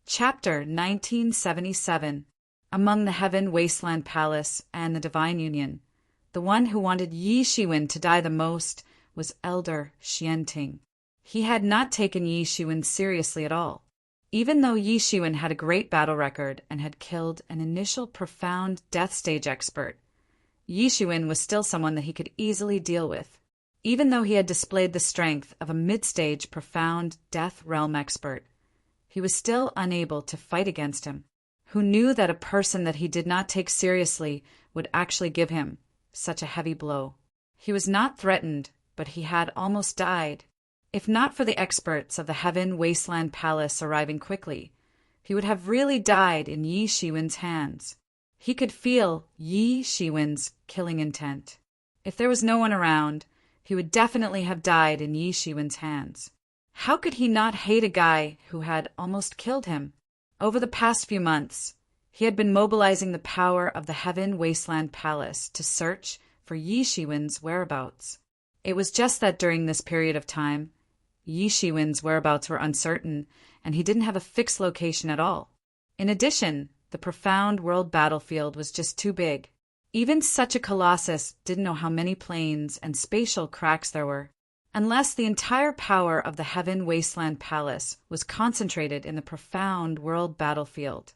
Chapter 1977. Among the Heaven Wasteland Palace and the Divine Union, the one who wanted Yi Shiwen to die the most was Elder Xianting. He had not taken Yi Shiwen seriously at all. Even though Yi Shiwen had a great battle record and had killed an initial profound death stage expert, Yi Shiwen was still someone that he could easily deal with. Even though he had displayed the strength of a mid-stage profound death realm expert, he was still unable to fight against him. Who knew that a person that he did not take seriously would actually give him such a heavy blow? He was not threatened, but he had almost died. If not for the experts of the Heaven Wasteland Palace arriving quickly, he would have really died in Yi Shiwen's hands. He could feel Yi Shiwen's killing intent. If there was no one around, he would definitely have died in Yi Shiwen's hands. How could he not hate a guy who had almost killed him? Over the past few months, he had been mobilizing the power of the Heaven Wasteland Palace to search for Yi Shiwen's whereabouts. It was just that during this period of time, Yi Shiwen's whereabouts were uncertain, and he didn't have a fixed location at all. In addition, the profound world battlefield was just too big. Even such a colossus didn't know how many planes and spatial cracks there were. Unless the entire power of the Heaven Wasteland Palace was concentrated in the profound world battlefield,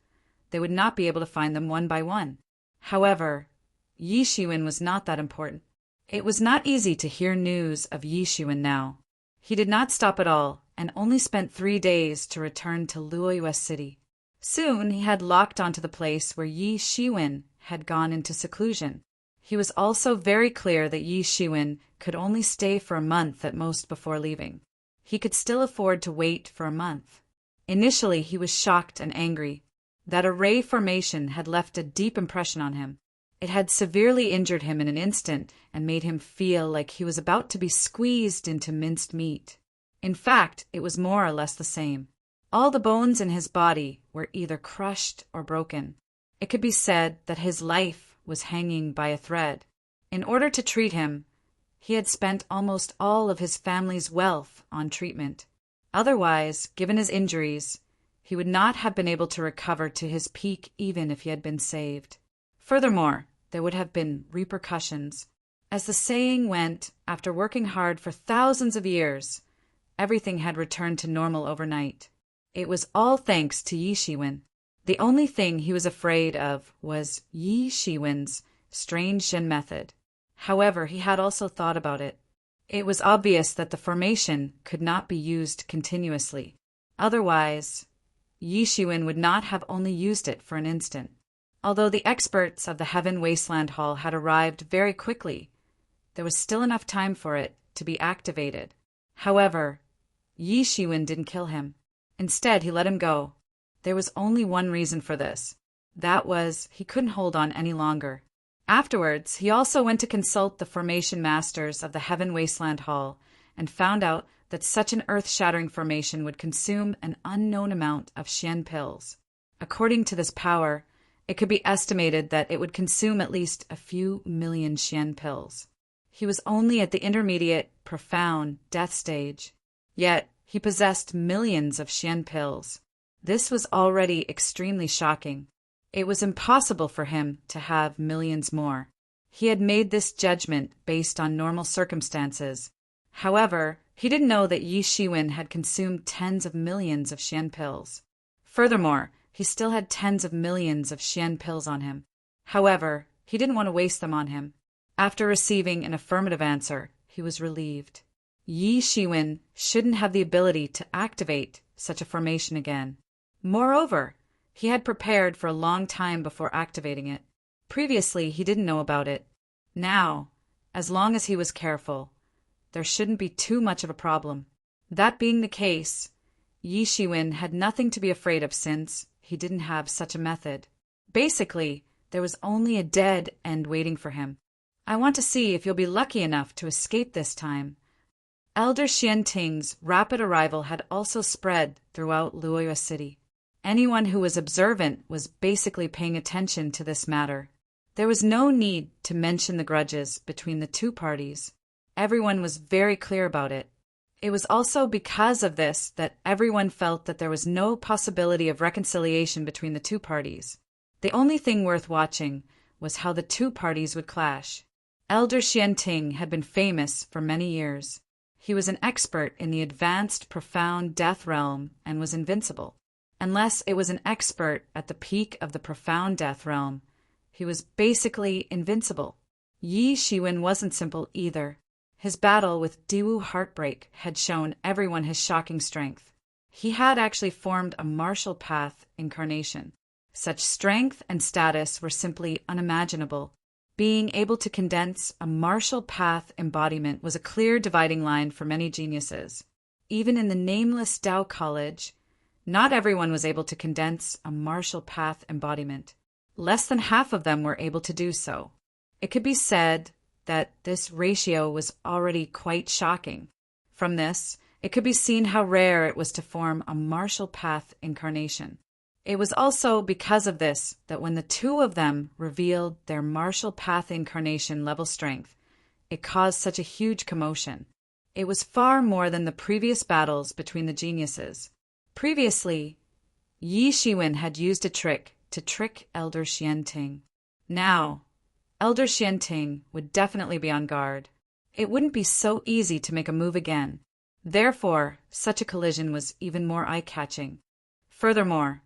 they would not be able to find them one by one. However, Yi Shiwen was not that important. It was not easy to hear news of Yi Shiwen now. He did not stop at all, and only spent 3 days to return to Luoyuan City. Soon he had locked onto the place where Yi Shiwen had gone into seclusion. He was also very clear that Yi Shiwen could only stay for a month at most before leaving. He could still afford to wait for a month. Initially, he was shocked and angry. That array formation had left a deep impression on him. It had severely injured him in an instant and made him feel like he was about to be squeezed into minced meat. In fact, it was more or less the same. All the bones in his body were either crushed or broken. It could be said that his life was hanging by a thread. In order to treat him, he had spent almost all of his family's wealth on treatment. Otherwise, given his injuries, he would not have been able to recover to his peak even if he had been saved. Furthermore, there would have been repercussions. As the saying went, after working hard for thousands of years, everything had returned to normal overnight. It was all thanks to Yi Shiwen. The only thing he was afraid of was Yi Shiwen's strange Zhen method. However, he had also thought about it. It was obvious that the formation could not be used continuously. Otherwise, Yi Shiwen would not have only used it for an instant. Although the experts of the Heaven Wasteland Hall had arrived very quickly, there was still enough time for it to be activated. However, Yi Shiwen didn't kill him. Instead, he let him go. There was only one reason for this. That was, he couldn't hold on any longer. Afterwards, he also went to consult the formation masters of the Heaven Wasteland Hall and found out that such an earth-shattering formation would consume an unknown amount of Xian pills. According to this power, it could be estimated that it would consume at least a few million Xian pills. He was only at the intermediate, profound death stage. Yet, he possessed millions of Xian pills. This was already extremely shocking. It was impossible for him to have millions more. He had made this judgment based on normal circumstances. However, he didn't know that Yi Shiwen had consumed tens of millions of Xian pills. Furthermore, he still had tens of millions of Xian pills on him. However, he didn't want to waste them on him. After receiving an affirmative answer, he was relieved. Yi Shiwen shouldn't have the ability to activate such a formation again. Moreover, he had prepared for a long time before activating it. Previously, he didn't know about it. Now, as long as he was careful, there shouldn't be too much of a problem. That being the case, Yi Shiwen had nothing to be afraid of since he didn't have such a method. Basically, there was only a dead end waiting for him. I want to see if you'll be lucky enough to escape this time. Elder Xianting's rapid arrival had also spread throughout Luoyuan City. Anyone who was observant was basically paying attention to this matter. There was no need to mention the grudges between the two parties. Everyone was very clear about it. It was also because of this that everyone felt that there was no possibility of reconciliation between the two parties. The only thing worth watching was how the two parties would clash. Elder Xianting had been famous for many years. He was an expert in the advanced, profound death realm and was invincible. Unless it was an expert at the peak of the profound death realm, he was basically invincible. Yi Shiwen wasn't simple either. His battle with Diwu Heartbreak had shown everyone his shocking strength. He had actually formed a martial path incarnation. Such strength and status were simply unimaginable. Being able to condense a martial path embodiment was a clear dividing line for many geniuses. Even in the nameless Tao College, not everyone was able to condense a martial path embodiment. Less than half of them were able to do so. It could be said that this ratio was already quite shocking. From this, it could be seen how rare it was to form a martial path incarnation. It was also because of this that when the two of them revealed their martial path incarnation level strength, it caused such a huge commotion. It was far more than the previous battles between the geniuses. Previously, Yi Shiwen had used a trick to trick Elder Xianting. Now, Elder Xianting would definitely be on guard. It wouldn't be so easy to make a move again. Therefore, such a collision was even more eye-catching. Furthermore,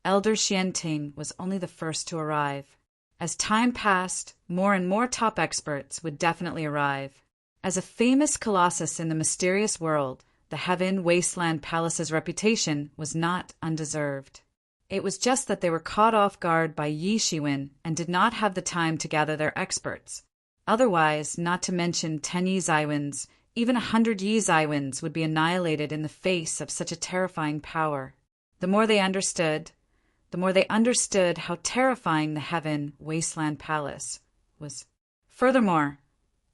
Elder Xianting was only the first to arrive. As time passed, more and more top experts would definitely arrive. As a famous colossus in the mysterious world, the Heaven Wasteland Palace's reputation was not undeserved. It was just that they were caught off guard by Yi Shiwen and did not have the time to gather their experts. Otherwise, not to mention 10 Yi Zaiwens, even 100 Yi Zaiwens would be annihilated in the face of such a terrifying power. The more they understood how terrifying the Heaven Wasteland Palace was. Furthermore,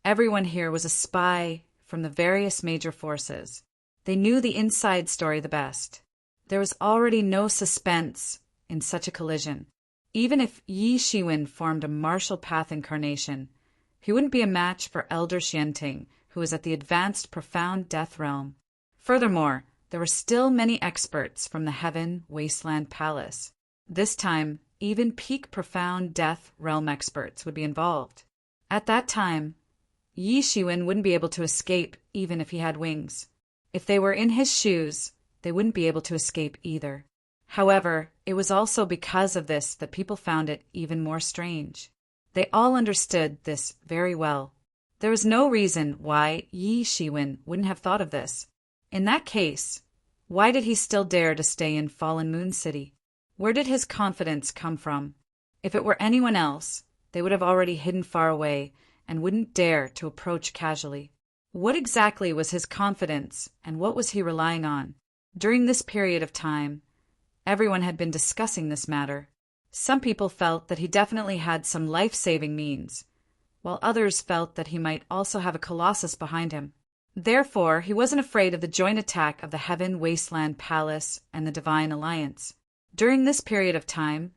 everyone here was a spy from the various major forces. They knew the inside story the best. There was already no suspense in such a collision. Even if Yi Shiwen formed a martial path incarnation, he wouldn't be a match for Elder Xianting, who was at the advanced profound death realm. Furthermore, there were still many experts from the Heaven Wasteland Palace. This time, even peak profound death realm experts would be involved. At that time, Yi Shiwen wouldn't be able to escape even if he had wings. If they were in his shoes, they wouldn't be able to escape either. However, it was also because of this that people found it even more strange. They all understood this very well. There was no reason why Yi Shiwen wouldn't have thought of this. In that case, why did he still dare to stay in Fallen Moon City? Where did his confidence come from? If it were anyone else, they would have already hidden far away and wouldn't dare to approach casually. What exactly was his confidence, and what was he relying on? During this period of time, everyone had been discussing this matter. Some people felt that he definitely had some life-saving means, while others felt that he might also have a colossus behind him. Therefore, he wasn't afraid of the joint attack of the Heaven Wasteland Palace and the Divine Alliance. During this period of time,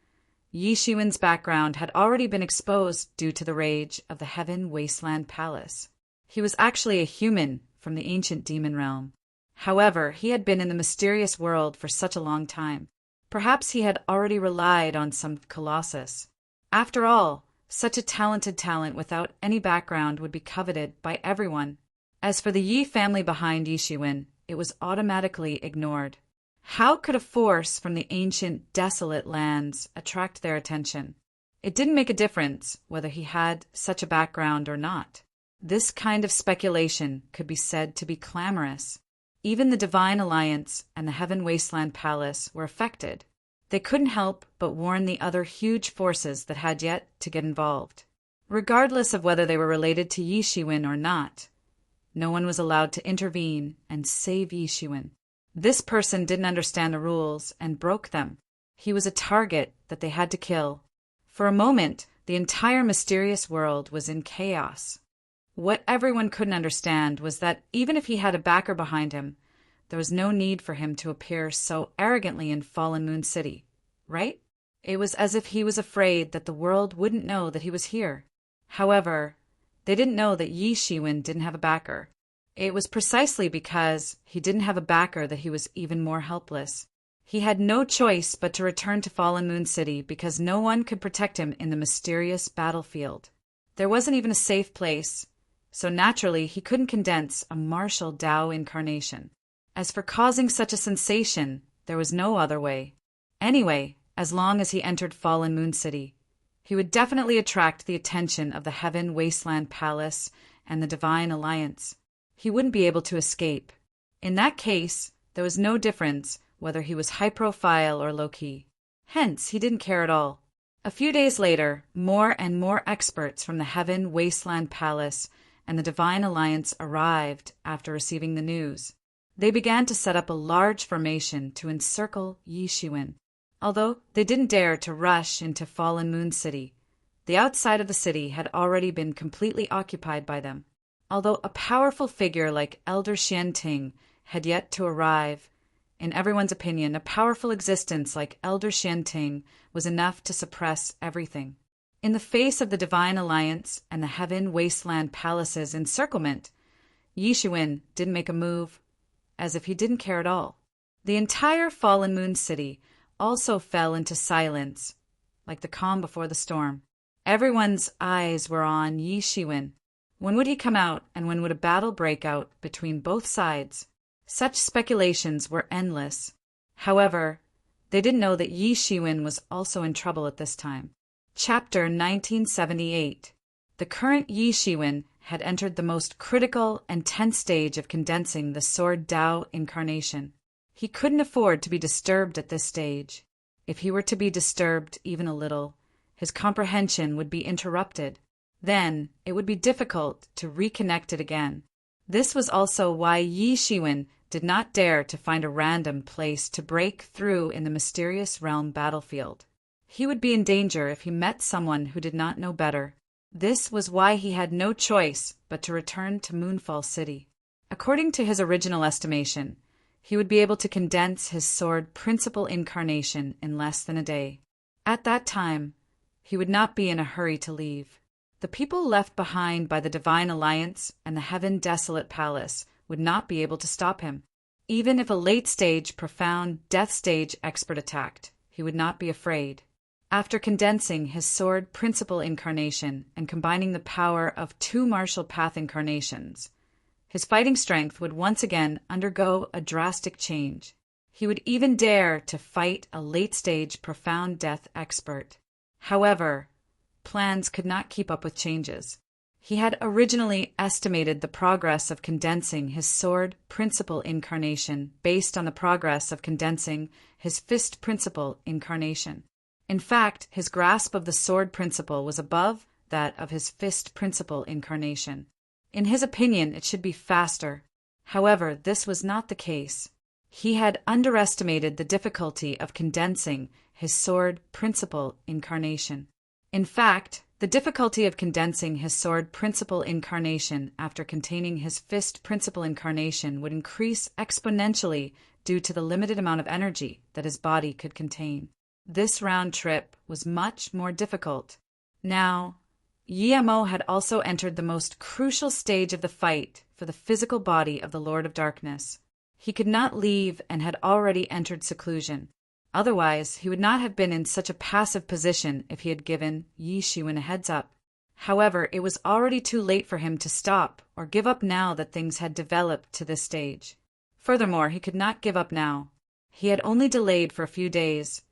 Yi Shiwen's background had already been exposed due to the rage of the Heaven Wasteland Palace. He was actually a human from the ancient demon realm. However, he had been in the mysterious world for such a long time. Perhaps he had already relied on some colossus. After all, such a talented talent without any background would be coveted by everyone. As for the Yi family behind Yi Shiwen, it was automatically ignored. How could a force from the ancient, desolate lands attract their attention? It didn't make a difference whether he had such a background or not. This kind of speculation could be said to be clamorous. Even the Divine Alliance and the Heaven Wasteland Palace were affected. They couldn't help but warn the other huge forces that had yet to get involved. Regardless of whether they were related to Yi Shiwen or not, no one was allowed to intervene and save Yi Shiwen. This person didn't understand the rules and broke them. He was a target that they had to kill. For a moment, the entire mysterious world was in chaos. What everyone couldn't understand was that even if he had a backer behind him, there was no need for him to appear so arrogantly in Fallen Moon City, right? It was as if he was afraid that the world wouldn't know that he was here. However, they didn't know that Yi Shiwen didn't have a backer. It was precisely because he didn't have a backer that he was even more helpless. He had no choice but to return to Fallen Moon City because no one could protect him in the mysterious battlefield. There wasn't even a safe place, so naturally he couldn't condense a martial Tao incarnation. As for causing such a sensation, there was no other way. Anyway, as long as he entered Fallen Moon City, he would definitely attract the attention of the Heaven Wasteland Palace and the Divine Alliance. He wouldn't be able to escape. In that case, there was no difference whether he was high-profile or low-key. Hence, he didn't care at all. A few days later, more and more experts from the Heaven Wasteland Palace and the Divine Alliance arrived after receiving the news. They began to set up a large formation to encircle Yishuin. Although they didn't dare to rush into Fallen Moon City, the outside of the city had already been completely occupied by them. Although a powerful figure like Elder Xianting had yet to arrive, in everyone's opinion, a powerful existence like Elder Xianting was enough to suppress everything. In the face of the Divine Alliance and the Heaven Wasteland Palace's encirclement, Yishuin didn't make a move, as if he didn't care at all. The entire Fallen Moon City also fell into silence, like the calm before the storm. Everyone's eyes were on Yishuin. When would he come out, and when would a battle break out between both sides? Such speculations were endless. However, they didn't know that Yishuin was also in trouble at this time. Chapter 1978. The current Yishuin had entered the most critical and tense stage of condensing the Sword Tao incarnation. He couldn't afford to be disturbed at this stage. If he were to be disturbed even a little, his comprehension would be interrupted. Then it would be difficult to reconnect it again. This was also why Yishuin did not dare to find a random place to break through in the mysterious realm battlefield. He would be in danger if he met someone who did not know better. This was why he had no choice but to return to Moonfall City. According to his original estimation, he would be able to condense his sword principal incarnation in less than a day. At that time, he would not be in a hurry to leave. The people left behind by the Divine Alliance and the Heaven Desolate Palace would not be able to stop him. Even if a late-stage, profound, death-stage expert attacked, he would not be afraid. After condensing his sword principal incarnation and combining the power of 2 martial path incarnations, his fighting strength would once again undergo a drastic change. He would even dare to fight a late-stage, profound death expert. However, plans could not keep up with changes. He had originally estimated the progress of condensing his sword principal incarnation based on the progress of condensing his fist principal incarnation. In fact, his grasp of the sword principle was above that of his fist principal incarnation. In his opinion, it should be faster. However, this was not the case. He had underestimated the difficulty of condensing his sword principal incarnation. In fact, the difficulty of condensing his sword principal incarnation after containing his fist principal incarnation would increase exponentially due to the limited amount of energy that his body could contain. This round trip was much more difficult. Now, Yemo had also entered the most crucial stage of the fight for the physical body of the Lord of Darkness. He could not leave and had already entered seclusion. Otherwise, he would not have been in such a passive position if he had given Yishuin a heads-up. However, it was already too late for him to stop or give up now that things had developed to this stage. Furthermore, he could not give up now. He had only delayed for a few days,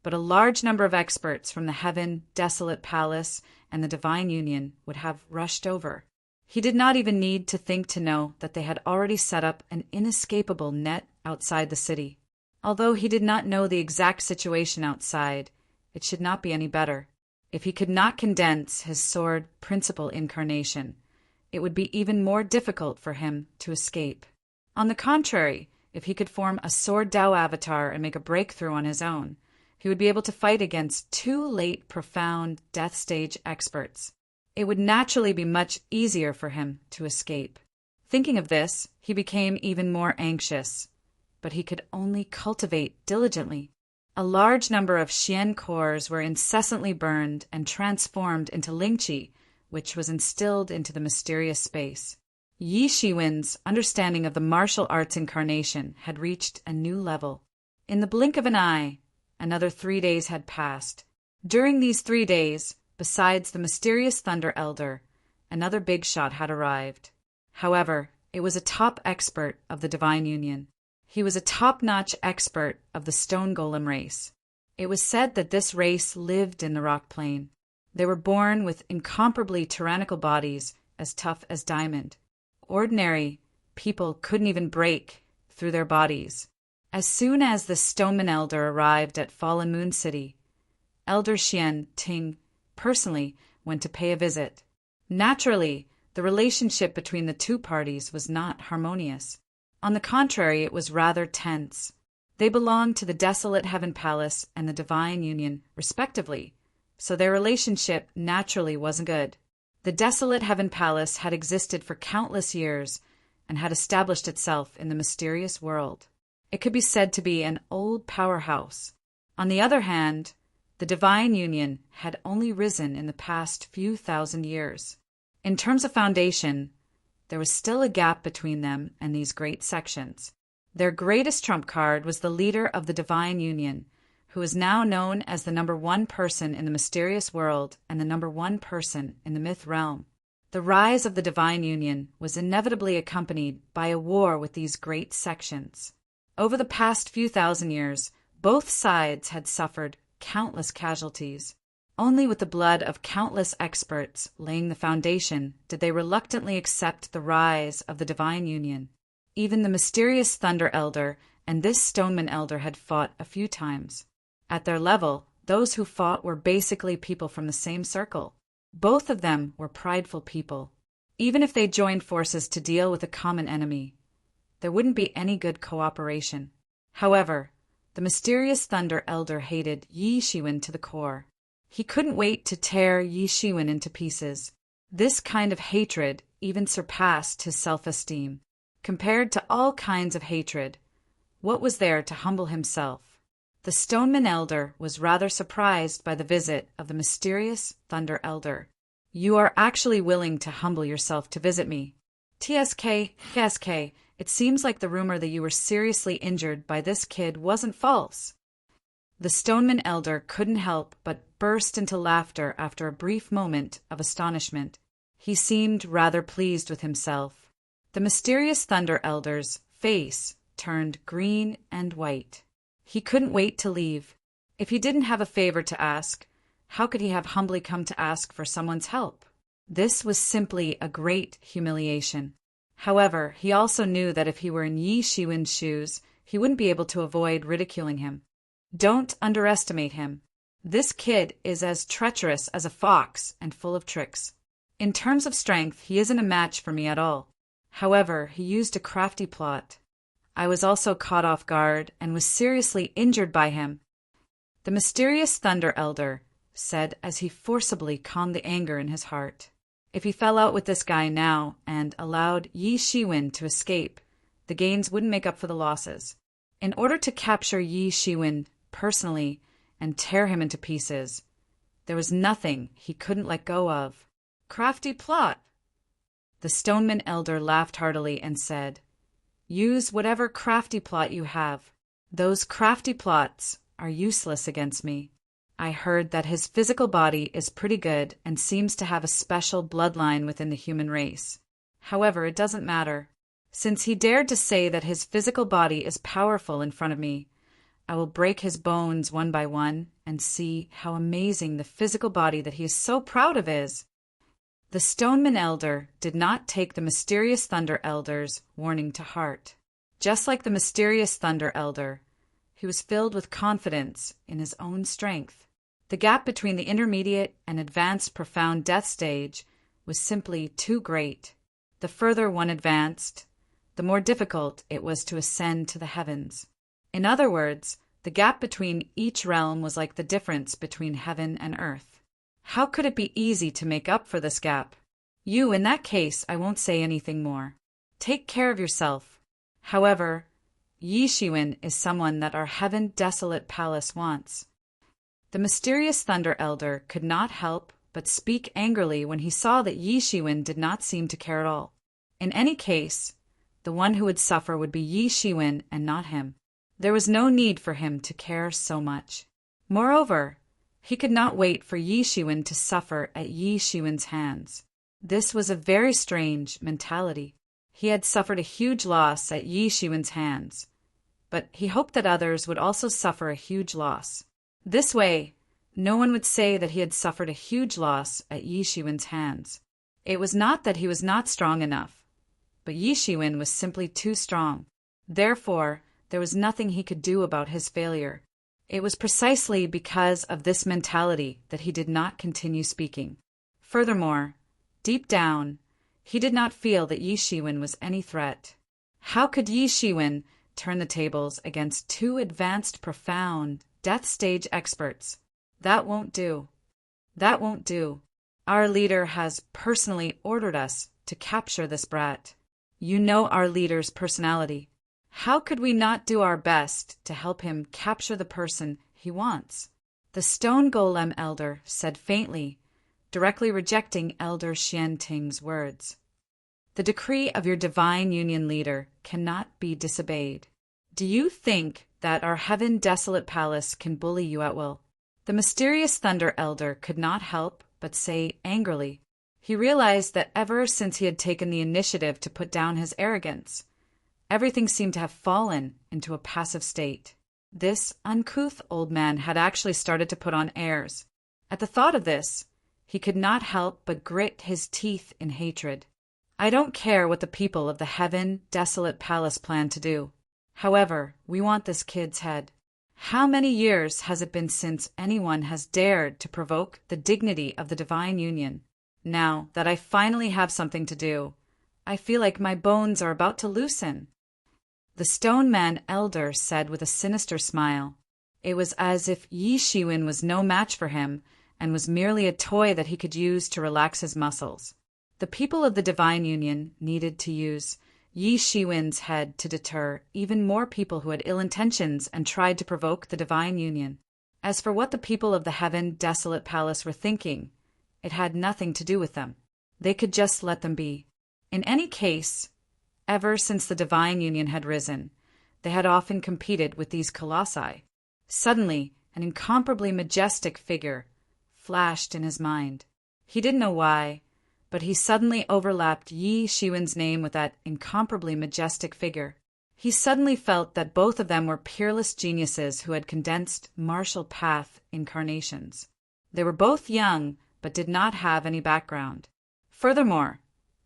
but a large number of experts from the Heaven Desolate Palace and the Divine Union would have rushed over. He did not even need to think to know that they had already set up an inescapable net outside the city. Although he did not know the exact situation outside, it should not be any better. If he could not condense his sword principal incarnation, it would be even more difficult for him to escape. On the contrary, if he could form a sword Tao avatar and make a breakthrough on his own, he would be able to fight against 2 late, profound, death stage experts. It would naturally be much easier for him to escape. Thinking of this, he became even more anxious. But he could only cultivate diligently. A large number of Xian cores were incessantly burned and transformed into Lingqi, which was instilled into the mysterious space. Yi Shiwen's understanding of the martial arts incarnation had reached a new level. In the blink of an eye, another 3 days had passed. During these 3 days, besides the mysterious Thunder Elder, another big shot had arrived. However, it was a top expert of the Divine Union. He was a top-notch expert of the Stone Golem race. It was said that this race lived in the rock plane. They were born with incomparably tyrannical bodies as tough as diamond. Ordinary people couldn't even break through their bodies. As soon as the Stoneman Elder arrived at Fallen Moon City, Elder Xian Ting personally went to pay a visit. Naturally, the relationship between the two parties was not harmonious. On the contrary, it was rather tense. They belonged to the Desolate Heaven Palace and the Divine Union, respectively, so their relationship naturally wasn't good. The Desolate Heaven Palace had existed for countless years and had established itself in the mysterious world. It could be said to be an old powerhouse. On the other hand, the Divine Union had only risen in the past few thousand years. In terms of foundation, there was still a gap between them and these great sections. Their greatest trump card was the leader of the Divine Union, who is now known as the #1 person in the mysterious world and the #1 person in the myth realm. The rise of the Divine Union was inevitably accompanied by a war with these great sections. Over the past few thousand years, both sides had suffered countless casualties. Only with the blood of countless experts laying the foundation did they reluctantly accept the rise of the Divine Union. Even the mysterious Thunder Elder and this Stoneman Elder had fought a few times. At their level, those who fought were basically people from the same circle. Both of them were prideful people. Even if they joined forces to deal with a common enemy, there wouldn't be any good cooperation. However, the mysterious Thunder Elder hated Yi Shiwen to the core. He couldn't wait to tear Yi Shiwen into pieces. This kind of hatred even surpassed his self-esteem. Compared to all kinds of hatred, what was there to humble himself? The Stoneman Elder was rather surprised by the visit of the mysterious Thunder Elder. "You are actually willing to humble yourself to visit me?" "TSK, it seems like the rumor that you were seriously injured by this kid wasn't false." The Stoneman Elder couldn't help but burst into laughter after a brief moment of astonishment. He seemed rather pleased with himself. The mysterious Thunder Elder's face turned green and white. He couldn't wait to leave. If he didn't have a favor to ask, how could he have humbly come to ask for someone's help? This was simply a great humiliation. However, he also knew that if he were in Yi Shiwen's shoes, he wouldn't be able to avoid ridiculing him. Don't underestimate him. This kid is as treacherous as a fox and full of tricks. In terms of strength, he isn't a match for me at all. However, he used a crafty plot. I was also caught off guard and was seriously injured by him. The mysterious Thunder Elder said as he forcibly calmed the anger in his heart. If he fell out with this guy now and allowed Yi Shiwen to escape, the gains wouldn't make up for the losses. In order to capture Yi Shiwen personally and tear him into pieces, there was nothing he couldn't let go of. Crafty plot. The Stoneman Elder laughed heartily and said, "Use whatever crafty plot you have. Those crafty plots are useless against me. I heard that his physical body is pretty good and seems to have a special bloodline within the human race. However, it doesn't matter. Since he dared to say that his physical body is powerful in front of me, I will break his bones one by one and see how amazing the physical body that he is so proud of is." The Stoneman Elder did not take the mysterious Thunder Elder's warning to heart. Just like the mysterious Thunder Elder, he was filled with confidence in his own strength. The gap between the intermediate and advanced profound death stage was simply too great. The further one advanced, the more difficult it was to ascend to the heavens. In other words, the gap between each realm was like the difference between heaven and earth. How could it be easy to make up for this gap? In that case, I won't say anything more. Take care of yourself. However, Yi Shiwen is someone that our Heaven Desolate Palace wants. The mysterious Thunder Elder could not help but speak angrily when he saw that Yi Shiwen did not seem to care at all. In any case, the one who would suffer would be Yi Shiwen and not him. There was no need for him to care so much. Moreover, he could not wait for Yi Shiwen to suffer at Yi Shiwen's hands. This was a very strange mentality. He had suffered a huge loss at Yi Shiwen's hands, but he hoped that others would also suffer a huge loss. This way, no one would say that he had suffered a huge loss at Yi Shiwen's hands. It was not that he was not strong enough, but Yi Shiwen was simply too strong. Therefore, there was nothing he could do about his failure. It was precisely because of this mentality that he did not continue speaking. Furthermore, deep down, he did not feel that Yi Shiwen was any threat. How could Yi Shiwen turn the tables against two advanced, profound, death stage experts? That won't do. That won't do. Our leader has personally ordered us to capture this brat. You know our leader's personality. How could we not do our best to help him capture the person he wants? The stone golem elder said faintly, directly rejecting Elder Xianting's words. The decree of your divine union leader cannot be disobeyed. Do you think that our heaven desolate palace can bully you at will? The mysterious thunder elder could not help but say angrily. He realized that ever since he had taken the initiative to put down his arrogance, everything seemed to have fallen into a passive state. This uncouth old man had actually started to put on airs. At the thought of this, he could not help but grit his teeth in hatred. I don't care what the people of the heaven desolate palace plan to do. However, we want this kid's head. How many years has it been since anyone has dared to provoke the dignity of the divine union? Now that I finally have something to do, I feel like my bones are about to loosen. The stone man elder said with a sinister smile. It was as if Yi Shiwen was no match for him and was merely a toy that he could use to relax his muscles. The people of the divine union needed to use Yi Shiwen's head to deter even more people who had ill intentions and tried to provoke the divine union. As for what the people of the heaven desolate palace were thinking, it had nothing to do with them. They could just let them be. In any case, ever since the divine union had risen, they had often competed with these colossi. Suddenly, an incomparably majestic figure flashed in his mind. He didn't know why, but he suddenly overlapped Yi Shiwen's name with that incomparably majestic figure. He suddenly felt that both of them were peerless geniuses who had condensed martial path incarnations. They were both young, but did not have any background. Furthermore,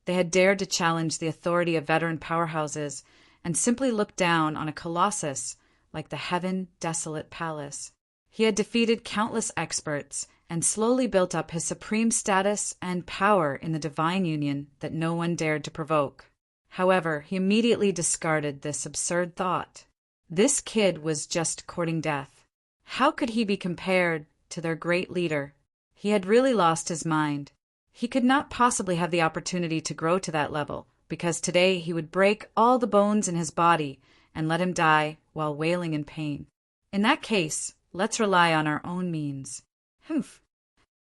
they had dared to challenge the authority of veteran powerhouses and simply look down on a colossus like the heaven desolate palace. He had defeated countless experts and slowly built up his supreme status and power in the divine union that no one dared to provoke. However, he immediately discarded this absurd thought. This kid was just courting death. How could he be compared to their great leader? He had really lost his mind. He could not possibly have the opportunity to grow to that level, because today he would break all the bones in his body and let him die while wailing in pain. In that case, let's rely on our own means. Humph.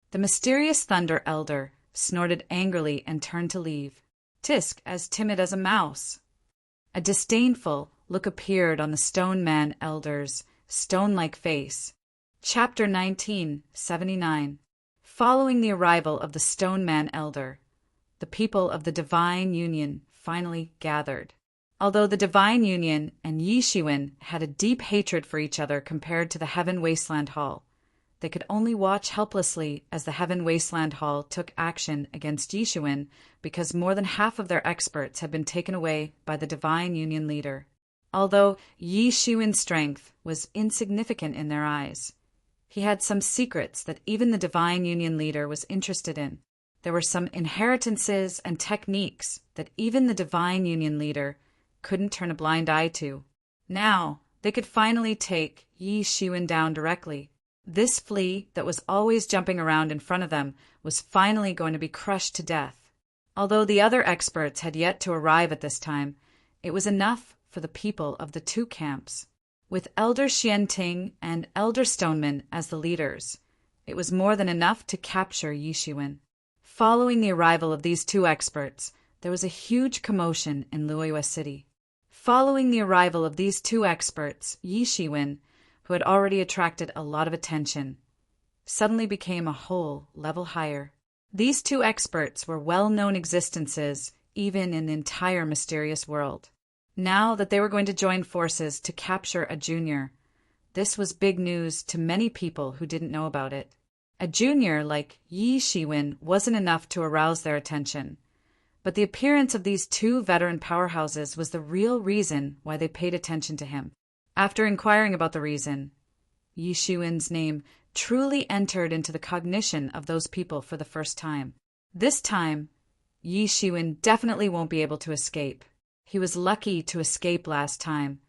The mysterious thunder elder snorted angrily and turned to leave. Tisk, as timid as a mouse. A disdainful look appeared on the stone man elder's stone-like face. Chapter 1979. Following the arrival of the stone man elder, the people of the divine union finally gathered. Although the divine union and Yi Shiwen had a deep hatred for each other compared to the Heaven Wasteland Hall, they could only watch helplessly as the Heaven Wasteland Hall took action against Yi Shiwen because more than half of their experts had been taken away by the divine union leader. Although Yi Shiwen's strength was insignificant in their eyes, he had some secrets that even the divine union leader was interested in. There were some inheritances and techniques that even the divine union leader couldn't turn a blind eye to. Now, they could finally take Yi Shiwen down directly. This flea that was always jumping around in front of them was finally going to be crushed to death. Although the other experts had yet to arrive at this time, it was enough for the people of the two camps. With Elder Xianting and Elder Stoneman as the leaders, it was more than enough to capture Yi Shiwen. Following the arrival of these two experts, there was a huge commotion in Luoyua City. Following the arrival of these two experts, Yi Shiwen, who had already attracted a lot of attention, suddenly became a whole level higher. These two experts were well-known existences even in the entire mysterious world. Now that they were going to join forces to capture a junior, this was big news to many people who didn't know about it. A junior like Yi Shiwen wasn't enough to arouse their attention, but the appearance of these two veteran powerhouses was the real reason why they paid attention to him. After inquiring about the reason, Yi Shiwen's name truly entered into the cognition of those people for the first time. This time, Yi Shiwen definitely won't be able to escape. He was lucky to escape last time,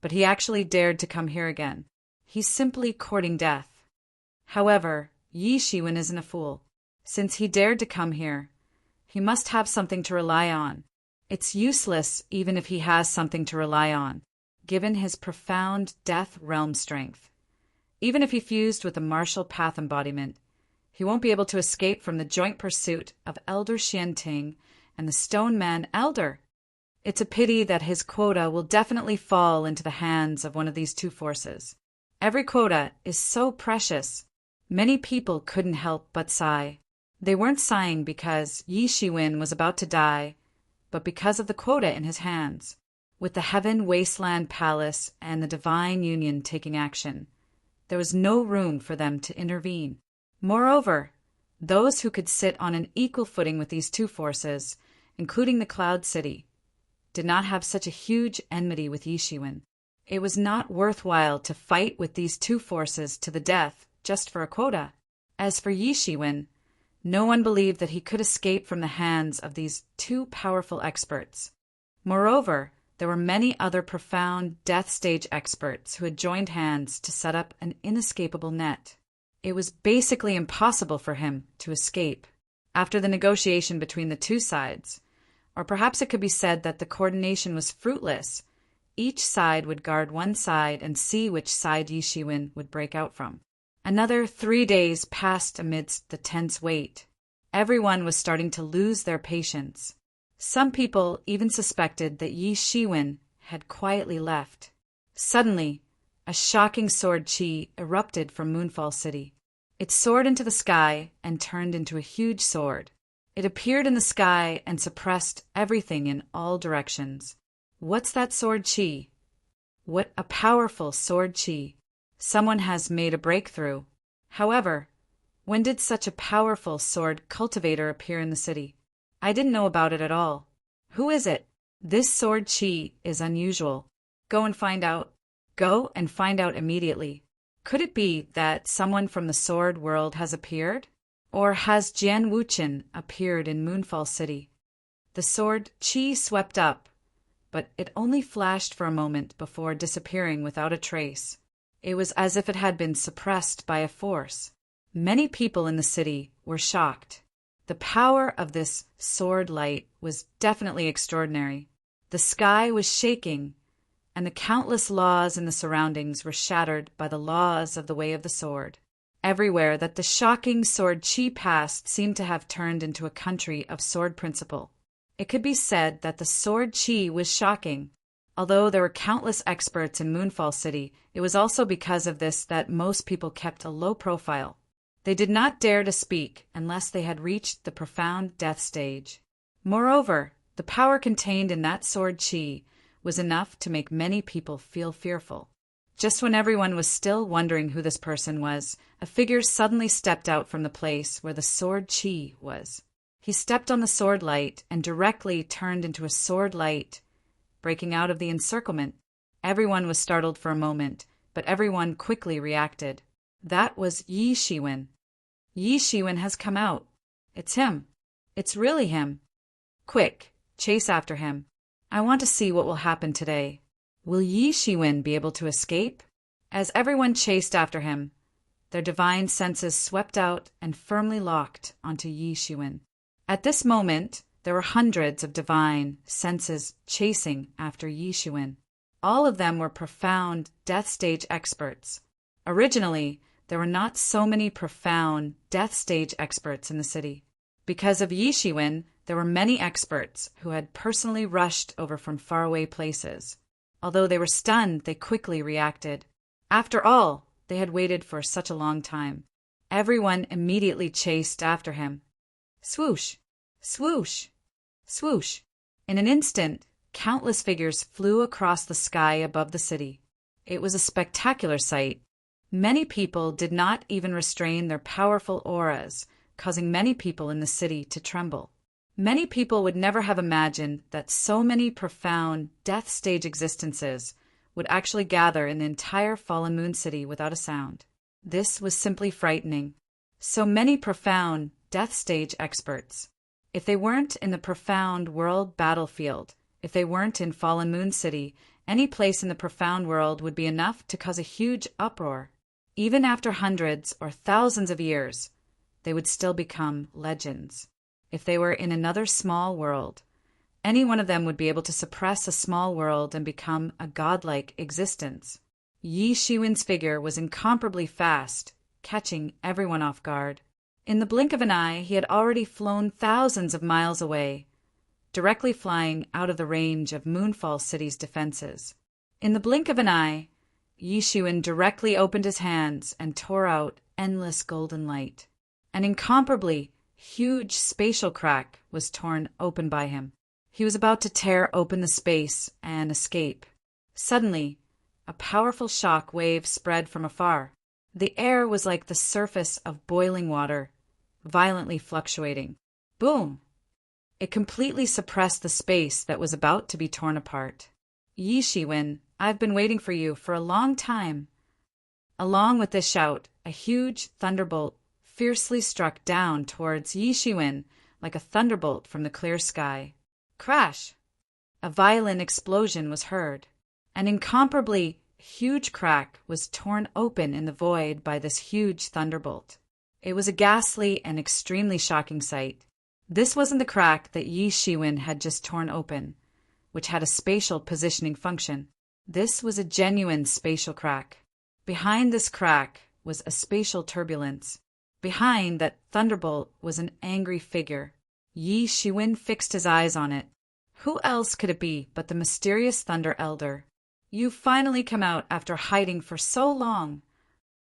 but he actually dared to come here again. He's simply courting death. However, Yi Shiwen isn't a fool. Since he dared to come here, he must have something to rely on. It's useless even if he has something to rely on, given his profound death realm strength. Even if he fused with a martial path embodiment, he won't be able to escape from the joint pursuit of Elder Xianting and the Stone Man Elder. It's a pity that his quota will definitely fall into the hands of one of these two forces. Every quota is so precious. Many people couldn't help but sigh. They weren't sighing because Yi Shiwen was about to die, but because of the quota in his hands. With the Heaven Wasteland Palace and the Divine Union taking action, there was no room for them to intervene. Moreover, those who could sit on an equal footing with these two forces, including the Cloud City, did not have such a huge enmity with Yi Shiwen. It was not worthwhile to fight with these two forces to the death just for a quota. As for Yi Shiwen, no one believed that he could escape from the hands of these two powerful experts. Moreover, there were many other profound death stage experts who had joined hands to set up an inescapable net. It was basically impossible for him to escape. After the negotiation between the two sides, or perhaps it could be said that the coordination was fruitless, each side would guard one side and see which side Yi Shiwen would break out from. Another 3 days passed amidst the tense wait. Everyone was starting to lose their patience. Some people even suspected that Yi Shiwen had quietly left. Suddenly, a shocking sword chi erupted from Moonfall City. It soared into the sky and turned into a huge sword. It appeared in the sky and suppressed everything in all directions. What's that sword chi? What a powerful sword chi. Someone has made a breakthrough. However, when did such a powerful sword cultivator appear in the city? I didn't know about it at all. Who is it? This sword chi is unusual. Go and find out. Go and find out immediately. Could it be that someone from the sword world has appeared? Or has Jian Wuchen appeared in Moonfall City? The sword chi swept up, but it only flashed for a moment before disappearing without a trace. It was as if it had been suppressed by a force. Many people in the city were shocked. The power of this sword light was definitely extraordinary. The sky was shaking, and the countless laws in the surroundings were shattered by the laws of the way of the sword. Everywhere that the shocking sword chi passed seemed to have turned into a country of sword principle. It could be said that the sword chi was shocking. Although there were countless experts in Moonfall City, it was also because of this that most people kept a low profile. They did not dare to speak unless they had reached the profound death stage. Moreover, the power contained in that sword chi was enough to make many people feel fearful. Just when everyone was still wondering who this person was, a figure suddenly stepped out from the place where the sword chi was. He stepped on the sword light and directly turned into a sword light, breaking out of the encirclement. Everyone was startled for a moment, but everyone quickly reacted. That was Yi Shiwen. Yi Shiwen has come out. It's him. It's really him. Quick, chase after him. I want to see what will happen today. Will Yi Shiwen be able to escape? As everyone chased after him, their divine senses swept out and firmly locked onto Yi Shiwen. At this moment, there were hundreds of divine senses chasing after Yi Shiwen. All of them were profound death stage experts. Originally, there were not so many profound death stage experts in the city. Because of Yi Shiwen, There were many experts who had personally rushed over from faraway places. Although they were stunned, they quickly reacted. After all, they had waited for such a long time. Everyone immediately chased after him. Swoosh! Swoosh! Swoosh! In an instant, countless figures flew across the sky above the city. It was a spectacular sight. Many people did not even restrain their powerful auras, causing many people in the city to tremble. Many people would never have imagined that so many profound death stage existences would actually gather in the entire fallen moon city without a sound. This was simply frightening. So many profound death stage experts. If they weren't in the profound world battlefield, if they weren't in fallen moon city, any place in the profound world would be enough to cause a huge uproar. Even after hundreds or thousands of years, they would still become legends. If they were in another small world, any one of them would be able to suppress a small world and become a godlike existence. Yi Shiwen's figure was incomparably fast, catching everyone off guard. In the blink of an eye, he had already flown thousands of miles away, directly flying out of the range of Moonfall City's defenses. In the blink of an eye, Yi Shiwen directly opened his hands and tore out endless golden light. An incomparably huge spatial crack was torn open by him. He was about to tear open the space and escape. Suddenly, a powerful shock wave spread from afar. The air was like the surface of boiling water, violently fluctuating. Boom! It completely suppressed the space that was about to be torn apart. Yi Shiwen, I've been waiting for you for a long time. Along with this shout, a huge thunderbolt fiercely struck down towards Yi Shiwen like a thunderbolt from the clear sky. Crash! A violent explosion was heard. An incomparably huge crack was torn open in the void by this huge thunderbolt. It was a ghastly and extremely shocking sight. This wasn't the crack that Yi Shiwen had just torn open, which had a spatial positioning function. This was a genuine spatial crack. Behind this crack was a spatial turbulence. Behind that thunderbolt was an angry figure. Yi Shiwen fixed his eyes on it. Who else could it be but the mysterious Thunder Elder? You've finally come out after hiding for so long.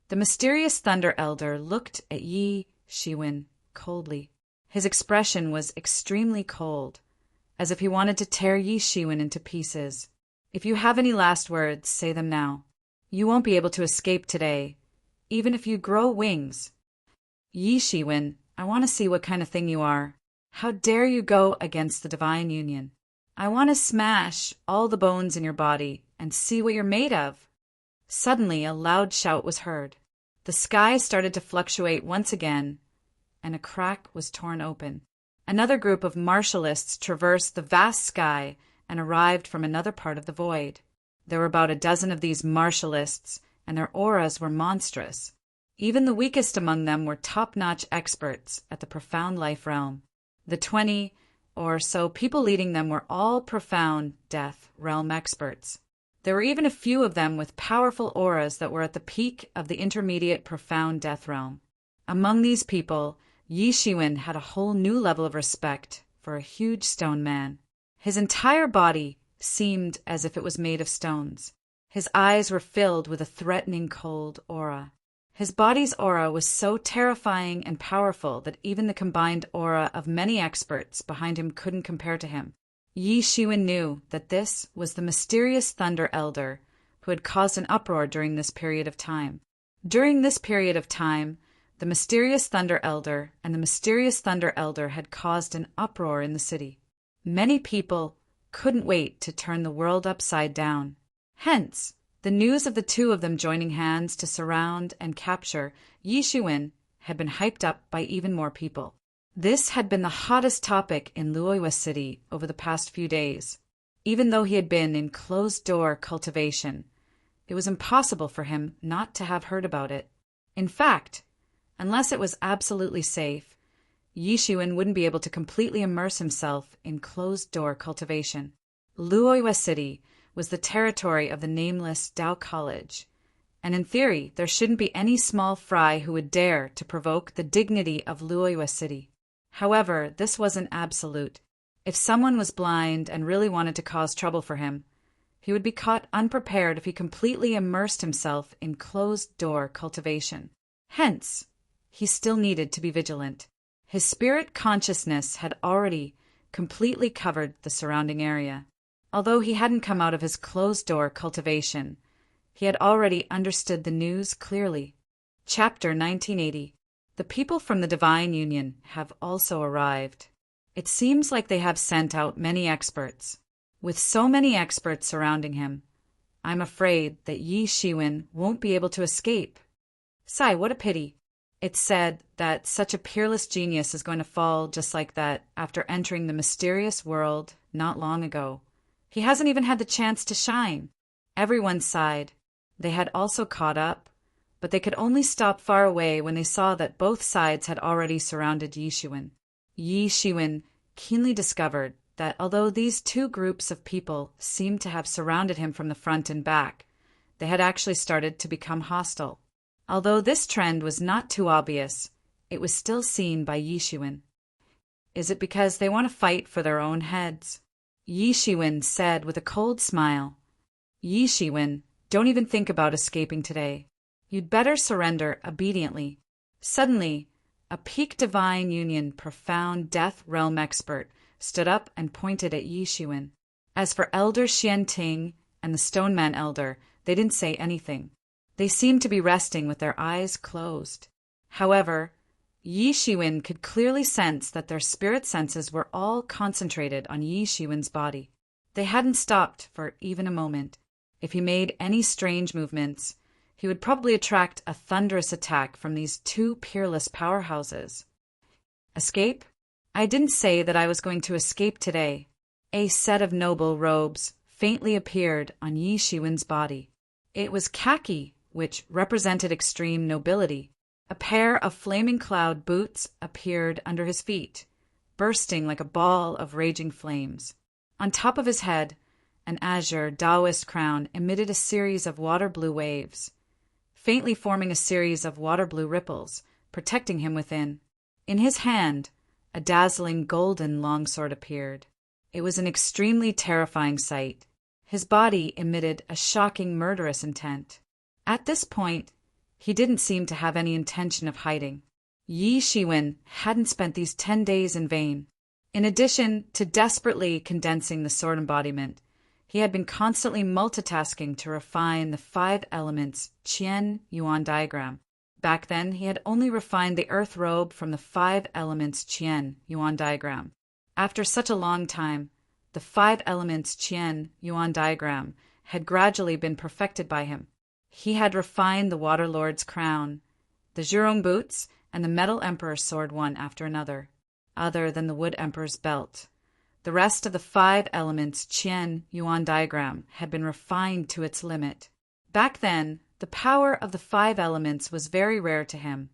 The mysterious Thunder Elder looked at Yi Shiwen coldly. His expression was extremely cold, as if he wanted to tear Yi Shiwen into pieces. If you have any last words, say them now. You won't be able to escape today, even if you grow wings. Yi Shiwen, I want to see what kind of thing you are. How dare you go against the divine union? I want to smash all the bones in your body and see what you're made of. Suddenly, a loud shout was heard. The sky started to fluctuate once again, and a crack was torn open. Another group of martialists traversed the vast sky and arrived from another part of the void. There were about a dozen of these martialists, and their auras were monstrous. Even the weakest among them were top-notch experts at the profound life realm. The 20 or so people leading them were all profound death realm experts. There were even a few of them with powerful auras that were at the peak of the intermediate profound death realm. Among these people, Yi Shiwen had a whole new level of respect for a huge stone man. His entire body seemed as if it was made of stones. His eyes were filled with a threatening cold aura. His body's aura was so terrifying and powerful that even the combined aura of many experts behind him couldn't compare to him. Yi Shiwen knew that this was the mysterious Thunder Elder who had caused an uproar during this period of time. During this period of time, the mysterious Thunder Elder and the mysterious Thunder Elder had caused an uproar in the city. Many people couldn't wait to turn the world upside down. Hence, the news of the two of them joining hands to surround and capture Yi Shiwen had been hyped up by even more people. This had been the hottest topic in Luoyua City over the past few days. Even though he had been in closed-door cultivation, it was impossible for him not to have heard about it. In fact, unless it was absolutely safe, Yi Shiwen wouldn't be able to completely immerse himself in closed-door cultivation. Luoyua City was the territory of the nameless Tao College, and in theory there shouldn't be any small fry who would dare to provoke the dignity of Luoyua City. However, this wasn't absolute. If someone was blind and really wanted to cause trouble for him, he would be caught unprepared if he completely immersed himself in closed-door cultivation. Hence, he still needed to be vigilant. His spirit consciousness had already completely covered the surrounding area. Although he hadn't come out of his closed-door cultivation, he had already understood the news clearly. Chapter 1980. The people from the Divine Union have also arrived. It seems like they have sent out many experts. With so many experts surrounding him, I'm afraid that Yi Shiwen won't be able to escape. Sigh, what a pity. It's said that such a peerless genius is going to fall just like that after entering the mysterious world not long ago. He hasn't even had the chance to shine. Everyone sighed. They had also caught up, but they could only stop far away when they saw that both sides had already surrounded Yi Shiwen. Yi Shiwen keenly discovered that although these two groups of people seemed to have surrounded him from the front and back, they had actually started to become hostile. Although this trend was not too obvious, it was still seen by Yi Shiwen. Is it because they want to fight for their own heads? Yi Shiwen said with a cold smile. Yi Shiwen, don't even think about escaping today. You'd better surrender obediently. Suddenly, a peak Divine Union profound Death Realm expert stood up and pointed at Yi Shiwen. As for Elder Xianting and the Stoneman Elder, they didn't say anything. They seemed to be resting with their eyes closed. However, Yi Shiwen could clearly sense that their spirit senses were all concentrated on Yi Shiwen's body. They hadn't stopped for even a moment. If he made any strange movements, he would probably attract a thunderous attack from these two peerless powerhouses. Escape? I didn't say that I was going to escape today. A set of noble robes faintly appeared on Yi Shiwen's body. It was khaki, which represented extreme nobility. A pair of flaming cloud boots appeared under his feet, bursting like a ball of raging flames. On top of his head, an azure Taoist crown emitted a series of water-blue waves, faintly forming a series of water-blue ripples, protecting him within. In his hand, a dazzling golden longsword appeared. It was an extremely terrifying sight. His body emitted a shocking murderous intent. At this point, he didn't seem to have any intention of hiding. Yi Shiwen hadn't spent these 10 days in vain. In addition to desperately condensing the sword embodiment, he had been constantly multitasking to refine the 5 elements Qian Yuan diagram. Back then, he had only refined the earth robe from the 5 elements Qian Yuan diagram. After such a long time, the 5 elements Qian Yuan diagram had gradually been perfected by him. He had refined the Water Lord's crown, the Zhurong boots, and the Metal Emperor's sword one after another, other than the Wood Emperor's belt. The rest of the 5 elements Qian Yuan diagram had been refined to its limit. Back then, the power of the 5 elements was very rare to him,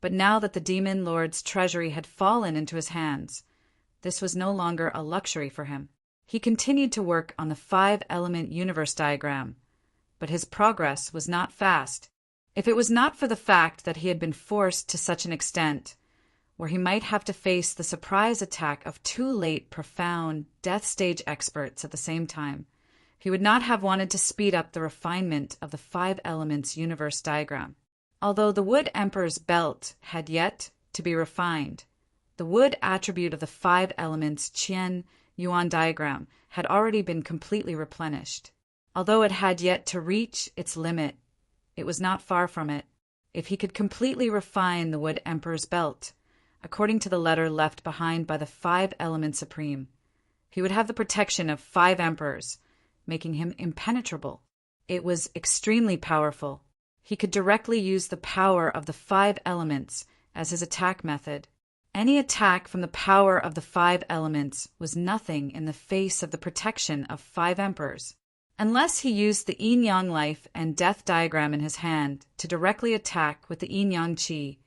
but now that the Demon Lord's treasury had fallen into his hands, this was no longer a luxury for him. He continued to work on the 5-element universe diagram, but his progress was not fast. If it was not for the fact that he had been forced to such an extent, where he might have to face the surprise attack of 2 late profound death stage experts at the same time, he would not have wanted to speed up the refinement of the 5 elements universe diagram. Although the Wood Emperor's belt had yet to be refined, the wood attribute of the 5 elements Qian Yuan diagram had already been completely replenished. Although it had yet to reach its limit, it was not far from it. If he could completely refine the Wood Emperor's belt, according to the letter left behind by the 5-element supreme, he would have the protection of 5 emperors, making him impenetrable. It was extremely powerful. He could directly use the power of the 5 elements as his attack method. Any attack from the power of the 5 elements was nothing in the face of the protection of 5 emperors. Unless he used the yin-yang life and death diagram in his hand to directly attack with the yin-yang qi,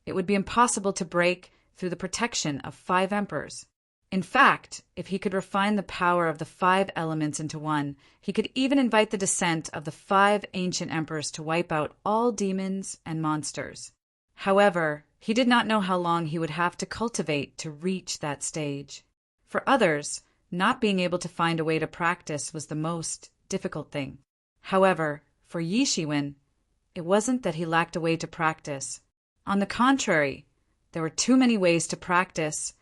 it would be impossible to break through the protection of 5 emperors. In fact, if he could refine the power of the 5 elements into one, he could even invite the descent of the 5 ancient emperors to wipe out all demons and monsters. However, he did not know how long he would have to cultivate to reach that stage. For others, not being able to find a way to practice was the most difficult thing. However, for Yi Shiwen, it wasn't that he lacked a way to practice. On the contrary, there were too many ways to practice,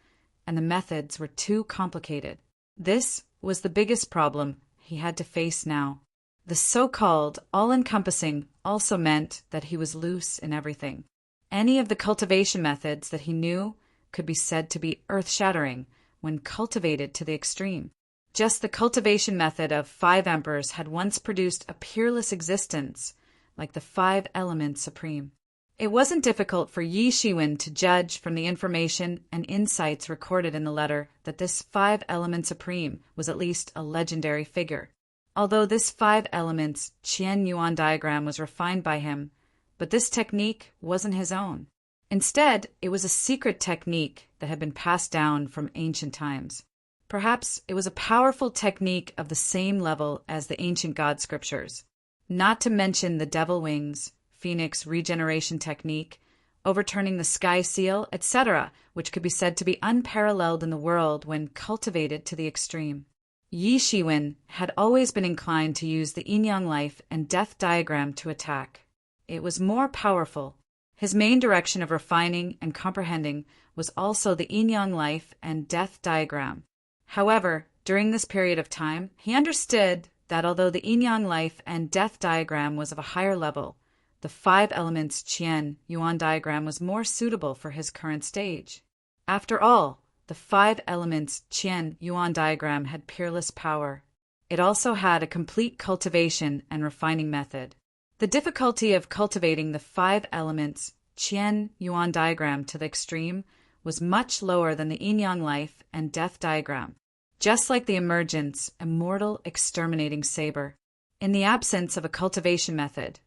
and the methods were too complicated. This was the biggest problem he had to face now. The so-called all-encompassing also meant that he was loose in everything. Any of the cultivation methods that he knew could be said to be earth-shattering when cultivated to the extreme. Just the cultivation method of 5 emperors had once produced a peerless existence, like the 5 elements supreme. It wasn't difficult for Yi Shiwen to judge from the information and insights recorded in the letter that this 5 element supreme was at least a legendary figure. Although this 5 elements Qian Yuan diagram was refined by him, but this technique wasn't his own. Instead, it was a secret technique that had been passed down from ancient times. Perhaps it was a powerful technique of the same level as the ancient god scriptures, not to mention the devil wings, phoenix regeneration technique, overturning the sky seal, etc., which could be said to be unparalleled in the world when cultivated to the extreme. Yi Shiwen had always been inclined to use the yin-yang life and death diagram to attack. It was more powerful. His main direction of refining and comprehending was also the yin-yang life and death diagram. However, during this period of time, he understood that although the yin-yang life and death diagram was of a higher level, the 5 elements Qian Yuan diagram was more suitable for his current stage. After all, the 5 elements Qian Yuan diagram had peerless power. It also had a complete cultivation and refining method. The difficulty of cultivating the 5 elements Qian Yuan diagram to the extreme was much lower than the yin-yang life and death diagram, just like the emergence, immortal exterminating saber. In the absence of a cultivation method,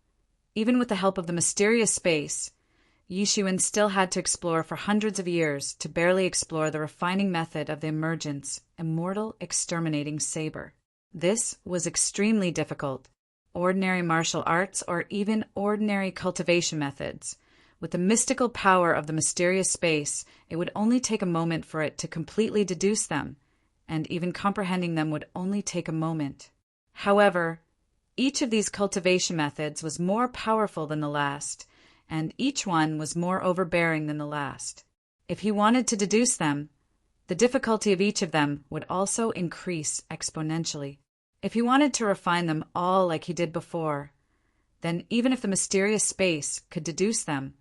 even with the help of the mysterious space, Yi Shiwen still had to explore for hundreds of years to barely explore the refining method of the emergence, immortal exterminating saber. This was extremely difficult. Ordinary martial arts or even ordinary cultivation methods. With the mystical power of the mysterious space, it would only take a moment for it to completely deduce them, and even comprehending them would only take a moment. However, each of these cultivation methods was more powerful than the last, and each one was more overbearing than the last. If he wanted to deduce them, the difficulty of each of them would also increase exponentially. If he wanted to refine them all like he did before, then even if the mysterious space could deduce them,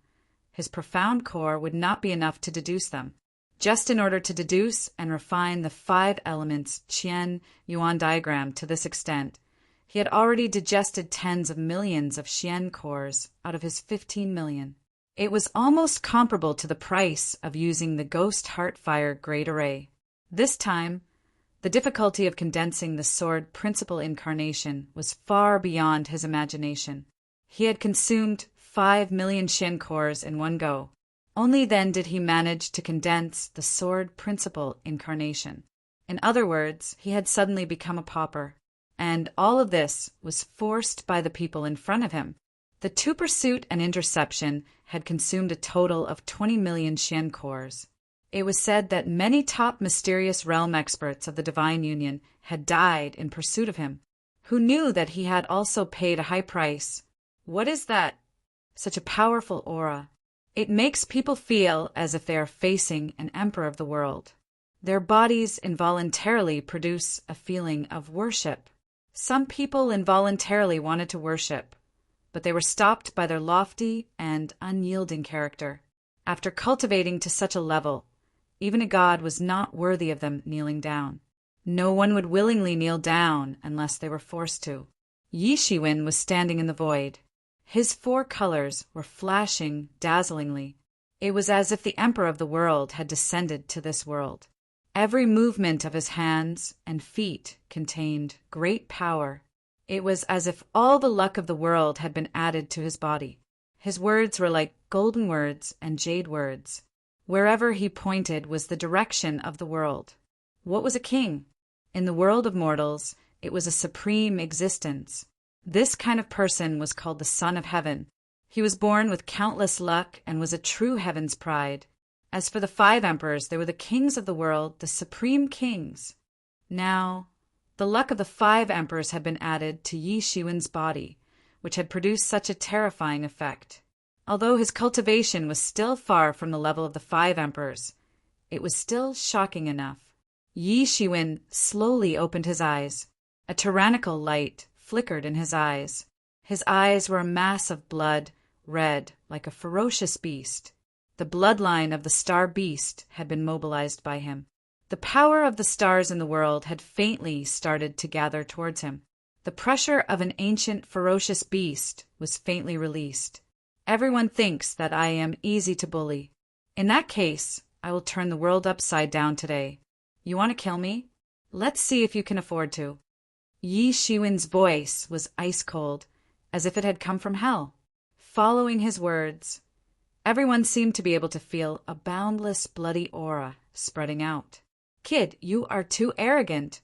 his profound core would not be enough to deduce them. Just in order to deduce and refine the 5 elements Qian Yuan diagram to this extent, he had already digested tens of millions of Xian cores out of his 15 million. It was almost comparable to the price of using the Ghost Heartfire Great Array. This time, the difficulty of condensing the sword principal incarnation was far beyond his imagination. He had consumed 5 million Xian cores in one go. Only then did he manage to condense the sword principal incarnation. In other words, he had suddenly become a pauper. And all of this was forced by the people in front of him. The 2 pursuit and interception had consumed a total of 20 million Xian cores. It was said that many top mysterious realm experts of the Divine Union had died in pursuit of him, who knew that he had also paid a high price. What is that? Such a powerful aura. It makes people feel as if they are facing an emperor of the world. Their bodies involuntarily produce a feeling of worship. Some people involuntarily wanted to worship, but they were stopped by their lofty and unyielding character. After cultivating to such a level, even a god was not worthy of them kneeling down. No one would willingly kneel down unless they were forced to. Yi Shiwen was standing in the void. His 4 colors were flashing dazzlingly. It was as if the emperor of the world had descended to this world. Every movement of his hands and feet contained great power. It was as if all the luck of the world had been added to his body. His words were like golden words and jade words. Wherever he pointed was the direction of the world. What was a king? In the world of mortals, it was a supreme existence. This kind of person was called the Son of Heaven. He was born with countless luck and was a true heaven's pride. As for the 5 emperors, they were the kings of the world, the supreme kings. Now, the luck of the 5 emperors had been added to Yi Shiwen's body, which had produced such a terrifying effect. Although his cultivation was still far from the level of the 5 emperors, it was still shocking enough. Yi Shiwen slowly opened his eyes. A tyrannical light flickered in his eyes. His eyes were a mass of blood, red, like a ferocious beast. The bloodline of the star beast had been mobilized by him. The power of the stars in the world had faintly started to gather towards him. The pressure of an ancient ferocious beast was faintly released. Everyone thinks that I am easy to bully. In that case, I will turn the world upside down today. You want to kill me? Let's see if you can afford to. Yi Shiwen's voice was ice cold, as if it had come from hell. Following his words, everyone seemed to be able to feel a boundless bloody aura spreading out. Kid, you are too arrogant.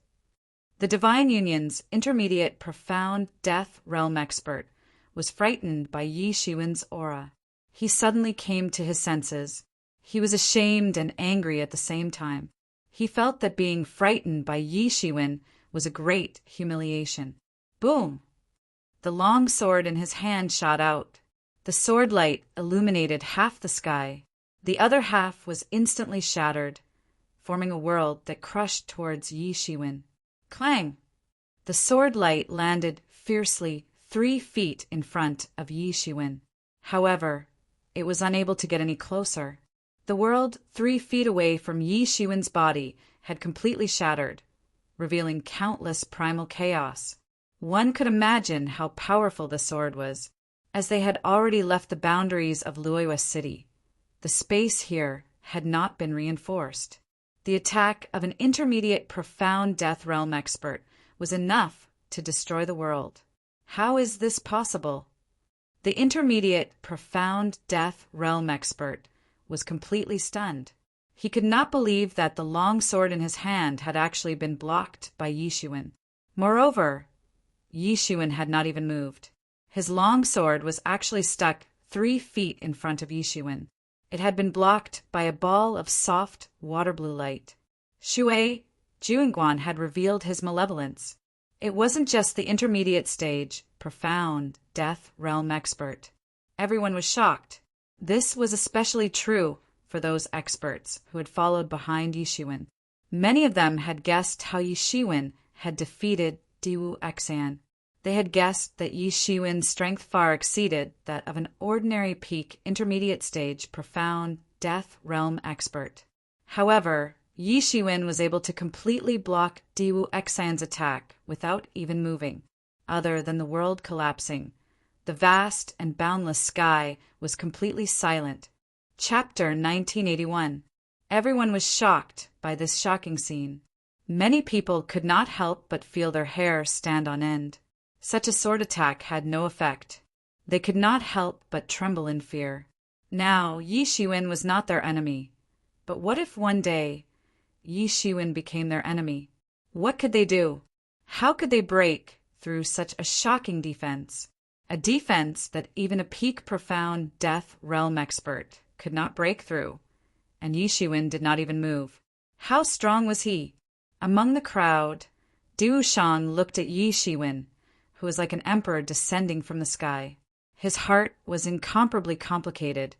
The Divine Union's intermediate profound death realm expert was frightened by Yi Shiwen's aura. He suddenly came to his senses. He was ashamed and angry at the same time. He felt that being frightened by Yi Shiwen was a great humiliation. Boom! The long sword in his hand shot out. The sword light illuminated half the sky. The other half was instantly shattered, forming a world that crushed towards Yi Shiwen. Clang! The sword light landed fiercely 3 feet in front of Yi Shiwen. However, it was unable to get any closer. The world 3 feet away from Yi Shiwen's body had completely shattered, revealing countless primal chaos. One could imagine how powerful the sword was, as they had already left the boundaries of Luoyua City. The space here had not been reinforced. The attack of an intermediate profound death realm expert was enough to destroy the world. How is this possible? The intermediate profound death realm expert was completely stunned. He could not believe that the long sword in his hand had actually been blocked by Yi Shiwen. Moreover, Yi Shiwen had not even moved. His long sword was actually stuck 3 feet in front of Yi Shiwen. It had been blocked by a ball of soft water blue light. Shui Juanguan had revealed his malevolence. It wasn't just the intermediate stage, profound, death realm expert. Everyone was shocked. This was especially true for those experts who had followed behind Yi Shiwen. Many of them had guessed how Yi Shiwen had defeated Diwu Exan. They had guessed that Yi Shiwen's strength far exceeded that of an ordinary peak intermediate stage profound death realm expert. However, Yi Shiwen was able to completely block Diwu Exan's attack without even moving, other than the world collapsing. The vast and boundless sky was completely silent. Chapter 1981. Everyone was shocked by this shocking scene. Many people could not help but feel their hair stand on end. Such a sword attack had no effect. They could not help but tremble in fear. Now, Yi Shiwen was not their enemy. But what if one day Yi Shiwen became their enemy? What could they do? How could they break through such a shocking defense? A defense that even a peak profound death realm expert could not break through, and Yi Shiwen did not even move. How strong was he? Among the crowd, Diwu Shang looked at Yi Shiwen, who was like an emperor descending from the sky. His heart was incomparably complicated,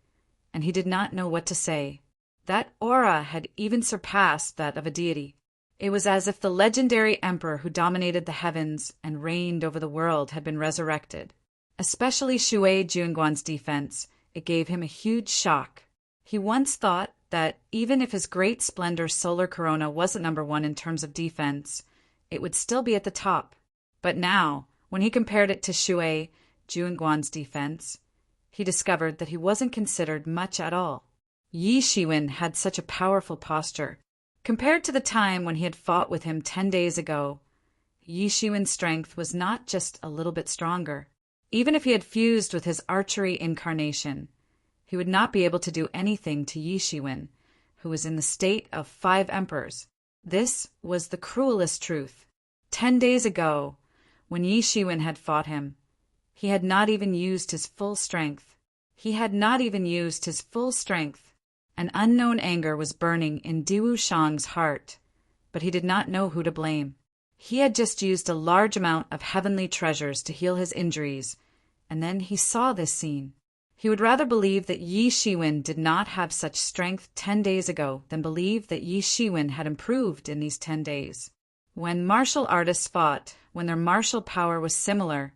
and he did not know what to say. That aura had even surpassed that of a deity. It was as if the legendary emperor who dominated the heavens and reigned over the world had been resurrected. Especially Shui Juanguan's defense, it gave him a huge shock. He once thought that even if his great splendor solar corona wasn't number 1 in terms of defense, it would still be at the top. But now, when he compared it to Shui Juanguan's defense, he discovered that he wasn't considered much at all. Yi Shiwen had such a powerful posture. Compared to the time when he had fought with him 10 days ago, Yi Shiwen's strength was not just a little bit stronger. Even if he had fused with his archery incarnation, he would not be able to do anything to Yi Shiwen, who was in the state of 5 emperors. This was the cruelest truth. 10 days ago, when Yi Shiwen had fought him, he had not even used his full strength. He had not even used his full strength. An unknown anger was burning in Diwu Shang's heart, but he did not know who to blame. He had just used a large amount of heavenly treasures to heal his injuries, and then he saw this scene. He would rather believe that Yi Shiwen did not have such strength 10 days ago than believe that Yi Shiwen had improved in these 10 days. When martial artists fought, when their martial power was similar,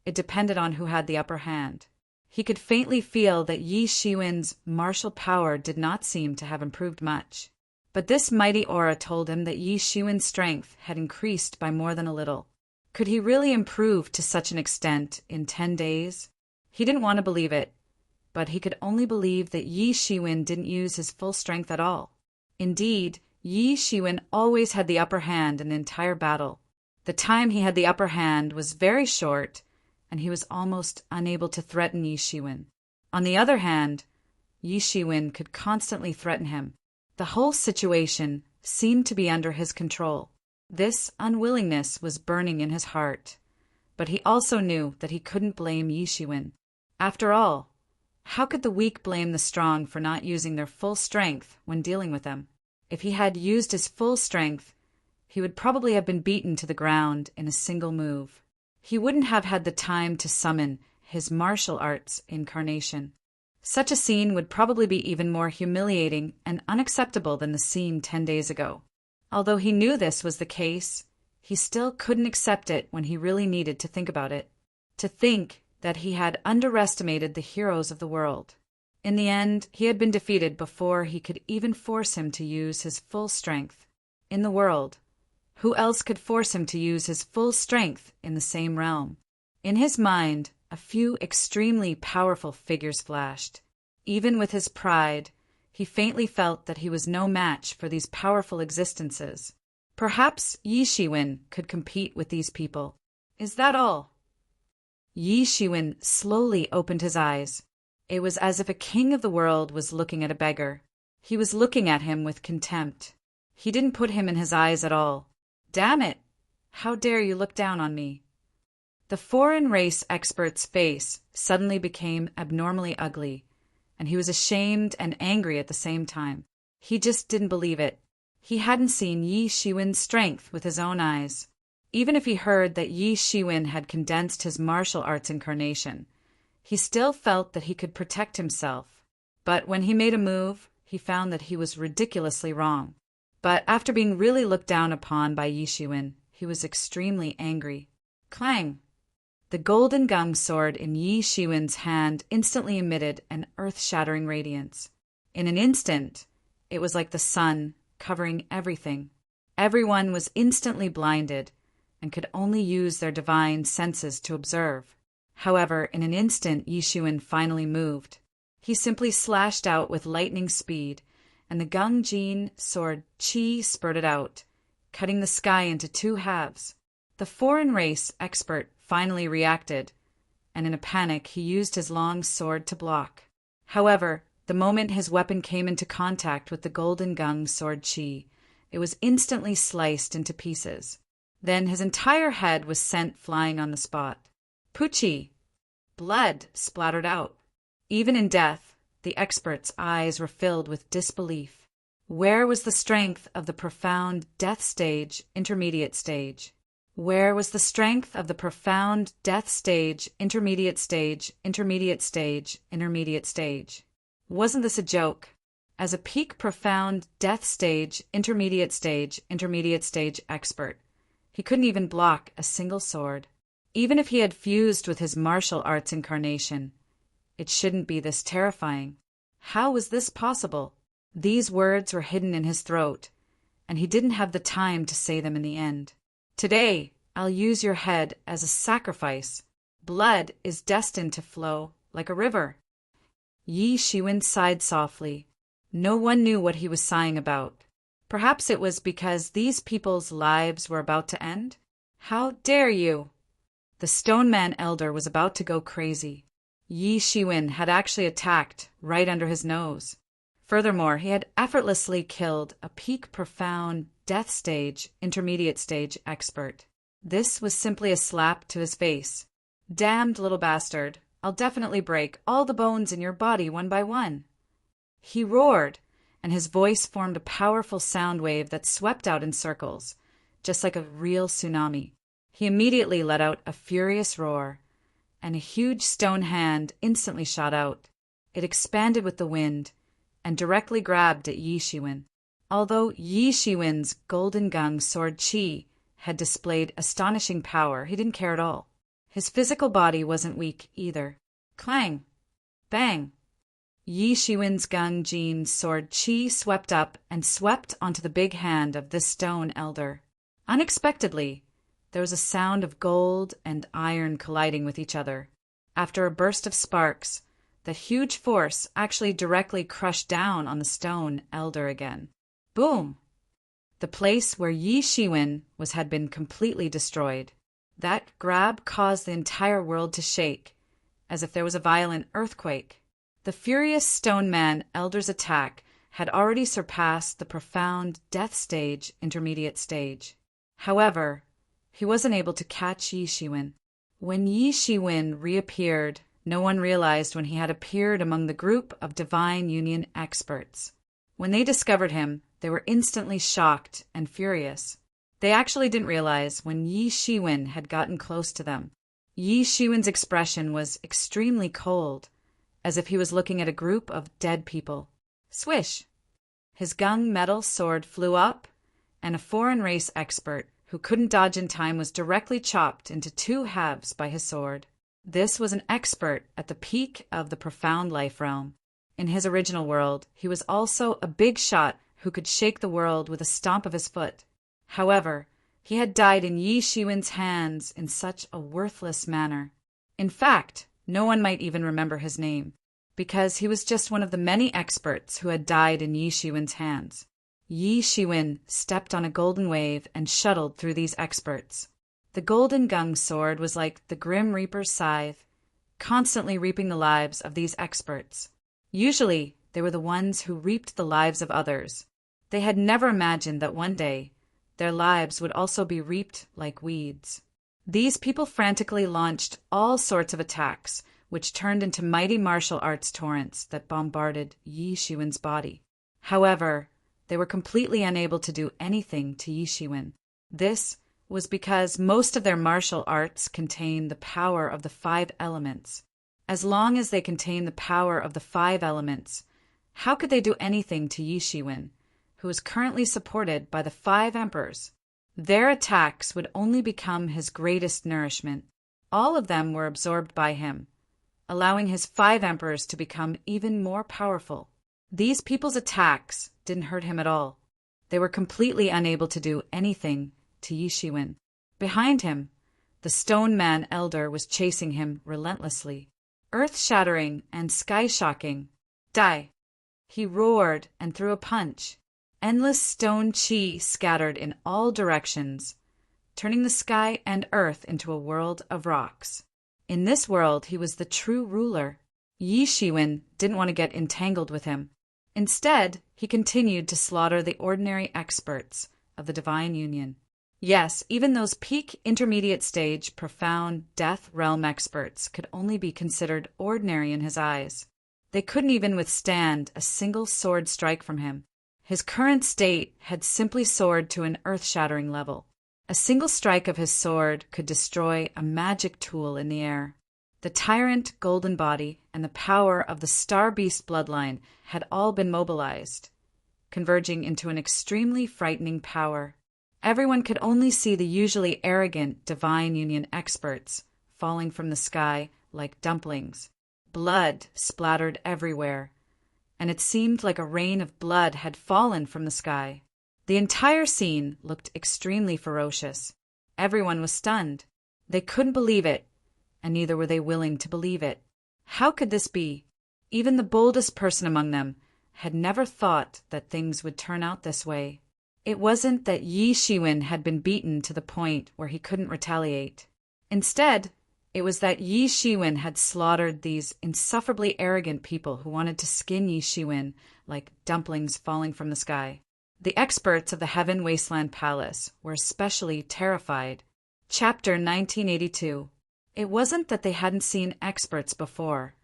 it depended on who had the upper hand. He could faintly feel that Yi Shiwen's martial power did not seem to have improved much. But this mighty aura told him that Yi Shiwen's strength had increased by more than a little. Could he really improve to such an extent in 10 days? He didn't want to believe it, but he could only believe that Yi Shiwen didn't use his full strength at all. Indeed, Yi Shiwen always had the upper hand in the entire battle. The time he had the upper hand was very short, and he was almost unable to threaten Yi Shiwen. On the other hand, Yi Shiwen could constantly threaten him. The whole situation seemed to be under his control. This unwillingness was burning in his heart, but he also knew that he couldn't blame Yi Shiwen. After all, how could the weak blame the strong for not using their full strength when dealing with them? If he had used his full strength, he would probably have been beaten to the ground in a single move. He wouldn't have had the time to summon his martial arts incarnation. Such a scene would probably be even more humiliating and unacceptable than the scene 10 days ago. Although he knew this was the case, he still couldn't accept it when he really needed to think about it. To think that he had underestimated the heroes of the world. In the end, he had been defeated before he could even force him to use his full strength. In the world, who else could force him to use his full strength in the same realm? In his mind, a few extremely powerful figures flashed. Even with his pride, he faintly felt that he was no match for these powerful existences. Perhaps Yi Shiwen could compete with these people. Is that all? Yi Shiwen slowly opened his eyes. It was as if a king of the world was looking at a beggar. He was looking at him with contempt. He didn't put him in his eyes at all. Damn it! How dare you look down on me? The foreign race expert's face suddenly became abnormally ugly, and he was ashamed and angry at the same time. He just didn't believe it. He hadn't seen Yi Shiwen's strength with his own eyes. Even if he heard that Yi Shiwen had condensed his martial arts incarnation, he still felt that he could protect himself. But when he made a move, he found that he was ridiculously wrong. But after being really looked down upon by Yi Shiwen, he was extremely angry. Clang! The golden gung sword in Yi Shiwen's hand instantly emitted an earth-shattering radiance. In an instant, it was like the sun covering everything. Everyone was instantly blinded and could only use their divine senses to observe. However, in an instant, Yi Shiwen finally moved. He simply slashed out with lightning speed, and the Gung Jin sword Qi spurted out, cutting the sky into 2 halves. The foreign race expert finally reacted, and in a panic he used his long sword to block. However, the moment his weapon came into contact with the golden Gung sword Qi, it was instantly sliced into pieces. Then his entire head was sent flying on the spot. Pucci! Blood splattered out. Even in death, the expert's eyes were filled with disbelief. Where was the strength of the profound death stage, intermediate stage? Where was the strength of the profound death stage, intermediate stage, intermediate stage, intermediate stage? Wasn't this a joke? As a peak profound death stage, intermediate stage expert, he couldn't even block a single sword. Even if he had fused with his martial arts incarnation, it shouldn't be this terrifying. How was this possible? These words were hidden in his throat, and he didn't have the time to say them in the end. Today, I'll use your head as a sacrifice. Blood is destined to flow like a river. Yi Shiwen sighed softly. No one knew what he was sighing about. Perhaps it was because these people's lives were about to end? How dare you! The Stone Man Elder was about to go crazy. Yi Shiwen had actually attacked right under his nose. Furthermore, he had effortlessly killed a peak profound death stage, intermediate stage expert. This was simply a slap to his face. Damned little bastard, I'll definitely break all the bones in your body one by one." He roared, and his voice formed a powerful sound wave that swept out in circles, just like a real tsunami. He immediately let out a furious roar, and a huge stone hand instantly shot out. It expanded with the wind and directly grabbed at Yi Shiwen. Although Yi Shiwen's golden gung sword Qi had displayed astonishing power, he didn't care at all. His physical body wasn't weak either. Clang! Bang! Yi Shiwen's gung Jin sword Qi swept up and swept onto the big hand of this stone elder. Unexpectedly, there was a sound of gold and iron colliding with each other. After a burst of sparks, that huge force actually directly crushed down on the stone elder again. Boom! The place where Yi Shiwen was had been completely destroyed. That grab caused the entire world to shake, as if there was a violent earthquake. The furious stone man elder's attack had already surpassed the profound death stage intermediate stage. However, he wasn't able to catch Yi Shiwen. When Yi Shiwen reappeared, no one realized when he had appeared among the group of Divine Union experts. When they discovered him, they were instantly shocked and furious. They actually didn't realize when Yi Shiwen had gotten close to them. Yi Shiwen's expression was extremely cold, as if he was looking at a group of dead people. Swish! His gung metal sword flew up, and a foreign race expert who couldn't dodge in time was directly chopped into two halves by his sword. This was an expert at the peak of the profound life realm. In his original world, he was also a big shot who could shake the world with a stomp of his foot. However, he had died in Yi Shiwen's hands in such a worthless manner. In fact, no one might even remember his name, because he was just one of the many experts who had died in Yi Shiwen's hands. Yi Shiwen stepped on a golden wave and shuttled through these experts. The golden gung sword was like the Grim Reaper's scythe, constantly reaping the lives of these experts. Usually, they were the ones who reaped the lives of others. They had never imagined that one day, their lives would also be reaped like weeds. These people frantically launched all sorts of attacks, which turned into mighty martial arts torrents that bombarded Yi Shiwen's body. However, they were completely unable to do anything to Yi Shiwen. This was because most of their martial arts contained the power of the 5 elements. As long as they contained the power of the 5 elements, how could they do anything to Yi Shiwen, who is currently supported by the 5 emperors? Their attacks would only become his greatest nourishment. All of them were absorbed by him, allowing his 5 emperors to become even more powerful. These people's attacks didn't hurt him at all. They were completely unable to do anything to Yi Shiwen. Behind him, the stone man elder was chasing him relentlessly. Earth-shattering and sky-shocking. Die! He roared and threw a punch. Endless stone chi scattered in all directions, turning the sky and earth into a world of rocks. In this world, he was the true ruler. Yi Shiwen didn't want to get entangled with him. Instead, he continued to slaughter the ordinary experts of the Divine Union. Yes, even those peak intermediate stage profound death realm experts could only be considered ordinary in his eyes. They couldn't even withstand a single sword strike from him. His current state had simply soared to an earth-shattering level. A single strike of his sword could destroy a magic tool in the air. The tyrant golden body and the power of the star beast bloodline had all been mobilized, converging into an extremely frightening power. Everyone could only see the usually arrogant Divine Union experts falling from the sky like dumplings. Blood splattered everywhere, and it seemed like a rain of blood had fallen from the sky. The entire scene looked extremely ferocious. Everyone was stunned. They couldn't believe it, and neither were they willing to believe it. How could this be? Even the boldest person among them had never thought that things would turn out this way. It wasn't that Yi Shiwen had been beaten to the point where he couldn't retaliate. Instead, it was that Yi Shiwen had slaughtered these insufferably arrogant people who wanted to skin Yi Shiwen like dumplings falling from the sky. The experts of the Heaven Wasteland Palace were especially terrified. Chapter 1982. It wasn't that they hadn't seen experts before,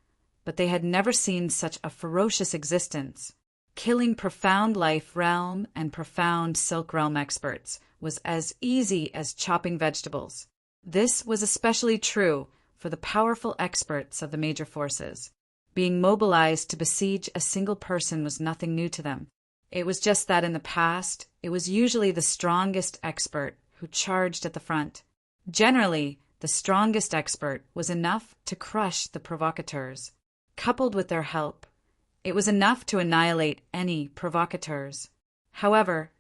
but they had never seen such a ferocious existence. Killing profound life realm and profound silk realm experts was as easy as chopping vegetables. This was especially true for the powerful experts of the major forces. Being mobilized to besiege a single person was nothing new to them. It was just that in the past, it was usually the strongest expert who charged at the front. Generally, the strongest expert was enough to crush the provocateurs. Coupled with their help, it was enough to annihilate any provocateurs. However,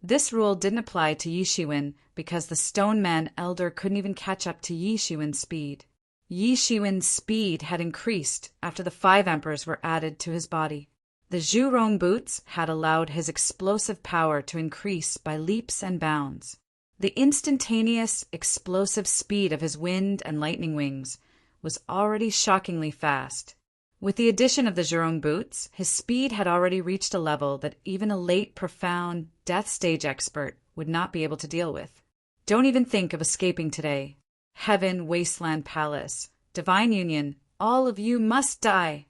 this rule didn't apply to Yi Shiwen because the Stone Man Elder couldn't even catch up to Yi Shiwen's speed. Yi Shiwen's speed had increased after the 5 emperors were added to his body. The Zhurong boots had allowed his explosive power to increase by leaps and bounds. The instantaneous, explosive speed of his wind and lightning wings was already shockingly fast. With the addition of the Zhurong boots, his speed had already reached a level that even a late, profound, death stage expert would not be able to deal with. Don't even think of escaping today. Heaven, Wasteland Palace, Divine Union, all of you must die!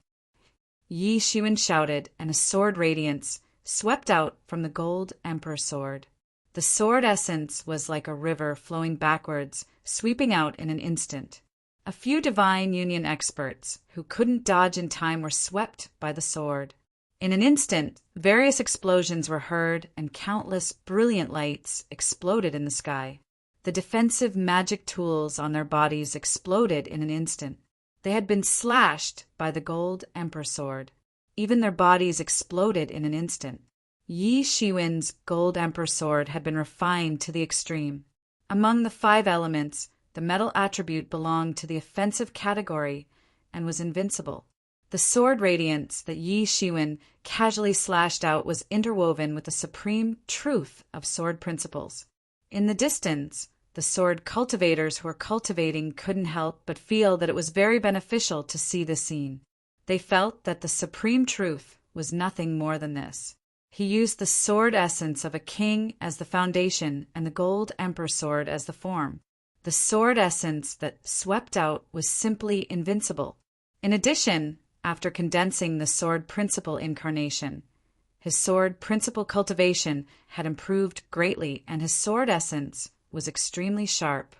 Yi Shiwen shouted, and a sword radiance swept out from the gold emperor sword. The sword essence was like a river flowing backwards, sweeping out in an instant. A few Divine Union experts who couldn't dodge in time were swept by the sword. In an instant, various explosions were heard and countless brilliant lights exploded in the sky. The defensive magic tools on their bodies exploded in an instant. They had been slashed by the gold emperor sword. Even their bodies exploded in an instant. Yi Shiwen's gold emperor sword had been refined to the extreme. Among the 5 elements, the metal attribute belonged to the offensive category and was invincible. The sword radiance that Yi Shiwen casually slashed out was interwoven with the supreme truth of sword principles. In the distance, the sword cultivators who were cultivating couldn't help but feel that it was very beneficial to see this scene. They felt that the supreme truth was nothing more than this. He used the sword essence of a king as the foundation and the gold emperor sword as the form. The sword essence that swept out was simply invincible. In addition, after condensing the sword principle incarnation, his sword principle cultivation had improved greatly and his sword essence was extremely sharp.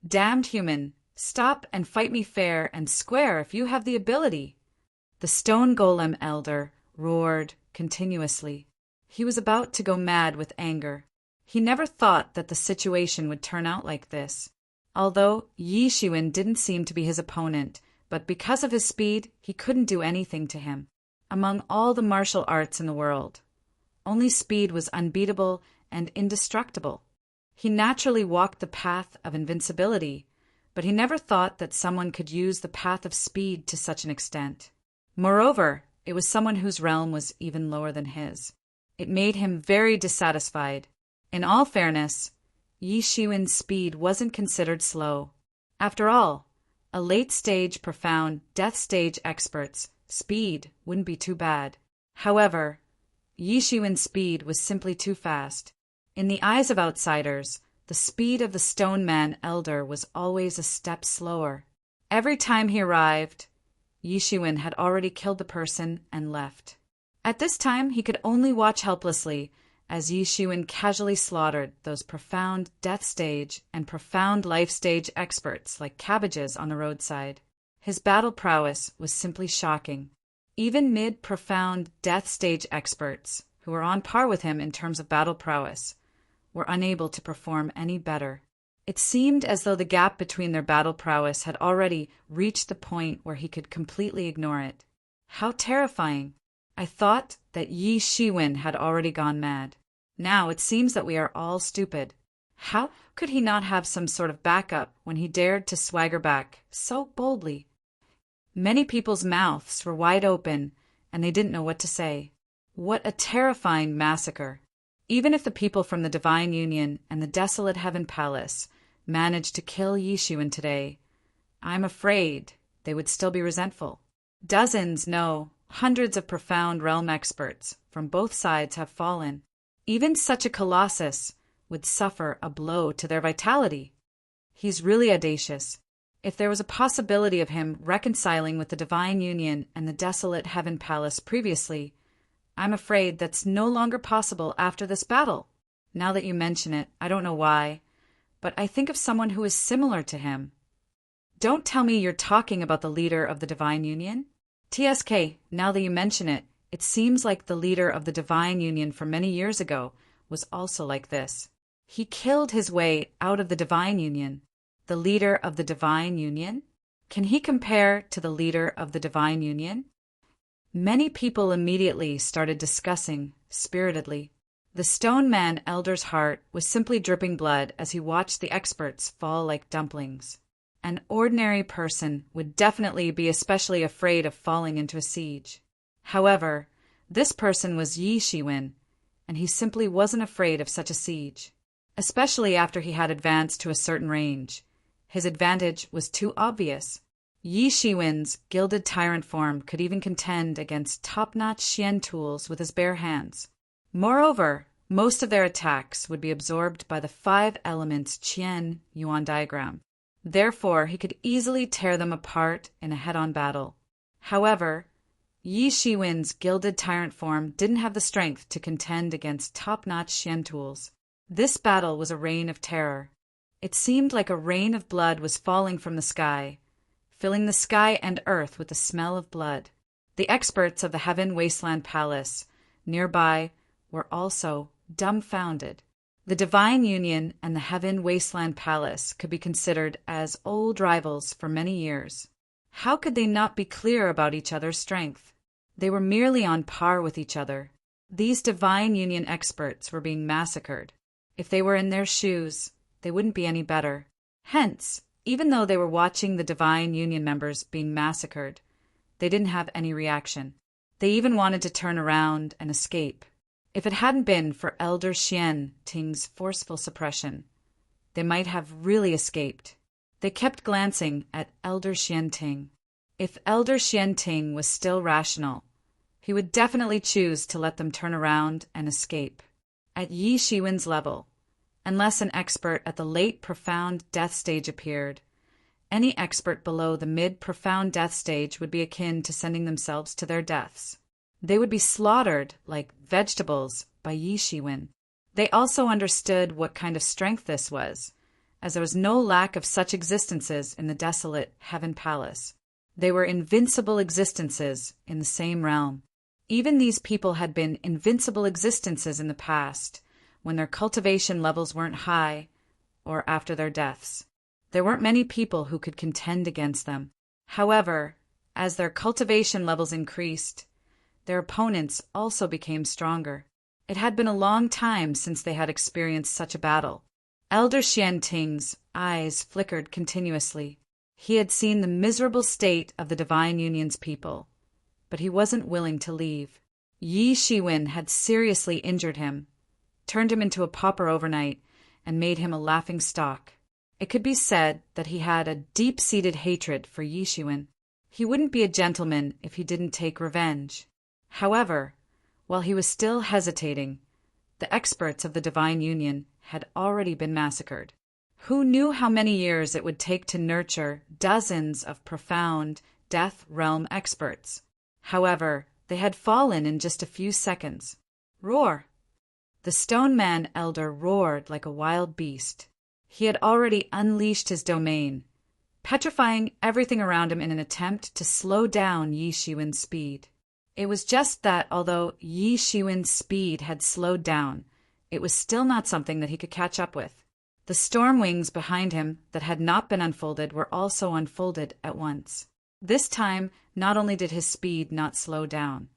Damned human, stop and fight me fair and square if you have the ability. The stone golem elder roared continuously. He was about to go mad with anger. He never thought that the situation would turn out like this. Although Yi Shiwen didn't seem to be his opponent, but because of his speed, he couldn't do anything to him. Among all the martial arts in the world, only speed was unbeatable and indestructible. He naturally walked the path of invincibility, but he never thought that someone could use the path of speed to such an extent. Moreover, it was someone whose realm was even lower than his. It made him very dissatisfied. In all fairness, Yi Shiwen's speed wasn't considered slow. After all, a late-stage, profound, death-stage expert's speed wouldn't be too bad. However, Yi Shiwen's speed was simply too fast. In the eyes of outsiders, the speed of the Stone Man Elder was always a step slower. Every time he arrived, Yi Shiwen had already killed the person and left. At this time, he could only watch helplessly as Yi Shiwen casually slaughtered those profound death stage and profound life stage experts like cabbages on the roadside. His battle prowess was simply shocking. Even mid-profound death stage experts, who were on par with him in terms of battle prowess, were unable to perform any better. It seemed as though the gap between their battle prowess had already reached the point where he could completely ignore it. How terrifying! I thought that Yi Shiwen had already gone mad. Now it seems that we are all stupid. How could he not have some sort of backup when he dared to swagger back so boldly? Many people's mouths were wide open, and they didn't know what to say. What a terrifying massacre! Even if the people from the Divine Union and the desolate Heaven Palace managed to kill Yi Shiwen today, I'm afraid they would still be resentful. Dozens, no, hundreds of profound realm experts from both sides have fallen. Even such a colossus would suffer a blow to their vitality. He's really audacious. If there was a possibility of him reconciling with the divine union and the desolate heaven palace previously, I'm afraid that's no longer possible after this battle. Now that you mention it, I don't know why, but I think of someone who is similar to him. Don't tell me you're talking about the leader of the divine union? TSK, now that you mention it, it seems like the leader of the divine union from many years ago was also like this. He killed his way out of the divine union. The leader of the divine union? Can he compare to the leader of the divine union? Many people immediately started discussing, spiritedly. The stone man elder's heart was simply dripping blood as he watched the experts fall like dumplings. An ordinary person would definitely be especially afraid of falling into a siege. However, this person was Yi Shiwen, and he simply wasn't afraid of such a siege, especially after he had advanced to a certain range. His advantage was too obvious. Yi Shiwen's gilded tyrant form could even contend against top-notch Xian tools with his bare hands. Moreover, most of their attacks would be absorbed by the 5 elements Qian Yuan diagram. Therefore, he could easily tear them apart in a head-on battle. However, Yi Shiwen's gilded tyrant form didn't have the strength to contend against top-notch Xian tools. This battle was a reign of terror. It seemed like a rain of blood was falling from the sky, filling the sky and earth with the smell of blood. The experts of the Heaven Wasteland Palace nearby were also dumbfounded. The Divine Union and the Heaven Wasteland Palace could be considered as old rivals for many years. How could they not be clear about each other's strength? They were merely on par with each other. These Divine Union experts were being massacred. If they were in their shoes, they wouldn't be any better. Hence, even though they were watching the Divine Union members being massacred, they didn't have any reaction. They even wanted to turn around and escape. If it hadn't been for Elder Xian Ting's forceful suppression, they might have really escaped. They kept glancing at Elder Xian Ting. If Elder Xian Ting was still rational, he would definitely choose to let them turn around and escape. At Yi Shiwen's level, unless an expert at the late profound death stage appeared, any expert below the mid-profound death stage would be akin to sending themselves to their deaths. They would be slaughtered like vegetables by Yi Shiwen. They also understood what kind of strength this was, as there was no lack of such existences in the desolate Heaven Palace. They were invincible existences in the same realm. Even these people had been invincible existences in the past, when their cultivation levels weren't high, or after their deaths. There weren't many people who could contend against them. However, as their cultivation levels increased, their opponents also became stronger. It had been a long time since they had experienced such a battle. Elder Xian Ting's eyes flickered continuously. He had seen the miserable state of the Divine Union's people, but he wasn't willing to leave. Yi Shiwen had seriously injured him, turned him into a pauper overnight, and made him a laughingstock. It could be said that he had a deep-seated hatred for Yi Shiwen. He wouldn't be a gentleman if he didn't take revenge. However, while he was still hesitating, the experts of the Divine Union had already been massacred. Who knew how many years it would take to nurture dozens of profound death realm experts? However, they had fallen in just a few seconds. Roar! The Stone Man Elder roared like a wild beast. He had already unleashed his domain, petrifying everything around him in an attempt to slow down Yi Shiwen's speed. It was just that although Yi Shiwen's speed had slowed down, it was still not something that he could catch up with. The storm wings behind him that had not been unfolded were also unfolded at once. This time, not only did his speed not slow down,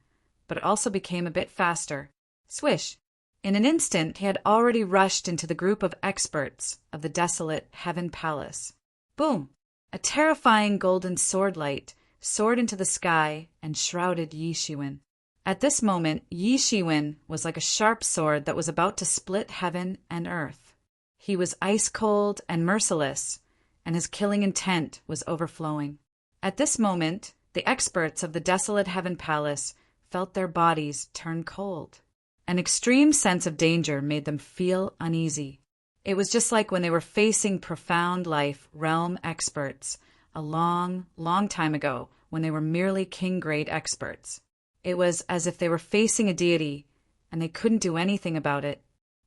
but it also became a bit faster. Swish! In an instant, he had already rushed into the group of experts of the desolate Heaven Palace. Boom! A terrifying golden sword light soared into the sky and shrouded Yi Shiwen. At this moment, Yi Shiwen was like a sharp sword that was about to split heaven and earth. He was ice-cold and merciless, and his killing intent was overflowing. At this moment, the experts of the desolate Heaven Palace felt their bodies turn cold. An extreme sense of danger made them feel uneasy. It was just like when they were facing profound life realm experts a long, long time ago when they were merely king-grade experts. It was as if they were facing a deity, and they couldn't do anything about it.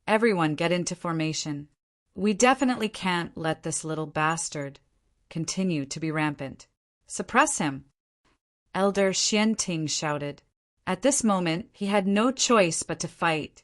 Everyone get into formation. We definitely can't let this little bastard continue to be rampant. Suppress him. Elder Xianting shouted. At this moment, he had no choice but to fight,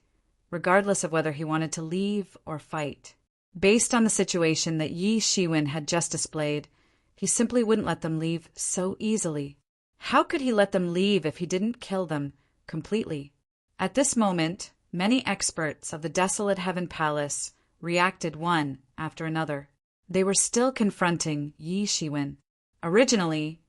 regardless of whether he wanted to leave or fight. Based on the situation that Yi Shiwen had just displayed, he simply wouldn't let them leave so easily. How could he let them leave if he didn't kill them completely? At this moment, many experts of the desolate Heaven Palace reacted one after another. They were still confronting Yi Shiwen. Originally,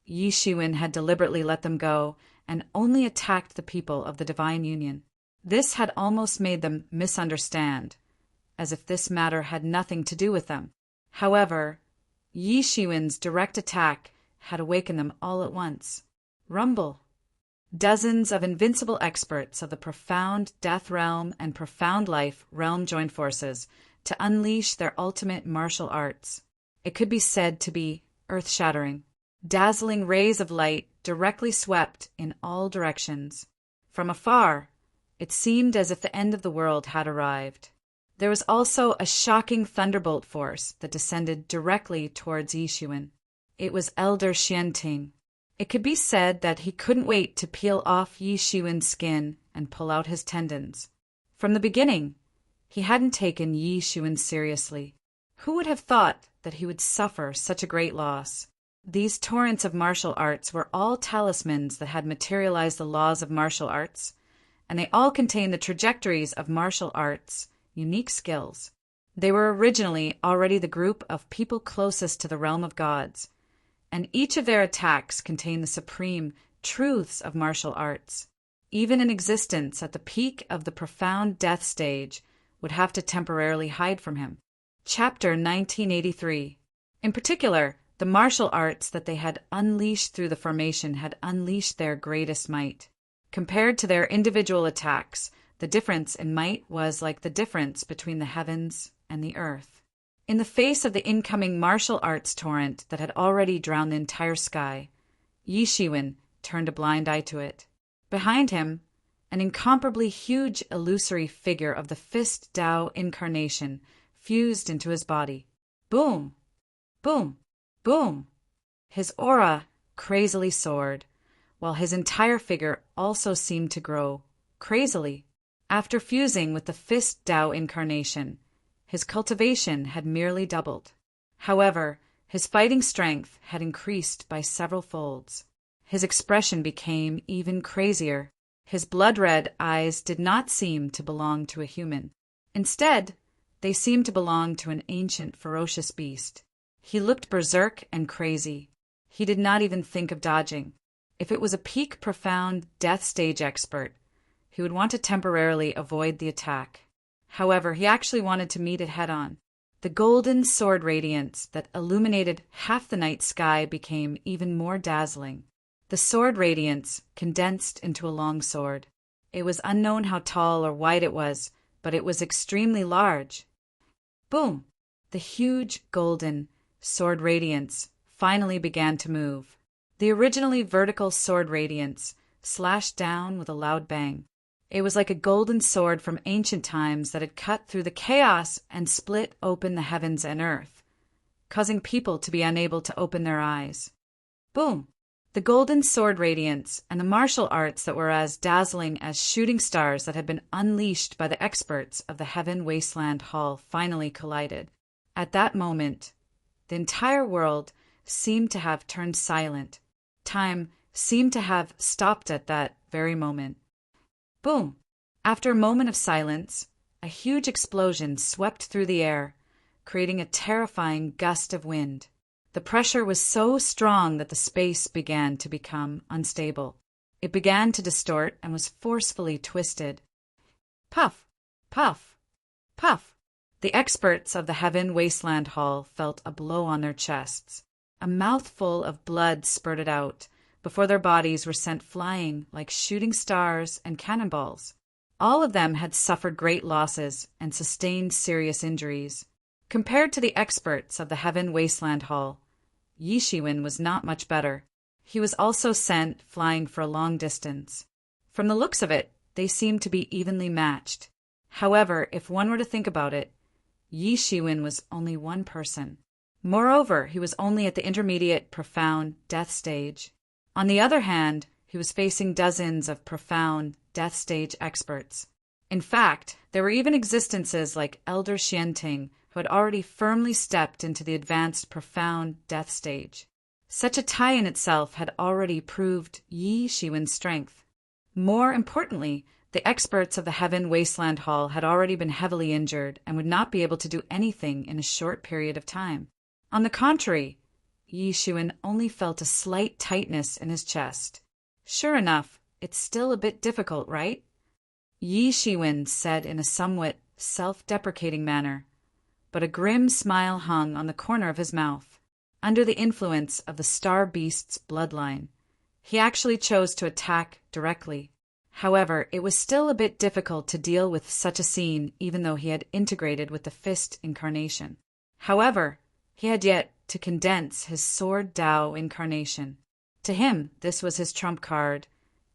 Yi Shiwen had deliberately let them go and only attacked the people of the Divine Union. This had almost made them misunderstand, as if this matter had nothing to do with them. However, Yi Shiwen's direct attack had awakened them all at once. Rumble. Dozens of invincible experts of the profound death realm and profound life realm joined forces to unleash their ultimate martial arts. It could be said to be earth-shattering. Dazzling rays of light directly swept in all directions. From afar, it seemed as if the end of the world had arrived. There was also a shocking thunderbolt force that descended directly towards Yi Shiwen. It was Elder Xianting. It could be said that he couldn't wait to peel off Yi Shiwen's skin and pull out his tendons. From the beginning, he hadn't taken Yi Shiwen seriously. Who would have thought that he would suffer such a great loss? These torrents of martial arts were all talismans that had materialized the laws of martial arts, and they all contained the trajectories of martial arts' unique skills. They were originally already the group of people closest to the realm of gods, and each of their attacks contained the supreme truths of martial arts. Even an existence at the peak of the profound death stage would have to temporarily hide from him. Chapter 1983. In particular, the martial arts that they had unleashed through the formation had unleashed their greatest might. Compared to their individual attacks, the difference in might was like the difference between the heavens and the earth. In the face of the incoming martial arts torrent that had already drowned the entire sky, Yi Shiwen turned a blind eye to it. Behind him, an incomparably huge illusory figure of the Fist Tao incarnation fused into his body. Boom! Boom! Boom! His aura crazily soared, while his entire figure also seemed to grow crazily. After fusing with the Fist Tao incarnation, his cultivation had merely doubled. However, his fighting strength had increased by several folds. His expression became even crazier. His blood-red eyes did not seem to belong to a human. Instead, they seemed to belong to an ancient, ferocious beast. He looked berserk and crazy. He did not even think of dodging. If it was a peak profound death stage expert, he would want to temporarily avoid the attack. However, he actually wanted to meet it head-on. The golden sword radiance that illuminated half the night sky became even more dazzling. The sword radiance condensed into a long sword. It was unknown how tall or wide it was, but it was extremely large. Boom! The huge golden sword radiance finally began to move. The originally vertical sword radiance slashed down with a loud bang. It was like a golden sword from ancient times that had cut through the chaos and split open the heavens and earth, causing people to be unable to open their eyes. Boom! The golden sword radiance and the martial arts that were as dazzling as shooting stars that had been unleashed by the experts of the Heaven Wasteland Hall finally collided. At that moment, the entire world seemed to have turned silent. Time seemed to have stopped at that very moment. Boom! After a moment of silence, a huge explosion swept through the air, creating a terrifying gust of wind. The pressure was so strong that the space began to become unstable. It began to distort and was forcefully twisted. Puff! Puff! Puff! The experts of the Heaven Wasteland Hall felt a blow on their chests. A mouthful of blood spurted out before their bodies were sent flying like shooting stars and cannonballs. All of them had suffered great losses and sustained serious injuries. Compared to the experts of the Heaven Wasteland Hall, Yi Shiwen was not much better. He was also sent flying for a long distance. From the looks of it, they seemed to be evenly matched. However, if one were to think about it, Yi Shiwen was only one person. Moreover, he was only at the intermediate profound death stage. On the other hand, he was facing dozens of profound death stage experts. In fact, there were even existences like Elder Xianting who had already firmly stepped into the advanced profound death stage. Such a tie in itself had already proved Yi Shiwen's strength. More importantly, the experts of the Heaven Wasteland Hall had already been heavily injured and would not be able to do anything in a short period of time. On the contrary, Yi Shiwen only felt a slight tightness in his chest. Sure enough, it's still a bit difficult, right? Yi Shiwen said in a somewhat self-deprecating manner, but a grim smile hung on the corner of his mouth. Under the influence of the Star Beast's bloodline, he actually chose to attack directly. However, it was still a bit difficult to deal with such a scene even though he had integrated with the Fist incarnation. However, he had yet to condense his Sword Dao incarnation. To him, this was his trump card,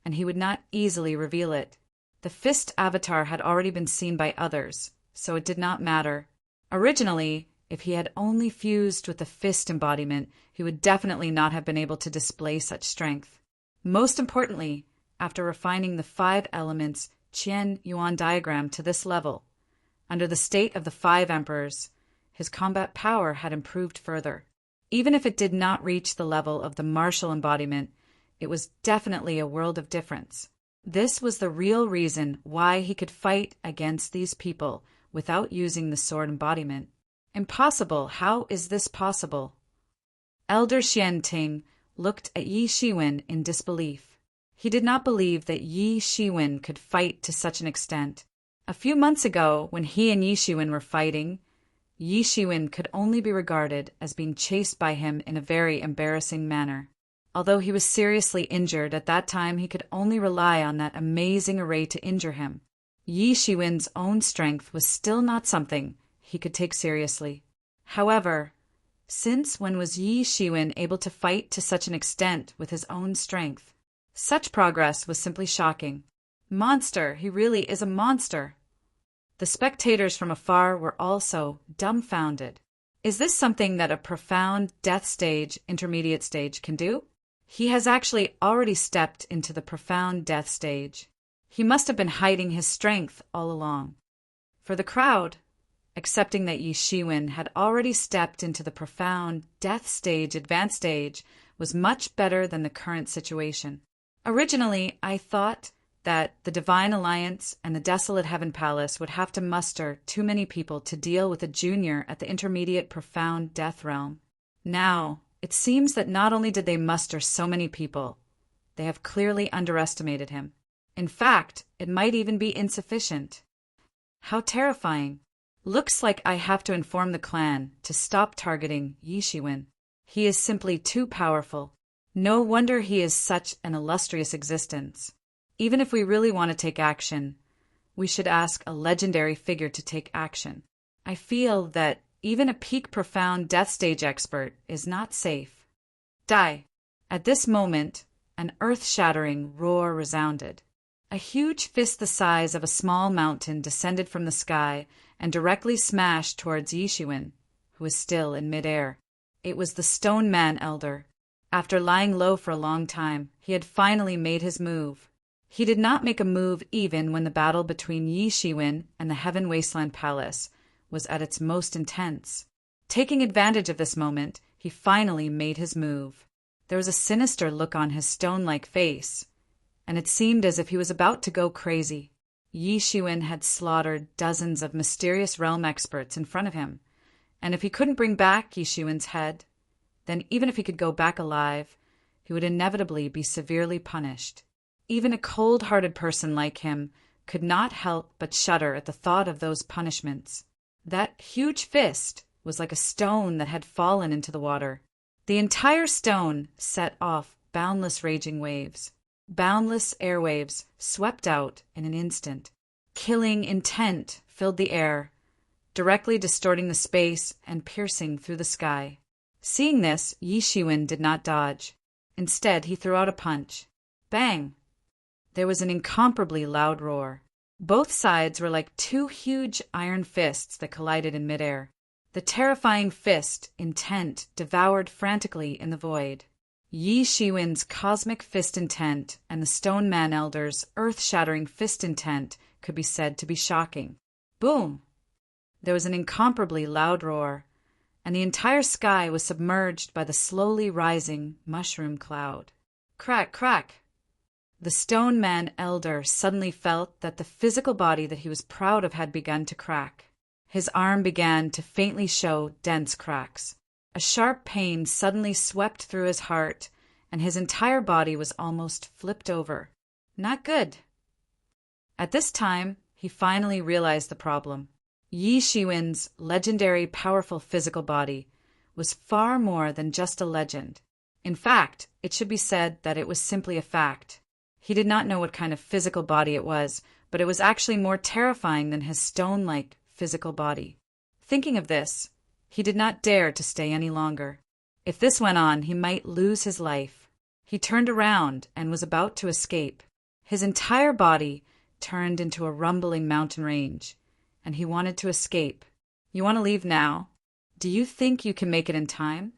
and he would not easily reveal it. The Fist avatar had already been seen by others, so it did not matter. Originally, if he had only fused with the Fist embodiment, he would definitely not have been able to display such strength. Most importantly, after refining the 5 elements Qian Yuan diagram to this level, under the state of the 5 emperors, his combat power had improved further. Even if it did not reach the level of the martial embodiment, it was definitely a world of difference. This was the real reason why he could fight against these people without using the sword embodiment. Impossible. How is this possible? Elder Xianting looked at Yi Shiwen in disbelief. He did not believe that Yi Shiwen could fight to such an extent. A few months ago, when he and Yi Shiwen were fighting, Yi Shiwen could only be regarded as being chased by him in a very embarrassing manner. Although he was seriously injured at that time, he could only rely on that amazing array to injure him. Yi Shiwen's own strength was still not something he could take seriously. However, since when was Yi Shiwen able to fight to such an extent with his own strength? Such progress was simply shocking. Monster! He really is a monster! The spectators from afar were also dumbfounded. Is this something that a profound death stage, intermediate stage can do? He has actually already stepped into the profound death stage. He must have been hiding his strength all along. For the crowd, accepting that Yi Shiwen had already stepped into the profound death stage, advanced stage, was much better than the current situation. Originally, I thought that the Divine Alliance and the Desolate Heaven Palace would have to muster too many people to deal with a junior at the intermediate profound death realm. Now, it seems that not only did they muster so many people, they have clearly underestimated him. In fact, it might even be insufficient. How terrifying. Looks like I have to inform the clan to stop targeting Yi Shiwen. He is simply too powerful. No wonder he is such an illustrious existence. Even if we really want to take action, we should ask a legendary figure to take action. I feel that even a peak profound death stage expert is not safe. Die. At this moment, an earth-shattering roar resounded. A huge fist the size of a small mountain descended from the sky and directly smashed towards Yi Shiwen, who was still in midair. It was the Stone Man Elder. After lying low for a long time, he had finally made his move. He did not make a move even when the battle between Yi Shiwen and the Heaven Wasteland Palace was at its most intense. Taking advantage of this moment, he finally made his move. There was a sinister look on his stone-like face, and it seemed as if he was about to go crazy. Yi Shiwen had slaughtered dozens of mysterious realm experts in front of him, and if he couldn't bring back Yi Shiwen's head, then even if he could go back alive, he would inevitably be severely punished. Even a cold-hearted person like him could not help but shudder at the thought of those punishments. That huge fist was like a stone that had fallen into the water. The entire stone set off boundless raging waves. Boundless airwaves swept out in an instant. Killing intent filled the air, directly distorting the space and piercing through the sky. Seeing this, Yi Shiwen did not dodge. Instead, he threw out a punch. Bang! There was an incomparably loud roar. Both sides were like two huge iron fists that collided in midair. The terrifying fist, intent, devoured frantically in the void. Yi Shiwen's cosmic fist intent and the Stone Man Elder's earth-shattering fist intent could be said to be shocking. Boom! There was an incomparably loud roar, and the entire sky was submerged by the slowly rising mushroom cloud. Crack, crack! The Stone Man Elder suddenly felt that the physical body that he was proud of had begun to crack. His arm began to faintly show dense cracks. A sharp pain suddenly swept through his heart, and his entire body was almost flipped over. Not good. At this time, he finally realized the problem. Yi Shiwen's legendary powerful physical body was far more than just a legend. In fact, it should be said that it was simply a fact. He did not know what kind of physical body it was, but it was actually more terrifying than his stone-like physical body. Thinking of this, he did not dare to stay any longer. If this went on, he might lose his life. He turned around and was about to escape. His entire body turned into a rumbling mountain range, and he wanted to escape. You want to leave now? Do you think you can make it in time?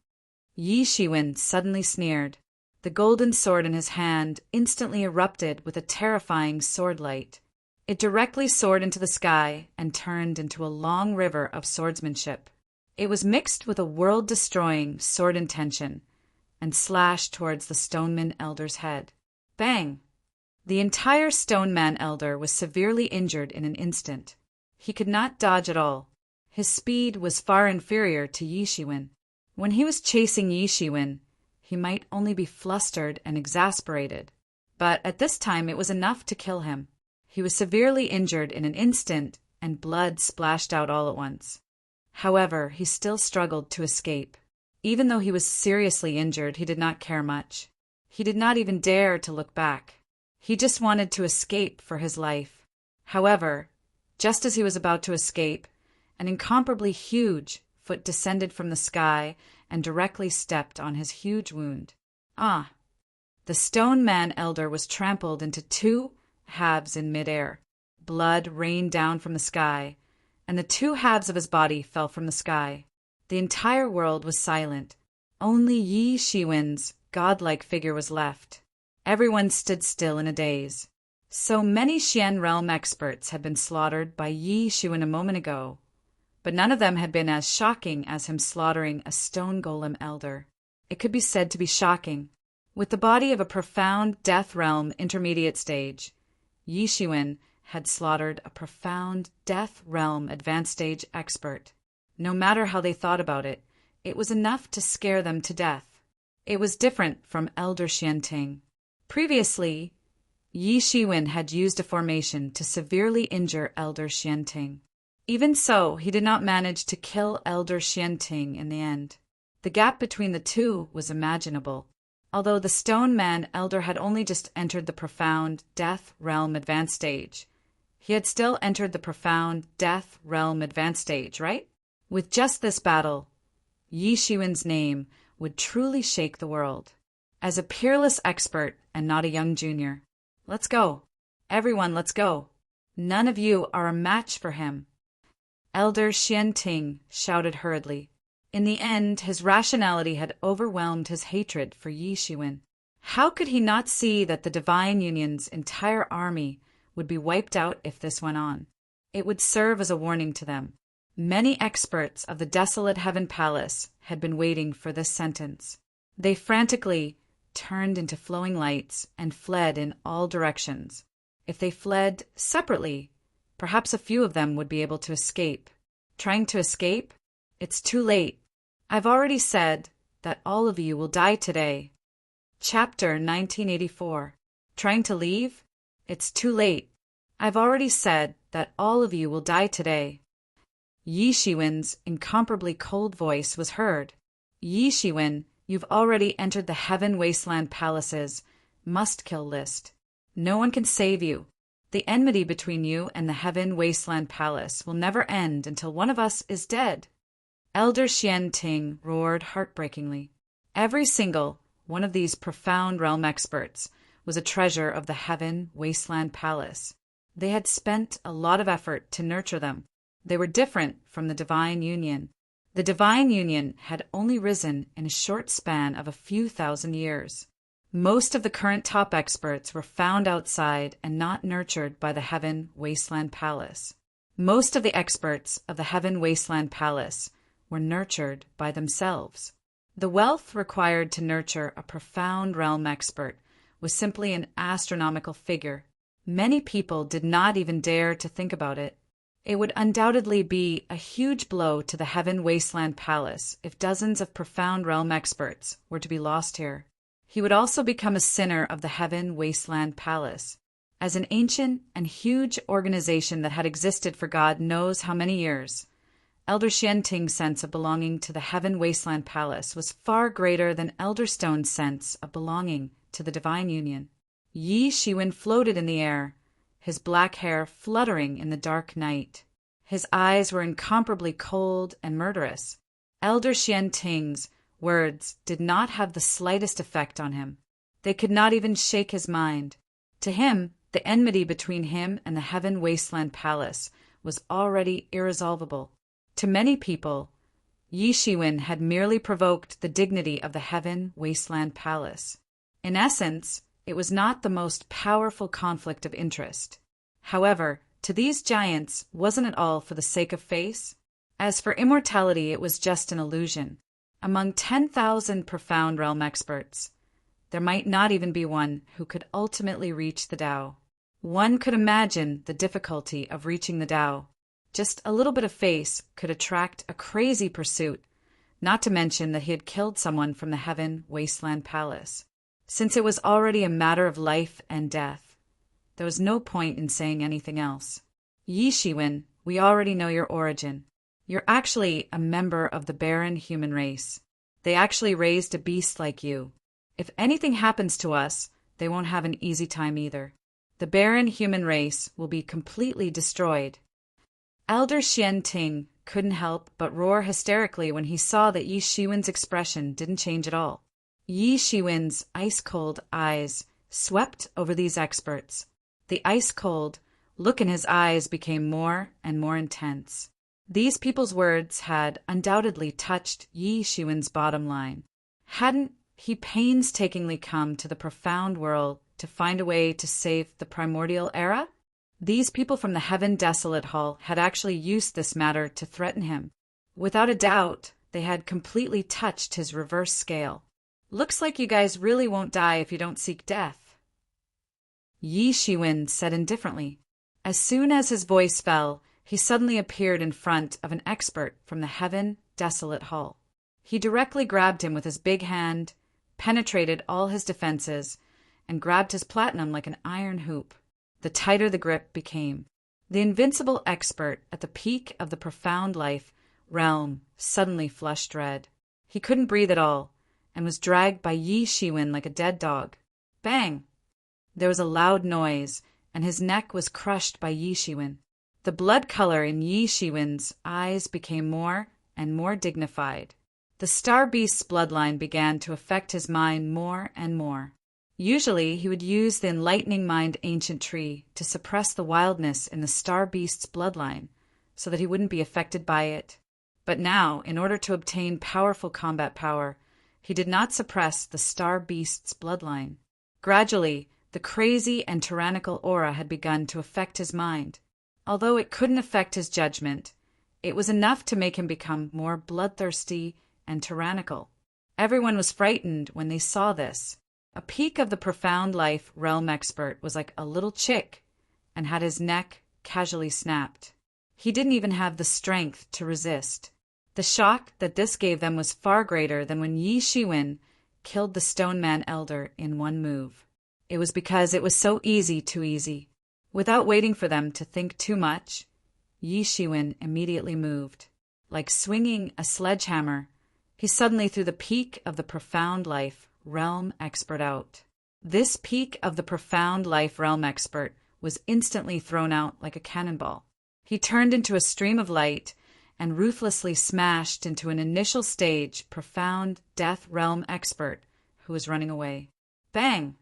Yi Shiwen suddenly sneered. The golden sword in his hand instantly erupted with a terrifying sword light. It directly soared into the sky and turned into a long river of swordsmanship. It was mixed with a world-destroying sword intention and slashed towards the Stone Man Elder's head. Bang! The entire Stone Man Elder was severely injured in an instant. He could not dodge at all. His speed was far inferior to Yi Shiwen. When he was chasing Yi Shiwen, he might only be flustered and exasperated. But at this time it was enough to kill him. He was severely injured in an instant, and blood splashed out all at once. However, he still struggled to escape. Even though he was seriously injured, he did not care much. He did not even dare to look back. He just wanted to escape for his life. However, just as he was about to escape, an incomparably huge foot descended from the sky and directly stepped on his huge wound. Ah! The Stone Man Elder was trampled into two halves in midair. Blood rained down from the sky, and the two halves of his body fell from the sky. The entire world was silent. Only Yi Shiwen's godlike figure was left. Everyone stood still in a daze. So many Xian realm experts had been slaughtered by Yi Shiwen a moment ago, but none of them had been as shocking as him slaughtering a stone golem elder. It could be said to be shocking. With the body of a profound death realm intermediate stage, Yi Shiwen had slaughtered a profound death realm advanced stage expert. No matter how they thought about it, it was enough to scare them to death. It was different from Elder Xianting. Previously, Yi Shiwen had used a formation to severely injure Elder Xianting. Even so, he did not manage to kill Elder Xianting in the end. The gap between the two was imaginable. Although the Stone Man Elder had only just entered the profound Death Realm Advanced Stage, he had still entered the profound Death Realm Advanced Stage, right? With just this battle, Yi Shiwen's name would truly shake the world. As a peerless expert and not a young junior. Let's go. Everyone, let's go. None of you are a match for him. Elder Xianting shouted hurriedly. In the end, his rationality had overwhelmed his hatred for Yi Shiwen. How could he not see that the Divine Union's entire army would be wiped out if this went on? It would serve as a warning to them. Many experts of the desolate Heaven Palace had been waiting for this sentence. They frantically turned into flowing lights and fled in all directions. If they fled separately, perhaps a few of them would be able to escape. Trying to escape? It's too late. I've already said that all of you will die today. Chapter 1984. Trying to leave? It's too late. I've already said that all of you will die today. Yi Shiwen's incomparably cold voice was heard. Yi Shiwen, you've already entered the Heaven Wasteland Palace's must-kill list. No one can save you. The enmity between you and the Heaven Wasteland Palace will never end until one of us is dead. Elder Xian Ting roared heartbreakingly. Every single one of these profound realm experts was a treasure of the Heaven Wasteland Palace. They had spent a lot of effort to nurture them. They were different from the Divine Union. The Divine Union had only risen in a short span of a few thousand years. Most of the current top experts were found outside and not nurtured by the Heaven Wasteland Palace. Most of the experts of the Heaven Wasteland Palace were nurtured by themselves. The wealth required to nurture a profound realm expert was simply an astronomical figure. Many people did not even dare to think about it. It would undoubtedly be a huge blow to the Heaven Wasteland Palace if dozens of profound realm experts were to be lost here. He would also become a sinner of the Heaven Wasteland Palace. As an ancient and huge organization that had existed for God knows how many years, Elder Xianting's sense of belonging to the Heaven Wasteland Palace was far greater than Elder Stone's sense of belonging to the Divine Union. Yi Shiwen floated in the air, his black hair fluttering in the dark night. His eyes were incomparably cold and murderous. Elder Xianting's words did not have the slightest effect on him. They could not even shake his mind. To him, the enmity between him and the Heaven Wasteland Palace was already irresolvable. To many people, Yi Shiwen had merely provoked the dignity of the Heaven Wasteland Palace. In essence, it was not the most powerful conflict of interest. However, to these giants, wasn't it all for the sake of face? As for immortality, it was just an illusion. Among 10,000 profound realm experts, there might not even be one who could ultimately reach the Tao. One could imagine the difficulty of reaching the Tao. Just a little bit of face could attract a crazy pursuit, not to mention that he had killed someone from the Heaven Wasteland Palace. Since it was already a matter of life and death, there was no point in saying anything else. Yi Shiwen, we already know your origin. You're actually a member of the barren human race. They actually raised a beast like you. If anything happens to us, they won't have an easy time either. The barren human race will be completely destroyed. Elder Xianting couldn't help but roar hysterically when he saw that Yi Shiwen's expression didn't change at all. Yi Shiwen's ice-cold eyes swept over these experts. The ice-cold look in his eyes became more and more intense. These people's words had undoubtedly touched Yi Shiwen's bottom line. Hadn't he painstakingly come to the profound world to find a way to save the primordial era? These people from the Heaven Desolate Hall had actually used this matter to threaten him. Without a doubt, they had completely touched his reverse scale. Looks like you guys really won't die if you don't seek death. Yi Shiwen said indifferently. As soon as his voice fell, he suddenly appeared in front of an expert from the Heaven Desolate Hall. He directly grabbed him with his big hand, penetrated all his defenses, and grabbed his platinum like an iron hoop. The tighter the grip became. The invincible expert at the peak of the profound life realm suddenly flushed red. He couldn't breathe at all, and was dragged by Yi Shiwen like a dead dog. Bang! There was a loud noise, and his neck was crushed by Yi Shiwen. The blood color in Yi Shiwen's eyes became more and more dignified. The Star Beast's bloodline began to affect his mind more and more. Usually, he would use the enlightening mind ancient tree to suppress the wildness in the Star Beast's bloodline so that he wouldn't be affected by it. But now, in order to obtain powerful combat power, he did not suppress the Star Beast's bloodline. Gradually, the crazy and tyrannical aura had begun to affect his mind. Although it couldn't affect his judgment, it was enough to make him become more bloodthirsty and tyrannical. Everyone was frightened when they saw this. A peak of the profound life realm expert was like a little chick and had his neck casually snapped. He didn't even have the strength to resist. The shock that this gave them was far greater than when Yi Shiwen killed the Stone Man Elder in one move. It was because it was so too easy. Without waiting for them to think too much, Yi Shiwen immediately moved. Like swinging a sledgehammer, he suddenly threw the peak of the profound life realm expert out. This peak of the profound life realm expert was instantly thrown out like a cannonball. He turned into a stream of light and ruthlessly smashed into an initial stage profound death realm expert who was running away. Bang!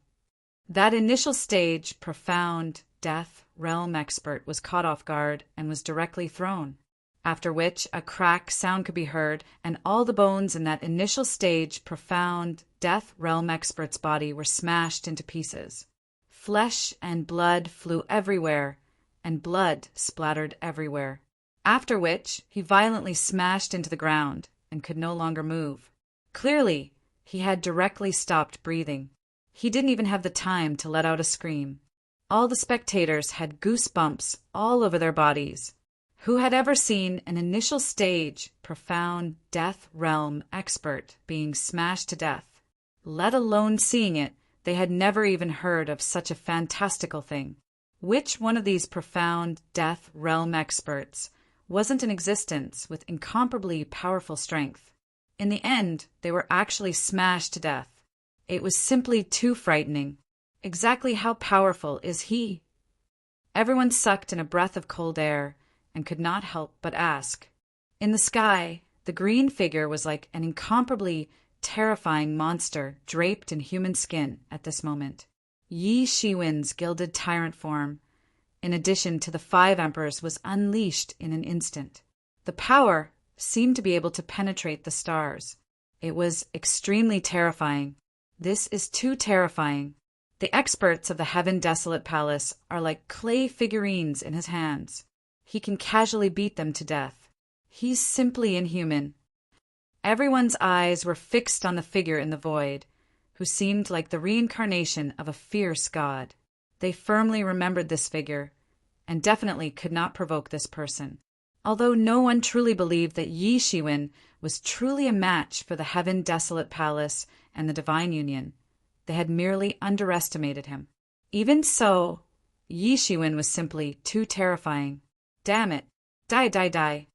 That initial stage profound death realm expert was caught off guard and was directly thrown, after which a crack sound could be heard and all the bones in that initial stage profound death realm expert's body were smashed into pieces. Flesh and blood flew everywhere, and blood splattered everywhere, after which he violently smashed into the ground and could no longer move. Clearly, he had directly stopped breathing. He didn't even have the time to let out a scream. All the spectators had goosebumps all over their bodies. Who had ever seen an initial stage, profound death realm expert being smashed to death? Let alone seeing it, they had never even heard of such a fantastical thing. Which one of these profound death realm experts wasn't in existence with incomparably powerful strength? In the end, they were actually smashed to death. It was simply too frightening. Exactly how powerful is he? Everyone sucked in a breath of cold air and could not help but ask. In the sky, the green figure was like an incomparably terrifying monster draped in human skin at this moment. Yi Shiwen's gilded tyrant form, in addition to the 5 emperors, was unleashed in an instant. The power seemed to be able to penetrate the stars. It was extremely terrifying. This is too terrifying. The experts of the Heaven Desolate Palace are like clay figurines in his hands. He can casually beat them to death. He's simply inhuman. Everyone's eyes were fixed on the figure in the void, who seemed like the reincarnation of a fierce god. They firmly remembered this figure, and definitely could not provoke this person. Although no one truly believed that Yi Shiwen was truly a match for the Heaven Desolate Palace and the Divine Union, they had merely underestimated him. Even so, Yi Shiwen was simply too terrifying. Damn it. Die, die, die.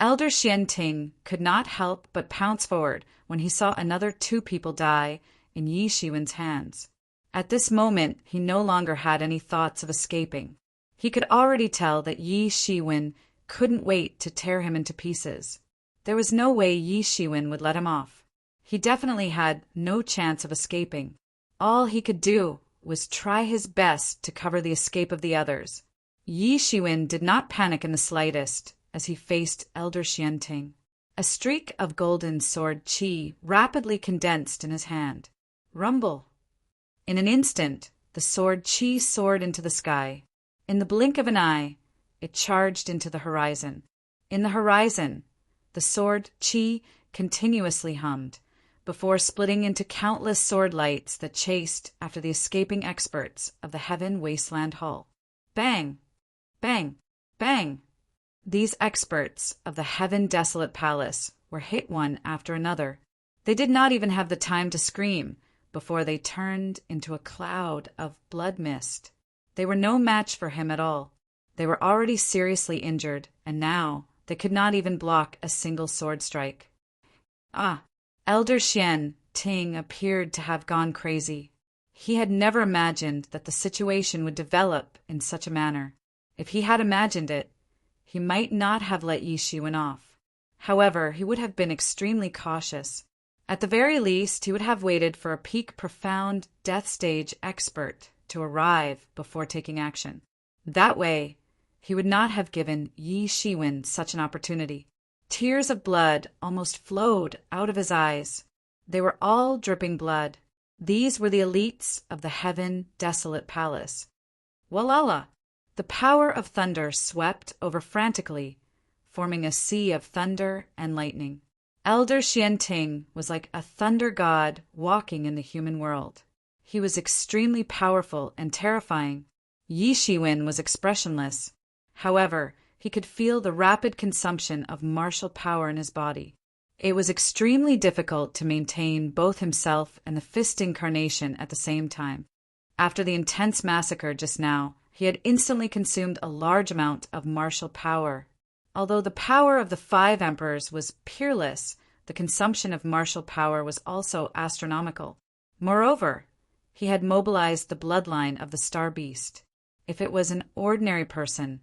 Elder Xianting could not help but pounce forward when he saw another 2 people die in Yi Shiwen's hands. At this moment, he no longer had any thoughts of escaping. He could already tell that Yi Shiwen couldn't wait to tear him into pieces. There was no way Yi Shiwen would let him off. He definitely had no chance of escaping. All he could do was try his best to cover the escape of the others. Yi Shiwen did not panic in the slightest as he faced Elder Xianting. A streak of golden sword qi rapidly condensed in his hand. Rumble! In an instant, the sword qi soared into the sky. In the blink of an eye, it charged into the horizon. In the horizon, the sword qi continuously hummed, before splitting into countless sword lights that chased after the escaping experts of the Heaven Wasteland Hall. Bang! Bang! Bang! These experts of the Heaven Desolate Palace were hit one after another. They did not even have the time to scream before they turned into a cloud of blood mist. They were no match for him at all. They were already seriously injured, and now they could not even block a single sword strike. Elder Xianting appeared to have gone crazy. He had never imagined that the situation would develop in such a manner. If he had imagined it, he might not have let Yi Shiwen off. However, he would have been extremely cautious. At the very least, he would have waited for a peak profound death stage expert to arrive before taking action. That way, he would not have given Yi Shiwen such an opportunity. Tears of blood almost flowed out of his eyes. They were all dripping blood. These were the elites of the Heaven Desolate Palace. Walala! The power of thunder swept over frantically, forming a sea of thunder and lightning. Elder Xianting was like a thunder god walking in the human world. He was extremely powerful and terrifying. Yi Shiwen was expressionless. However, he could feel the rapid consumption of martial power in his body. It was extremely difficult to maintain both himself and the fist incarnation at the same time. After the intense massacre just now, he had instantly consumed a large amount of martial power. Although the power of the 5 emperors was peerless, the consumption of martial power was also astronomical. Moreover, he had mobilized the bloodline of the Star Beast. If it was an ordinary person,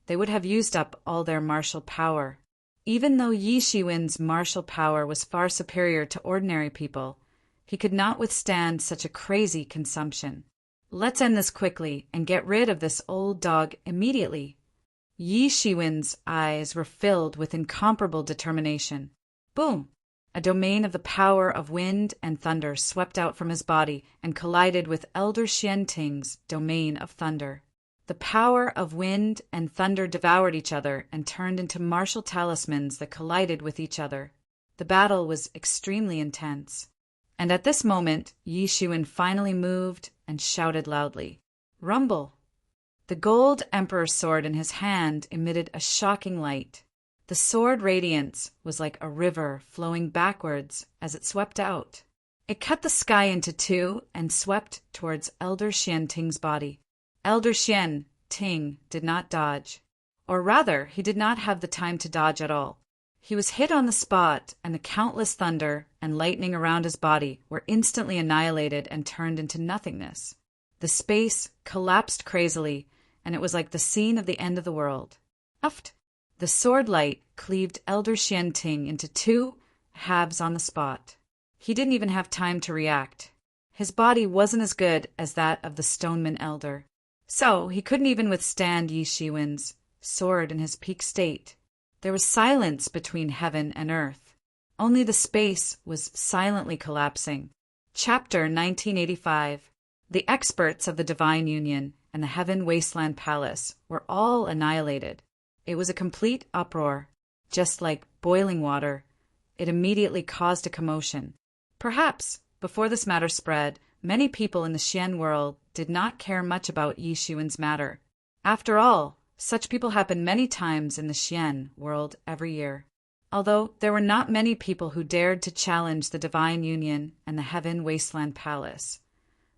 they would have used up all their martial power. Even though Yi Shiwen's martial power was far superior to ordinary people, he could not withstand such a crazy consumption. Let's end this quickly and get rid of this old dog immediately. Yi Shiwen's eyes were filled with incomparable determination. Boom! A domain of the power of wind and thunder swept out from his body and collided with Elder Xianting's domain of thunder. The power of wind and thunder devoured each other and turned into martial talismans that collided with each other. The battle was extremely intense. And at this moment, Yi Shiwen finally moved and shouted loudly, "Rumble!" The gold emperor's sword in his hand emitted a shocking light. The sword radiance was like a river flowing backwards as it swept out. It cut the sky into two and swept towards Elder Xianting's body. Elder Xianting did not dodge. Or rather, he did not have the time to dodge at all. He was hit on the spot, and the countless thunder and lightning around his body were instantly annihilated and turned into nothingness. The space collapsed crazily, and it was like the scene of the end of the world. Uft! The sword light cleaved Elder Xianting into two halves on the spot. He didn't even have time to react. His body wasn't as good as that of the Stoneman Elder. So he couldn't even withstand Yi Shiwen's sword in his peak state. There was silence between heaven and earth. Only the space was silently collapsing. Chapter 1985. The experts of the Divine Union and the Heaven Wasteland Palace were all annihilated. It was a complete uproar. Just like boiling water, it immediately caused a commotion. Perhaps, before this matter spread, many people in the Xian world did not care much about Yi Shiwen's matter. After all, such people happen many times in the Xian world every year. Although there were not many people who dared to challenge the Divine Union and the Heaven Wasteland Palace.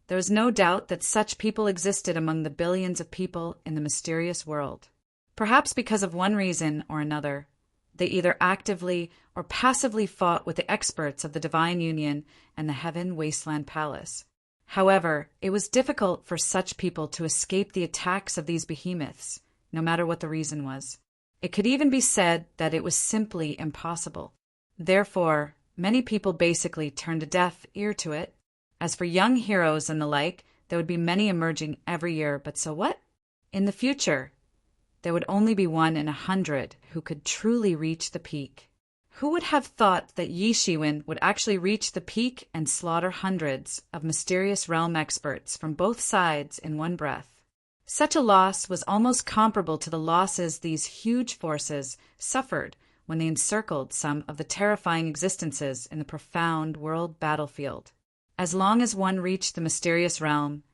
There was no doubt that such people existed among the billions of people in the mysterious world. Perhaps because of one reason or another, they either actively or passively fought with the experts of the Divine Union and the Heaven Wasteland Palace. However, it was difficult for such people to escape the attacks of these behemoths, no matter what the reason was. It could even be said that it was simply impossible. Therefore, many people basically turned a deaf ear to it. As for young heroes and the like, there would be many emerging every year, but so what? In the future, there would only be 1 in 100 who could truly reach the peak. Who would have thought that Yi Shiwen would actually reach the peak and slaughter hundreds of mysterious realm experts from both sides in one breath? Such a loss was almost comparable to the losses these huge forces suffered when they encircled some of the terrifying existences in the profound world battlefield. As long as one reached the mysterious realm,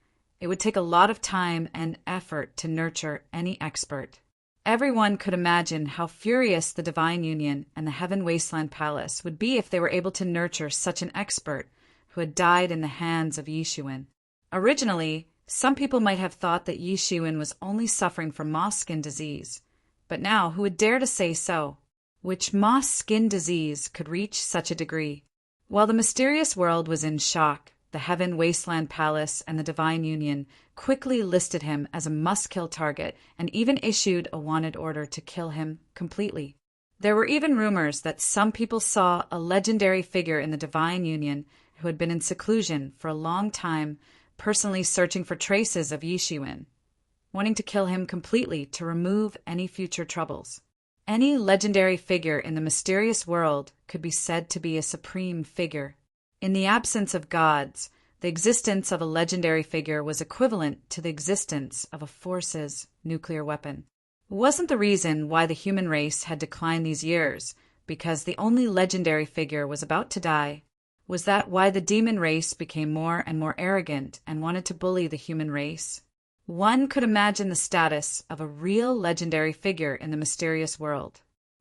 it would take a lot of time and effort to nurture any expert. Everyone could imagine how furious the Divine Union and the Heaven Wasteland Palace would be if they were able to nurture such an expert who had died in the hands of Yi Shiwen. Originally, some people might have thought that Yi Shiwen was only suffering from moss skin disease, but now who would dare to say so? Which moss skin disease could reach such a degree? While the mysterious world was in shock, the Heaven Wasteland Palace and the Divine Union quickly listed him as a must-kill target and even issued a wanted order to kill him completely. There were even rumors that some people saw a legendary figure in the Divine Union who had been in seclusion for a long time, personally searching for traces of Yi Shiwen, wanting to kill him completely to remove any future troubles. Any legendary figure in the mysterious world could be said to be a supreme figure. In the absence of gods, the existence of a legendary figure was equivalent to the existence of a force's nuclear weapon. It wasn't the reason why the human race had declined these years, because the only legendary figure was about to die. Was that why the demon race became more and more arrogant and wanted to bully the human race? One could imagine the status of a real legendary figure in the mysterious world.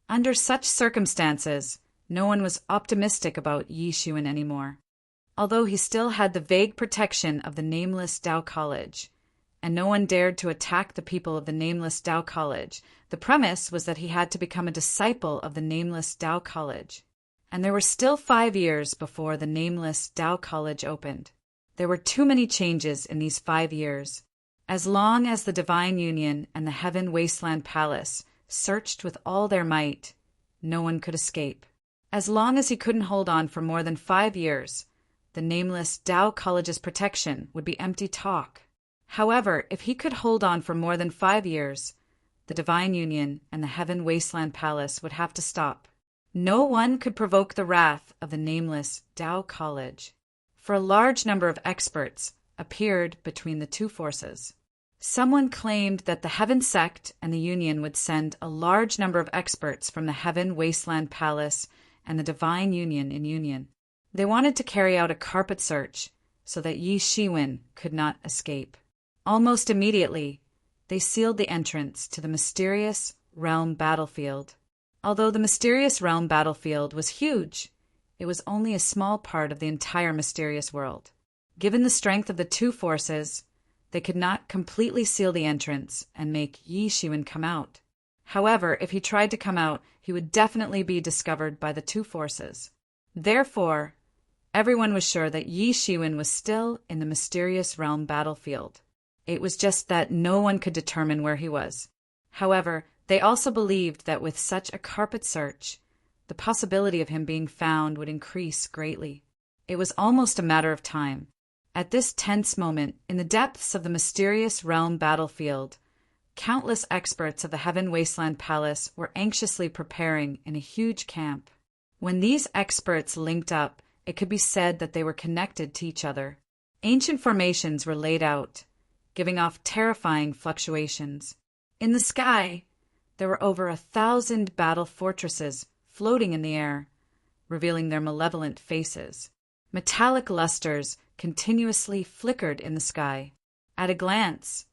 Under such circumstances, no one was optimistic about Yi Shiwen anymore. Although he still had the vague protection of the nameless Tao College, and no one dared to attack the people of the nameless Tao College, the premise was that he had to become a disciple of the nameless Tao College. And there were still 5 years before the nameless Tao College opened. There were too many changes in these 5 years. As long as the Divine Union and the Heaven Wasteland Palace searched with all their might, no one could escape. As long as he couldn't hold on for more than 5 years, the nameless Tao College's protection would be empty talk. However, if he could hold on for more than 5 years, the Divine Union and the Heaven Wasteland Palace would have to stop. No one could provoke the wrath of the nameless Tao College, for a large number of experts appeared between the two forces. Someone claimed that the Heaven Sect and the Union would send a large number of experts from the Heaven Wasteland Palace and the Divine Union in union. They wanted to carry out a carpet search so that Yi Shiwen could not escape. Almost immediately, they sealed the entrance to the mysterious realm battlefield. Although the mysterious realm battlefield was huge, it was only a small part of the entire mysterious world. Given the strength of the two forces, they could not completely seal the entrance and make Yi Shiwen come out. However, if he tried to come out, he would definitely be discovered by the two forces. Therefore, everyone was sure that Yi Shiwen was still in the mysterious realm battlefield. It was just that no one could determine where he was. However, they also believed that with such a carpet search, the possibility of him being found would increase greatly. It was almost a matter of time. At this tense moment, in the depths of the mysterious realm battlefield, countless experts of the Heaven Wasteland Palace were anxiously preparing in a huge camp. When these experts linked up, it could be said that they were connected to each other. Ancient formations were laid out, giving off terrifying fluctuations. In the sky, there were over 1,000 battle fortresses floating in the air, revealing their malevolent faces. Metallic lusters continuously flickered in the sky. At a glance,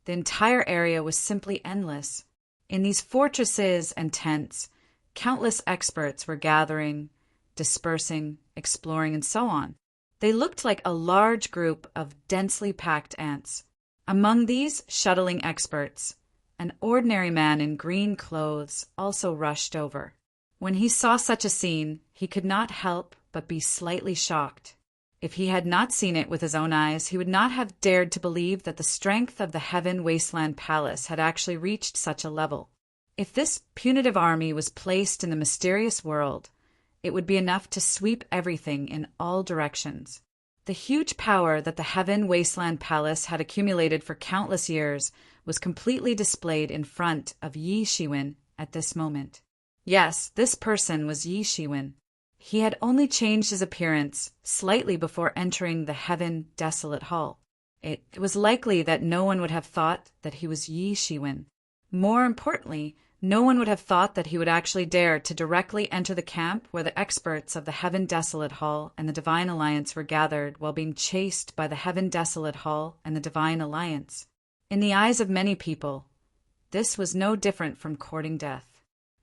the entire area was simply endless. In these fortresses and tents, countless experts were gathering, dispersing, exploring, and so on. They looked like a large group of densely packed ants. Among these shuttling experts, an ordinary man in green clothes also rushed over. When he saw such a scene, he could not help but be slightly shocked. If he had not seen it with his own eyes, he would not have dared to believe that the strength of the Heaven Wasteland Palace had actually reached such a level. If this punitive army was placed in the mysterious world, it would be enough to sweep everything in all directions. The huge power that the Heaven Wasteland Palace had accumulated for countless years was completely displayed in front of Yi Shiwen at this moment. Yes, this person was Yi Shiwen. He had only changed his appearance slightly before entering the Heaven Desolate Hall. It was likely that no one would have thought that he was Yi Shiwen. More importantly, no one would have thought that he would actually dare to directly enter the camp where the experts of the Heaven Desolate Hall and the Divine Alliance were gathered while being chased by the Heaven Desolate Hall and the Divine Alliance. In the eyes of many people, this was no different from courting death.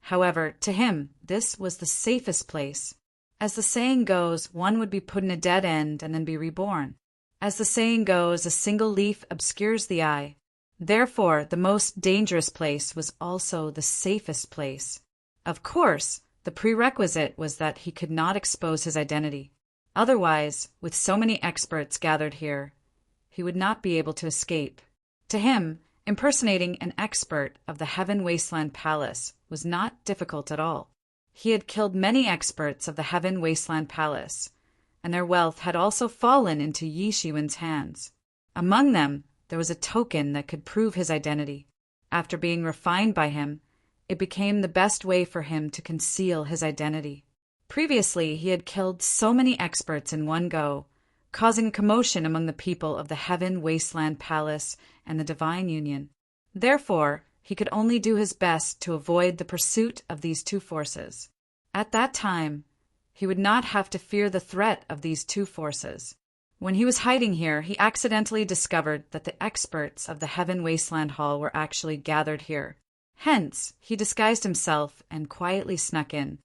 However, to him, this was the safest place. As the saying goes, one would be put in a dead end and then be reborn. As the saying goes, a single leaf obscures the eye. Therefore, the most dangerous place was also the safest place. Of course, the prerequisite was that he could not expose his identity. Otherwise, with so many experts gathered here, he would not be able to escape. To him, impersonating an expert of the Heaven Wasteland Palace was not difficult at all. He had killed many experts of the Heaven Wasteland Palace, and their wealth had also fallen into Yi Shiwen's hands. Among them, there was a token that could prove his identity. After being refined by him, it became the best way for him to conceal his identity. Previously, he had killed so many experts in one go, causing a commotion among the people of the Heaven Wasteland Palace and the Divine Union. Therefore, he could only do his best to avoid the pursuit of these two forces. At that time, he would not have to fear the threat of these two forces. When he was hiding here, he accidentally discovered that the experts of the Heaven Wasteland Hall were actually gathered here. Hence, he disguised himself and quietly snuck in.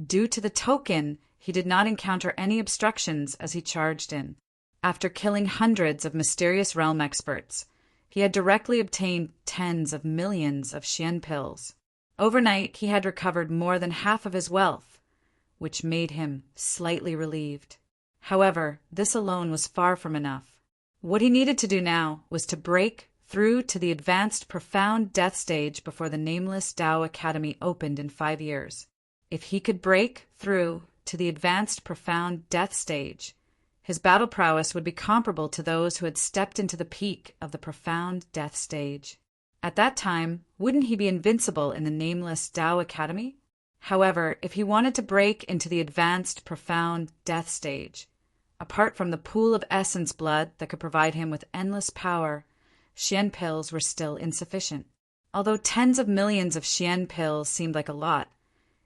Due to the token, he did not encounter any obstructions as he charged in. After killing hundreds of mysterious realm experts, he had directly obtained tens of millions of Xian pills. Overnight, he had recovered more than half of his wealth, which made him slightly relieved. However, this alone was far from enough. What he needed to do now was to break through to the advanced profound death stage before the nameless Tao Academy opened in 5 years. If he could break through to the advanced profound death stage, his battle prowess would be comparable to those who had stepped into the peak of the profound death stage. At that time, wouldn't he be invincible in the nameless Tao Academy? However, if he wanted to break into the advanced profound death stage, apart from the pool of essence blood that could provide him with endless power, Xian pills were still insufficient. Although tens of millions of Xian pills seemed like a lot,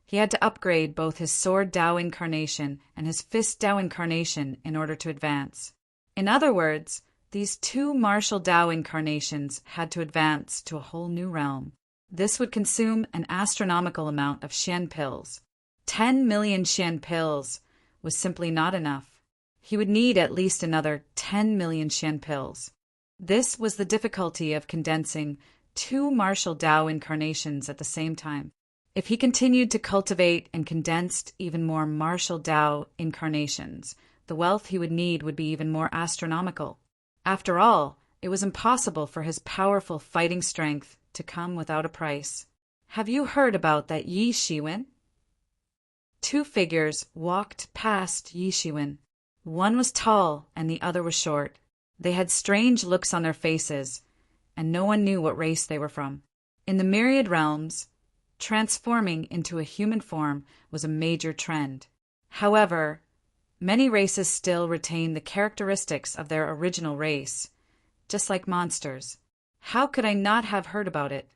he had to upgrade both his Sword Tao incarnation and his Fist Tao incarnation in order to advance. In other words, these two martial Tao incarnations had to advance to a whole new realm. This would consume an astronomical amount of Xian pills. 10 million Xian pills was simply not enough. He would need at least another 10 million Xian pills. This was the difficulty of condensing two martial Tao incarnations at the same time. If he continued to cultivate and condensed even more martial Tao incarnations, the wealth he would need would be even more astronomical. After all, it was impossible for his powerful fighting strength to come without a price. Have you heard about that Yi Shiwen? Two figures walked past Yi Shiwen. One was tall and the other was short. They had strange looks on their faces, and no one knew what race they were from. In the myriad realms, transforming into a human form was a major trend. However, many races still retain the characteristics of their original race, just like monsters. How could I not have heard about it?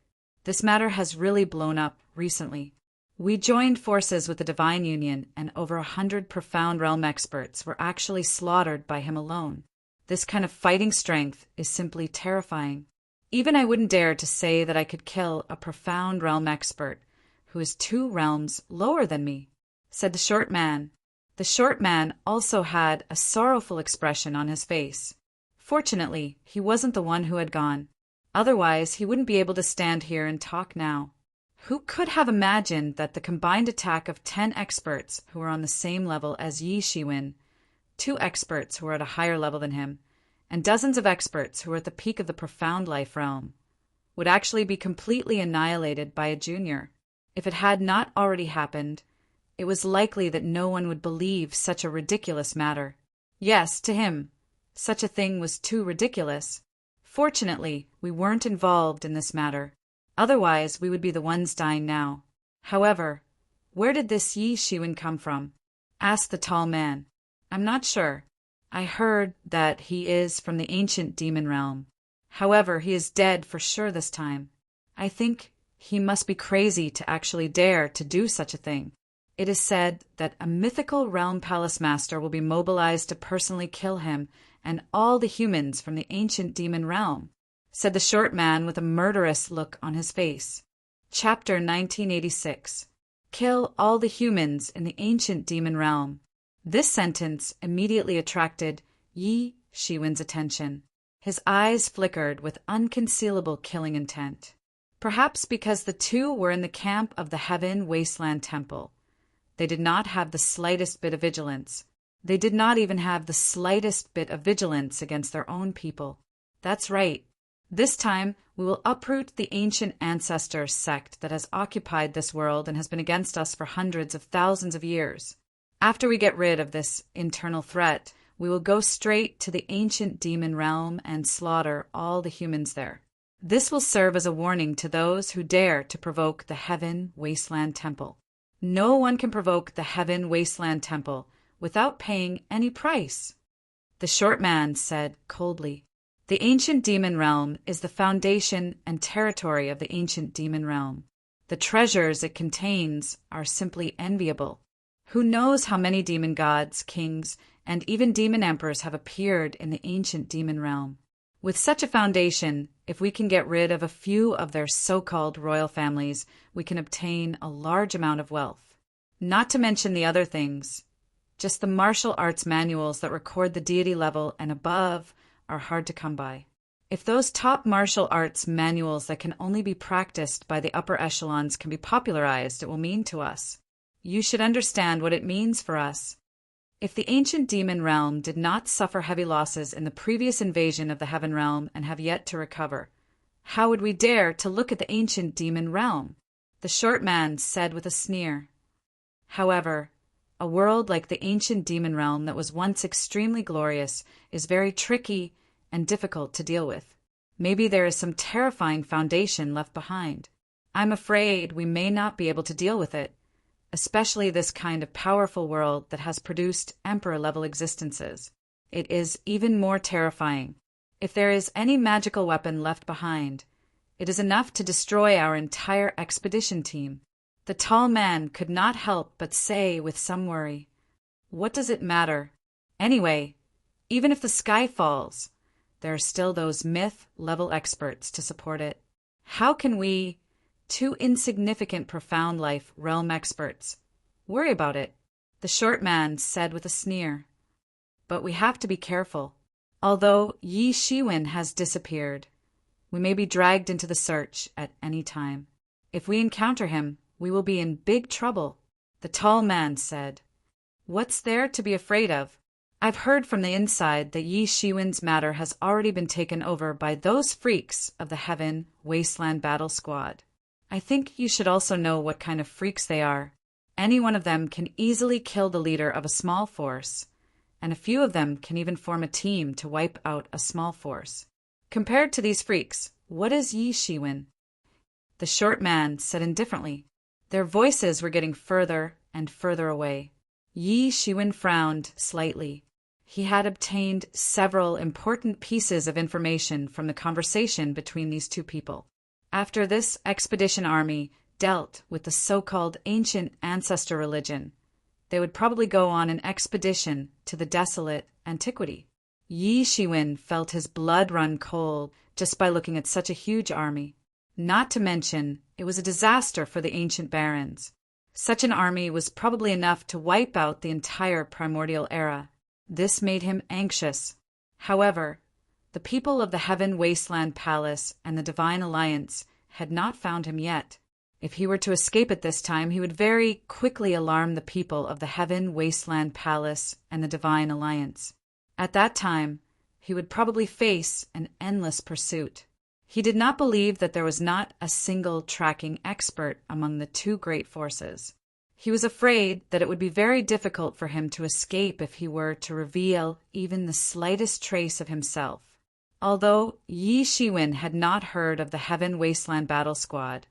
This matter has really blown up recently. We joined forces with the Divine Union, and over 100 profound realm experts were actually slaughtered by him alone. This kind of fighting strength is simply terrifying. Even I wouldn't dare to say that I could kill a profound realm expert who is 2 realms lower than me, said the short man. The short man also had a sorrowful expression on his face. Fortunately, he wasn't the one who had gone. Otherwise, he wouldn't be able to stand here and talk now. Who could have imagined that the combined attack of 10 experts who were on the same level as Yi Shiwen, 2 experts who were at a higher level than him, and dozens of experts who were at the peak of the profound life realm, would actually be completely annihilated by a junior? If it had not already happened, it was likely that no one would believe such a ridiculous matter. Yes, to him, such a thing was too ridiculous. Fortunately, we weren't involved in this matter. Otherwise, we would be the ones dying now. However, where did this Yi Shiwen come from? Asked the tall man. I'm not sure. I heard that he is from the ancient demon realm. However, he is dead for sure this time. I think he must be crazy to actually dare to do such a thing. It is said that a mythical realm palace master will be mobilized to personally kill him and all the humans from the ancient demon realm, said the short man with a murderous look on his face. Chapter 1986. Kill all the humans in the ancient demon realm. This sentence immediately attracted Yi Shiwen's attention. His eyes flickered with unconcealable killing intent. Perhaps because the two were in the camp of the Heaven Wasteland Temple. They did not have the slightest bit of vigilance. They did not even have the slightest bit of vigilance against their own people. That's right. This time, we will uproot the ancient ancestor sect that has occupied this world and has been against us for hundreds of thousands of years. After we get rid of this internal threat, we will go straight to the ancient demon realm and slaughter all the humans there. This will serve as a warning to those who dare to provoke the Heaven Wasteland Temple. No one can provoke the Heaven Wasteland Temple without paying any price, the short man said coldly. The ancient demon realm is the foundation and territory of the ancient demon realm. The treasures it contains are simply enviable. Who knows how many demon gods, kings, and even demon emperors have appeared in the ancient demon realm? With such a foundation, if we can get rid of a few of their so-called royal families, we can obtain a large amount of wealth. Not to mention the other things. Just the martial arts manuals that record the deity level and above are hard to come by. If those top martial arts manuals that can only be practiced by the upper echelons can be popularized, it will mean to us. You should understand what it means for us. If the ancient demon realm did not suffer heavy losses in the previous invasion of the heaven realm and have yet to recover, how would we dare to look at the ancient demon realm? The short man said with a sneer. However, a world like the ancient demon realm that was once extremely glorious is very tricky and difficult to deal with. Maybe there is some terrifying foundation left behind. I'm afraid we may not be able to deal with it, especially this kind of powerful world that has produced emperor-level existences. It is even more terrifying. If there is any magical weapon left behind, it is enough to destroy our entire expedition team. The tall man could not help but say with some worry, "What does it matter? Anyway, even if the sky falls, there are still those myth-level experts to support it. How can we, two insignificant profound life realm experts, worry about it?" The short man said with a sneer. "But we have to be careful. Although Yi Shiwen has disappeared, we may be dragged into the search at any time. If we encounter him, we will be in big trouble," the tall man said. "What's there to be afraid of? I've heard from the inside that Yi Shiwen's matter has already been taken over by those freaks of the Heaven Wasteland Battle Squad. I think you should also know what kind of freaks they are. Any one of them can easily kill the leader of a small force, and a few of them can even form a team to wipe out a small force. Compared to these freaks, what is Yi Shiwen?" The short man said indifferently. Their voices were getting further and further away. Yi Shiwen frowned slightly. He had obtained several important pieces of information from the conversation between these two people. After this expedition army dealt with the so-called ancient ancestor religion, they would probably go on an expedition to the desolate antiquity. Yi Shiwen felt his blood run cold just by looking at such a huge army. Not to mention, it was a disaster for the ancient barons. Such an army was probably enough to wipe out the entire primordial era. This made him anxious. However, the people of the Heaven Wasteland Palace and the Divine Alliance had not found him yet. If he were to escape at this time, he would very quickly alarm the people of the Heaven Wasteland Palace and the Divine Alliance. At that time, he would probably face an endless pursuit. He did not believe that there was not a single tracking expert among the two great forces. He was afraid that it would be very difficult for him to escape if he were to reveal even the slightest trace of himself. Although Yi Shiwen had not heard of the Heaven Wasteland Battle Squad,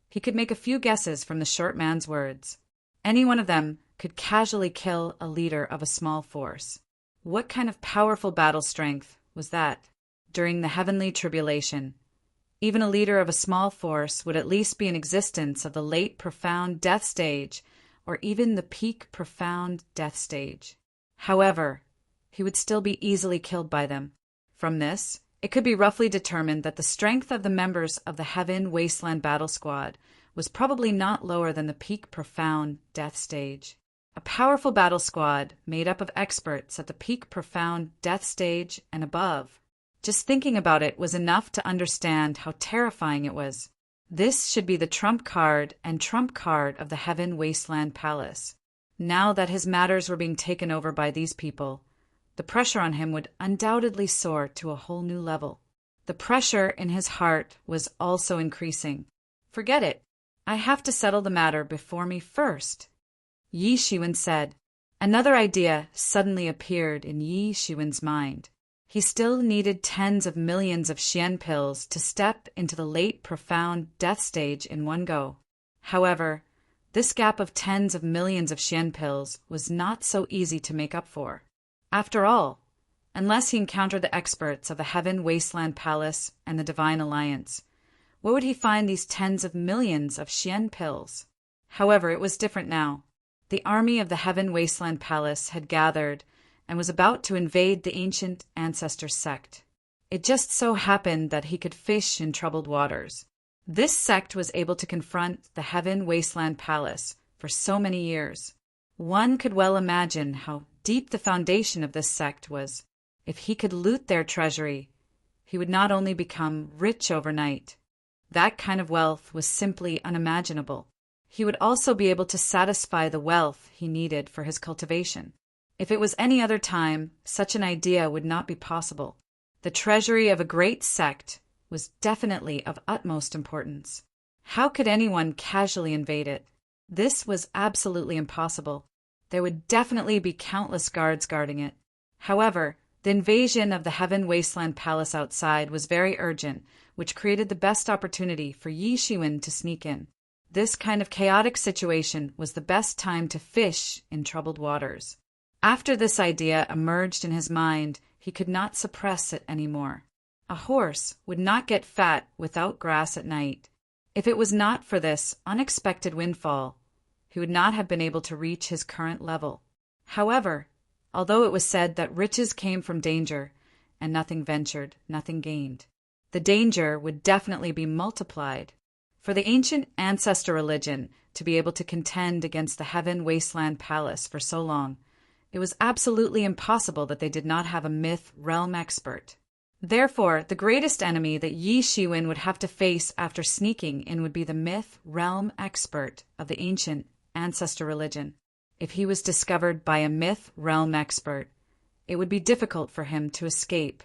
he could make a few guesses from the short man's words. Any one of them could casually kill a leader of a small force. What kind of powerful battle strength was that? During the heavenly tribulation, even a leader of a small force would at least be in existence of the late profound death stage or even the peak profound death stage. However, he would still be easily killed by them. From this, it could be roughly determined that the strength of the members of the Heaven Wasteland Battle Squad was probably not lower than the peak profound death stage. A powerful battle squad made up of experts at the peak profound death stage and above. Just thinking about it was enough to understand how terrifying it was. This should be the trump card and trump card of the Heaven Wasteland Palace. Now that his matters were being taken over by these people, the pressure on him would undoubtedly soar to a whole new level. The pressure in his heart was also increasing. Forget it. I have to settle the matter before me first, Yi Shiwen said. Another idea suddenly appeared in Yi Shiwen's mind. He still needed tens of millions of Xian pills to step into the late profound death stage in one go. However, this gap of tens of millions of Xian pills was not so easy to make up for. After all, unless he encountered the experts of the Heaven Wasteland Palace and the Divine Alliance, where would he find these tens of millions of Xian pills? However, it was different now. The army of the Heaven Wasteland Palace had gathered and was about to invade the ancient ancestor sect. It just so happened that he could fish in troubled waters. This sect was able to confront the Heaven Wasteland Palace for so many years. One could well imagine how deep the foundation of this sect was. If he could loot their treasury, he would not only become rich overnight. That kind of wealth was simply unimaginable. He would also be able to satisfy the wealth he needed for his cultivation. If it was any other time, such an idea would not be possible. The treasury of a great sect was definitely of utmost importance. How could anyone casually invade it? This was absolutely impossible. There would definitely be countless guards guarding it. However, the invasion of the Heaven Wasteland Palace outside was very urgent, which created the best opportunity for Yi Shiwen to sneak in. This kind of chaotic situation was the best time to fish in troubled waters. After this idea emerged in his mind, he could not suppress it anymore. A horse would not get fat without grass at night. If it was not for this unexpected windfall, he would not have been able to reach his current level. However, although it was said that riches came from danger, and nothing ventured, nothing gained, the danger would definitely be multiplied. For the ancient ancestor religion to be able to contend against the Heaven Wasteland Palace for so long, it was absolutely impossible that they did not have a myth realm expert. Therefore, the greatest enemy that Yi Shiwen would have to face after sneaking in would be the myth realm expert of the ancient ancestor religion. If he was discovered by a myth realm expert, it would be difficult for him to escape.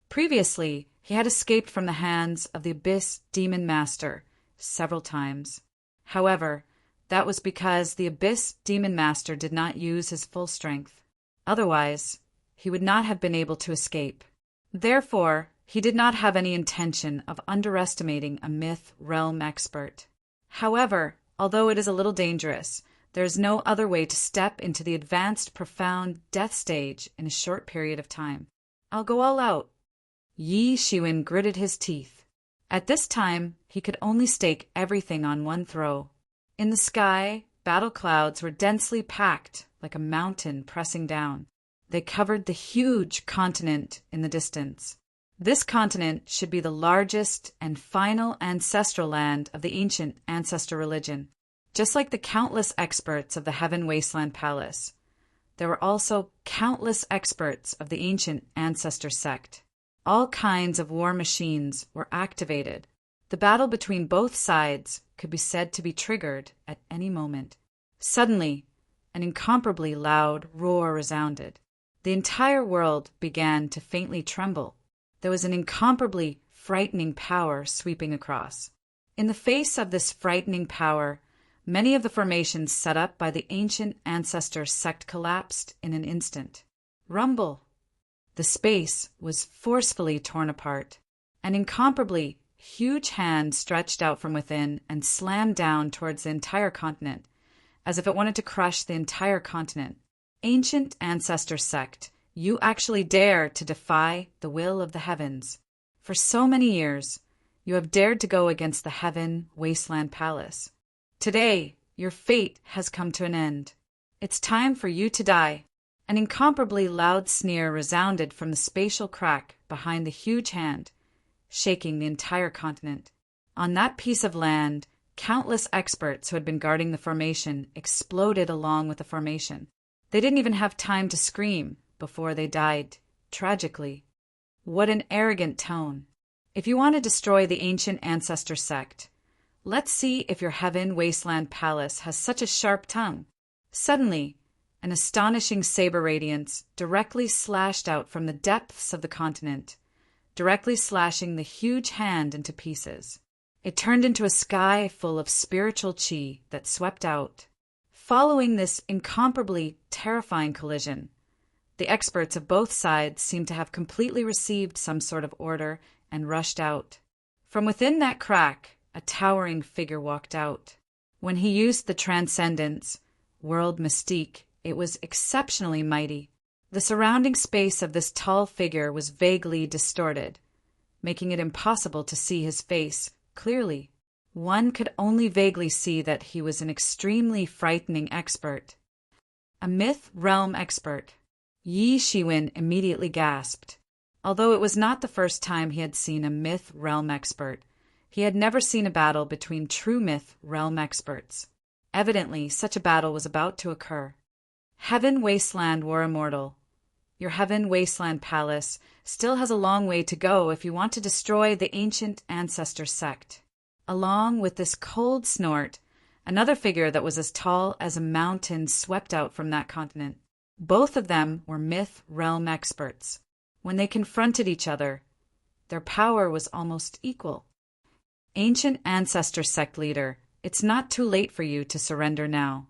Previously, he had escaped from the hands of the Abyss Demon Master several times. However, that was because the Abyss Demon Master did not use his full strength. Otherwise, he would not have been able to escape. Therefore, he did not have any intention of underestimating a myth realm expert. However, although it is a little dangerous, there is no other way to step into the advanced profound death stage in a short period of time. I'll go all out. Yi Shiwen gritted his teeth. At this time, he could only stake everything on one throw. In the sky, battle clouds were densely packed like a mountain pressing down. They covered the huge continent in the distance. This continent should be the largest and final ancestral land of the ancient ancestor religion. Just like the countless experts of the Heaven Wasteland Palace, there were also countless experts of the ancient ancestor sect. All kinds of war machines were activated. The battle between both sides could be said to be triggered at any moment. Suddenly, an incomparably loud roar resounded. The entire world began to faintly tremble. There was an incomparably frightening power sweeping across. In the face of this frightening power, many of the formations set up by the ancient ancestor sect collapsed in an instant. Rumble! The space was forcefully torn apart. An incomparably huge hand stretched out from within and slammed down towards the entire continent, as if it wanted to crush the entire continent. Ancient ancestor sect, you actually dare to defy the will of the heavens. For so many years, you have dared to go against the Heaven Wasteland Palace. Today, your fate has come to an end. It's time for you to die. An incomparably loud sneer resounded from the spatial crack behind the huge hand, shaking the entire continent. On that piece of land, countless experts who had been guarding the formation exploded along with the formation. They didn't even have time to scream before they died, tragically. What an arrogant tone. If you want to destroy the ancient ancestor sect, let's see if your Heaven Wasteland Palace has such a sharp tongue. Suddenly, an astonishing saber radiance directly slashed out from the depths of the continent, directly slashing the huge hand into pieces. It turned into a sky full of spiritual chi that swept out. Following this incomparably terrifying collision, the experts of both sides seemed to have completely received some sort of order and rushed out. From within that crack, a towering figure walked out. When he used the transcendence, world mystique, it was exceptionally mighty. The surrounding space of this tall figure was vaguely distorted, making it impossible to see his face clearly. One could only vaguely see that he was an extremely frightening expert. A myth realm expert. Yi Shiwen immediately gasped. Although it was not the first time he had seen a myth realm expert, he had never seen a battle between true myth realm experts. Evidently, such a battle was about to occur. Heaven Wasteland War Immortal. Your Heaven Wasteland Palace still has a long way to go if you want to destroy the ancient ancestor sect. Along with this cold snort, another figure that was as tall as a mountain swept out from that continent. Both of them were myth realm experts. When they confronted each other, their power was almost equal. Ancient ancestor sect leader it's not too late for you to surrender now.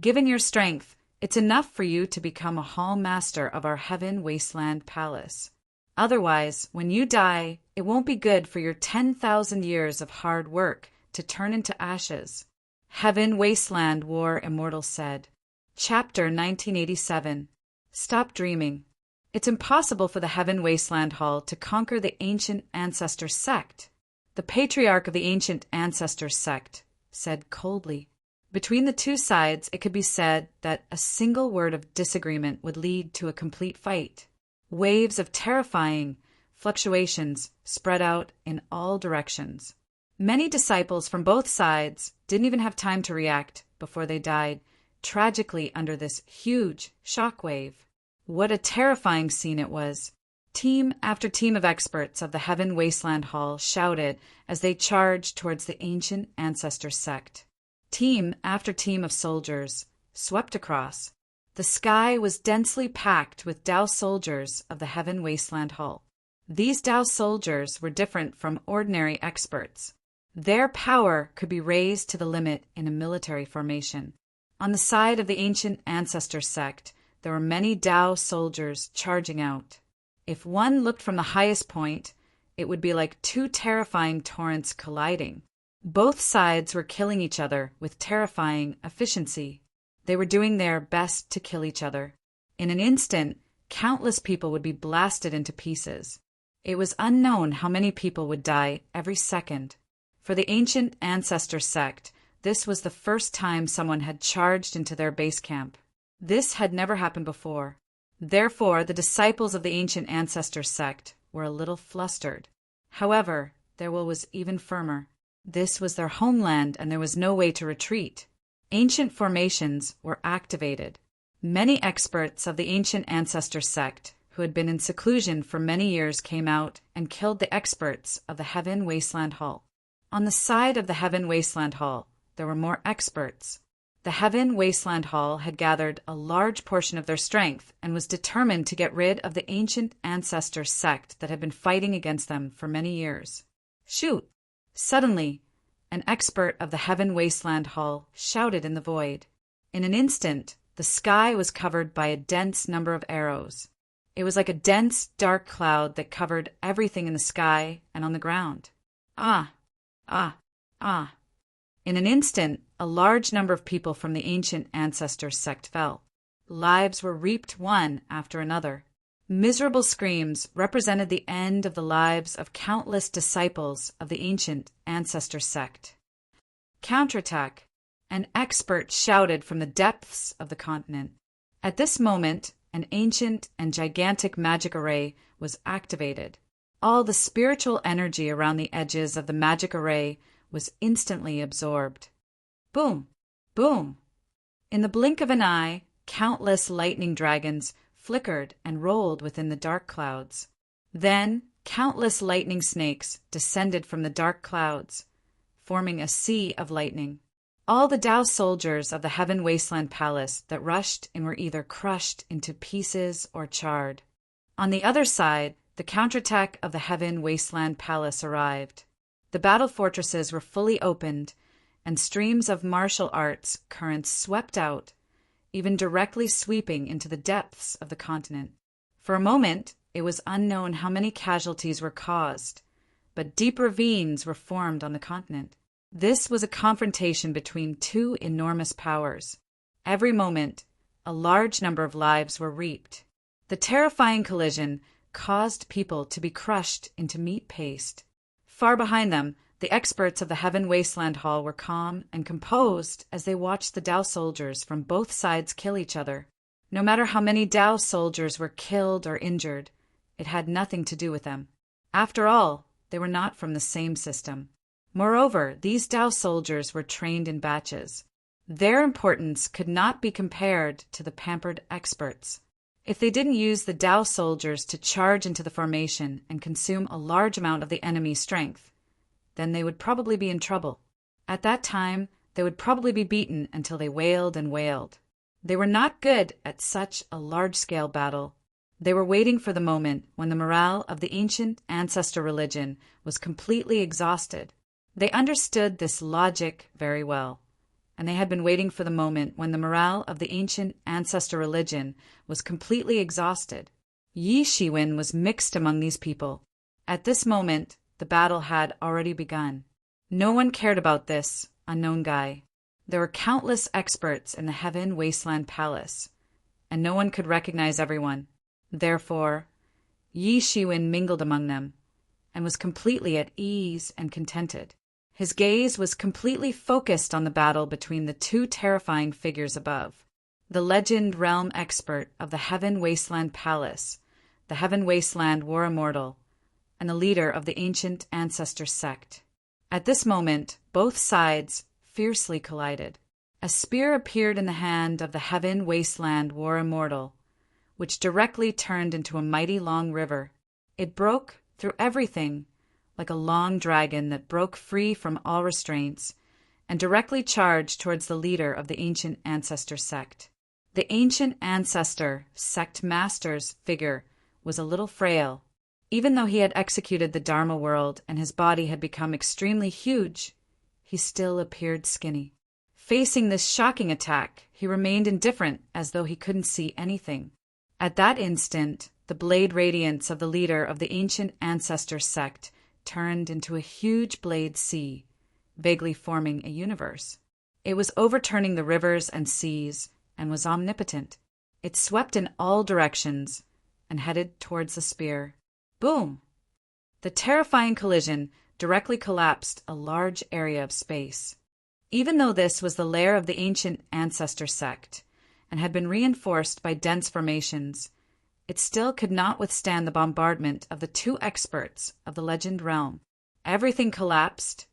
Given your strength, it's enough for you to become a hall master of our heaven wasteland palace. Otherwise, when you die, it won't be good for your 10,000 years of hard work to turn into ashes. Heaven Wasteland War Immortal said. Chapter 1987. Stop dreaming. It's impossible for the Heaven Wasteland Hall to conquer the Ancient Ancestor sect. The patriarch of the Ancient Ancestor sect said coldly. Between the two sides, it could be said that a single word of disagreement would lead to a complete fight. Waves of terrifying fluctuations spread out in all directions. Many disciples from both sides didn't even have time to react before they died, tragically under this huge shock wave. What a terrifying scene it was. Team after team of experts of the Heaven Wasteland Hall shouted as they charged towards the Ancient Ancestor sect. Team after team of soldiers swept across. The sky was densely packed with Tao soldiers of the Heaven Wasteland Hall. These Tao soldiers were different from ordinary experts. Their power could be raised to the limit in a military formation. On the side of the Ancient Ancestor sect, there were many Tao soldiers charging out. If one looked from the highest point, it would be like two terrifying torrents colliding. Both sides were killing each other with terrifying efficiency. They were doing their best to kill each other. In an instant, countless people would be blasted into pieces. It was unknown how many people would die every second. For the Ancient Ancestor sect, this was the first time someone had charged into their base camp. This had never happened before. Therefore, the disciples of the Ancient Ancestor sect were a little flustered. However, their will was even firmer. This was their homeland, and there was no way to retreat. Ancient formations were activated. Many experts of the Ancient Ancestor sect, who had been in seclusion for many years, came out and killed the experts of the Heaven Wasteland Hall. On the side of the Heaven Wasteland Hall, there were more experts. The Heaven Wasteland Hall had gathered a large portion of their strength and was determined to get rid of the Ancient Ancestor sect that had been fighting against them for many years. Shoot! Suddenly, an expert of the Heaven Wasteland Hall shouted in the void. In an instant, the sky was covered by a dense number of arrows. It was like a dense, dark cloud that covered everything in the sky and on the ground. Ah! Ah! Ah! In an instant, a large number of people from the Ancient Ancestor sect fell. Lives were reaped one after another. Miserable screams represented the end of the lives of countless disciples of the Ancient Ancestor sect. Counterattack! An expert shouted from the depths of the continent. At this moment, an ancient and gigantic magic array was activated. All the spiritual energy around the edges of the magic array was instantly absorbed. Boom! Boom! In the blink of an eye, countless lightning dragons flickered and rolled within the dark clouds. Then, countless lightning snakes descended from the dark clouds, forming a sea of lightning. All the Tao soldiers of the Heaven Wasteland Palace that rushed in were either crushed into pieces or charred. On the other side, the counterattack of the Heaven Wasteland Palace arrived. The battle fortresses were fully opened, and streams of martial arts currents swept out, even directly sweeping into the depths of the continent. For a moment, it was unknown how many casualties were caused, but deep ravines were formed on the continent. This was a confrontation between two enormous powers. Every moment, a large number of lives were reaped. The terrifying collision caused people to be crushed into meat paste. Far behind them, the experts of the Heaven Wasteland Hall were calm and composed as they watched the Tao soldiers from both sides kill each other. No matter how many Tao soldiers were killed or injured, it had nothing to do with them. After all, they were not from the same system. Moreover, these Tao soldiers were trained in batches. Their importance could not be compared to the pampered experts. If they didn't use the Tao soldiers to charge into the formation and consume a large amount of the enemy's strength, then they would probably be in trouble. At that time, they would probably be beaten until they wailed and wailed. They were not good at such a large-scale battle. They were waiting for the moment when the morale of the Ancient Ancestor religion was completely exhausted. They understood this logic very well, and they had been waiting for the moment when the morale of the ancient ancestor religion was completely exhausted. Yi Shiwen was mixed among these people. At this moment, the battle had already begun. No one cared about this unknown guy. There were countless experts in the Heaven Wasteland Palace, and no one could recognize everyone. Therefore, Yi Shiwen mingled among them, and was completely at ease and contented. His gaze was completely focused on the battle between the two terrifying figures above. The Legend Realm expert of the Heaven Wasteland Palace, the Heaven Wasteland War Immortal, and the leader of the ancient ancestor sect. At this moment, both sides fiercely collided. A spear appeared in the hand of the Heaven Wasteland War Immortal, which directly turned into a mighty long river. It broke through everything like a long dragon that broke free from all restraints and directly charged towards the leader of the ancient ancestor sect. The ancient ancestor sect master's figure was a little frail. Even though he had executed the Dharma world and his body had become extremely huge, he still appeared skinny. Facing this shocking attack, he remained indifferent as though he couldn't see anything. At that instant, the blade radiance of the leader of the ancient ancestor sect turned into a huge blade sea, vaguely forming a universe. It was overturning the rivers and seas and was omnipotent. It swept in all directions and headed towards the spear. Boom! The terrifying collision directly collapsed a large area of space. Even though this was the lair of the ancient ancestor sect and had been reinforced by dense formations, it still could not withstand the bombardment of the two experts of the Legend Realm. Everything collapsed,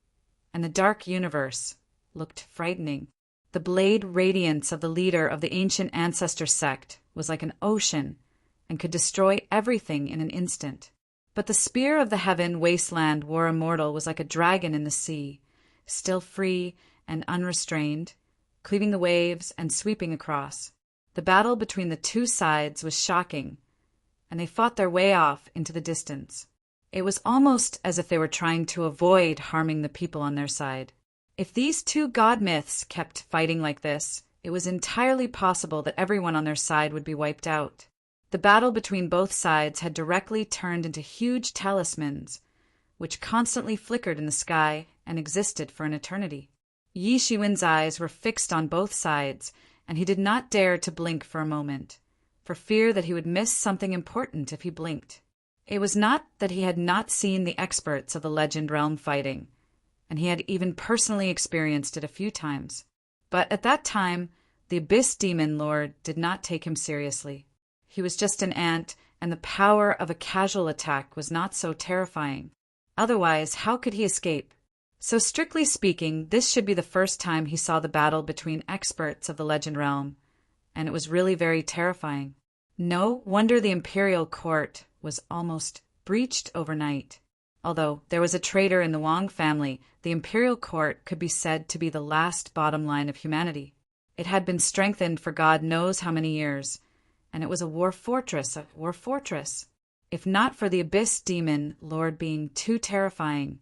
and the dark universe looked frightening. The blade radiance of the leader of the ancient ancestor sect was like an ocean and could destroy everything in an instant. But the spear of the Heaven Wasteland War Immortal was like a dragon in the sea, still free and unrestrained, cleaving the waves and sweeping across. The battle between the two sides was shocking, and they fought their way off into the distance. It was almost as if they were trying to avoid harming the people on their side. If these two god myths kept fighting like this, it was entirely possible that everyone on their side would be wiped out. The battle between both sides had directly turned into huge talismans, which constantly flickered in the sky and existed for an eternity. Yi Shiwen's eyes were fixed on both sides, and he did not dare to blink for a moment, for fear that he would miss something important if he blinked. It was not that he had not seen the experts of the Legend Realm fighting, and he had even personally experienced it a few times. But at that time, the Abyss Demon Lord did not take him seriously. He was just an ant, and the power of a casual attack was not so terrifying. Otherwise, how could he escape? So strictly speaking, this should be the first time he saw the battle between experts of the Legend Realm, and it was really very terrifying. No wonder the imperial court was almost breached overnight. Although there was a traitor in the Wang family, the imperial court could be said to be the last bottom line of humanity. It had been strengthened for God knows how many years, and it was a war fortress. If not for the Abyss Demon Lord being too terrifying,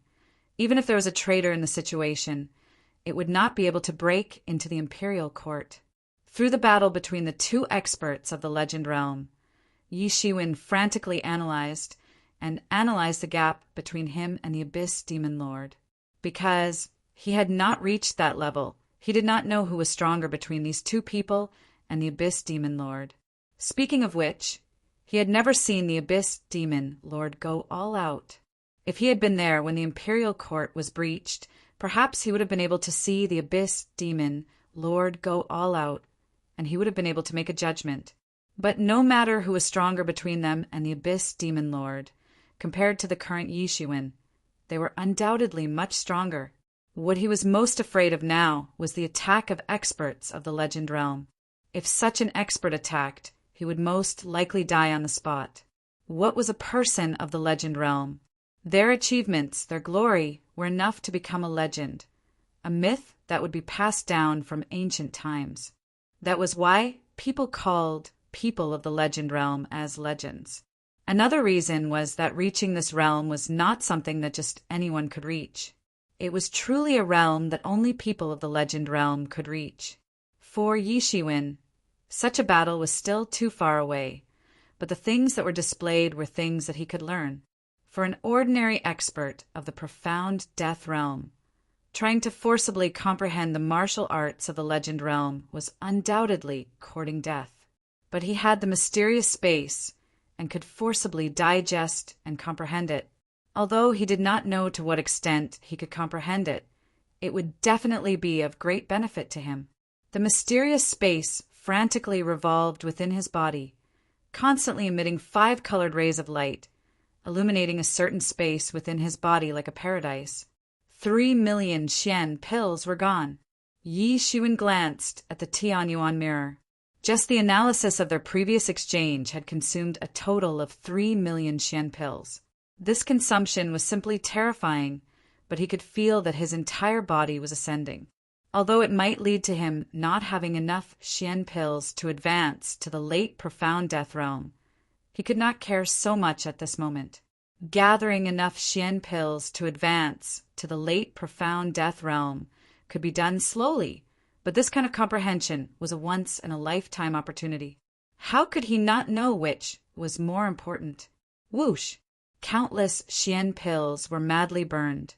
even if there was a traitor in the situation, it would not be able to break into the imperial court. Through the battle between the two experts of the Legend Realm, Yi Shiwen frantically analyzed the gap between him and the Abyss Demon Lord. Because he had not reached that level, he did not know who was stronger between these two people and the Abyss Demon Lord. Speaking of which, he had never seen the Abyss Demon Lord go all out. If he had been there when the imperial court was breached, perhaps he would have been able to see the Abyss Demon Lord go all out, and he would have been able to make a judgment. But no matter who was stronger between them and the Abyss Demon Lord, compared to the current Yi Shiwen, they were undoubtedly much stronger. What he was most afraid of now was the attack of experts of the Legend Realm. If such an expert attacked, he would most likely die on the spot. What was a person of the Legend Realm? Their achievements, their glory, were enough to become a legend, a myth that would be passed down from ancient times. That was why people called people of the Legend Realm as legends. Another reason was that reaching this realm was not something that just anyone could reach. It was truly a realm that only people of the legend realm could reach. For Yi Shiwen, such a battle was still too far away, but the things that were displayed were things that he could learn. For an ordinary expert of the profound death realm, trying to forcibly comprehend the martial arts of the legend realm was undoubtedly courting death. But he had the mysterious space and could forcibly digest and comprehend it. Although he did not know to what extent he could comprehend it, it would definitely be of great benefit to him. The mysterious space frantically revolved within his body, constantly emitting 5-colored rays of light, illuminating a certain space within his body like a paradise. 3 million Xian pills were gone. Yi Shiwen glanced at the Tianyuan mirror. Just the analysis of their previous exchange had consumed a total of 3 million Xian pills. This consumption was simply terrifying, but he could feel that his entire body was ascending. Although it might lead to him not having enough Xian pills to advance to the late profound death realm, he could not care so much at this moment. Gathering enough Xian pills to advance to the late profound death realm could be done slowly, but this kind of comprehension was a once-in-a-lifetime opportunity. How could he not know which was more important? Whoosh! Countless Xian pills were madly burned,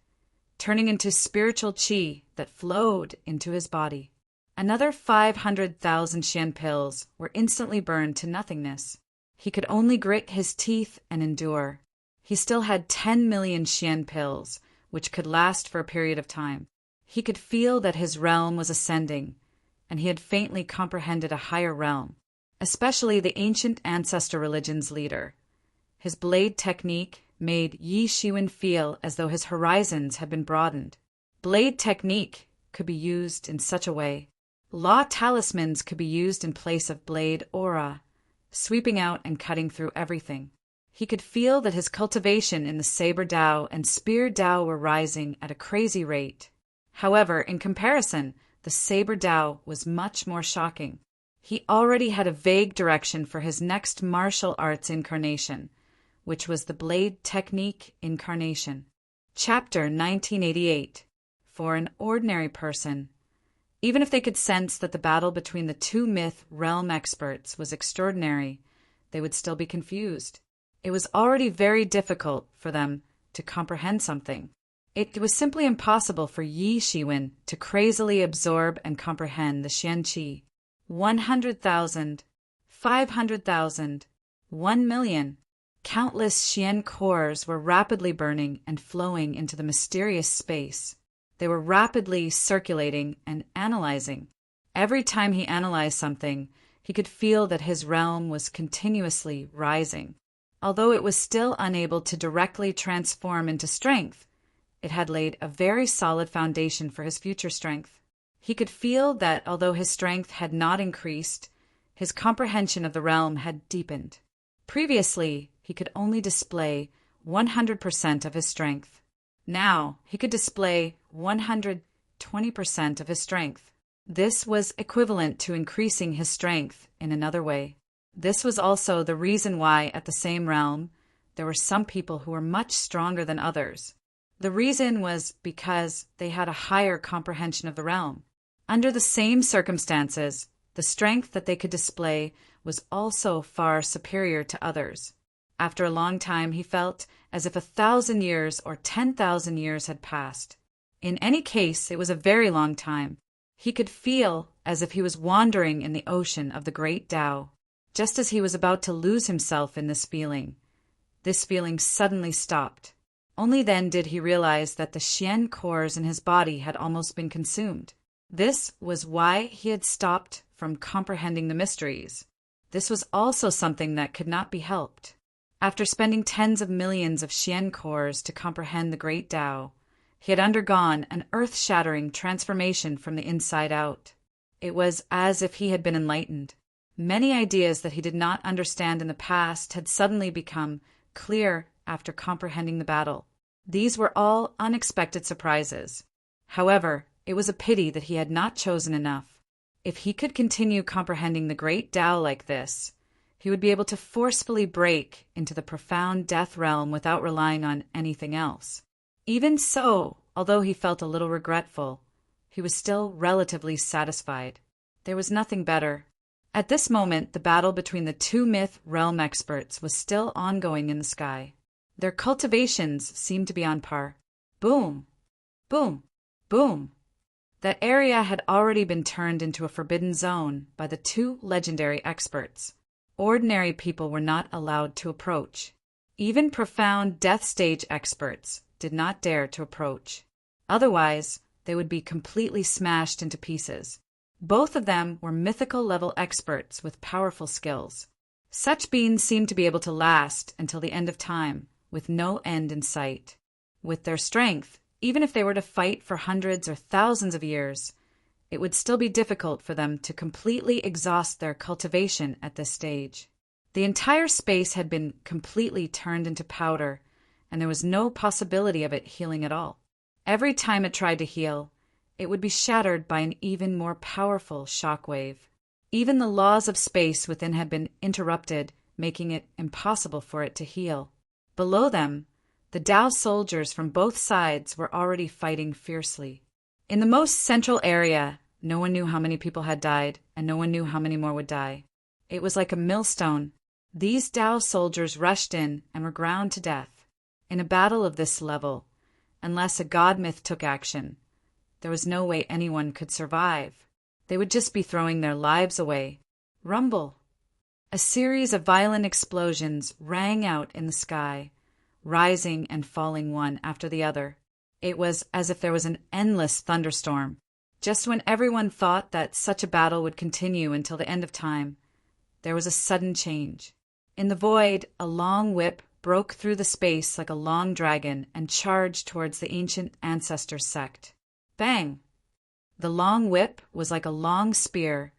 turning into spiritual qi that flowed into his body. Another 500,000 Xian pills were instantly burned to nothingness. He could only grit his teeth and endure. He still had 10 million Xian pills, which could last for a period of time. He could feel that his realm was ascending, and he had faintly comprehended a higher realm, especially the ancient ancestor religion's leader. His blade technique made Yi Shiwen feel as though his horizons had been broadened. Blade technique could be used in such a way. Law talismans could be used in place of blade aura, sweeping out and cutting through everything. He could feel that his cultivation in the saber Dao and spear Dao were rising at a crazy rate. However, in comparison, the saber Dao was much more shocking. He already had a vague direction for his next martial arts incarnation, which was the blade technique incarnation. Chapter 1988. For an ordinary person, even if they could sense that the battle between the two myth realm experts was extraordinary, they would still be confused. It was already very difficult for them to comprehend something. It was simply impossible for Yi Shiwen to crazily absorb and comprehend the Xian Qi. 100,000, 500,000, 1 million. Countless Xian cores were rapidly burning and flowing into the mysterious space. They were rapidly circulating and analyzing. Every time he analyzed something, he could feel that his realm was continuously rising. Although it was still unable to directly transform into strength, it had laid a very solid foundation for his future strength. He could feel that although his strength had not increased, his comprehension of the realm had deepened. Previously, he could only display 100% of his strength. Now, he could display 120% of his strength. This was equivalent to increasing his strength in another way. This was also the reason why, at the same realm, there were some people who were much stronger than others. The reason was because they had a higher comprehension of the realm. Under the same circumstances, the strength that they could display was also far superior to others. After a long time, he felt as if 1,000 years or 10,000 years had passed. In any case, it was a very long time. He could feel as if he was wandering in the ocean of the great Tao. Just as he was about to lose himself in this feeling suddenly stopped. Only then did he realize that the Xian cores in his body had almost been consumed. This was why he had stopped from comprehending the mysteries. This was also something that could not be helped. After spending tens of millions of Xian cores to comprehend the great Tao, he had undergone an earth-shattering transformation from the inside out. It was as if he had been enlightened. Many ideas that he did not understand in the past had suddenly become clear after comprehending the battle. These were all unexpected surprises. However, it was a pity that he had not chosen enough. If he could continue comprehending the great Tao like this, he would be able to forcefully break into the profound death realm without relying on anything else. Even so, Although he felt a little regretful, he was still relatively satisfied. There was nothing better. At this moment, the battle between the two myth realm experts was still ongoing in the sky. Their cultivations seemed to be on par. Boom! Boom! Boom! That area had already been turned into a forbidden zone by the two legendary experts. Ordinary people were not allowed to approach. Even profound death stage experts did not dare to approach. Otherwise, they would be completely smashed into pieces. Both of them were mythical-level experts with powerful skills. Such beings seemed to be able to last until the end of time, with no end in sight. With their strength, even if they were to fight for hundreds or thousands of years, it would still be difficult for them to completely exhaust their cultivation at this stage. The entire space had been completely turned into powder, and there was no possibility of it healing at all. Every time it tried to heal, it would be shattered by an even more powerful shockwave. Even the laws of space within had been interrupted, making it impossible for it to heal. Below them, the Tao soldiers from both sides were already fighting fiercely. In the most central area, no one knew how many people had died, and no one knew how many more would die. It was like a millstone. These Tao soldiers rushed in and were ground to death. In a battle of this level, unless a god myth took action, there was no way anyone could survive. They would just be throwing their lives away. Rumble! A series of violent explosions rang out in the sky, rising and falling one after the other. It was as if there was an endless thunderstorm. Just when everyone thought that such a battle would continue until the end of time, there was a sudden change. In the void, a long whip broke through the space like a long dragon and charged towards the ancient ancestor sect. Bang! The long whip was like a long spear,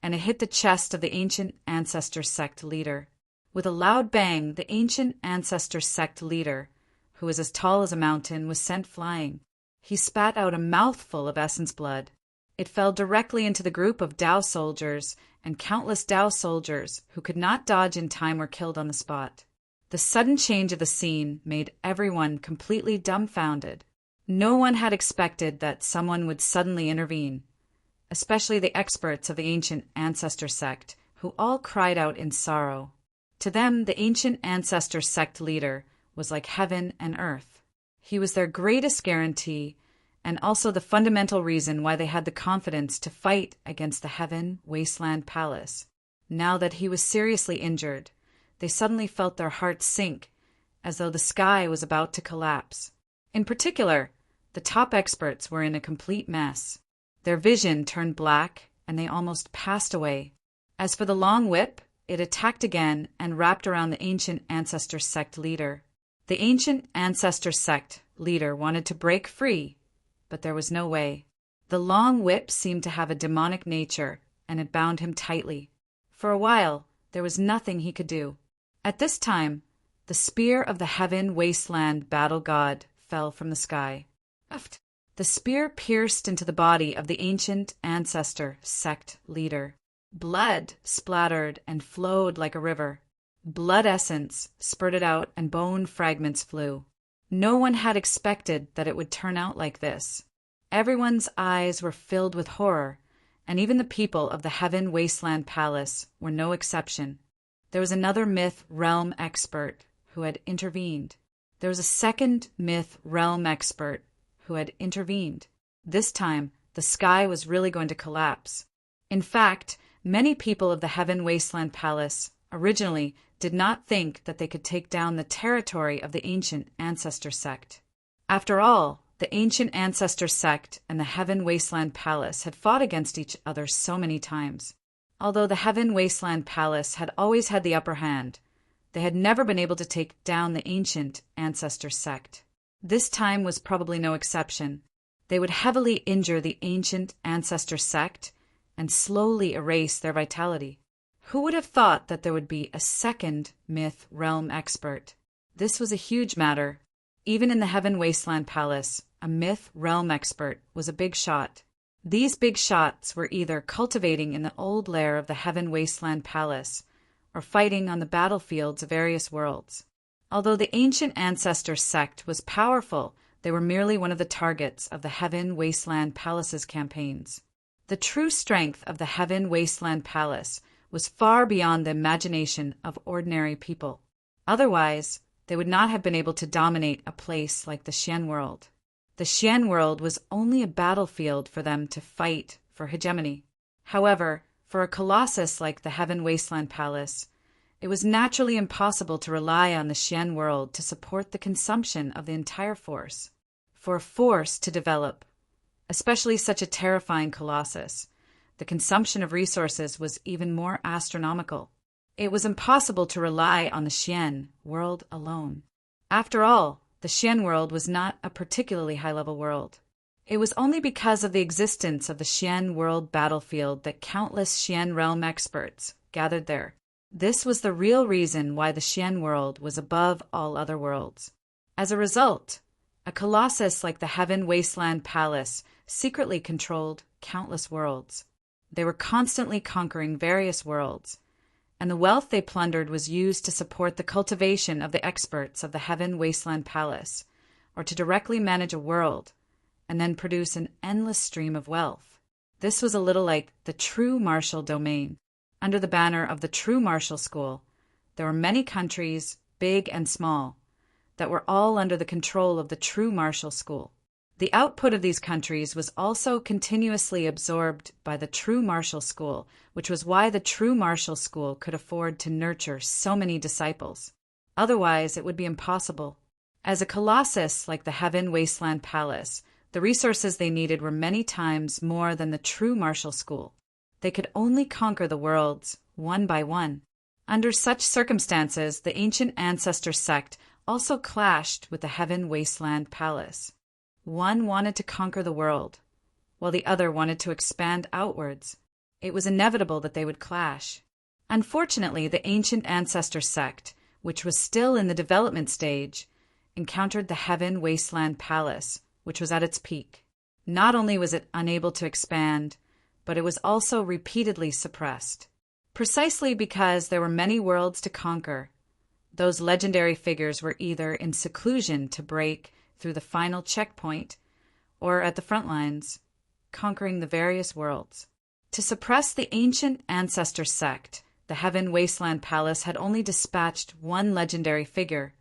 and it hit the chest of the ancient ancestor sect leader. With a loud bang, the ancient ancestor sect leader, who was as tall as a mountain, was sent flying. He spat out a mouthful of essence blood. It fell directly into the group of Tao soldiers, and countless Tao soldiers who could not dodge in time were killed on the spot. The sudden change of the scene made everyone completely dumbfounded. No one had expected that someone would suddenly intervene, especially the experts of the ancient ancestor sect, who all cried out in sorrow. To them, the ancient ancestor sect leader was like heaven and earth. He was their greatest guarantee, and also the fundamental reason why they had the confidence to fight against the Heaven Wasteland Palace. Now that he was seriously injured, they suddenly felt their hearts sink, as though the sky was about to collapse. In particular, the top experts were in a complete mess. Their vision turned black, and they almost passed away. As for the long whip, it attacked again and wrapped around the ancient ancestor sect leader. The ancient ancestor sect leader wanted to break free, but there was no way. The long whip seemed to have a demonic nature, and it bound him tightly. For a while, there was nothing he could do. At this time, the spear of the Heaven Wasteland battle god fell from the sky. The spear pierced into the body of the ancient ancestor sect leader. Blood splattered and flowed like a river. Blood essence spurted out and bone fragments flew. No one had expected that it would turn out like this. Everyone's eyes were filled with horror, and even the people of the Heaven Wasteland Palace were no exception. There was another myth realm expert who had intervened. There was a second myth realm expert who had intervened. This time, the sky was really going to collapse. In fact, many people of the Heaven Wasteland Palace originally did not think that they could take down the territory of the ancient ancestor sect. After all, the ancient ancestor sect and the Heaven Wasteland Palace had fought against each other so many times. Although the Heaven Wasteland Palace had always had the upper hand, they had never been able to take down the ancient ancestor sect. This time was probably no exception. They would heavily injure the ancient ancestor sect and slowly erase their vitality. Who would have thought that there would be a second myth realm expert? This was a huge matter. Even in the Heaven Wasteland Palace, a myth realm expert was a big shot. These big shots were either cultivating in the old lair of the Heaven Wasteland Palace or fighting on the battlefields of various worlds. Although the ancient ancestor sect was powerful, They were merely one of the targets of the Heaven Wasteland Palace's campaigns. The true strength of the Heaven Wasteland Palace was far beyond the imagination of ordinary people. Otherwise, they would not have been able to dominate a place like the Xian world. The Xian world was only a battlefield for them to fight for hegemony. However, for a colossus like the Heaven Wasteland Palace, it was naturally impossible to rely on the Xian world to support the consumption of the entire force. For a force to develop, especially such a terrifying colossus, the consumption of resources was even more astronomical. It was impossible to rely on the Xian world alone. After all, the Xian world was not a particularly high-level world. It was only because of the existence of the Xian world battlefield that countless Xian realm experts gathered there. This was the real reason why the Xian world was above all other worlds. As a result, a colossus like the Heaven Wasteland Palace secretly controlled countless worlds. They were constantly conquering various worlds, and the wealth they plundered was used to support the cultivation of the experts of the Heaven Wasteland Palace, or to directly manage a world, and then produce an endless stream of wealth. This was a little like the true martial domain. Under the banner of the True Martial School, there were many countries, big and small, that were all under the control of the True Martial School. The output of these countries was also continuously absorbed by the True Martial School, which was why the True Martial School could afford to nurture so many disciples. Otherwise, it would be impossible. As a colossus like the Heaven Wasteland Palace, the resources they needed were many times more than the True Martial School. They could only conquer the worlds one by one. Under such circumstances, the ancient ancestor sect also clashed with the Heaven Wasteland Palace. One wanted to conquer the world, while the other wanted to expand outwards. It was inevitable that they would clash. Unfortunately, the ancient ancestor sect, which was still in the development stage, encountered the Heaven Wasteland Palace, which was at its peak. Not only was it unable to expand, but it was also repeatedly suppressed. Precisely because there were many worlds to conquer, those legendary figures were either in seclusion to break through the final checkpoint, or at the front lines, conquering the various worlds. To suppress the ancient ancestor sect, the Heaven Wasteland Palace had only dispatched one legendary figure.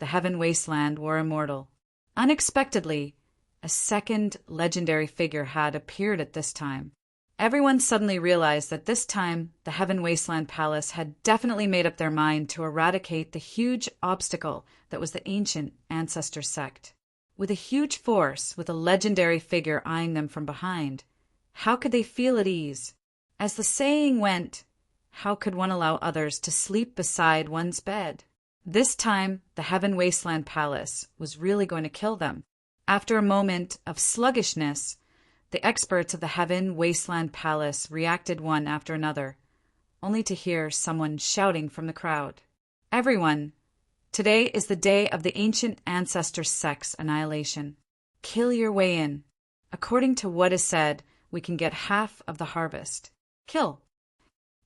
The Heaven Wasteland were immortal. Unexpectedly, a second legendary figure had appeared at this time. Everyone suddenly realized that this time the Heaven Wasteland Palace had definitely made up their mind to eradicate the huge obstacle that was the ancient ancestor sect. With a huge force, with a legendary figure eyeing them from behind, how could they feel at ease? As the saying went, how could one allow others to sleep beside one's bed? This time, the Heaven Wasteland Palace was really going to kill them. After a moment of sluggishness, the experts of the Heaven Wasteland Palace reacted one after another, only to hear someone shouting from the crowd. Everyone, today is the day of the ancient ancestor sect's annihilation. Kill your way in. According to what is said, we can get half of the harvest. Kill.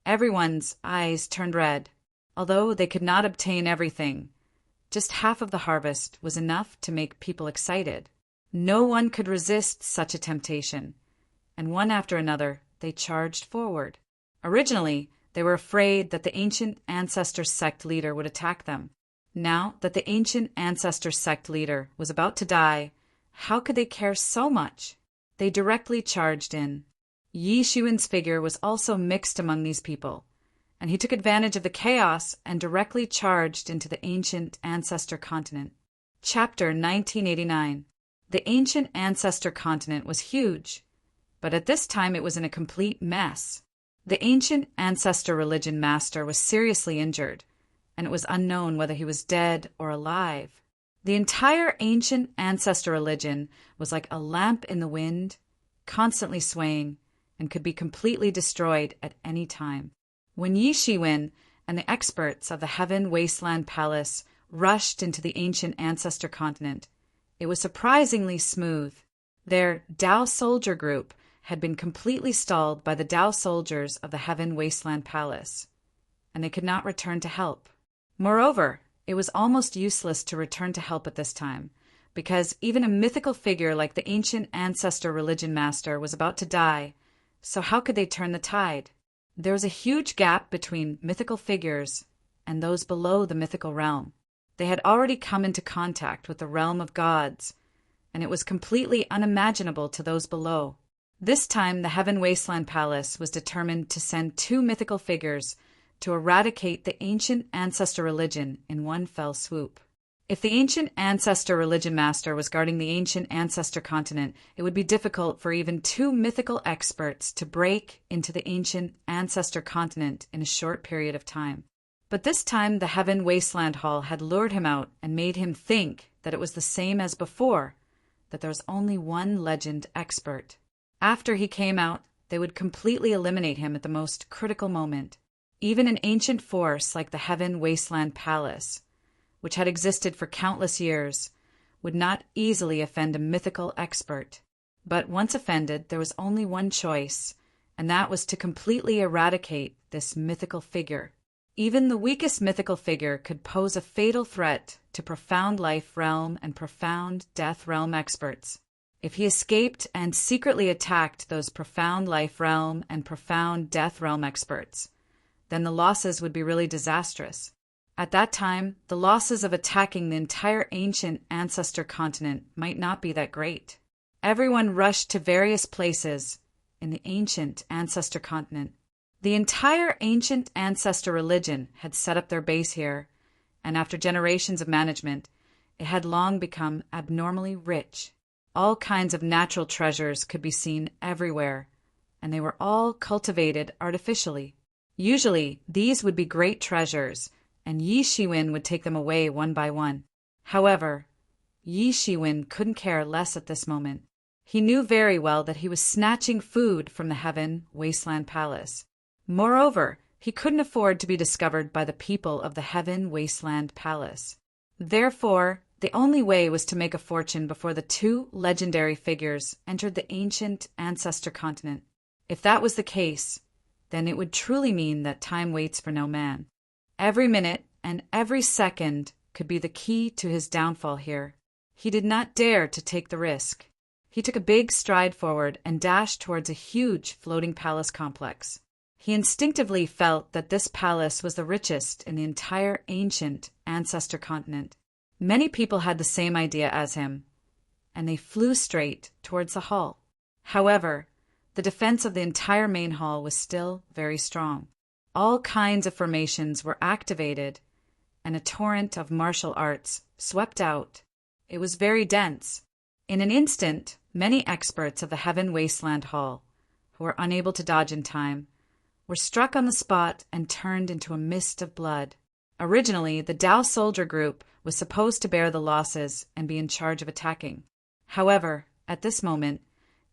Everyone's eyes turned red. Although they could not obtain everything, just half of the harvest was enough to make people excited. No one could resist such a temptation, and one after another they charged forward. Originally, they were afraid that the ancient ancestor sect leader would attack them. Now that the ancient ancestor sect leader was about to die, how could they care so much? They directly charged in. Yi Xuan's figure was also mixed among these people, and he took advantage of the chaos and directly charged into the ancient ancestor continent. Chapter 1989. The ancient ancestor continent was huge, but at this time it was in a complete mess. The ancient ancestor religion master was seriously injured, and it was unknown whether he was dead or alive. The entire ancient ancestor religion was like a lamp in the wind, constantly swaying, and could be completely destroyed at any time. When Yi Shiwen and the experts of the Heaven Wasteland Palace rushed into the ancient ancestor continent, it was surprisingly smooth. Their Tao soldier group had been completely stalled by the Tao soldiers of the Heaven Wasteland Palace, and they could not return to help. Moreover, it was almost useless to return to help at this time. because even a mythical figure like the ancient ancestor religion master was about to die, so how could they turn the tide? There was a huge gap between mythical figures and those below the mythical realm. They had already come into contact with the realm of gods, and it was completely unimaginable to those below. This time the Heaven Wasteland Palace was determined to send 2 mythical figures to eradicate the ancient ancestor religion in one fell swoop. If the ancient ancestor religion master was guarding the ancient ancestor continent, it would be difficult for even 2 mythical experts to break into the ancient ancestor continent in a short period of time. But this time the Heaven Wasteland Hall had lured him out and made him think that it was the same as before, that there was only one legend expert. After he came out, they would completely eliminate him at the most critical moment. Even an ancient force like the Heaven Wasteland Palace, which had existed for countless years, would not easily offend a mythical expert. But once offended, there was only one choice, and that was to completely eradicate this mythical figure. Even the weakest mythical figure could pose a fatal threat to profound life realm and profound death realm experts. If he escaped and secretly attacked those profound life realm and profound death realm experts, then the losses would be really disastrous. At that time, the losses of attacking the entire ancient ancestor continent might not be that great. Everyone rushed to various places in the ancient ancestor continent. The entire ancient ancestor religion had set up their base here, and after generations of management, it had long become abnormally rich. All kinds of natural treasures could be seen everywhere, and they were all cultivated artificially. Usually, these would be great treasures, and Yi Shiwen would take them away one by one. However, Yi Shiwen couldn't care less at this moment. He knew very well that he was snatching food from the Heaven Wasteland Palace. Moreover, he couldn't afford to be discovered by the people of the Heaven Wasteland Palace. Therefore, the only way was to make a fortune before the 2 legendary figures entered the ancient ancestor continent. If that was the case, then it would truly mean that time waits for no man. Every minute and every second could be the key to his downfall here. He did not dare to take the risk. He took a big stride forward and dashed towards a huge floating palace complex. He instinctively felt that this palace was the richest in the entire ancient ancestor continent. Many people had the same idea as him, and they flew straight towards the hall. However, the defense of the entire main hall was still very strong. All kinds of formations were activated, and a torrent of martial arts swept out. It was very dense. In an instant, many experts of the Heaven Wasteland Hall, who were unable to dodge in time, were struck on the spot and turned into a mist of blood. Originally, the Dao soldier group was supposed to bear the losses and be in charge of attacking. However, at this moment,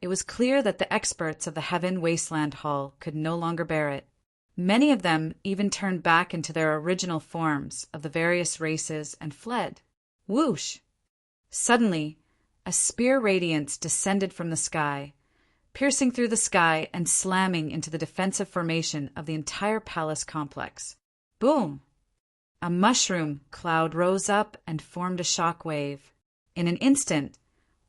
it was clear that the experts of the Heaven Wasteland Hall could no longer bear it. Many of them even turned back into their original forms of the various races and fled. Whoosh! Suddenly, a spear radiance descended from the sky, piercing through the sky and slamming into the defensive formation of the entire palace complex. Boom! A mushroom cloud rose up and formed a shock wave. In an instant,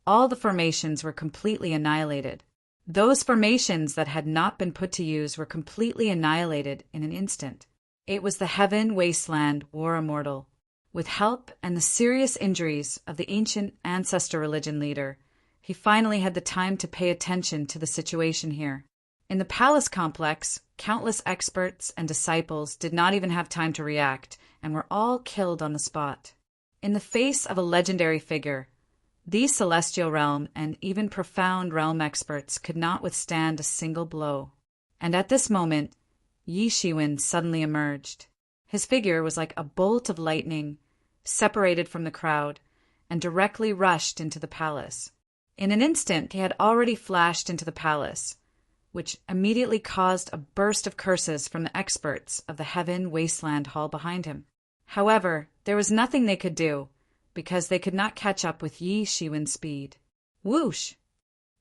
all the formations were completely annihilated. Those formations that had not been put to use were completely annihilated in an instant. It was the Heaven Wasteland War Immortal. With help and the serious injuries of the ancient ancestor religion leader, he finally had the time to pay attention to the situation here. In the palace complex, countless experts and disciples did not even have time to react and were all killed on the spot. In the face of a legendary figure, these celestial realm and even profound realm experts could not withstand a single blow. And at this moment, Yi Shiwen suddenly emerged. His figure was like a bolt of lightning, separated from the crowd, and directly rushed into the palace. In an instant, he had already flashed into the palace, which immediately caused a burst of curses from the experts of the Heaven Wasteland Hall behind him. However, there was nothing they could do, because they could not catch up with Yi Shiwen's speed. Whoosh!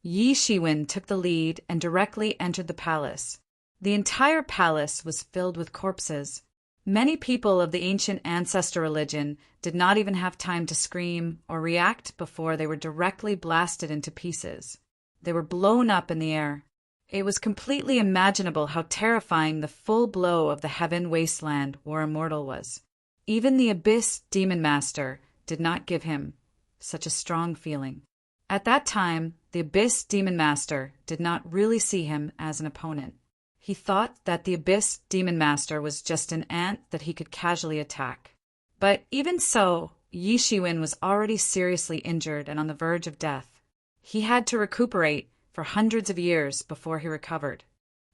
Yi Shiwen took the lead and directly entered the palace. The entire palace was filled with corpses. Many people of the ancient ancestor religion did not even have time to scream or react before they were directly blasted into pieces. They were blown up in the air. It was completely imaginable how terrifying the full blow of the heaven wasteland war immortal was. Even the Abyss Demon Master did not give him such a strong feeling. At that time, the Abyss Demon Master did not really see him as an opponent. He thought that the Abyss Demon Master was just an ant that he could casually attack. But even so, Yi Shiwen was already seriously injured and on the verge of death. He had to recuperate for hundreds of years before he recovered.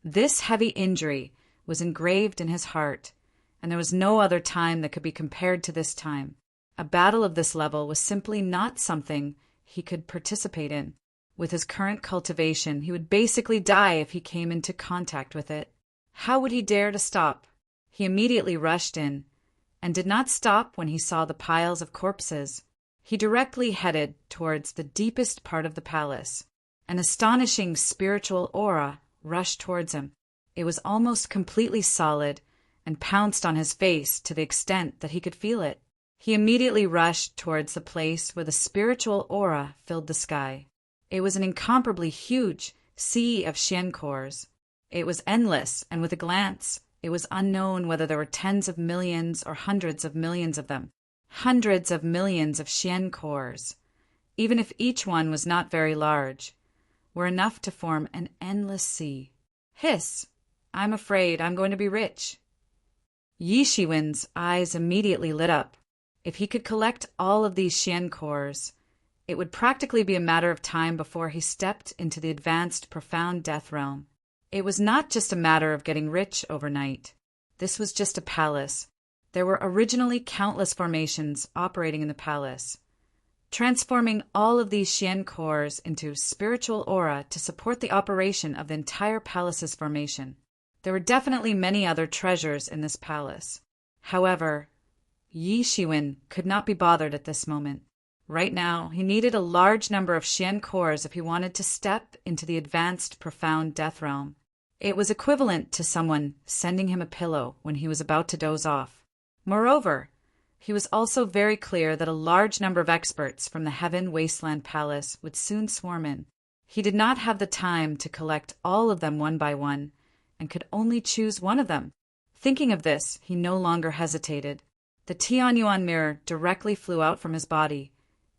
This heavy injury was engraved in his heart, and there was no other time that could be compared to this time. A battle of this level was simply not something he could participate in. With his current cultivation, he would basically die if he came into contact with it. How would he dare to stop? He immediately rushed in, and did not stop when he saw the piles of corpses. He directly headed towards the deepest part of the palace. An astonishing spiritual aura rushed towards him. It was almost completely solid and pounced on his face to the extent that he could feel it. He immediately rushed towards the place where the spiritual aura filled the sky. It was an incomparably huge sea of Xian cores. It was endless, and with a glance, it was unknown whether there were tens of millions or hundreds of millions of them. Hundreds of millions of Xian cores, even if each one was not very large, were enough to form an endless sea. Hiss! I'm afraid I'm going to be rich. Yi Shiwen's eyes immediately lit up. If he could collect all of these Xian cores, it would practically be a matter of time before he stepped into the advanced profound death realm. It was not just a matter of getting rich overnight. This was just a palace. There were originally countless formations operating in the palace, transforming all of these Xian cores into spiritual aura to support the operation of the entire palace's formation. There were definitely many other treasures in this palace. However, Yi Shiwen could not be bothered at this moment. Right now, he needed a large number of Xian cores if he wanted to step into the advanced profound death realm. It was equivalent to someone sending him a pillow when he was about to doze off. Moreover, he was also very clear that a large number of experts from the Heaven Wasteland Palace would soon swarm in. He did not have the time to collect all of them one by one, and could only choose one of them. Thinking of this, he no longer hesitated. The Tianyuan mirror directly flew out from his body,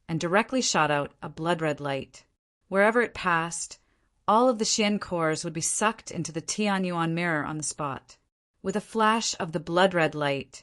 and directly shot out a blood-red light. Wherever it passed, all of the Xian cores would be sucked into the Tianyuan mirror on the spot. With a flash of the blood-red light,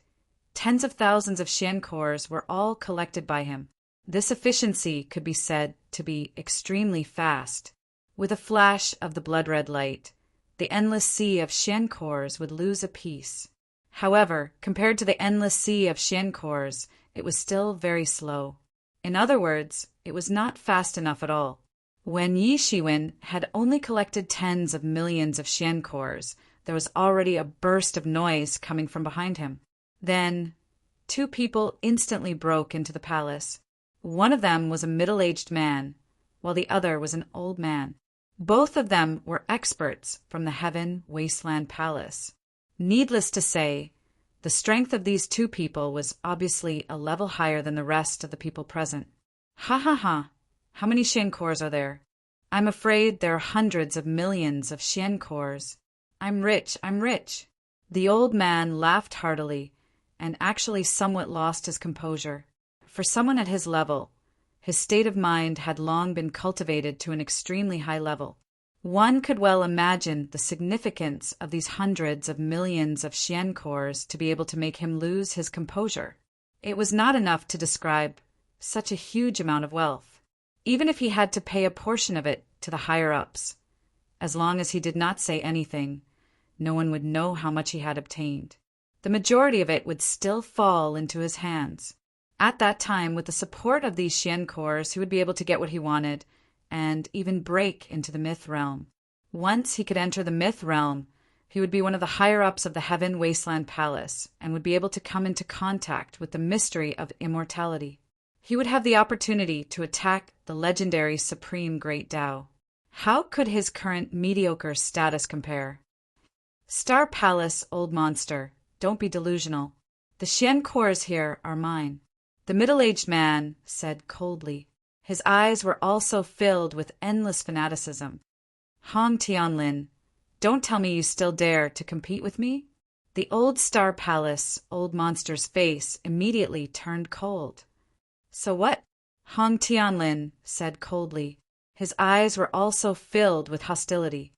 tens of thousands of Xian cores were all collected by him. This efficiency could be said to be extremely fast. With a flash of the blood-red light, the endless sea of Xian cores would lose a piece. However, compared to the endless sea of Xian cores, it was still very slow. In other words, it was not fast enough at all. When Yi Shiwen had only collected tens of millions of Xian cores, there was already a burst of noise coming from behind him. Then, two people instantly broke into the palace. One of them was a middle-aged man, while the other was an old man. Both of them were experts from the Heaven Wasteland Palace. Needless to say, the strength of these two people was obviously a level higher than the rest of the people present. Ha ha ha! How many Xian cores are there? I'm afraid there are hundreds of millions of Xian cores. I'm rich, I'm rich! The old man laughed heartily, and actually somewhat lost his composure. For someone at his level, his state of mind had long been cultivated to an extremely high level. One could well imagine the significance of these hundreds of millions of Xian cores to be able to make him lose his composure. It was not enough to describe such a huge amount of wealth, even if he had to pay a portion of it to the higher-ups. As long as he did not say anything, no one would know how much he had obtained. The majority of it would still fall into his hands. At that time, with the support of these Xian cores, he would be able to get what he wanted, and even break into the myth realm. Once he could enter the myth realm, he would be one of the higher-ups of the Heaven Wasteland Palace, and would be able to come into contact with the mystery of immortality. He would have the opportunity to attack the legendary Supreme Great Tao. How could his current mediocre status compare? Star Palace, old monster, Don't be delusional. The Xian cores here are mine. The middle-aged man said coldly. His eyes were also filled with endless fanaticism. Hong Tianlin, don't tell me you still dare to compete with me? The old Star Palace, old monster's face immediately turned cold. So what? Hong Tianlin said coldly. His eyes were also filled with hostility.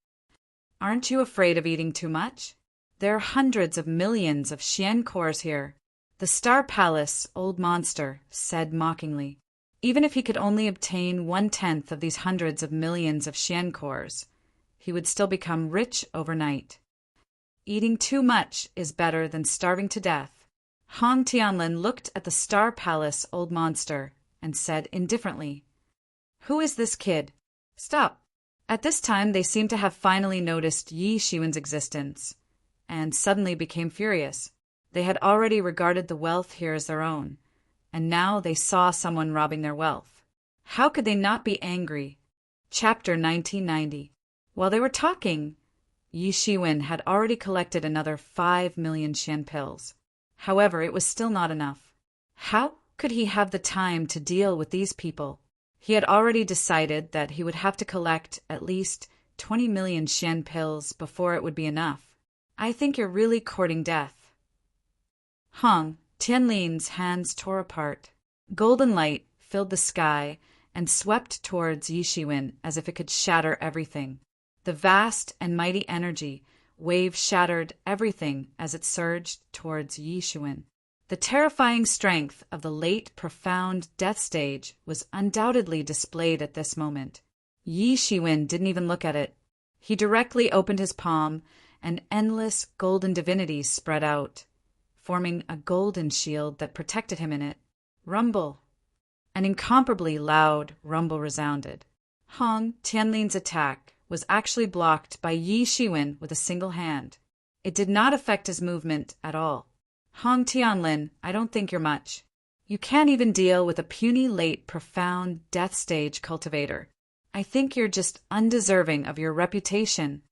Aren't you afraid of eating too much? There are hundreds of millions of Xian cores here. The Star Palace, old monster, said mockingly. Even if he could only obtain 1/10 of these hundreds of millions of Xian cores, he would still become rich overnight. Eating too much is better than starving to death. Hong Tianlin looked at the Star Palace old monster and said indifferently, Who is this kid? Stop. At this time they seemed to have finally noticed Yi Shiwen's existence, and suddenly became furious. They had already regarded the wealth here as their own, and now they saw someone robbing their wealth. How could they not be angry? Chapter 1990. While they were talking, Yi Shiwen had already collected another 5 million Xian pills. However, it was still not enough. How could he have the time to deal with these people? He had already decided that he would have to collect at least 20 million Xian pills before it would be enough. I think you're really courting death. Hong Tianlin's hands tore apart. Golden light filled the sky and swept towards Yi Shiwen as if it could shatter everything. The vast and mighty energy wave shattered everything as it surged towards Yi Shiwen. The terrifying strength of the late profound death stage was undoubtedly displayed at this moment. Yi Shiwen didn't even look at it. He directly opened his palm, and endless golden divinities spread out, forming a golden shield that protected him in it. Rumble! An incomparably loud rumble resounded. Hong Tianlin's attack was actually blocked by Yi Shiwen with a single hand. It did not affect his movement at all. Hong Tianlin, I don't think you're much. You can't even deal with a puny late profound death stage cultivator. I think you're just undeserving of your reputation.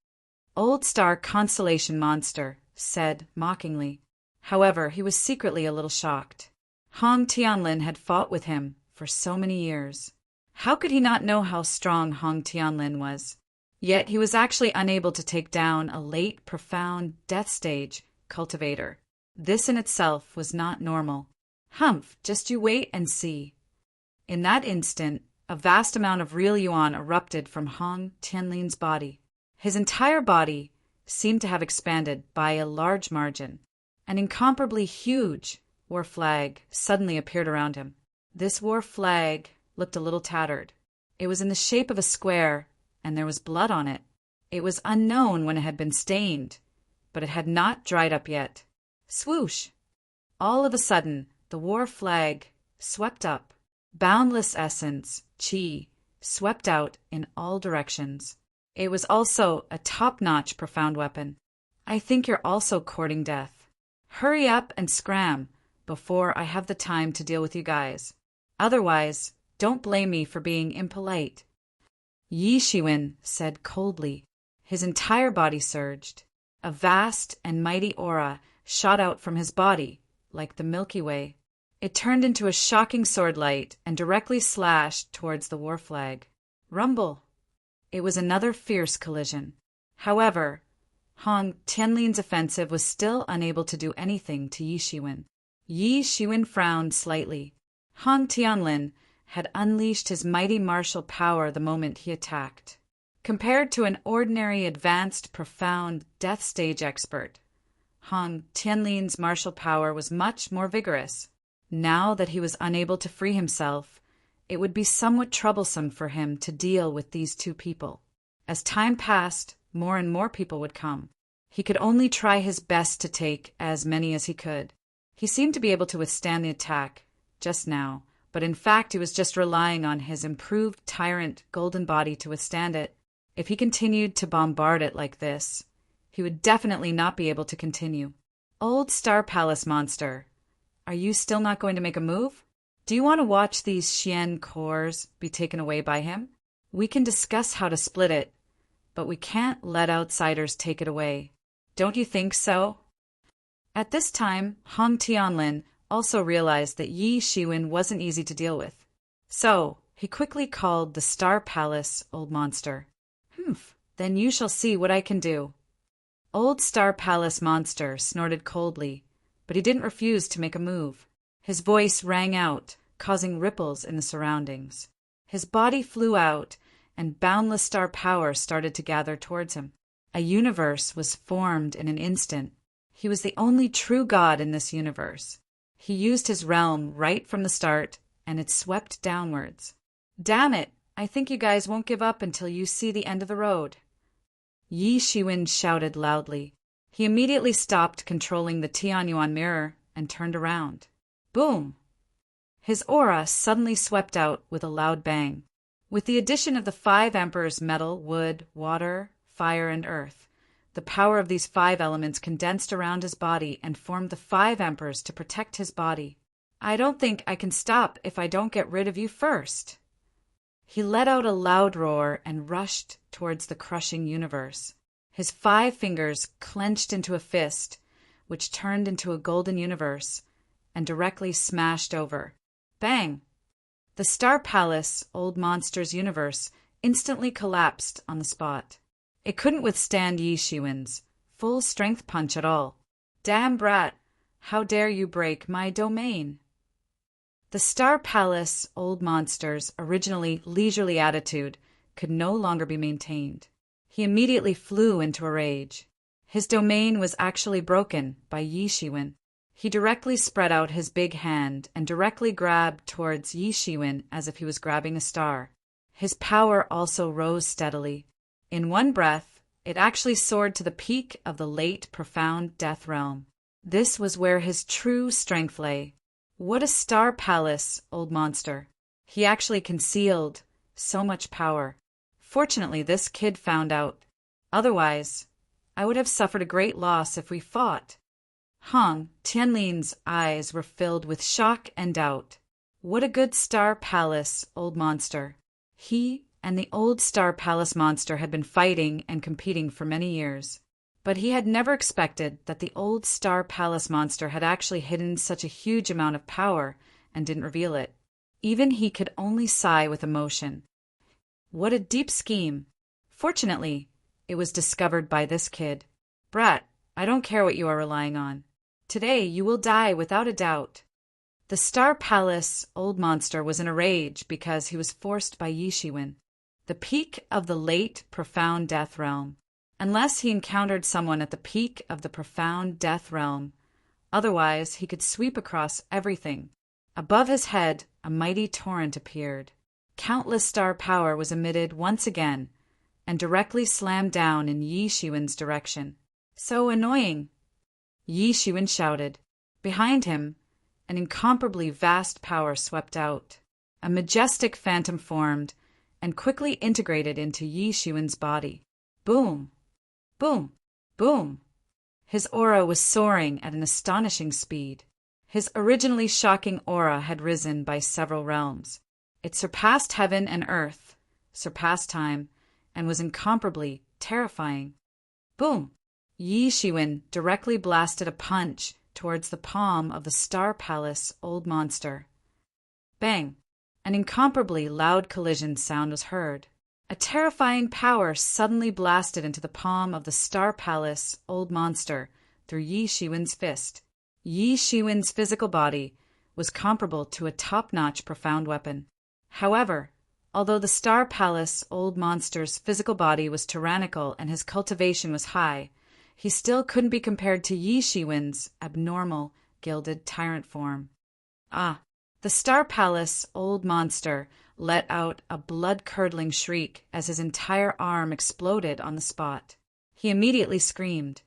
Old Star Constellation Monster said mockingly. However, he was secretly a little shocked. Hong Tianlin had fought with him for so many years. How could he not know how strong Hong Tianlin was? Yet he was actually unable to take down a late profound death stage cultivator. This in itself was not normal. Humph, just you wait and see. In that instant, a vast amount of real yuan erupted from Hong Tianlin's body. His entire body seemed to have expanded by a large margin. An incomparably huge war flag suddenly appeared around him. This war flag looked a little tattered. It was in the shape of a square, and there was blood on it. It was unknown when it had been stained, but it had not dried up yet. Swoosh! All of a sudden, the war flag swept up. Boundless essence, qi, swept out in all directions. It was also a top-notch profound weapon. I think you're also courting death. Hurry up and scram before I have the time to deal with you guys. Otherwise, don't blame me for being impolite. Yi Shiwen said coldly. His entire body surged. A vast and mighty aura shot out from his body, like the Milky Way. It turned into a shocking sword light and directly slashed towards the war flag. Rumble! It was another fierce collision. However, Hong Tianlin's offensive was still unable to do anything to Yi Shiwen. Yi Shiwen frowned slightly. Hong Tianlin had unleashed his mighty martial power the moment he attacked. Compared to an ordinary advanced profound death stage expert, Hong Tianlin's martial power was much more vigorous. Now that he was unable to free himself, it would be somewhat troublesome for him to deal with these two people. As time passed, more and more people would come. He could only try his best to take as many as he could. He seemed to be able to withstand the attack just now, but in fact he was just relying on his improved tyrant golden body to withstand it. If he continued to bombard it like this, he would definitely not be able to continue. Old Star Palace monster, are you still not going to make a move? Do you want to watch these Xian cores be taken away by him? We can discuss how to split it, but we can't let outsiders take it away. Don't you think so? At this time, Hong Tianlin also realized that Yi Shiwen wasn't easy to deal with. So, he quickly called the Star Palace Old Monster. "Humph, then you shall see what I can do." Old Star Palace Monster snorted coldly, but he didn't refuse to make a move. His voice rang out, causing ripples in the surroundings. His body flew out, and boundless star power started to gather towards him. A universe was formed in an instant. He was the only true god in this universe. He used his realm right from the start, and it swept downwards. "Damn it! I think you guys won't give up until you see the end of the road." Yi Shiwen shouted loudly. He immediately stopped controlling the Tianyuan mirror and turned around. Boom! His aura suddenly swept out with a loud bang. With the addition of the 5 emperors metal, wood, water, fire, and earth, the power of these 5 elements condensed around his body and formed the 5 emperors to protect his body. "I don't think I can stop if I don't get rid of you first." He let out a loud roar and rushed towards the crushing universe. His 5 fingers clenched into a fist, which turned into a golden universe and directly smashed over. Bang! The Star Palace Old Monster's universe instantly collapsed on the spot. It couldn't withstand Yi Shiwen's full strength punch at all. "Damn brat! How dare you break my domain?" The Star Palace Old Monster's originally leisurely attitude could no longer be maintained. He immediately flew into a rage. His domain was actually broken by Yi Shiwen. He directly spread out his big hand and directly grabbed towards Yi Shiwen as if he was grabbing a star. His power also rose steadily. In one breath, it actually soared to the peak of the late profound death realm. This was where his true strength lay. What a Star Palace Old Monster! He actually concealed so much power. Fortunately, this kid found out. Otherwise, I would have suffered a great loss if we fought. Hong Tianlin's eyes were filled with shock and doubt. What a good Star Palace Old Monster! He and the old Star Palace Monster had been fighting and competing for many years. But he had never expected that the old Star Palace Monster had actually hidden such a huge amount of power and didn't reveal it. Even he could only sigh with emotion. What a deep scheme! Fortunately, it was discovered by this kid. "Brat, I don't care what you are relying on. Today you will die without a doubt." The Star Palace Old Monster was in a rage because he was forced by Yi Shiwen, the peak of the late profound death realm. Unless he encountered someone at the peak of the profound death realm, otherwise he could sweep across everything. Above his head, a mighty torrent appeared. Countless star power was emitted once again and directly slammed down in Yi Shiwen's direction. "So annoying!" Yi Shiwen shouted. Behind him, an incomparably vast power swept out. A majestic phantom formed and quickly integrated into Yi Shiwen's body. Boom! Boom! Boom! His aura was soaring at an astonishing speed. His originally shocking aura had risen by several realms. It surpassed heaven and earth, surpassed time, and was incomparably terrifying. Boom! Yi Shiwen directly blasted a punch towards the palm of the Star Palace Old Monster. Bang! An incomparably loud collision sound was heard. A terrifying power suddenly blasted into the palm of the Star Palace Old Monster through Yi Shiwen's fist. Yi Shiwen's physical body was comparable to a top-notch profound weapon. However, although the Star Palace Old Monster's physical body was tyrannical and his cultivation was high, he still couldn't be compared to Yi Shiwen's abnormal, gilded tyrant form. The Star Palace Old Monster let out a blood-curdling shriek as his entire arm exploded on the spot. He immediately screamed,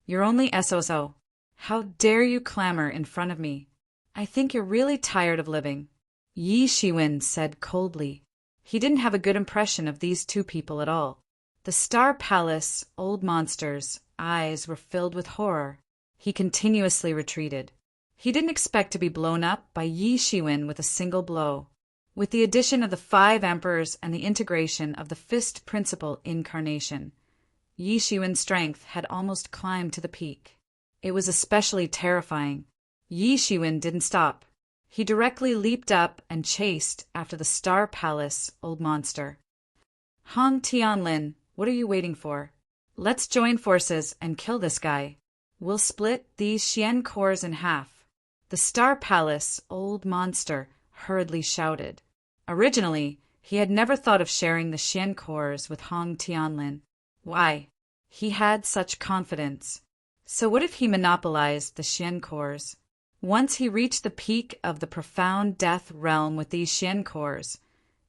"You're only SOSO. How dare you clamor in front of me? I think you're really tired of living," Yi Shiwen said coldly. He didn't have a good impression of these two people at all. The Star Palace Old Monster's eyes were filled with horror. He continuously retreated. He didn't expect to be blown up by Yi Shiwen with a single blow. With the addition of the 5 emperors and the integration of the fist principle incarnation, Yi Shiwen's strength had almost climbed to the peak. It was especially terrifying. Yi Shiwen didn't stop. He directly leaped up and chased after the Star Palace old monster. Hong Tianlin, what are you waiting for? Let's join forces and kill this guy. We'll split these Xian cores in half. The Star Palace old monster hurriedly shouted. Originally, he had never thought of sharing the Xian cores with Hong Tianlin. Why? He had such confidence. So what if he monopolized the Xian cores? Once he reached the peak of the profound death realm with these Xian cores,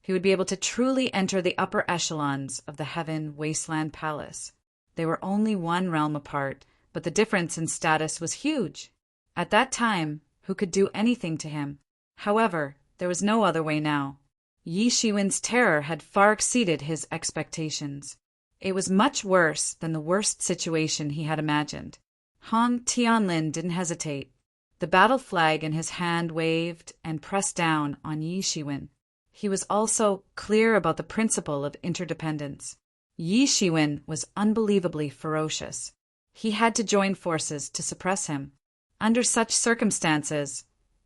he would be able to truly enter the upper echelons of the Heaven Wasteland Palace. They were only one realm apart, but the difference in status was huge. At that time, who could do anything to him? However, there was no other way now. Yi Shiwen's terror had far exceeded his expectations. It was much worse than the worst situation he had imagined. Hong Tianlin didn't hesitate. The battle flag in his hand waved and pressed down on Yi Shiwen. He was also clear about the principle of interdependence. Yi Shiwen was unbelievably ferocious. He had to join forces to suppress him. Under such circumstances,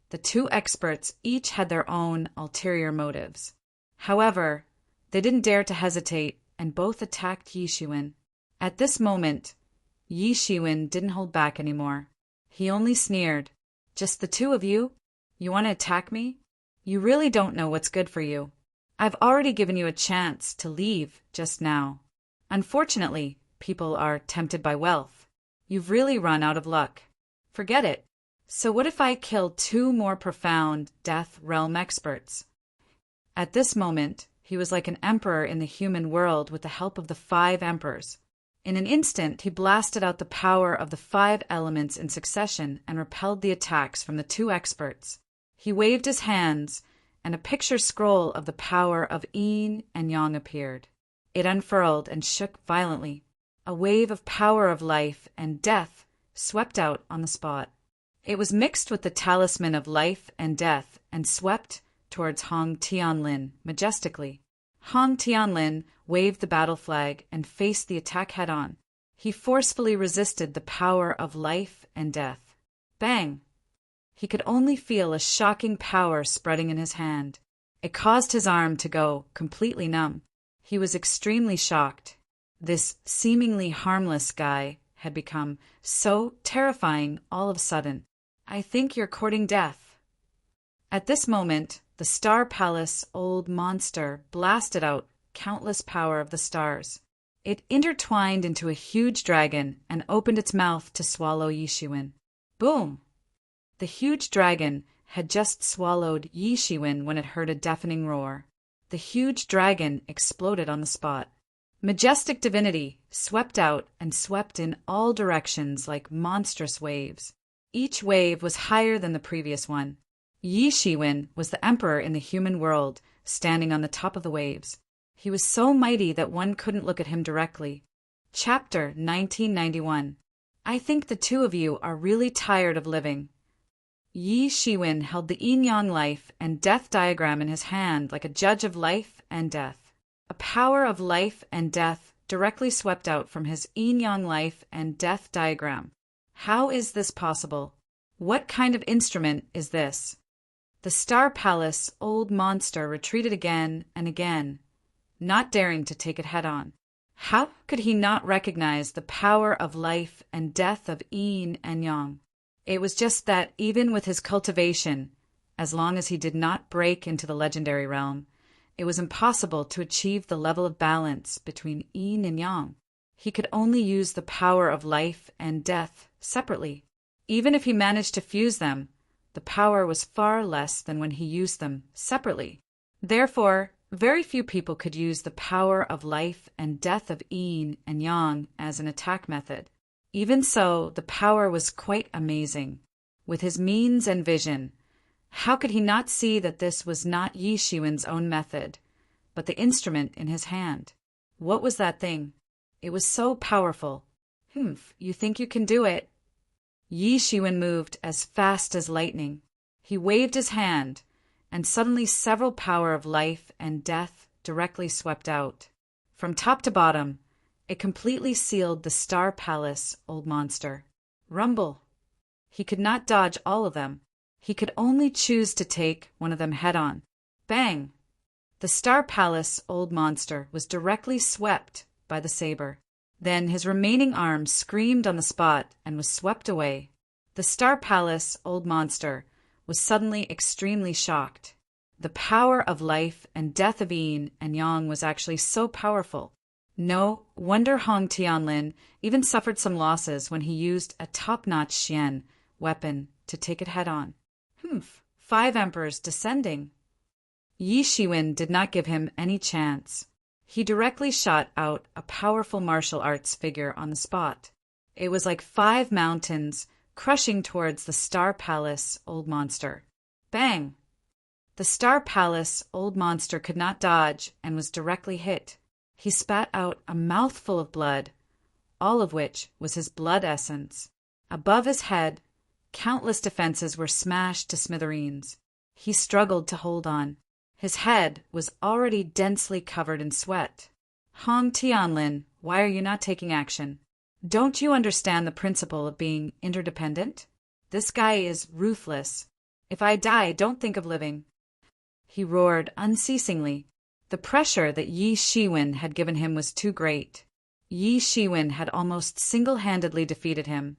the two experts each had their own ulterior motives. However, they didn't dare to hesitate and both attacked Yi Shiwen. At this moment, Yi Shiwen didn't hold back anymore. He only sneered. Just the two of you? You want to attack me? You really don't know what's good for you. I've already given you a chance to leave just now. Unfortunately, people are tempted by wealth. You've really run out of luck. Forget it. So what if I kill two more profound death realm experts? At this moment, he was like an emperor in the human world with the help of the 5 emperors. In an instant, he blasted out the power of the 5 elements in succession and repelled the attacks from the 2 experts. He waved his hands, and a picture scroll of the power of yin and yang appeared. It unfurled and shook violently. A wave of power of life and death swept out on the spot. It was mixed with the talisman of life and death and swept towards Hong Tianlin majestically. Hong Tianlin waved the battle flag and faced the attack head-on. He forcefully resisted the power of life and death. Bang! He could only feel a shocking power spreading in his hand. It caused his arm to go completely numb. He was extremely shocked. This seemingly harmless guy had become so terrifying all of a sudden. I think you're courting death. At this moment, the Star Palace old monster blasted out countless power of the stars. It intertwined into a huge dragon and opened its mouth to swallow Yi Shiwen. Boom! The huge dragon had just swallowed Yi Shiwen when it heard a deafening roar. The huge dragon exploded on the spot. Majestic divinity swept out and swept in all directions like monstrous waves. Each wave was higher than the previous one. Yi Shiwen was the emperor in the human world, standing on the top of the waves. He was so mighty that one couldn't look at him directly. Chapter 1991. I think the two of you are really tired of living. Yi Shiwen held the yin-yang life and death diagram in his hand like a judge of life and death. A power of life and death directly swept out from his yin-yang life and death diagram. How is this possible? What kind of instrument is this? The Star Palace old monster retreated again and again, not daring to take it head-on. How could he not recognize the power of life and death of yin and yang? It was just that even with his cultivation, as long as he did not break into the legendary realm, it was impossible to achieve the level of balance between yin and yang. He could only use the power of life and death separately. Even if he managed to fuse them, the power was far less than when he used them separately. Therefore, very few people could use the power of life and death of yin and yang as an attack method. Even so, the power was quite amazing. With his means and vision, how could he not see that this was not Yi Shiwen's own method, but the instrument in his hand? What was that thing? It was so powerful. You think you can do it? Yi Shiwen moved as fast as lightning. He waved his hand, and suddenly several power of life and death directly swept out. From top to bottom, it completely sealed the Star Palace old monster. rumble. He could not dodge all of them. He could only choose to take one of them head-on. Bang! The Star Palace old monster was directly swept by the saber. Then his remaining arm screamed on the spot and was swept away. The Star Palace old monster was suddenly extremely shocked. The power of life and death of yin and yang was actually so powerful. No wonder Hong Tianlin even suffered some losses when he used a top-notch xian weapon to take it head-on. 5 emperors descending. Yi Shiwen did not give him any chance. He directly shot out a powerful martial arts figure on the spot. It was like 5 mountains crushing towards the Star Palace old monster. Bang! The Star Palace old monster could not dodge and was directly hit. He spat out a mouthful of blood, all of which was his blood essence. Above his head, countless defenses were smashed to smithereens. He struggled to hold on. His head was already densely covered in sweat. Hong Tianlin, why are you not taking action? Don't you understand the principle of being interdependent? This guy is ruthless. If I die, don't think of living. He roared unceasingly. The pressure that Yi Shiwen had given him was too great. Yi Shiwen had almost single-handedly defeated him,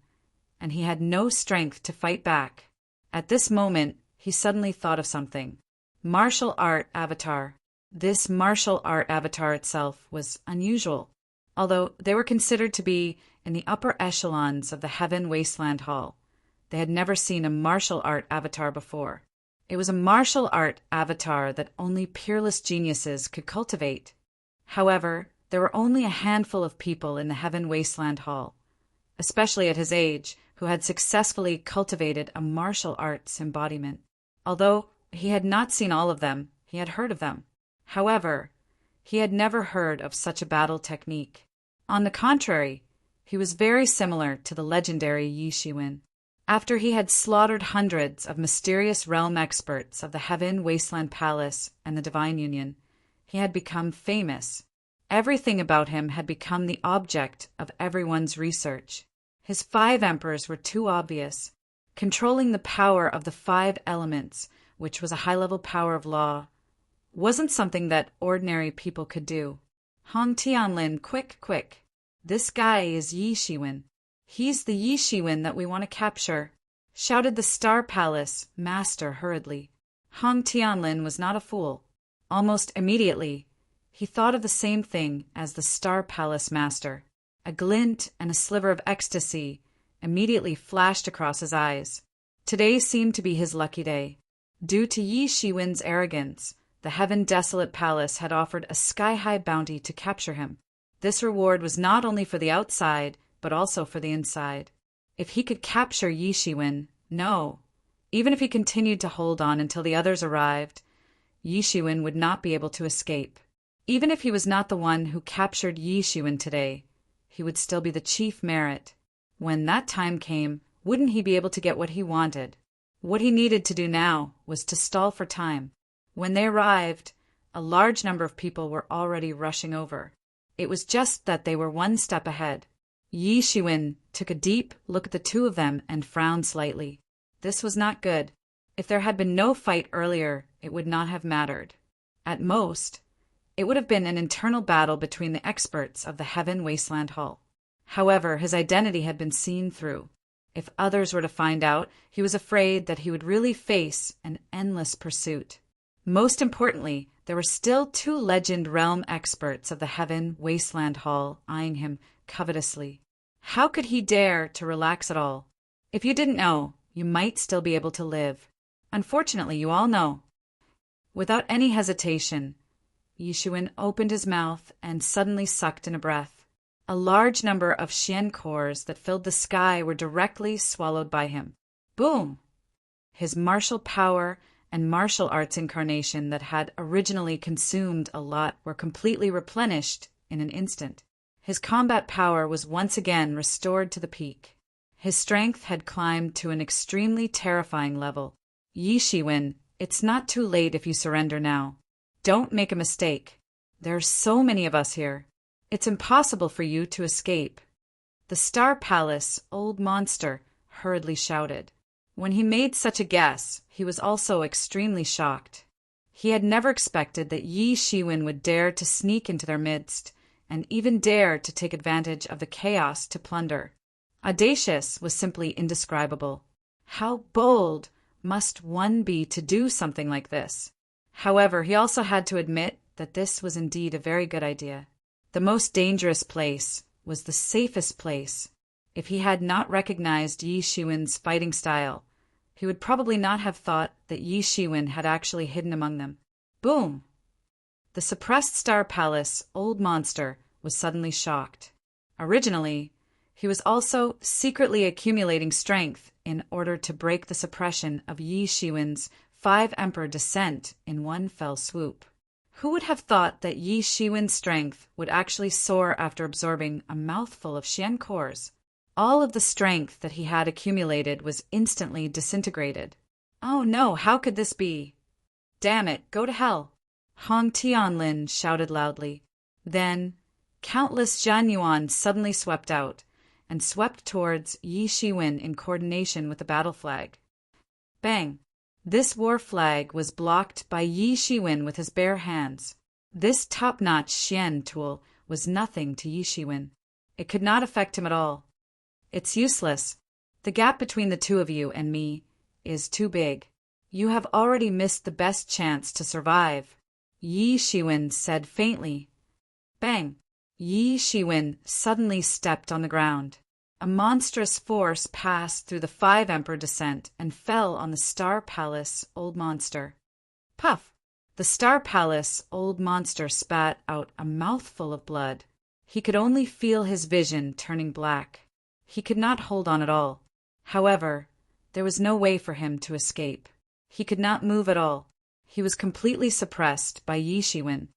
and he had no strength to fight back. At this moment, he suddenly thought of something. Martial art avatar. This martial art avatar itself was unusual, although they were considered to be in the upper echelons of the Heaven Wasteland Hall. They had never seen a martial art avatar before. It was a martial art avatar that only peerless geniuses could cultivate. However, there were only a handful of people in the Heaven Wasteland Hall, especially at his age, who had successfully cultivated a martial arts embodiment. Although he had not seen all of them, he had heard of them. However, he had never heard of such a battle technique. On the contrary, he was very similar to the legendary Yi Shiwen. After he had slaughtered hundreds of mysterious realm experts of the Heaven Wasteland Palace and the Divine Union, he had become famous. Everything about him had become the object of everyone's research. His 5 emperors were too obvious. Controlling the power of the 5 elements, which was a high-level power of law, wasn't something that ordinary people could do. Hong Tianlin, quick. This guy is Yi Shiwen. He's the Yi Shiwen that we want to capture, shouted the Star Palace master hurriedly. Hong Tianlin was not a fool. Almost immediately, he thought of the same thing as the Star Palace master. A glint and a sliver of ecstasy immediately flashed across his eyes. Today seemed to be his lucky day. Due to Yi Shiwen's arrogance, the Heaven Desolate Palace had offered a sky-high bounty to capture him. This reward was not only for the outside, but also for the inside. If he could capture Yi Shiwen, no. Even if he continued to hold on until the others arrived, Yi Shiwen would not be able to escape. Even if he was not the one who captured Yi Shiwen today, he would still be the chief merit. When that time came, wouldn't he be able to get what he wanted? What he needed to do now was to stall for time. When they arrived, a large number of people were already rushing over. It was just that they were one step ahead. Yi Shiwen took a deep look at the 2 of them and frowned slightly. This was not good. If there had been no fight earlier, it would not have mattered. At most, it would have been an internal battle between the experts of the Heaven Wasteland Hall. However, his identity had been seen through. If others were to find out, he was afraid that he would really face an endless pursuit. Most importantly, there were still 2 legend realm experts of the Heaven Wasteland Hall eyeing him covetously. How could he dare to relax at all? If you didn't know, you might still be able to live. Unfortunately, you all know. Without any hesitation, Yi Shiwen opened his mouth and suddenly sucked in a breath. A large number of xian cores that filled the sky were directly swallowed by him. Boom! His martial power and martial arts incarnation that had originally consumed a lot were completely replenished in an instant. His combat power was once again restored to the peak. His strength had climbed to an extremely terrifying level. Yi Shiwen, it's not too late if you surrender now. Don't make a mistake. There are so many of us here. It's impossible for you to escape. the Star Palace old monster hurriedly shouted. When he made such a guess, he was also extremely shocked. He had never expected that Yi Shiwen would dare to sneak into their midst, and even dare to take advantage of the chaos to plunder. Audacious was simply indescribable. How bold must one be to do something like this? However, he also had to admit that this was indeed a very good idea. The most dangerous place was the safest place. If he had not recognized Yi Shiwen's fighting style, he would probably not have thought that Yi Shiwen had actually hidden among them. Boom! The suppressed Star Palace old monster was suddenly shocked. Originally, he was also secretly accumulating strength in order to break the suppression of Yi Shiwen's 5 Emperor descent in one fell swoop. Who would have thought that Yi Shiwen's strength would actually soar after absorbing a mouthful of Xian cores? All of the strength that he had accumulated was instantly disintegrated. Oh no, how could this be? Damn it, go to hell! Hong Tianlin shouted loudly. Then, countless Zhan Yuan suddenly swept out, and swept towards Yi Shiwen in coordination with the battle flag. Bang! This war flag was blocked by Yi Shiwen with his bare hands. This top-notch Xian tool was nothing to Yi Shiwen. It could not affect him at all. It's useless. The gap between the two of you and me is too big. You have already missed the best chance to survive, Yi Shiwen said faintly. Bang! Yi Shiwen suddenly stepped on the ground. A monstrous force passed through the 5 Emperor descent and fell on the Star Palace old monster. Puff! The Star Palace old monster spat out a mouthful of blood. He could only feel his vision turning black. He could not hold on at all. However, there was no way for him to escape. He could not move at all. He was completely suppressed by Yi Shiwen.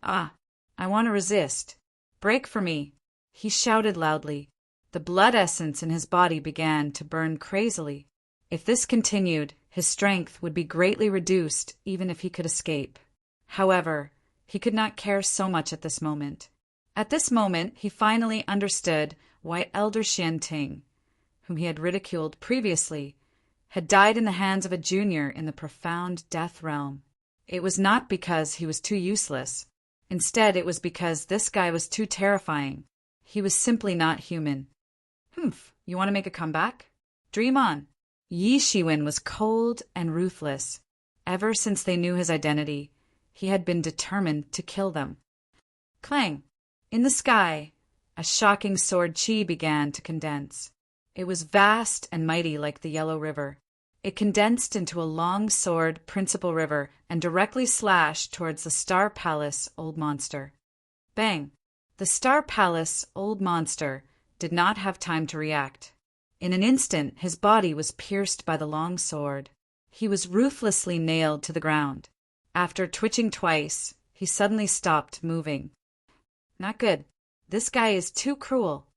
Ah, I want to resist. Break for me, he shouted loudly. The blood essence in his body began to burn crazily. If this continued, his strength would be greatly reduced even if he could escape. However, he could not care so much at this moment. At this moment, he finally understood why Elder Xianting, whom he had ridiculed previously, had died in the hands of a junior in the profound death realm. It was not because he was too useless. Instead, it was because this guy was too terrifying. He was simply not human. Humph, you want to make a comeback? Dream on. Yi Shiwen was cold and ruthless. Ever since they knew his identity, he had been determined to kill them. Clang! In the sky, a shocking sword chi began to condense. It was vast and mighty like the Yellow River. It condensed into a long sword principal river and directly slashed towards the Star Palace old monster. Bang! The Star Palace old monster did not have time to react. In an instant, his body was pierced by the long sword. He was ruthlessly nailed to the ground. After twitching twice, he suddenly stopped moving. Not good. This guy is too cruel.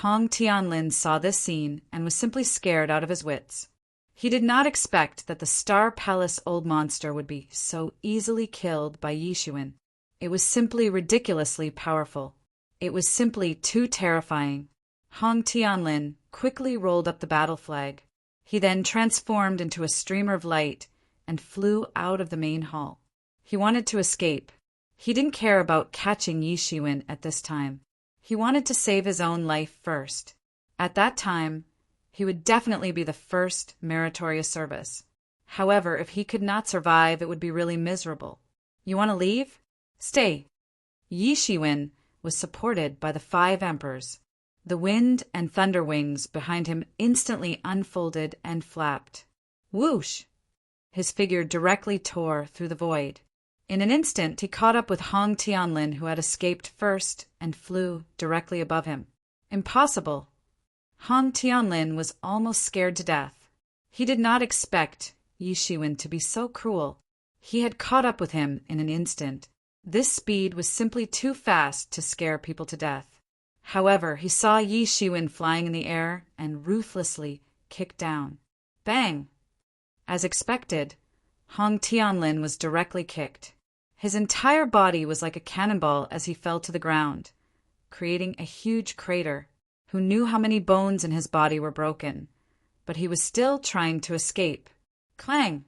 Hong Tianlin saw this scene and was simply scared out of his wits. He did not expect that the Star Palace old monster would be so easily killed by Yi Shiwen. It was simply ridiculously powerful. It was simply too terrifying. Hong Tianlin quickly rolled up the battle flag. He then transformed into a streamer of light and flew out of the main hall. He wanted to escape. He didn't care about catching Yi Shiwen at this time. He wanted to save his own life first. At that time, he would definitely be the first meritorious service. However, if he could not survive, it would be really miserable. You want to leave? Stay. Yi Shiwen was supported by the 5 emperors. The wind and thunder wings behind him instantly unfolded and flapped. Whoosh! His figure directly tore through the void. In an instant, he caught up with Hong Tianlin, who had escaped first, and flew directly above him. Impossible! Hong Tianlin was almost scared to death. He did not expect Yi Shiwen to be so cruel. He had caught up with him in an instant. This speed was simply too fast to scare people to death. However, he saw Yi Shiwen flying in the air and ruthlessly kicked down. Bang! As expected, Hong Tianlin was directly kicked. His entire body was like a cannonball as he fell to the ground, creating a huge crater. who knew how many bones in his body were broken, but he was still trying to escape. Clang!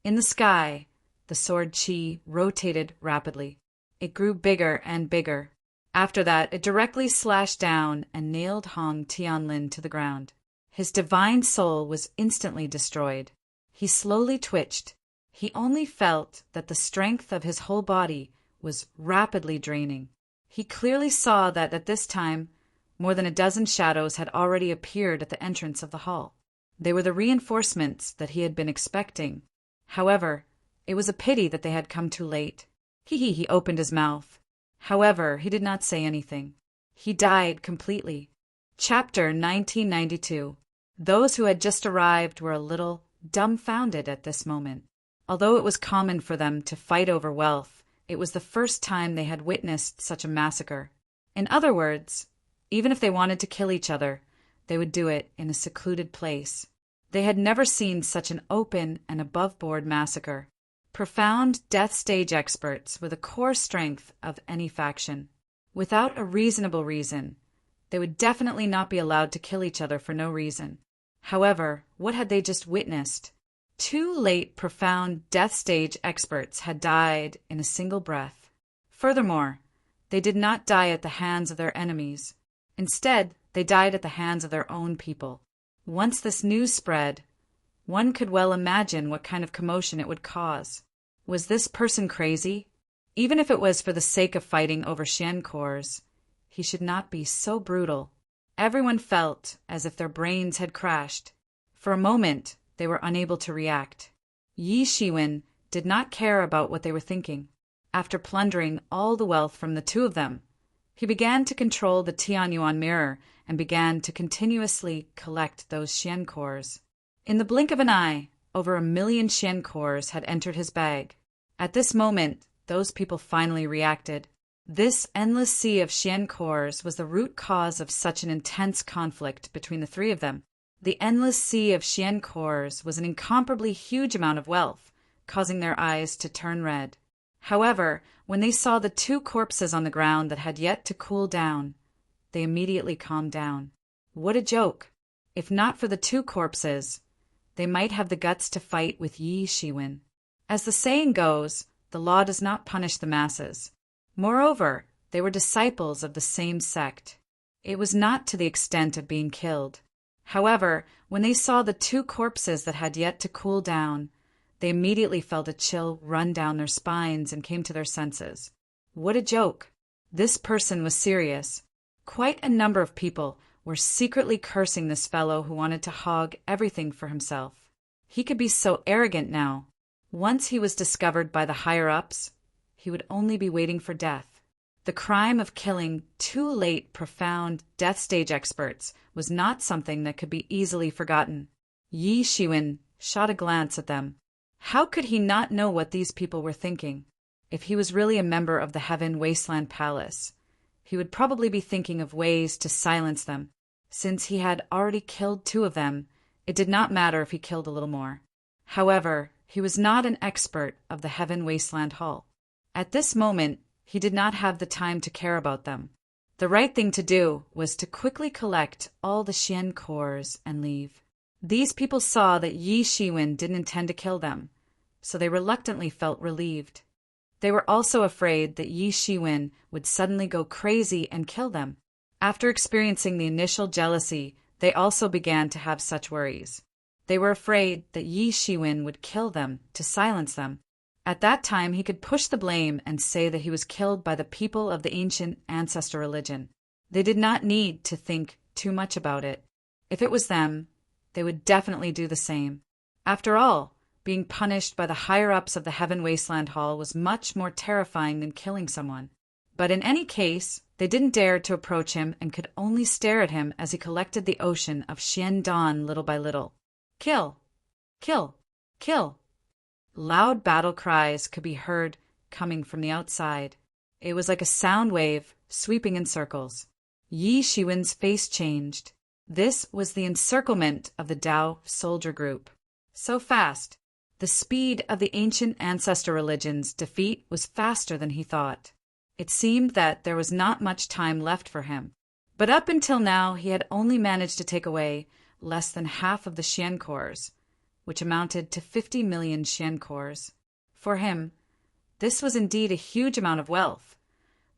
In the sky, the sword Qi rotated rapidly. It grew bigger and bigger. After that, it directly slashed down and nailed Hong Tianlin to the ground. His divine soul was instantly destroyed. He slowly twitched. He only felt that the strength of his whole body was rapidly draining. He clearly saw that at this time, more than a dozen shadows had already appeared at the entrance of the hall. They were the reinforcements that he had been expecting. However, it was a pity that they had come too late. He opened his mouth. However, he did not say anything. He died completely. Chapter 1992. Those who had just arrived were a little dumbfounded at this moment. Although it was common for them to fight over wealth, it was the first time they had witnessed such a massacre. In other words, even if they wanted to kill each other, they would do it in a secluded place. They had never seen such an open and above-board massacre. Profound death stage experts were the core strength of any faction. Without a reasonable reason, they would definitely not be allowed to kill each other for no reason. However, what had they just witnessed? Two late profound death stage experts had died in a single breath. Furthermore, they did not die at the hands of their enemies. Instead, they died at the hands of their own people. Once this news spread, one could well imagine what kind of commotion it would cause. Was this person crazy? Even if it was for the sake of fighting over Xian cores, he should not be so brutal. Everyone felt as if their brains had crashed. For a moment, they were unable to react. Yi Shiwen did not care about what they were thinking. After plundering all the wealth from the two of them, he began to control the Tianyuan mirror and began to continuously collect those Xian cores. In the blink of an eye, over 1 million Xian cores had entered his bag. At this moment, those people finally reacted. This endless sea of Xian cores was the root cause of such an intense conflict between the three of them. The endless sea of Xian cores was an incomparably huge amount of wealth, causing their eyes to turn red. However, when they saw the two corpses on the ground that had yet to cool down, they immediately calmed down. What a joke! If not for the two corpses, they might have the guts to fight with Yi Shiwen. As the saying goes, the law does not punish the masses. Moreover, they were disciples of the same sect. It was not to the extent of being killed. However, when they saw the two corpses that had yet to cool down, they immediately felt a chill run down their spines and came to their senses. What a joke! This person was serious. Quite a number of people were secretly cursing this fellow who wanted to hog everything for himself. He could be so arrogant now. Once he was discovered by the higher-ups, he would only be waiting for death. The crime of killing two late, profound death stage experts was not something that could be easily forgotten. Yi Shiwen shot a glance at them. How could he not know what these people were thinking? If he was really a member of the Heaven Wasteland Palace, he would probably be thinking of ways to silence them. Since he had already killed two of them, it did not matter if he killed a little more. However, he was not an expert of the Heaven Wasteland Hall. At this moment, he did not have the time to care about them. The right thing to do was to quickly collect all the Xian cores and leave. These people saw that Yi Shiwen didn't intend to kill them, so they reluctantly felt relieved. They were also afraid that Yi Shiwen would suddenly go crazy and kill them. After experiencing the initial jealousy, they also began to have such worries. They were afraid that Yi Shiwen would kill them to silence them. At that time, he could push the blame and say that he was killed by the people of the ancient ancestor religion. They did not need to think too much about it. If it was them, they would definitely do the same. After all, being punished by the higher-ups of the Heaven Wasteland Hall was much more terrifying than killing someone. But in any case, they didn't dare to approach him and could only stare at him as he collected the ocean of Xian Dan little by little. Kill! Kill! Kill! Loud battle cries could be heard coming from the outside. It was like a sound wave sweeping in circles. Yi Shiwen's face changed. This was the encirclement of the Dao soldier group. So fast. The speed of the ancient ancestor religion's defeat was faster than he thought. It seemed that there was not much time left for him. But up until now, he had only managed to take away less than half of the Xian cores, which amounted to 50 million Xian cores. For him, this was indeed a huge amount of wealth,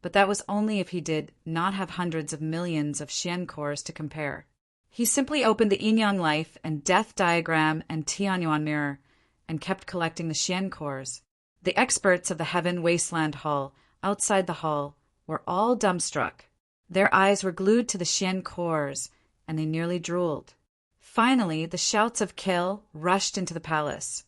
but that was only if he did not have hundreds of millions of Xian cores to compare. He simply opened the yin-yang life and death diagram and Tianyuan mirror and kept collecting the Xian cores. The experts of the Heaven Wasteland Hall outside the hall were all dumbstruck. Their eyes were glued to the Xian cores, and they nearly drooled. Finally, the shouts of kill rushed into the palace,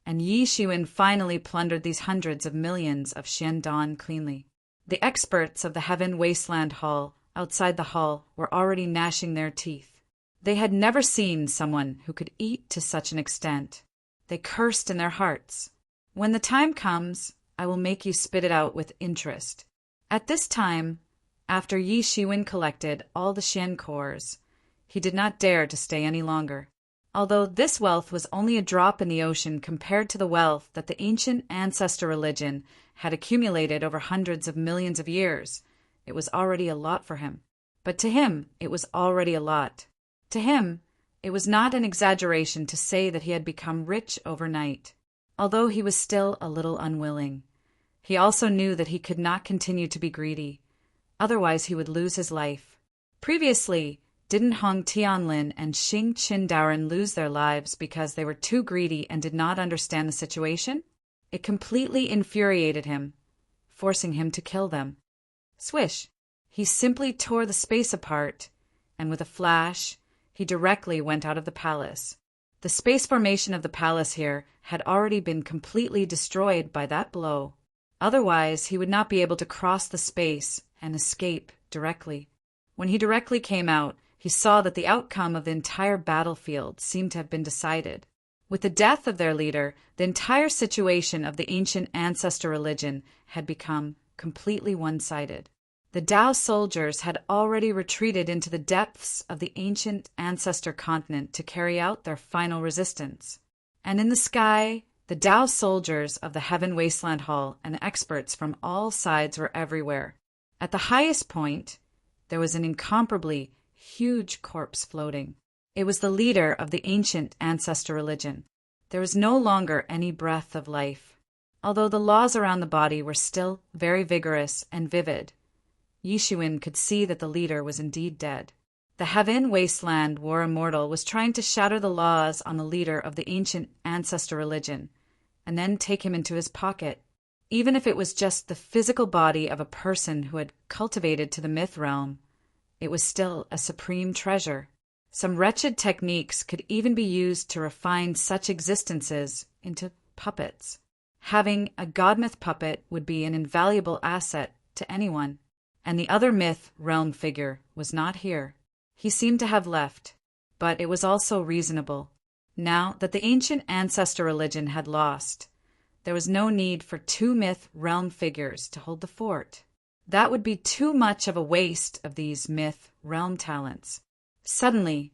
and Yi Shiwen finally plundered these hundreds of millions of Xian Dan cleanly. The experts of the Heaven Wasteland Hall outside the hall were already gnashing their teeth. They had never seen someone who could eat to such an extent. They cursed in their hearts. When the time comes, I will make you spit it out with interest. At this time, after Yi Shiwen collected all the Xian cores, he did not dare to stay any longer. Although this wealth was only a drop in the ocean compared to the wealth that the ancient ancestor religion had accumulated over hundreds of millions of years, it was already a lot for him. But to him, it was already a lot. To him, it was not an exaggeration to say that he had become rich overnight, although he was still a little unwilling. He also knew that he could not continue to be greedy, otherwise he would lose his life. Previously, didn't Hong Tianlin and Xing Qindaoren lose their lives because they were too greedy and did not understand the situation? It completely infuriated him, forcing him to kill them. Swish! He simply tore the space apart, and with a flash, he directly went out of the palace. The space formation of the palace here had already been completely destroyed by that blow. Otherwise, he would not be able to cross the space and escape directly. When he directly came out, he saw that the outcome of the entire battlefield seemed to have been decided. With the death of their leader, the entire situation of the ancient ancestor religion had become completely one-sided. The Tao soldiers had already retreated into the depths of the ancient ancestor continent to carry out their final resistance. And in the sky, the Tao soldiers of the Heaven Wasteland Hall and experts from all sides were everywhere. At the highest point, there was an incomparably huge corpse floating. It was the leader of the ancient ancestor religion. There was no longer any breath of life. Although the laws around the body were still very vigorous and vivid, Yi Shiwen could see that the leader was indeed dead. The Heaven Wasteland War Immortal was trying to shatter the laws on the leader of the ancient ancestor religion, and then take him into his pocket. Even if it was just the physical body of a person who had cultivated to the myth realm, it was still a supreme treasure. Some wretched techniques could even be used to refine such existences into puppets. Having a godmyth puppet would be an invaluable asset to anyone. And the other myth realm figure was not here. He seemed to have left, but it was also reasonable. Now that the ancient ancestor religion had lost, there was no need for two myth realm figures to hold the fort. That would be too much of a waste of these myth realm talents. Suddenly,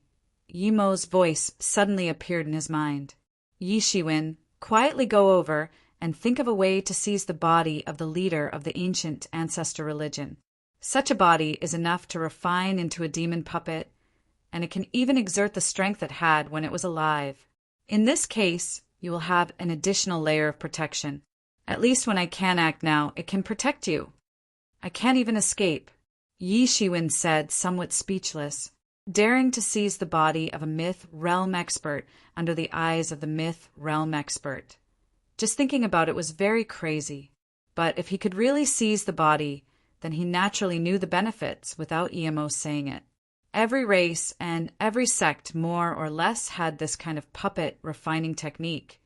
Yimo's voice suddenly appeared in his mind. Yi Shiwen, quietly go over and think of a way to seize the body of the leader of the ancient ancestor religion. Such a body is enough to refine into a demon puppet, and it can even exert the strength it had when it was alive. In this case, you will have an additional layer of protection. At least when I can act now, it can protect you. I can't even escape, Yi Shiwen said, somewhat speechless, daring to seize the body of a myth realm expert under the eyes of the myth realm expert. Just thinking about it was very crazy, but if he could really seize the body, then he naturally knew the benefits without Emo saying it. Every race and every sect more or less had this kind of puppet refining technique,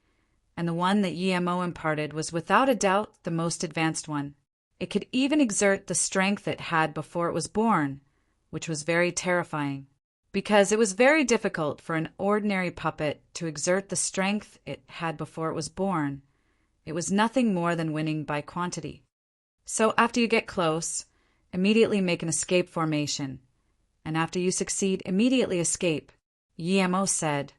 and the one that Emo imparted was without a doubt the most advanced one. It could even exert the strength it had before it was born, which was very terrifying, because it was very difficult for an ordinary puppet to exert the strength it had before it was born. It was nothing more than winning by quantity. So after you get close, immediately make an escape formation, and after you succeed, immediately escape, Yemo said.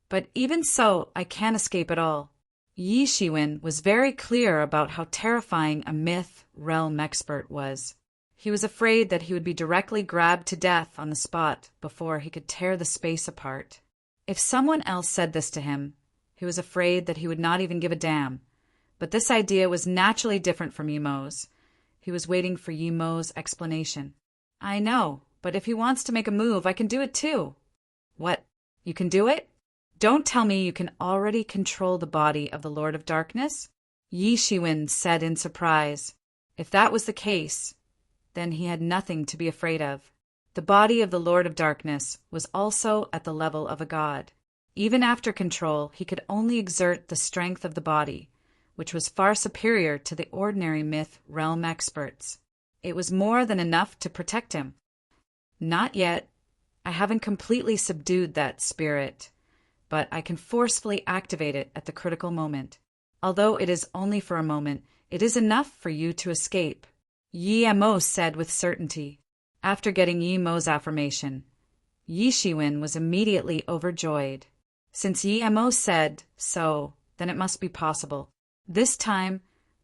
But even so, I can't escape at all. Yi Shiwen was very clear about how terrifying a myth realm expert was. He was afraid that he would be directly grabbed to death on the spot before he could tear the space apart. If someone else said this to him, he was afraid that he would not even give a damn. But this idea was naturally different from Yimo's. He was waiting for Yimo's explanation. I know, but if he wants to make a move, I can do it too. What? You can do it? Don't tell me you can already control the body of the Lord of Darkness? Yi Shiwen said in surprise. If that was the case, then he had nothing to be afraid of. The body of the Lord of Darkness was also at the level of a god. Even after control, he could only exert the strength of the body, which was far superior to the ordinary myth realm experts. It was more than enough to protect him. Not yet. I haven't completely subdued that spirit, but I can forcefully activate it at the critical moment. Although it is only for a moment, it is enough for you to escape, Yi Mo said with certainty. After getting Yi Mo's affirmation, Yi Shiwen was immediately overjoyed. Since Yi Mo said so, then it must be possible. This time,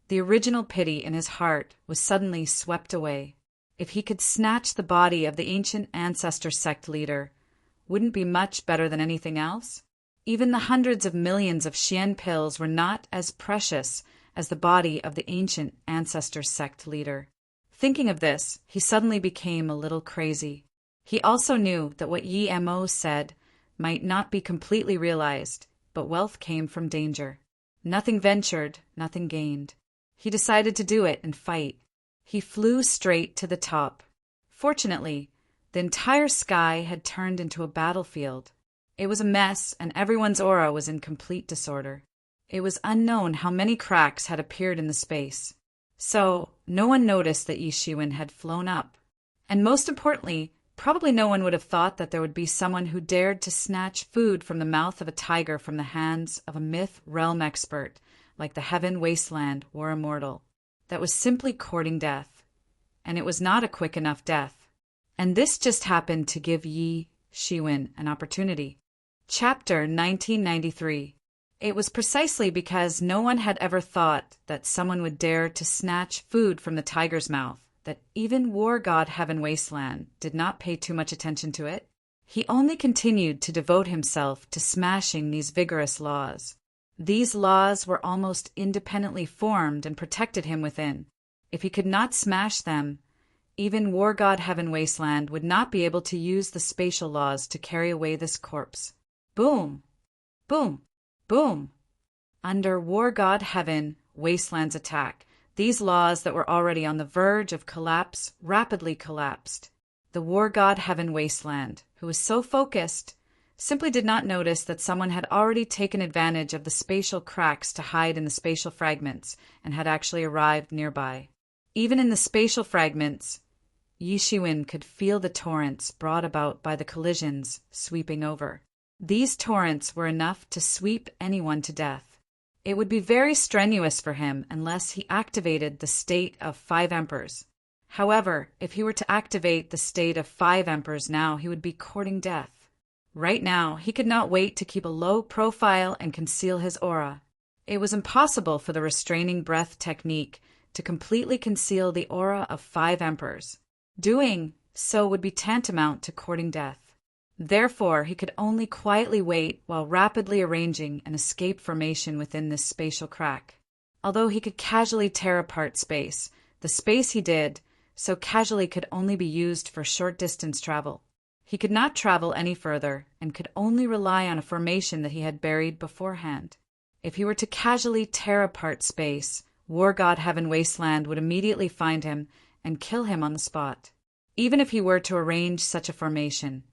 the original pity in his heart was suddenly swept away. If he could snatch the body of the ancient ancestor sect leader, wouldn't be much better than anything else? Even the hundreds of millions of Xian pills were not as precious as the body of the ancient ancestor sect leader. Thinking of this, he suddenly became a little crazy. He also knew that what Yi Mo said might not be completely realized, but wealth came from danger. Nothing ventured, nothing gained. He decided to do it and fight. He flew straight to the top. Fortunately, the entire sky had turned into a battlefield. It was a mess, and everyone's aura was in complete disorder. It was unknown how many cracks had appeared in the space. So, no one noticed that Yi Shiwen had flown up. And most importantly, probably no one would have thought that there would be someone who dared to snatch food from the mouth of a tiger from the hands of a myth realm expert like the Heaven Wasteland War Immortal. That was simply courting death. And it was not a quick enough death. And this just happened to give Yi Shiwen an opportunity. Chapter 1993. It was precisely because no one had ever thought that someone would dare to snatch food from the tiger's mouth that even War God Heaven Wasteland did not pay too much attention to it. He only continued to devote himself to smashing these vigorous laws. These laws were almost independently formed and protected him within. If he could not smash them, even War God Heaven Wasteland would not be able to use the spatial laws to carry away this corpse. Boom! Boom! Boom! Under War God Heaven Wasteland's attack, these laws that were already on the verge of collapse rapidly collapsed. The War God Heaven Wasteland, who was so focused, simply did not notice that someone had already taken advantage of the spatial cracks to hide in the spatial fragments and had actually arrived nearby. Even in the spatial fragments, Yi Shiwen could feel the torrents brought about by the collisions sweeping over. These torrents were enough to sweep anyone to death. It would be very strenuous for him unless he activated the state of 5 Emperors. However, if he were to activate the state of 5 Emperors now, he would be courting death. Right now, he could not wait to keep a low profile and conceal his aura. It was impossible for the restraining breath technique to completely conceal the aura of 5 Emperors. Doing so would be tantamount to courting death. Therefore, he could only quietly wait while rapidly arranging an escape formation within this spatial crack. Although he could casually tear apart space, the space he did so casually could only be used for short distance travel. He could not travel any further and could only rely on a formation that he had buried beforehand. If he were to casually tear apart space, War God Heaven Wasteland would immediately find him and kill him on the spot. Even if he were to arrange such a formation,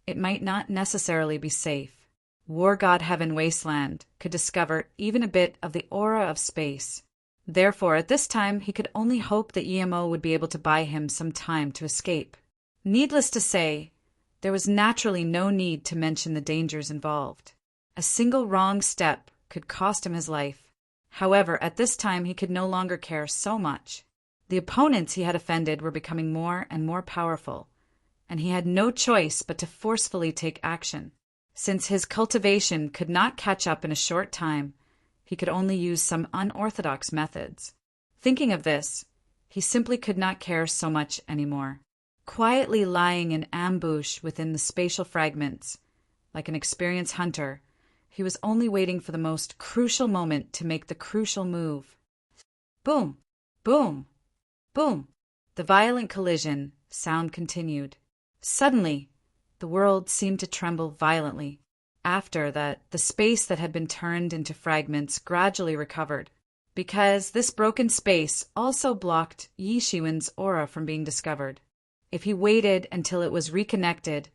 it might not necessarily be safe. War God Heaven Wasteland could discover even a bit of the aura of space. Therefore, at this time, he could only hope that EMO would be able to buy him some time to escape. Needless to say, there was naturally no need to mention the dangers involved. A single wrong step could cost him his life. However, at this time he could no longer care so much. The opponents he had offended were becoming more and more powerful, and he had no choice but to forcefully take action. Since his cultivation could not catch up in a short time, he could only use some unorthodox methods. Thinking of this, He simply could not care so much anymore. Quietly lying in ambush within the spatial fragments, like an experienced hunter, he was only waiting for the most crucial moment to make the crucial move. Boom! Boom! Boom! The violent collision sound continued. Suddenly, the world seemed to tremble violently. After that, the space that had been turned into fragments gradually recovered, because this broken space also blocked Yi Shiwen's aura from being discovered. If he waited until it was reconnected,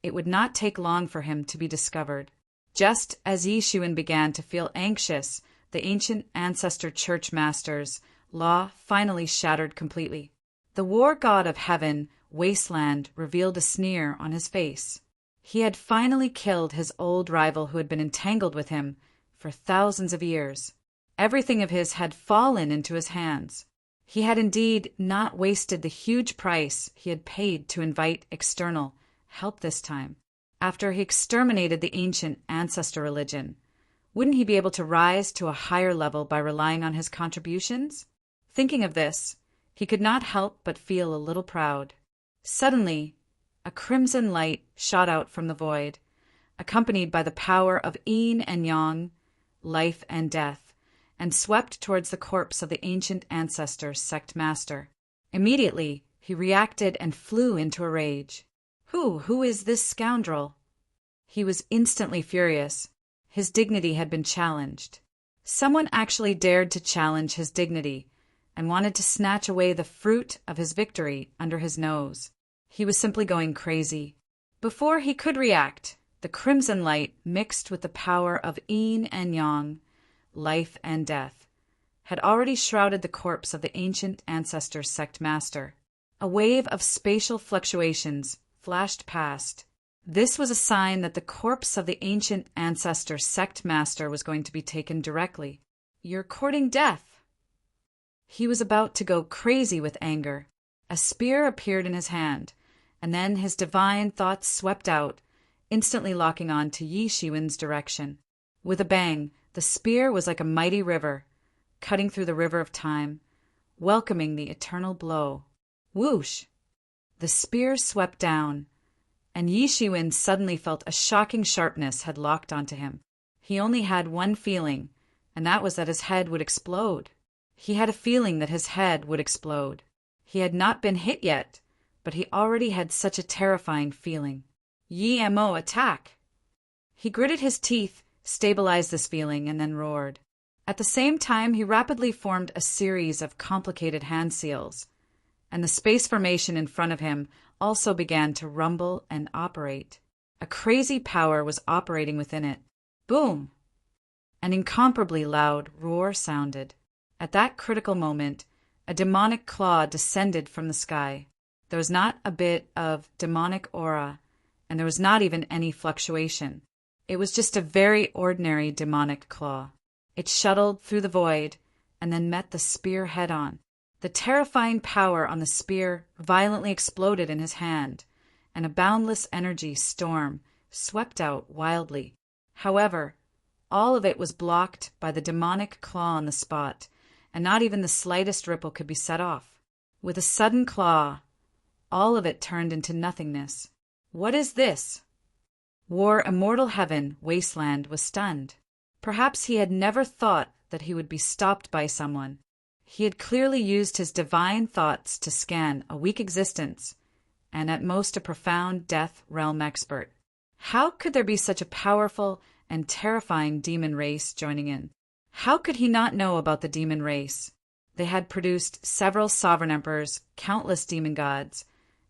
it would not take long for him to be discovered. Just as Yi Shiwen began to feel anxious, the ancient ancestor church master's law finally shattered completely. The war god of heaven, Wasteland, revealed a sneer on his face. He had finally killed his old rival who had been entangled with him for thousands of years. Everything of his had fallen into his hands. He had indeed not wasted the huge price he had paid to invite external help this time. After he exterminated the ancient ancestor religion, wouldn't he be able to rise to a higher level by relying on his contributions? Thinking of this, he could not help but feel a little proud. Suddenly, a crimson light shot out from the void, accompanied by the power of yin and yang, life and death, and swept towards the corpse of the ancient ancestor sect master. Immediately, he reacted and flew into a rage. Who is this scoundrel? He was instantly furious. His dignity had been challenged. Someone actually dared to challenge his dignity and wanted to snatch away the fruit of his victory under his nose. He was simply going crazy. Before he could react, the crimson light, mixed with the power of yin and yang, life and death, had already shrouded the corpse of the ancient ancestor sect master. A wave of spatial fluctuations flashed past. This was a sign that the corpse of the ancient ancestor sect master was going to be taken directly. You're courting death. He was about to go crazy with anger. A spear appeared in his hand, and then his divine thoughts swept out, instantly locking on to Yi Shiwen's direction. With a bang, the spear was like a mighty river, cutting through the river of time, welcoming the eternal blow. Whoosh! The spear swept down, and Yi Shiwen suddenly felt a shocking sharpness had locked onto him. He only had one feeling, and that was that his head would explode. He had a feeling that his head would explode. He had not been hit yet, but he already had such a terrifying feeling. Yi Mo, attack! He gritted his teeth, stabilized this feeling, and then roared. At the same time, he rapidly formed a series of complicated hand seals, and the space formation in front of him also began to rumble and operate. A crazy power was operating within it. Boom! An incomparably loud roar sounded. At that critical moment, a demonic claw descended from the sky. There was not a bit of demonic aura, and there was not even any fluctuation. It was just a very ordinary demonic claw. It shuttled through the void and then met the spear head-on. The terrifying power on the spear violently exploded in his hand, and a boundless energy storm swept out wildly. However, all of it was blocked by the demonic claw on the spot, and not even the slightest ripple could be set off. With a sudden claw, all of it turned into nothingness. What is this? War Immortal Heaven, Wasteland, was stunned. Perhaps he had never thought that he would be stopped by someone. He had clearly used his divine thoughts to scan a weak existence, and at most a profound death realm expert. How could there be such a powerful and terrifying demon race joining in? How could he not know about the demon race? They had produced several sovereign emperors, countless demon gods,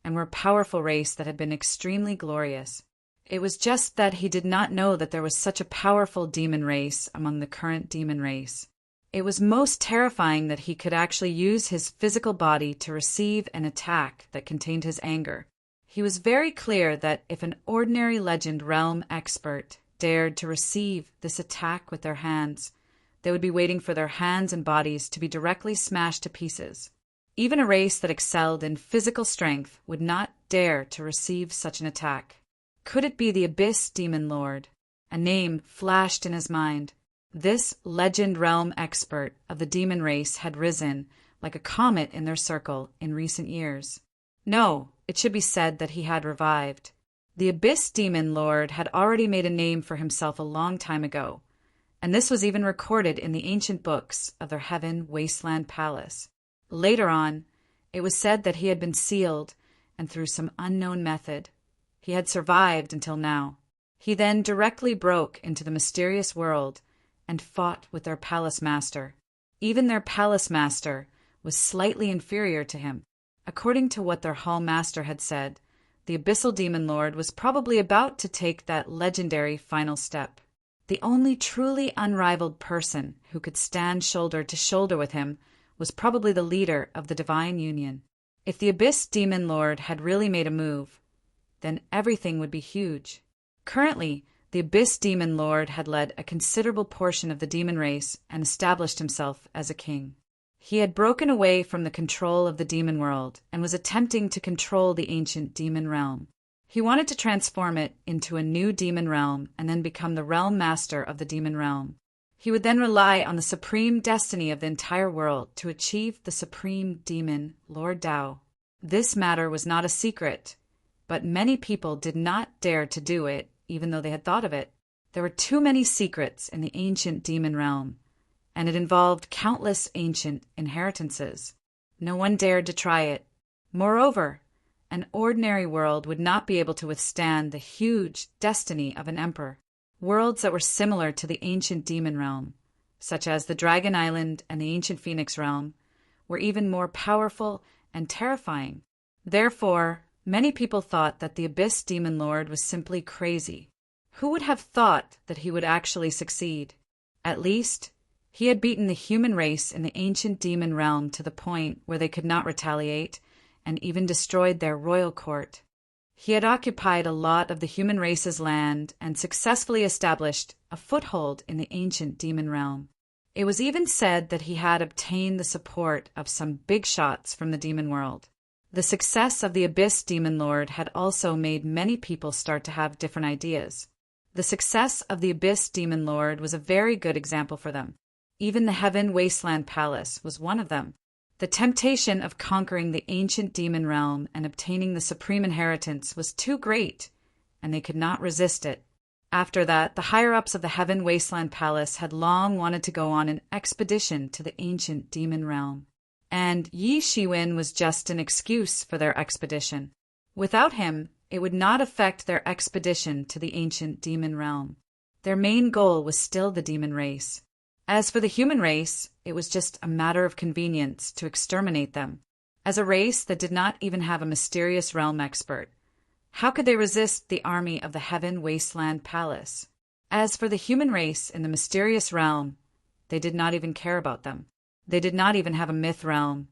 and were a powerful race that had been extremely glorious. It was just that he did not know that there was such a powerful demon race among the current demon race. It was most terrifying that he could actually use his physical body to receive an attack that contained his anger. He was very clear that if an ordinary legend realm expert dared to receive this attack with their hands, they would be waiting for their hands and bodies to be directly smashed to pieces. Even a race that excelled in physical strength would not dare to receive such an attack. Could it be the Abyss Demon Lord? A name flashed in his mind. This legend realm expert of the demon race had risen like a comet in their circle in recent years. No, it should be said that he had revived. The Abyss Demon Lord had already made a name for himself a long time ago, and this was even recorded in the ancient books of their Heaven Wasteland Palace. Later on, it was said that he had been sealed, and through some unknown method, he had survived until now. He then directly broke into the mysterious world and fought with their palace master. Even their palace master was slightly inferior to him. According to what their hall master had said, the Abyssal Demon Lord was probably about to take that legendary final step. The only truly unrivaled person who could stand shoulder to shoulder with him was probably the leader of the Divine Union. If the Abyss Demon Lord had really made a move, then everything would be huge. Currently, the Abyss Demon Lord had led a considerable portion of the demon race and established himself as a king. He had broken away from the control of the demon world and was attempting to control the ancient demon realm. He wanted to transform it into a new demon realm and then become the realm master of the demon realm. He would then rely on the supreme destiny of the entire world to achieve the supreme demon, Lord Tao. This matter was not a secret, but many people did not dare to do it, even though they had thought of it. There were too many secrets in the ancient demon realm, and it involved countless ancient inheritances. No one dared to try it. Moreover, an ordinary world would not be able to withstand the huge destiny of an emperor. Worlds that were similar to the ancient demon realm, such as the Dragon Island and the ancient Phoenix realm, were even more powerful and terrifying. Therefore, many people thought that the Abyss Demon Lord was simply crazy. Who would have thought that he would actually succeed? At least, he had beaten the human race in the ancient demon realm to the point where they could not retaliate, and even destroyed their royal court. He had occupied a lot of the human race's land and successfully established a foothold in the ancient demon realm. It was even said that he had obtained the support of some big shots from the demon world. The success of the Abyss Demon Lord had also made many people start to have different ideas. The success of the Abyss Demon Lord was a very good example for them. Even the Heaven Wasteland Palace was one of them. The temptation of conquering the ancient demon realm and obtaining the supreme inheritance was too great, and they could not resist it. After that, the higher-ups of the Heaven Wasteland Palace had long wanted to go on an expedition to the ancient demon realm, and Yi Shiwen was just an excuse for their expedition. Without him, it would not affect their expedition to the ancient demon realm. Their main goal was still the demon race. As for the human race, it was just a matter of convenience to exterminate them. As a race that did not even have a mysterious realm expert, how could they resist the army of the Heaven Wasteland Palace? As for the human race in the mysterious realm, they did not even care about them. They did not even have a myth realm,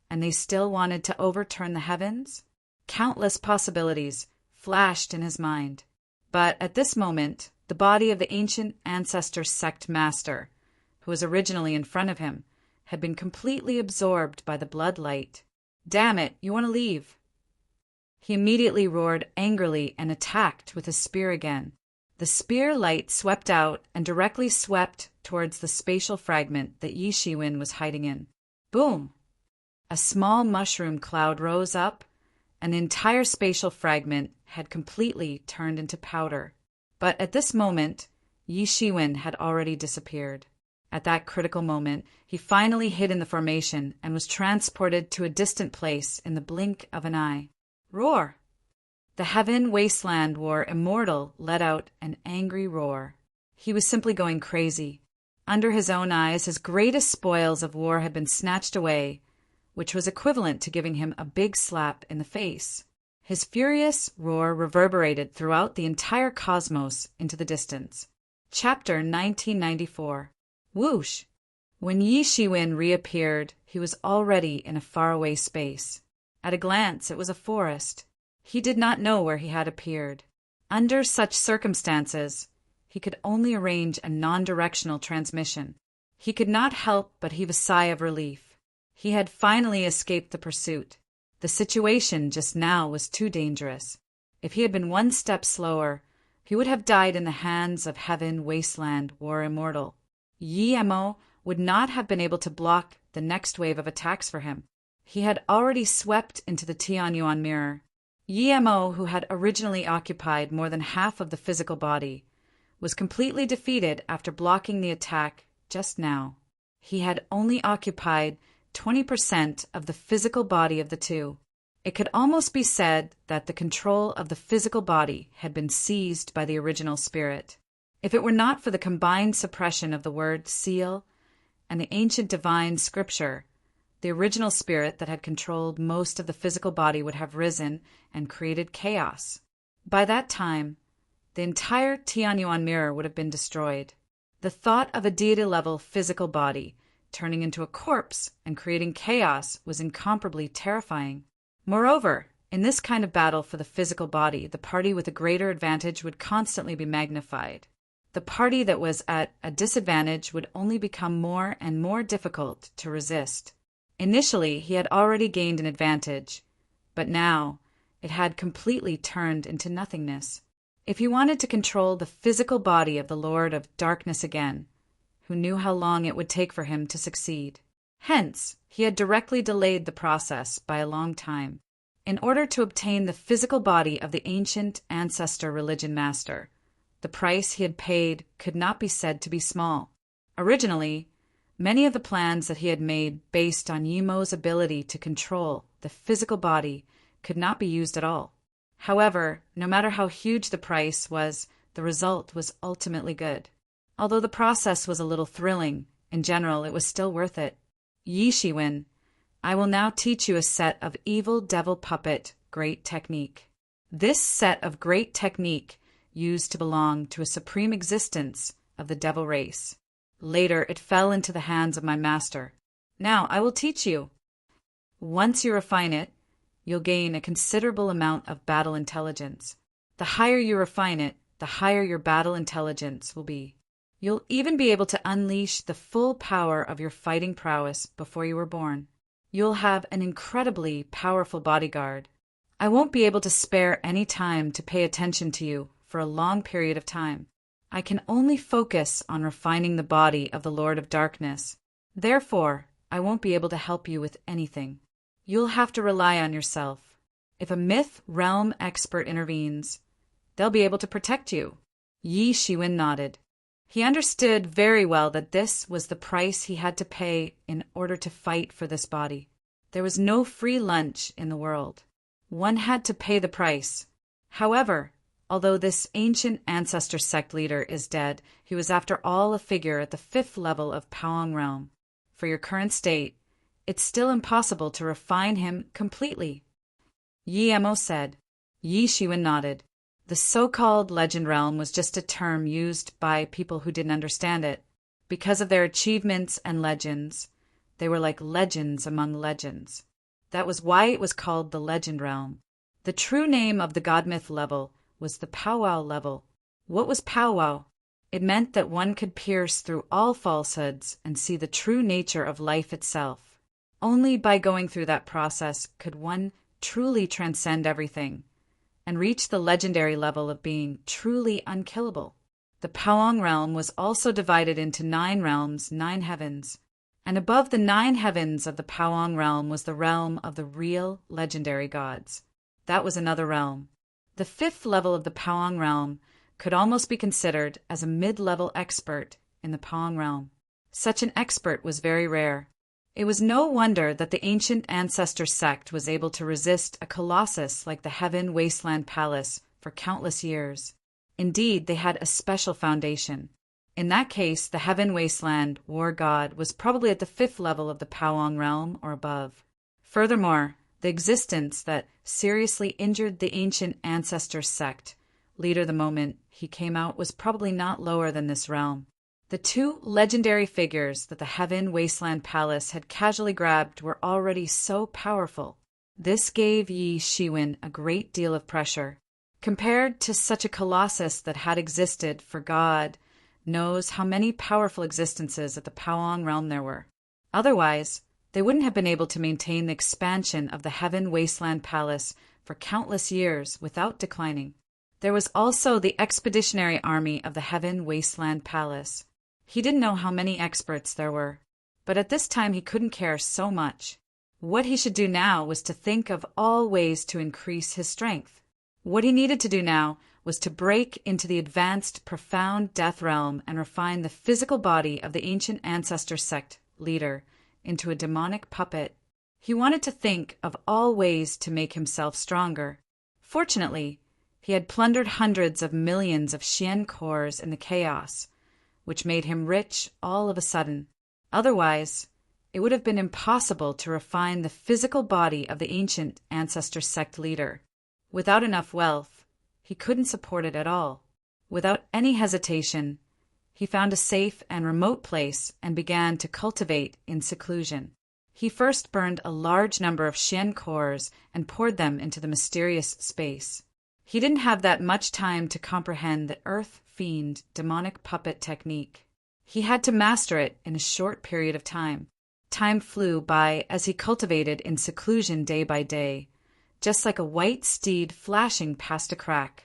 and they still wanted to overturn the heavens? Countless possibilities flashed in his mind. But at this moment, the body of the ancient ancestor sect master, who was originally in front of him, had been completely absorbed by the blood light. "Damn it, you want to leave!" He immediately roared angrily and attacked with his spear again. The spear light swept out and directly swept towards the spatial fragment that Yi Shiwen was hiding in. Boom! A small mushroom cloud rose up, and the entire spatial fragment had completely turned into powder. But at this moment, Yi Shiwen had already disappeared. At that critical moment, he finally hid in the formation and was transported to a distant place in the blink of an eye. Roar! The Heaven Wasteland War Immortal let out an angry roar. He was simply going crazy. Under his own eyes, his greatest spoils of war had been snatched away, which was equivalent to giving him a big slap in the face. His furious roar reverberated throughout the entire cosmos into the distance. Chapter 1994. Whoosh! When Yi Shiwen reappeared, he was already in a faraway space. At a glance, it was a forest. He did not know where he had appeared. Under such circumstances, he could only arrange a non-directional transmission. He could not help but heave a sigh of relief. He had finally escaped the pursuit. The situation just now was too dangerous. If he had been one step slower, he would have died in the hands of Heaven Wasteland War Immortal. Yi Emo would not have been able to block the next wave of attacks for him. He had already swept into the Tianyuan mirror. Yemo, who had originally occupied more than half of the physical body, was completely defeated after blocking the attack just now. He had only occupied 20% of the physical body of the two. It could almost be said that the control of the physical body had been seized by the original spirit. If it were not for the combined suppression of the word seal and the ancient divine scripture, the original spirit that had controlled most of the physical body would have risen and created chaos. By that time, the entire Tianyuan mirror would have been destroyed. The thought of a deity-level physical body turning into a corpse and creating chaos was incomparably terrifying. Moreover, in this kind of battle for the physical body, the party with a greater advantage would constantly be magnified. The party that was at a disadvantage would only become more and more difficult to resist. Initially, he had already gained an advantage, but now it had completely turned into nothingness. If he wanted to control the physical body of the Lord of Darkness again, who knew how long it would take for him to succeed? Hence, he had directly delayed the process by a long time, in order to obtain the physical body of the ancient ancestor religion master. The price he had paid could not be said to be small. Originally, many of the plans that he had made based on Yemo's ability to control the physical body could not be used at all. However, no matter how huge the price was, the result was ultimately good. Although the process was a little thrilling, in general it was still worth it. Yi Shiwen, I will now teach you a set of evil devil puppet great technique. This set of great technique used to belong to a supreme existence of the devil race. Later it fell into the hands of my master. Now I will teach you. Once you refine it, you'll gain a considerable amount of battle intelligence. The higher you refine it, the higher your battle intelligence will be. You'll even be able to unleash the full power of your fighting prowess before you were born. You'll have an incredibly powerful bodyguard. I won't be able to spare any time to pay attention to you for a long period of time. I can only focus on refining the body of the Lord of Darkness. Therefore, I won't be able to help you with anything. You'll have to rely on yourself. If a myth realm expert intervenes, they'll be able to protect you. Yi Shiwen nodded. He understood very well that this was the price he had to pay in order to fight for this body. There was no free lunch in the world. One had to pay the price. However, although this ancient ancestor sect leader is dead, he was after all a figure at the 5th level of Paong realm. For your current state, it's still impossible to refine him completely. Yemo said. Yi Shiwen nodded. The so-called legend realm was just a term used by people who didn't understand it. Because of their achievements and legends, they were like legends among legends. That was why it was called the legend realm. The true name of the god myth level was the powwow level. What was powwow? It meant that one could pierce through all falsehoods and see the true nature of life itself. Only by going through that process could one truly transcend everything and reach the legendary level of being truly unkillable. The Paong realm was also divided into 9 realms, 9 heavens, and above the 9 heavens of the Paong realm was the realm of the real legendary gods. That was another realm. The 5th level of the Paong realm could almost be considered as a mid-level expert in the Paong realm. Such an expert was very rare. It was no wonder that the ancient ancestor sect was able to resist a colossus like the Heaven Wasteland Palace for countless years. Indeed, they had a special foundation. In that case, the Heaven Wasteland war god was probably at the 5th level of the Paong realm or above. Furthermore, the existence that seriously injured the ancient ancestor sect leader the moment he came out was probably not lower than this realm. The 2 legendary figures that the Heaven Wasteland Palace had casually grabbed were already so powerful. This gave Yi Shiwen a great deal of pressure. Compared to such a colossus that had existed for God knows how many powerful existences at the Paong realm there were. Otherwise, they wouldn't have been able to maintain the expansion of the Heaven Wasteland Palace for countless years without declining. There was also the expeditionary army of the Heaven Wasteland Palace. He didn't know how many experts there were. But at this time he couldn't care so much. What he should do now was to think of all ways to increase his strength. What he needed to do now was to break into the advanced, profound death realm and refine the physical body of the ancient ancestor sect leader into a demonic puppet. He wanted to think of all ways to make himself stronger. Fortunately, he had plundered hundreds of millions of Xian cores in the chaos, which made him rich all of a sudden. Otherwise, it would have been impossible to refine the physical body of the ancient ancestor sect leader. Without enough wealth, he couldn't support it at all. Without any hesitation, he found a safe and remote place and began to cultivate in seclusion. He first burned a large number of Xian cores and poured them into the mysterious space. He didn't have that much time to comprehend the earth fiend demonic puppet technique. He had to master it in a short period of time. Time flew by as he cultivated in seclusion day by day, just like a white steed flashing past a crack.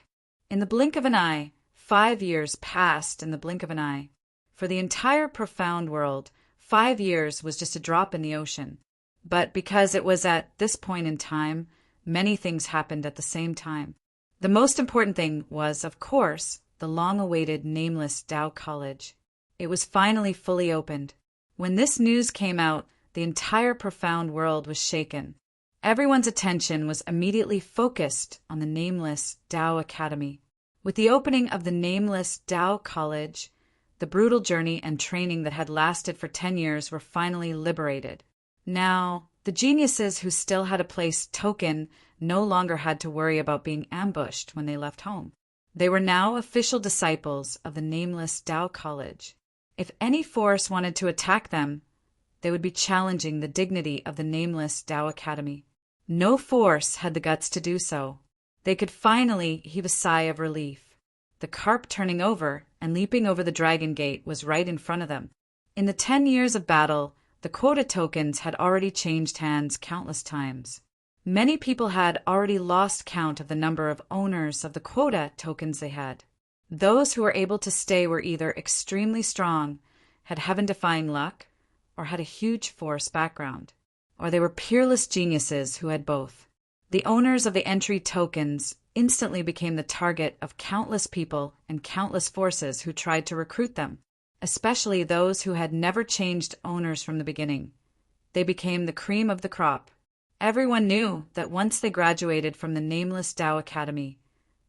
In the blink of an eye, 5 years passed in the blink of an eye. For the entire profound world, 5 years was just a drop in the ocean. But because it was at this point in time, many things happened at the same time. The most important thing was, of course, the long-awaited nameless Tao College. It was finally fully opened. When this news came out, the entire profound world was shaken. Everyone's attention was immediately focused on the nameless Tao Academy. With the opening of the nameless Tao College, the brutal journey and training that had lasted for 10 years were finally liberated. Now, the geniuses who still had a place token no longer had to worry about being ambushed when they left home. They were now official disciples of the nameless Tao College. If any force wanted to attack them, they would be challenging the dignity of the nameless Tao Academy. No force had the guts to do so. They could finally heave a sigh of relief. The carp turning over and leaping over the dragon gate was right in front of them. In the 10 years of battle, the quota tokens had already changed hands countless times. Many people had already lost count of the number of owners of the quota tokens they had. Those who were able to stay were either extremely strong, had heaven-defying luck, or had a huge force background. Or they were peerless geniuses who had both. The owners of the entry tokens instantly became the target of countless people and countless forces who tried to recruit them, especially those who had never changed owners from the beginning. They became the cream of the crop. Everyone knew that once they graduated from the nameless Tao Academy,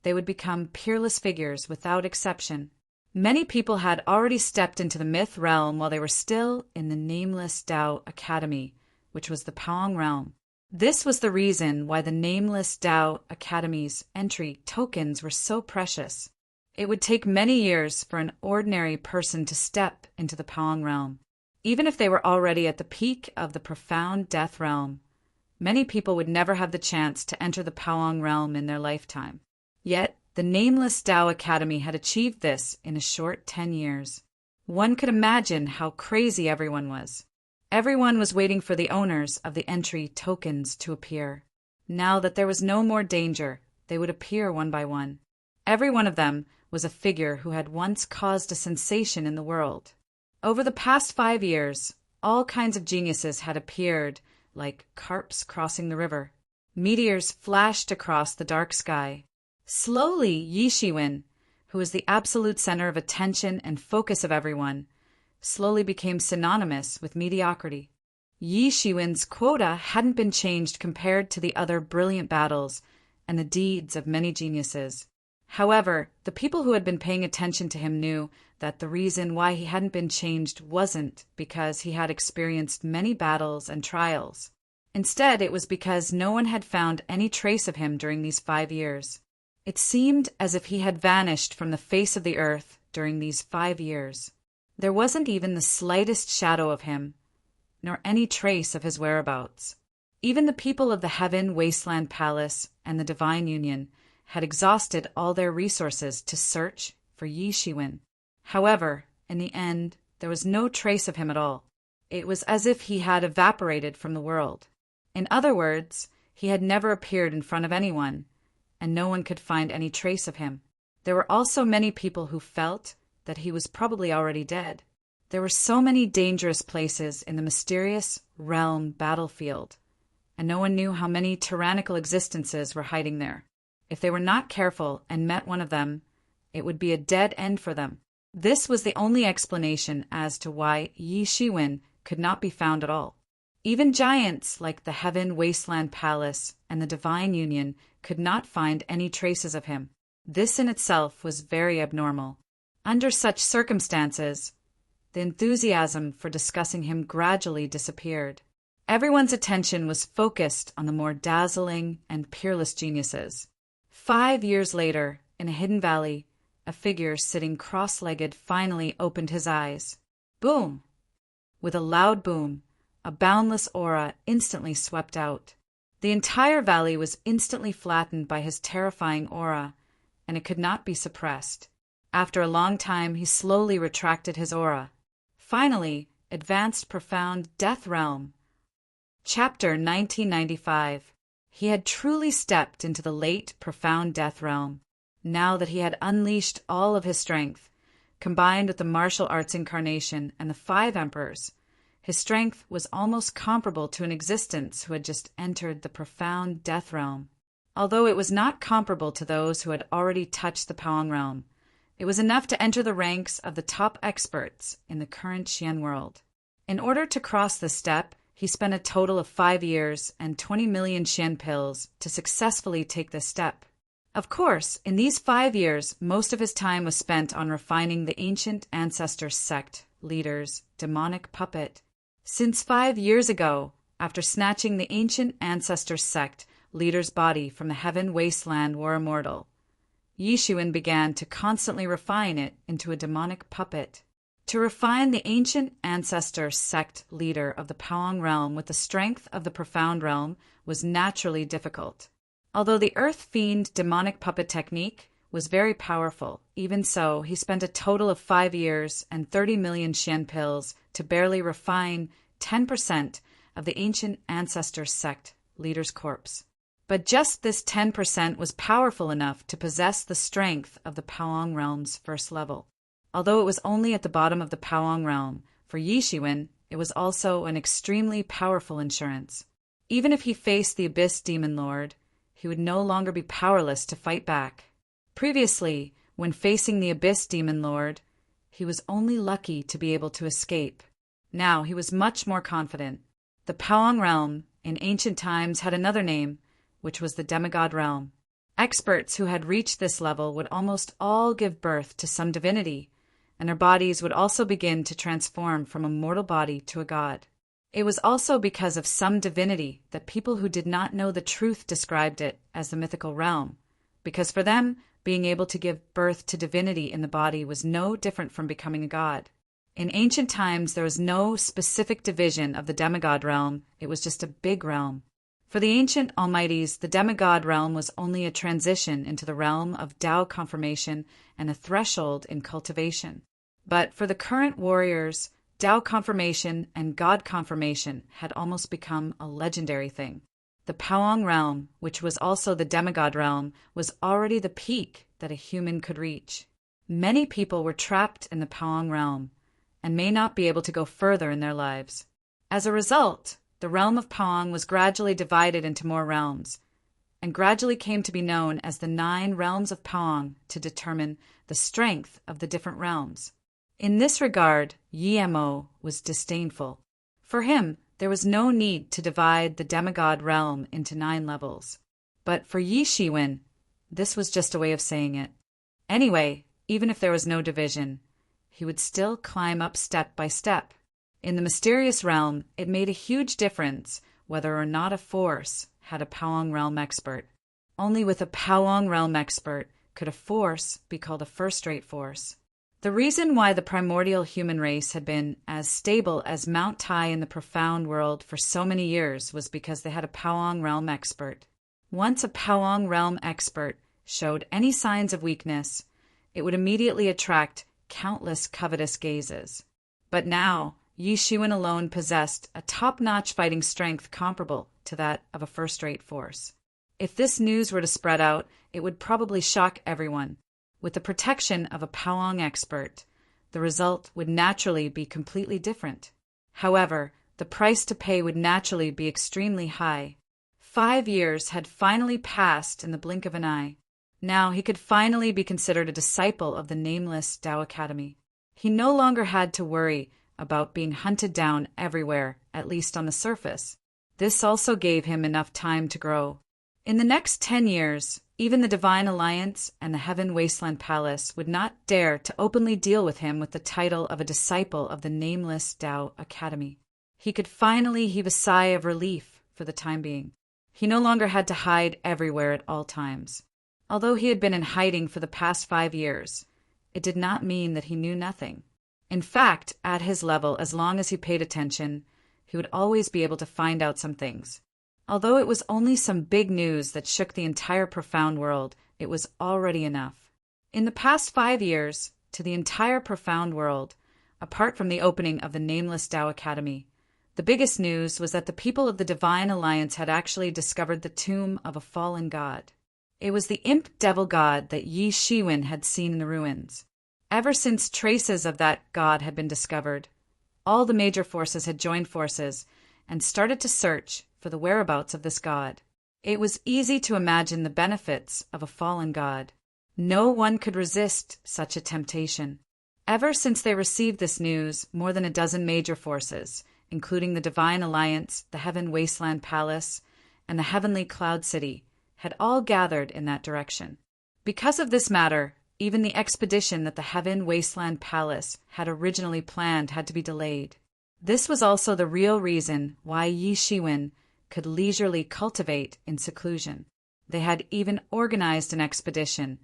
they would become peerless figures without exception. Many people had already stepped into the myth realm while they were still in the nameless Tao Academy, which was the Paong realm. This was the reason why the nameless Tao Academy's entry tokens were so precious. It would take many years for an ordinary person to step into the Paong realm. Even if they were already at the peak of the profound death realm, many people would never have the chance to enter the Paong realm in their lifetime. Yet, the nameless Tao Academy had achieved this in a short 10 years. One could imagine how crazy everyone was. Everyone was waiting for the owners of the entry tokens to appear. Now that there was no more danger, they would appear one by one. Every one of them was a figure who had once caused a sensation in the world. Over the past 5 years, all kinds of geniuses had appeared, like carps crossing the river. Meteors flashed across the dark sky. Slowly, Yi Shiwen, who was the absolute center of attention and focus of everyone, slowly became synonymous with mediocrity. Yi Shiwen's quota hadn't been changed compared to the other brilliant battles and the deeds of many geniuses. However, the people who had been paying attention to him knew that the reason why he hadn't been changed wasn't because he had experienced many battles and trials. Instead, it was because no one had found any trace of him during these 5 years. It seemed as if he had vanished from the face of the earth during these 5 years. There wasn't even the slightest shadow of him, nor any trace of his whereabouts. Even the people of the Heaven Wasteland Palace and the Divine Union had exhausted all their resources to search for Yi Shiwen. However, in the end, there was no trace of him at all. It was as if he had evaporated from the world. In other words, he had never appeared in front of anyone, and no one could find any trace of him. There were also many people who felt that he was probably already dead. There were so many dangerous places in the mysterious realm battlefield, and no one knew how many tyrannical existences were hiding there. If they were not careful and met one of them, it would be a dead end for them. This was the only explanation as to why Yi Shiwen could not be found at all. Even giants like the Heaven Wasteland Palace and the Divine Union could not find any traces of him. This in itself was very abnormal. Under such circumstances, the enthusiasm for discussing him gradually disappeared. Everyone's attention was focused on the more dazzling and peerless geniuses. 5 years later, in a hidden valley, a figure sitting cross-legged finally opened his eyes. Boom! With a loud boom, a boundless aura instantly swept out. The entire valley was instantly flattened by his terrifying aura, and it could not be suppressed. After a long time, he slowly retracted his aura. Finally, advanced profound Death Realm. Chapter 1995. He had truly stepped into the late profound Death Realm. Now that he had unleashed all of his strength, combined with the martial arts incarnation and the 5 emperors, his strength was almost comparable to an existence who had just entered the profound Death Realm. Although it was not comparable to those who had already touched the Powang Realm, it was enough to enter the ranks of the top experts in the current Xian world. In order to cross this step, he spent a total of 5 years and 20 million Xian pills to successfully take this step. Of course, in these 5 years, most of his time was spent on refining the ancient ancestor sect leader's demonic puppet. Since 5 years ago, after snatching the ancient ancestor sect leader's body from the Heaven Wasteland War Immortal, Yi Shiwen began to constantly refine it into a demonic puppet. To refine the ancient ancestor sect leader of the Powang realm with the strength of the profound realm was naturally difficult. Although the Earth Fiend demonic puppet technique was very powerful, even so, he spent a total of 5 years and 30 million Xian pills to barely refine 10% of the ancient ancestor sect leader's corpse. But just this 10% was powerful enough to possess the strength of the Powang realm's first level. Although it was only at the bottom of the Powang realm, for Yi Shiwen, it was also an extremely powerful insurance. Even if he faced the Abyss Demon Lord, he would no longer be powerless to fight back. Previously, when facing the Abyss Demon Lord, he was only lucky to be able to escape. Now he was much more confident. The Powang realm, in ancient times, had another name, which was the Demigod realm. Experts who had reached this level would almost all give birth to some divinity, and their bodies would also begin to transform from a mortal body to a god. It was also because of some divinity that people who did not know the truth described it as the mythical realm, because for them, being able to give birth to divinity in the body was no different from becoming a god. In ancient times, there was no specific division of the demigod realm, it was just a big realm. For the ancient almighties, the demigod realm was only a transition into the realm of Tao confirmation and a threshold in cultivation. But for the current warriors, Tao confirmation and God confirmation had almost become a legendary thing. The Powang realm, which was also the demigod realm, was already the peak that a human could reach. Many people were trapped in the Powang realm and may not be able to go further in their lives. As a result, the realm of Powang was gradually divided into more realms, and gradually came to be known as the 9 realms of Powang to determine the strength of the different realms. In this regard, Yi Mo was disdainful. For him, there was no need to divide the demigod realm into 9 levels. But for Yi Shiwen, this was just a way of saying it. Anyway, even if there was no division, he would still climb up step by step. In the mysterious realm, it made a huge difference whether or not a force had a Powang realm expert. Only with a Powang realm expert could a force be called a first-rate force. The reason why the primordial human race had been as stable as Mount Tai in the profound world for so many years was because they had a Powang realm expert. Once a Powang realm expert showed any signs of weakness, it would immediately attract countless covetous gazes. But now, Yi Shiwen alone possessed a top-notch fighting strength comparable to that of a first-rate force. If this news were to spread out, it would probably shock everyone. With the protection of a Powang expert, the result would naturally be completely different. However, the price to pay would naturally be extremely high. 5 years had finally passed in the blink of an eye. Now he could finally be considered a disciple of the nameless Tao Academy. He no longer had to worry about being hunted down everywhere, at least on the surface. This also gave him enough time to grow. In the next 10 years, even the Divine Alliance and the Heaven Wasteland Palace would not dare to openly deal with him with the title of a disciple of the nameless Tao Academy. He could finally heave a sigh of relief for the time being. He no longer had to hide everywhere at all times. Although he had been in hiding for the past 5 years, it did not mean that he knew nothing. In fact, at his level, as long as he paid attention, he would always be able to find out some things. Although it was only some big news that shook the entire profound world, it was already enough. In the past 5 years, to the entire profound world, apart from the opening of the nameless Tao Academy, the biggest news was that the people of the Divine Alliance had actually discovered the tomb of a fallen god. It was the imp devil god that Yi Shiwen had seen in the ruins. Ever since traces of that god had been discovered, all the major forces had joined forces and started to search for the whereabouts of this god. It was easy to imagine the benefits of a fallen god. No one could resist such a temptation. Ever since they received this news, more than a dozen major forces, including the Divine Alliance, the Heaven Wasteland Palace, and the Heavenly Cloud City, had all gathered in that direction. Because of this matter, even the expedition that the Heaven Wasteland Palace had originally planned had to be delayed. This was also the real reason why Yi Shiwen could leisurely cultivate in seclusion. They had even organized an expedition,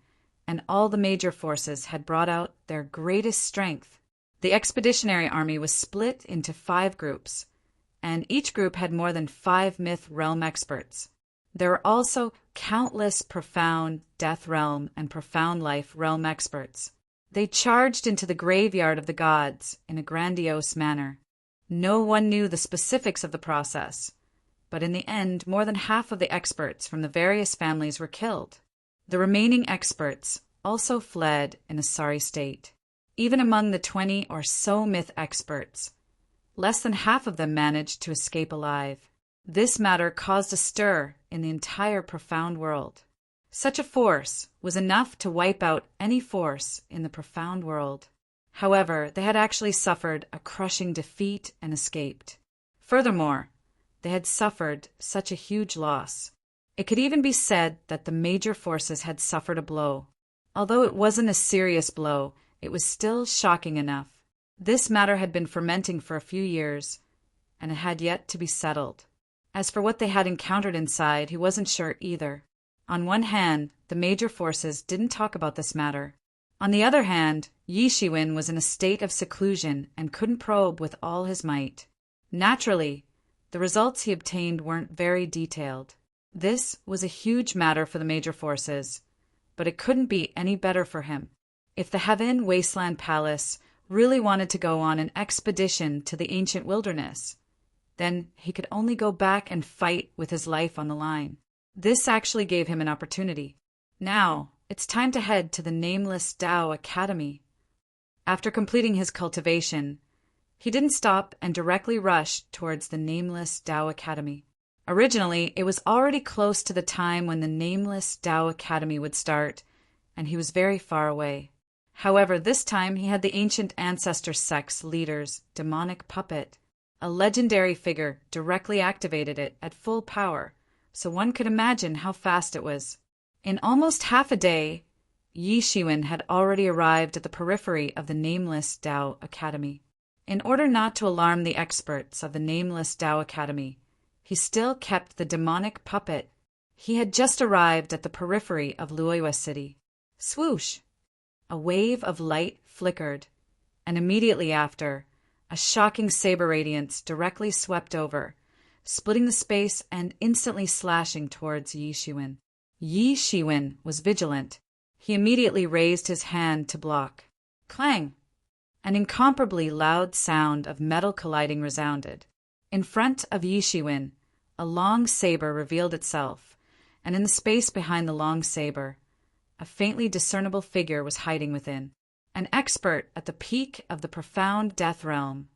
and all the major forces had brought out their greatest strength. The expeditionary army was split into 5 groups, and each group had more than 5 myth realm experts. There were also countless profound death realm and profound life realm experts. They charged into the graveyard of the gods in a grandiose manner. No one knew the specifics of the process, but in the end, more than half of the experts from the various families were killed. The remaining experts also fled in a sorry state. Even among the 20 or so myth experts, less than half of them managed to escape alive. This matter caused a stir in the entire profound world. Such a force was enough to wipe out any force in the profound world. However, they had actually suffered a crushing defeat and escaped. Furthermore, they had suffered such a huge loss. It could even be said that the major forces had suffered a blow. Although it wasn't a serious blow, it was still shocking enough. This matter had been fermenting for a few years, and it had yet to be settled. As for what they had encountered inside, he wasn't sure either. On one hand, the major forces didn't talk about this matter. On the other hand, Yi Shiwen was in a state of seclusion and couldn't probe with all his might. Naturally, the results he obtained weren't very detailed. This was a huge matter for the major forces, but it couldn't be any better for him. If the Heaven Wasteland Palace really wanted to go on an expedition to the ancient wilderness, then he could only go back and fight with his life on the line. This actually gave him an opportunity. Now, it's time to head to the nameless Tao Academy. After completing his cultivation, he didn't stop and directly rushed towards the nameless Tao Academy. Originally, it was already close to the time when the nameless Tao Academy would start, and he was very far away. However, this time he had the ancient ancestor sect's leader's demonic puppet. A legendary figure directly activated it at full power, so one could imagine how fast it was. In almost half a day, Yi Shiwen had already arrived at the periphery of the nameless Tao Academy. In order not to alarm the experts of the nameless Tao Academy, he still kept the demonic puppet. He had just arrived at the periphery of Luoyua City. Swoosh! A wave of light flickered, and immediately after, a shocking saber radiance directly swept over, splitting the space and instantly slashing towards Yi Shiwen. Yi Shiwen was vigilant. He immediately raised his hand to block. Clang! An incomparably loud sound of metal colliding resounded. In front of Yi Shiwen, a long saber revealed itself, and in the space behind the long saber, a faintly discernible figure was hiding within. an expert at the peak of the profound death realm.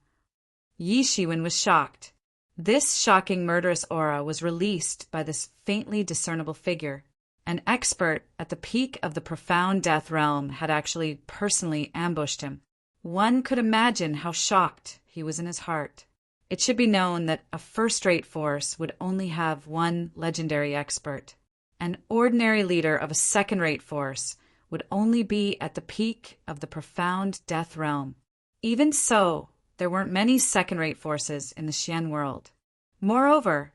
Yi Shiwen was shocked. This shocking murderous aura was released by this faintly discernible figure. An expert at the peak of the profound death realm had actually personally ambushed him. One could imagine how shocked he was in his heart. It should be known that a first-rate force would only have one legendary expert. An ordinary leader of a second-rate force would only be at the peak of the profound death realm. Even so, there weren't many second-rate forces in the Xian world. Moreover,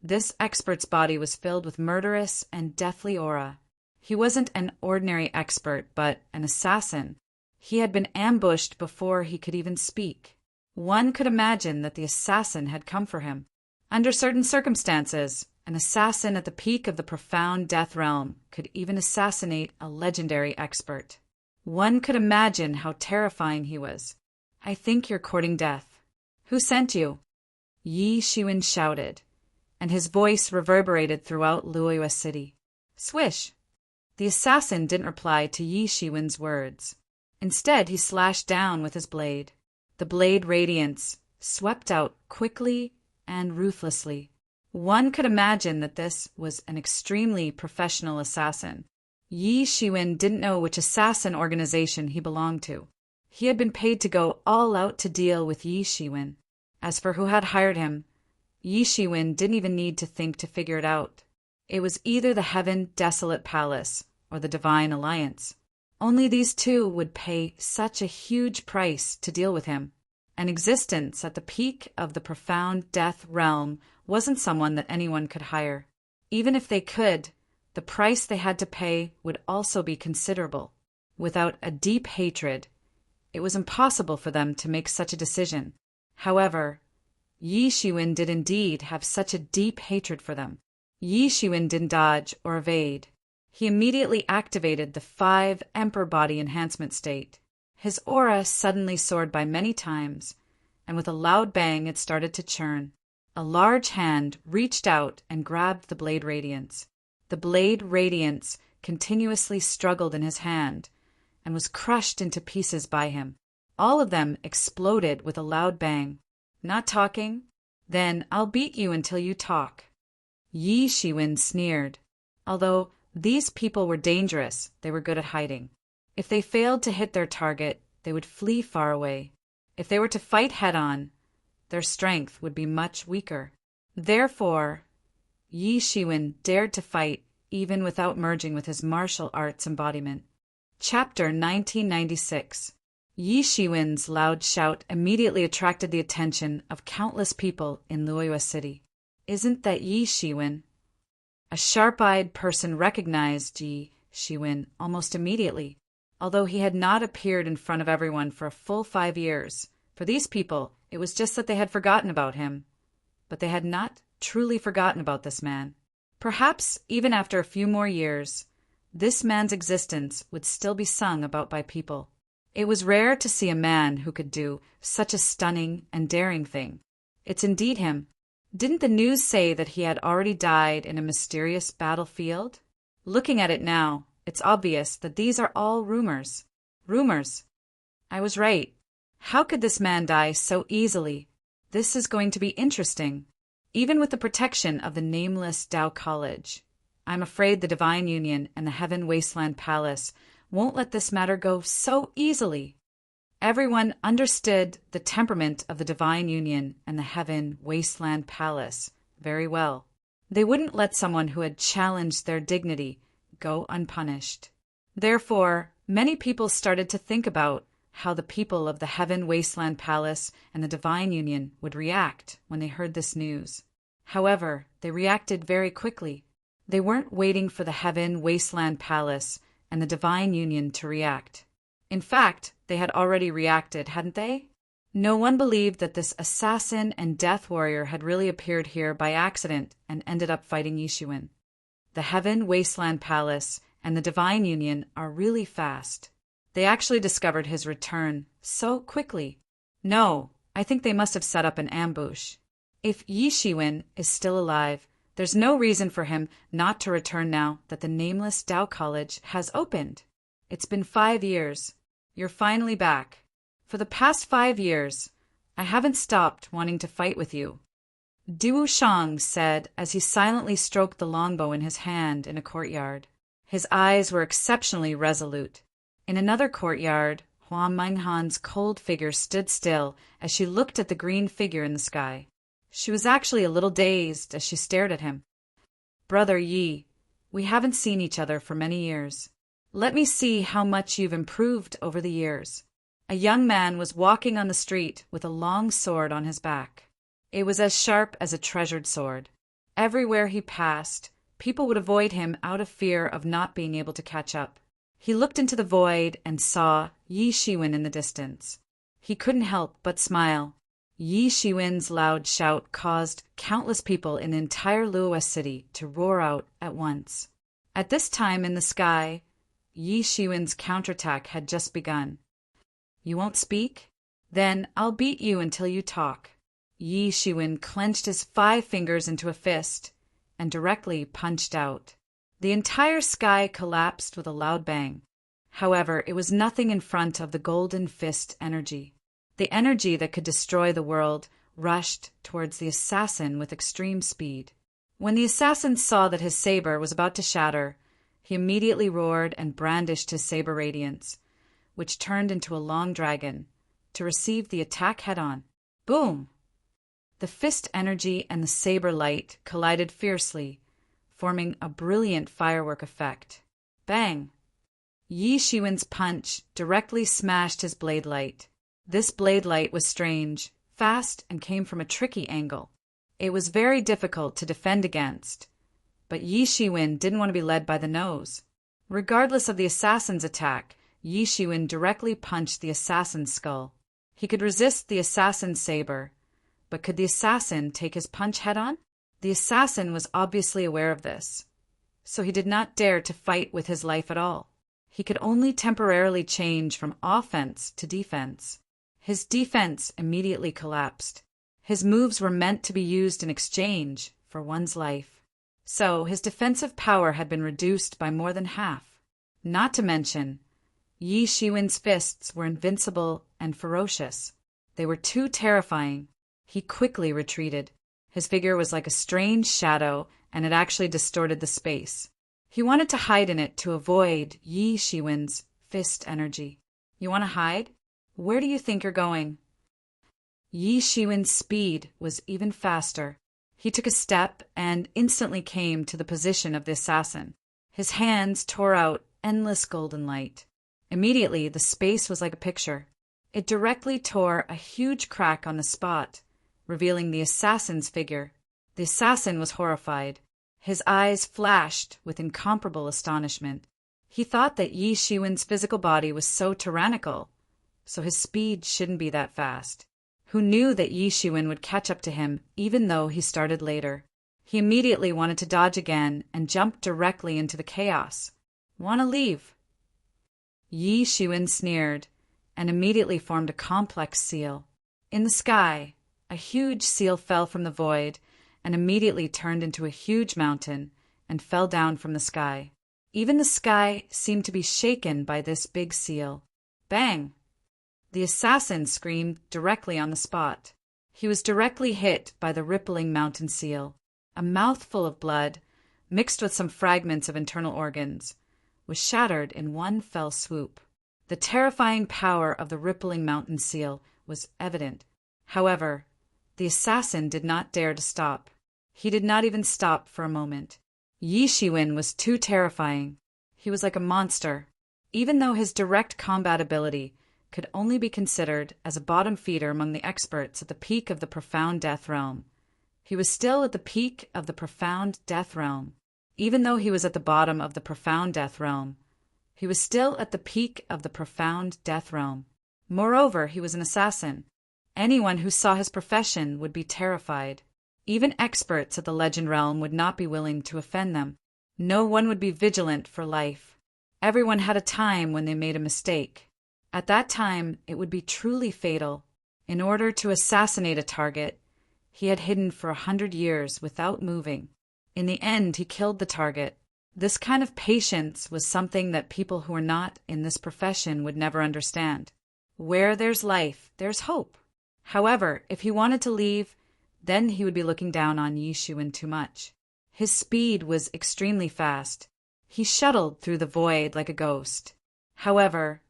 this expert's body was filled with murderous and deathly aura. He wasn't an ordinary expert, but an assassin. He had been ambushed before he could even speak. One could imagine that the assassin had come for him. Under certain circumstances, an assassin at the peak of the profound death realm could even assassinate a legendary expert. One could imagine how terrifying he was. "I think you're courting death. Who sent you?" Yi Shiwen shouted, and his voice reverberated throughout Luoyua City. Swish! The assassin didn't reply to Yi Shiwen's words. Instead, he slashed down with his blade. The blade radiance swept out quickly and ruthlessly. One could imagine that this was an extremely professional assassin. Yi Shiwen didn't know which assassin organization he belonged to. He had been paid to go all out to deal with Yi Shiwen. As for who had hired him, Yi Shiwen didn't even need to think to figure it out. It was either the Heaven Desolate Palace or the Divine Alliance. Only these two would pay such a huge price to deal with him. An existence at the peak of the profound death realm wasn't someone that anyone could hire. Even if they could, the price they had to pay would also be considerable. Without a deep hatred, it was impossible for them to make such a decision. However, Yi Shiwen did indeed have such a deep hatred for them. Yi Shiwen didn't dodge or evade. He immediately activated the 5 Emperor Body Enhancement State. His aura suddenly soared by many times, and with a loud bang it started to churn. A large hand reached out and grabbed the blade radiance. The blade radiance continuously struggled in his hand and was crushed into pieces by him. All of them exploded with a loud bang. "Not talking? Then I'll beat you until you talk." Yi Shiwen sneered. Although these people were dangerous, they were good at hiding. If they failed to hit their target, they would flee far away. If they were to fight head-on, their strength would be much weaker. Therefore, Yi Shiwen dared to fight even without merging with his martial arts embodiment. Chapter 1996. Yi Shiwen's loud shout immediately attracted the attention of countless people in Luoyua City. "Isn't that Yi Shiwen?" A sharp-eyed person recognized Yi Shiwen almost immediately, although he had not appeared in front of everyone for a full 5 years. For these people, it was just that they had forgotten about him. But they had not truly forgotten about this man. Perhaps, even after a few more years, this man's existence would still be sung about by people. It was rare to see a man who could do such a stunning and daring thing. It's indeed him. Didn't the news say that he had already died in a mysterious battlefield? Looking at it now, it's obvious that these are all rumors. Rumors. I was right. How could this man die so easily? This is going to be interesting. Even with the protection of the nameless Tao College, I'm afraid the Divine Union and the Heaven Wasteland Palace won't let this matter go so easily. Everyone understood the temperament of the Divine Union and the Heaven Wasteland Palace very well. They wouldn't let someone who had challenged their dignity go unpunished. Therefore, many people started to think about how the people of the Heaven Wasteland Palace and the Divine Union would react when they heard this news. However, they reacted very quickly. They weren't waiting for the Heaven Wasteland Palace and the Divine Union to react. In fact, they had already reacted, hadn't they? No one believed that this assassin and death warrior had really appeared here by accident and ended up fighting Yi Shiwen. The Heaven Wasteland Palace and the Divine Union are really fast. They actually discovered his return so quickly. No, I think they must have set up an ambush. If Yi Shiwen is still alive, there's no reason for him not to return now that the nameless Tao College has opened. It's been 5 years. You're finally back. For the past 5 years, I haven't stopped wanting to fight with you. Duo Shang said as he silently stroked the longbow in his hand in a courtyard. His eyes were exceptionally resolute. In another courtyard, Hua Minghan's cold figure stood still as she looked at the green figure in the sky. She was actually a little dazed as she stared at him. Brother Yi, we haven't seen each other for many years. Let me see how much you've improved over the years. A young man was walking on the street with a long sword on his back. It was as sharp as a treasured sword. Everywhere he passed, people would avoid him out of fear of not being able to catch up. He looked into the void and saw Yi Shiwen in the distance. He couldn't help but smile. Yi Shiwen's loud shout caused countless people in the entire Luo city to roar out at once. At this time in the sky, Yi Shiwen's counterattack had just begun. You won't speak? Then I'll beat you until you talk. Yi Shiwen clenched his 5 fingers into a fist and directly punched out. The entire sky collapsed with a loud bang. However, it was nothing in front of the golden fist energy. The energy that could destroy the world rushed towards the assassin with extreme speed. When the assassin saw that his saber was about to shatter, he immediately roared and brandished his saber radiance, which turned into a long dragon, to receive the attack head-on. Boom! The fist energy and the saber light collided fiercely, forming a brilliant firework effect. Bang! Yi Shiwen's punch directly smashed his blade light. This blade light was strange, fast, and came from a tricky angle. It was very difficult to defend against, but Yi Shiwen didn't want to be led by the nose. Regardless of the assassin's attack, Yi Shiwen directly punched the assassin's skull. He could resist the assassin's saber, but could the assassin take his punch head-on? The assassin was obviously aware of this, so he did not dare to fight with his life at all. He could only temporarily change from offense to defense. His defense immediately collapsed. His moves were meant to be used in exchange for one's life. So his defensive power had been reduced by more than half. Not to mention, Yi Shiwen's fists were invincible and ferocious. They were too terrifying. He quickly retreated. His figure was like a strange shadow, and it actually distorted the space. He wanted to hide in it to avoid Yi Shiwen's fist energy. You want to hide? Where do you think you're going? Yi Shiwen's speed was even faster. He took a step and instantly came to the position of the assassin. His hands tore out endless golden light. Immediately, the space was like a picture. It directly tore a huge crack on the spot, revealing the assassin's figure. The assassin was horrified. His eyes flashed with incomparable astonishment. He thought that Yi Shiwen's physical body was so tyrannical, so his speed shouldn't be that fast. Who knew that Yi Shiwen would catch up to him even though he started later? He immediately wanted to dodge again and jumped directly into the chaos. Want to leave? Yi Shiwen sneered and immediately formed a complex seal. In the sky, a huge seal fell from the void and immediately turned into a huge mountain and fell down from the sky. Even the sky seemed to be shaken by this big seal. Bang! The assassin screamed directly on the spot. He was directly hit by the rippling mountain seal. A mouthful of blood, mixed with some fragments of internal organs, was shattered in one fell swoop. The terrifying power of the rippling mountain seal was evident. However, the assassin did not dare to stop. He did not even stop for a moment. Yi Shiwen was too terrifying. He was like a monster. Even though his direct combat ability could only be considered as a bottom feeder among the experts at the peak of the profound death realm, he was still at the peak of the profound death realm. Even though he was at the bottom of the profound death realm, he was still at the peak of the profound death realm. Moreover, he was an assassin. Anyone who saw his profession would be terrified. Even experts at the legend realm would not be willing to offend them. No one would be vigilant for life. Everyone had a time when they made a mistake. At that time, it would be truly fatal. In order to assassinate a target, he had hidden for 100 years without moving. In the end, he killed the target. This kind of patience was something that people who were not in this profession would never understand. Where there's life, there's hope. However, if he wanted to leave, then he would be looking down on Yi Shiwen too much. His speed was extremely fast. He shuttled through the void like a ghost. However,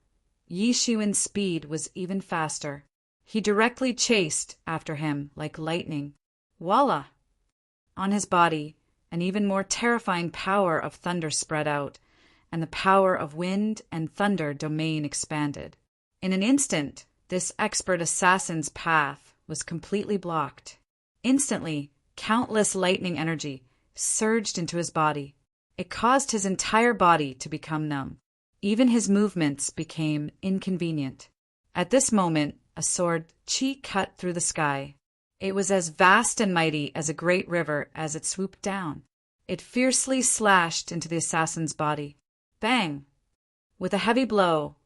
Yi Shiwen's speed was even faster. He directly chased after him like lightning. Voila! On his body, an even more terrifying power of thunder spread out, and the power of wind and thunder domain expanded. In an instant, this expert assassin's path was completely blocked. Instantly, countless lightning energy surged into his body. It caused his entire body to become numb. Even his movements became inconvenient. At this moment, a sword chi cut through the sky. It was as vast and mighty as a great river as it swooped down. It fiercely slashed into the assassin's body. Bang! With a heavy blow,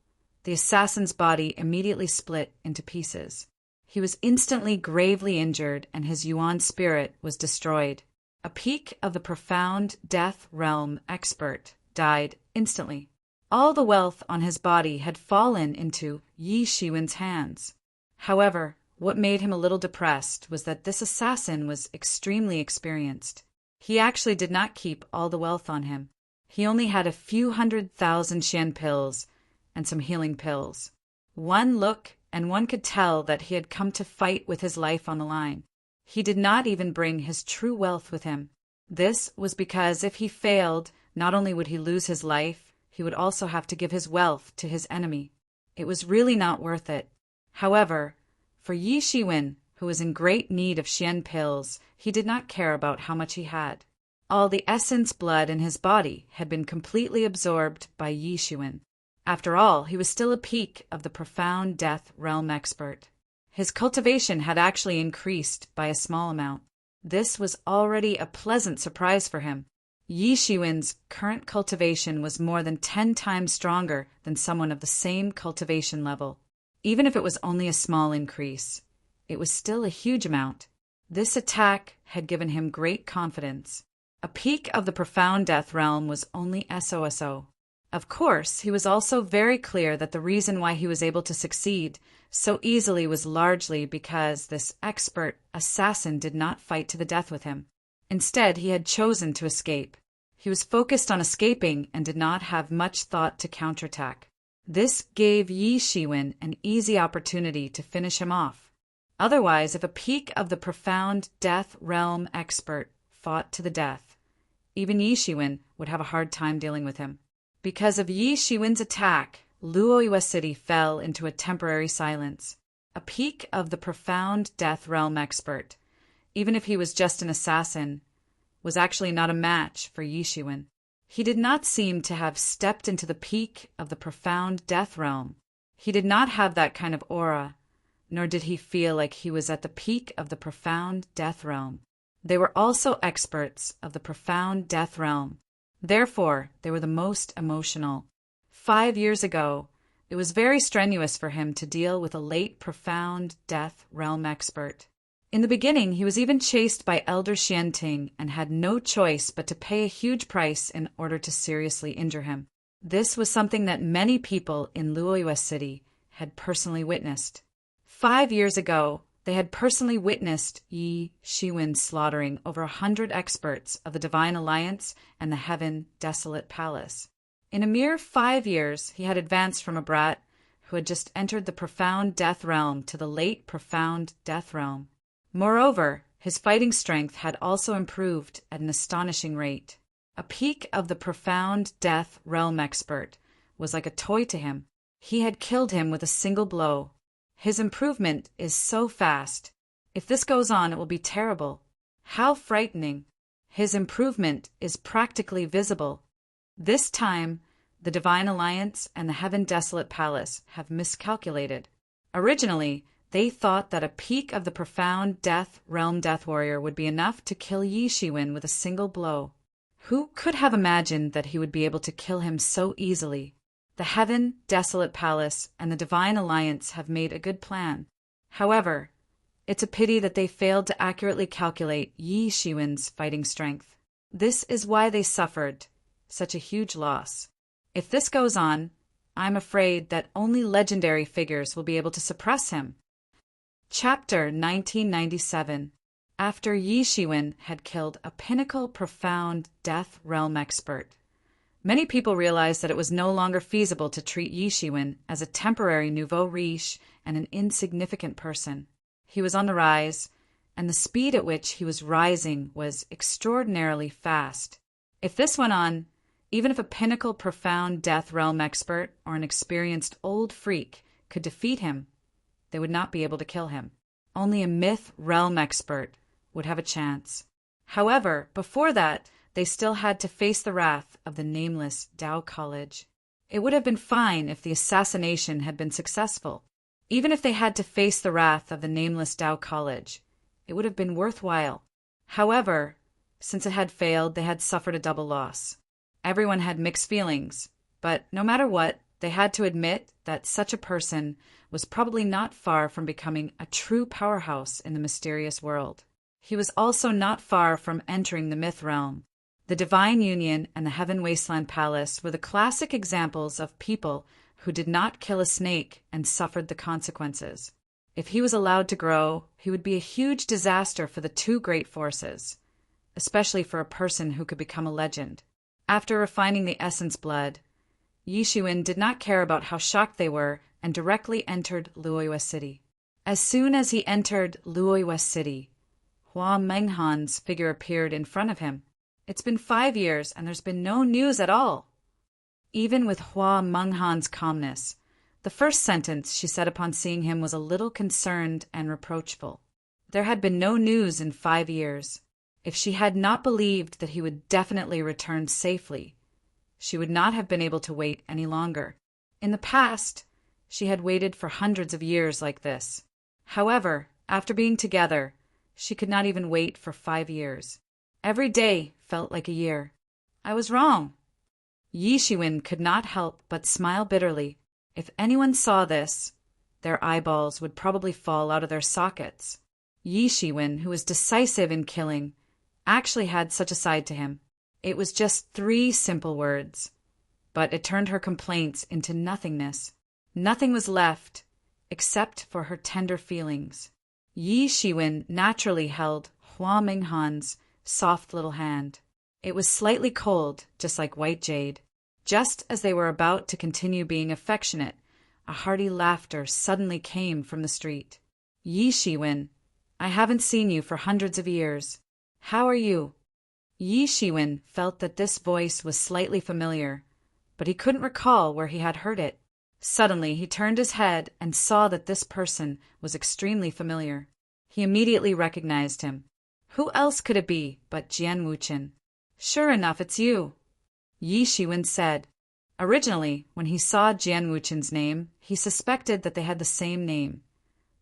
the assassin's body immediately split into pieces. He was instantly gravely injured, and his Yuan spirit was destroyed. A peak of the profound death realm expert died instantly. All the wealth on his body had fallen into Yi Shiwen's hands. However, what made him a little depressed was that this assassin was extremely experienced. He actually did not keep all the wealth on him. He only had a few 100,000 Xian pills and some healing pills. One look and one could tell that he had come to fight with his life on the line. He did not even bring his true wealth with him. This was because if he failed, not only would he lose his life, he would also have to give his wealth to his enemy. It was really not worth it. However, for Yi Shiwen, who was in great need of Xian pills, he did not care about how much he had. All the essence blood in his body had been completely absorbed by Yi Shiwen. After all, he was still a peak of the profound death realm expert. His cultivation had actually increased by a small amount. This was already a pleasant surprise for him. Yi Shiwen's current cultivation was more than 10 times stronger than someone of the same cultivation level. Even if it was only a small increase, it was still a huge amount. This attack had given him great confidence. A peak of the profound death realm was only SOSO. Of course, he was also very clear that the reason why he was able to succeed so easily was largely because this expert assassin did not fight to the death with him. Instead, he had chosen to escape. He was focused on escaping and did not have much thought to counterattack. This gave Yi Shiwen an easy opportunity to finish him off. Otherwise, if a peak of the profound death realm expert fought to the death, even Yi Shiwen would have a hard time dealing with him. Because of Yi Shiwen's attack, Luoyuan City fell into a temporary silence. A peak of the profound death realm expert, even if he was just an assassin, was actually not a match for Yi Shiwen. He did not seem to have stepped into the peak of the profound death realm. He did not have that kind of aura, nor did he feel like he was at the peak of the profound death realm. They were also experts of the profound death realm. Therefore, they were the most emotional. 5 years ago, it was very strenuous for him to deal with a late profound death realm expert. In the beginning, he was even chased by Elder Xianting and had no choice but to pay a huge price in order to seriously injure him. This was something that many people in Luoyuan City had personally witnessed. 5 years ago, they had personally witnessed Yi Shiwen slaughtering over 100 experts of the Divine Alliance and the Heaven Desolate Palace. In a mere 5 years, he had advanced from a brat who had just entered the profound death realm to the late profound death realm. Moreover, his fighting strength had also improved at an astonishing rate. A peak of the profound death realm expert was like a toy to him. He had killed him with a single blow. His improvement is so fast. If this goes on, it will be terrible. How frightening. His improvement is practically visible. This time, the Divine Alliance and the Heaven Desolate Palace have miscalculated. Originally, they thought that a peak of the profound death realm death warrior would be enough to kill Yi Shiwen with a single blow. Who could have imagined that he would be able to kill him so easily? The Heaven Desolate Palace and the Divine Alliance have made a good plan. However, it's a pity that they failed to accurately calculate Yi Shiwen's fighting strength. This is why they suffered, such a huge loss. If this goes on, I'm afraid that only legendary figures will be able to suppress him. Chapter 1997. After Yi Shiwen had killed a pinnacle profound death realm expert, many people realized that it was no longer feasible to treat Yi Shiwen as a temporary nouveau riche and an insignificant person. He was on the rise, and the speed at which he was rising was extraordinarily fast. If this went on, even if a pinnacle profound death realm expert or an experienced old freak could defeat him, they would not be able to kill him. Only a myth realm expert would have a chance. However, before that, they still had to face the wrath of the nameless Tao College. It would have been fine if the assassination had been successful. Even if they had to face the wrath of the nameless Tao College, it would have been worthwhile. However, since it had failed, they had suffered a double loss. Everyone had mixed feelings, but no matter what, they had to admit that such a person was probably not far from becoming a true powerhouse in the mysterious world. He was also not far from entering the myth realm. The Divine Union and the Heaven Wasteland Palace were the classic examples of people who did not kill a snake and suffered the consequences. If he was allowed to grow, he would be a huge disaster for the two great forces, especially for a person who could become a legend. After refining the essence blood, Yi Shiwen did not care about how shocked they were and directly entered Luoyua City. As soon as he entered Luoyua City, Hua Menghan's figure appeared in front of him. It's been 5 years and there's been no news at all. Even with Hua Menghan's calmness, the first sentence she said upon seeing him was a little concerned and reproachful. There had been no news in 5 years. If she had not believed that he would definitely return safely, she would not have been able to wait any longer. In the past, she had waited for hundreds of years like this. However, after being together, she could not even wait for 5 years. Every day felt like a year. I was wrong. Yi Shiwen could not help but smile bitterly. If anyone saw this, their eyeballs would probably fall out of their sockets. Yi Shiwen, who was decisive in killing, actually had such a side to him. It was just 3 simple words, but it turned her complaints into nothingness. Nothing was left except for her tender feelings. Yi Shiwen naturally held Hua Menghan's soft little hand. It was slightly cold, just like white jade. Just as they were about to continue being affectionate, a hearty laughter suddenly came from the street. Yi Shiwen, I haven't seen you for hundreds of years. How are you? Yi Shiwen felt that this voice was slightly familiar, but he couldn't recall where he had heard it. Suddenly, he turned his head and saw that this person was extremely familiar. He immediately recognized him. Who else could it be but Jian Wuchen? Sure enough, it's you, Yi Shiwen said. Originally, when he saw Jian Wuchen's name, he suspected that they had the same name,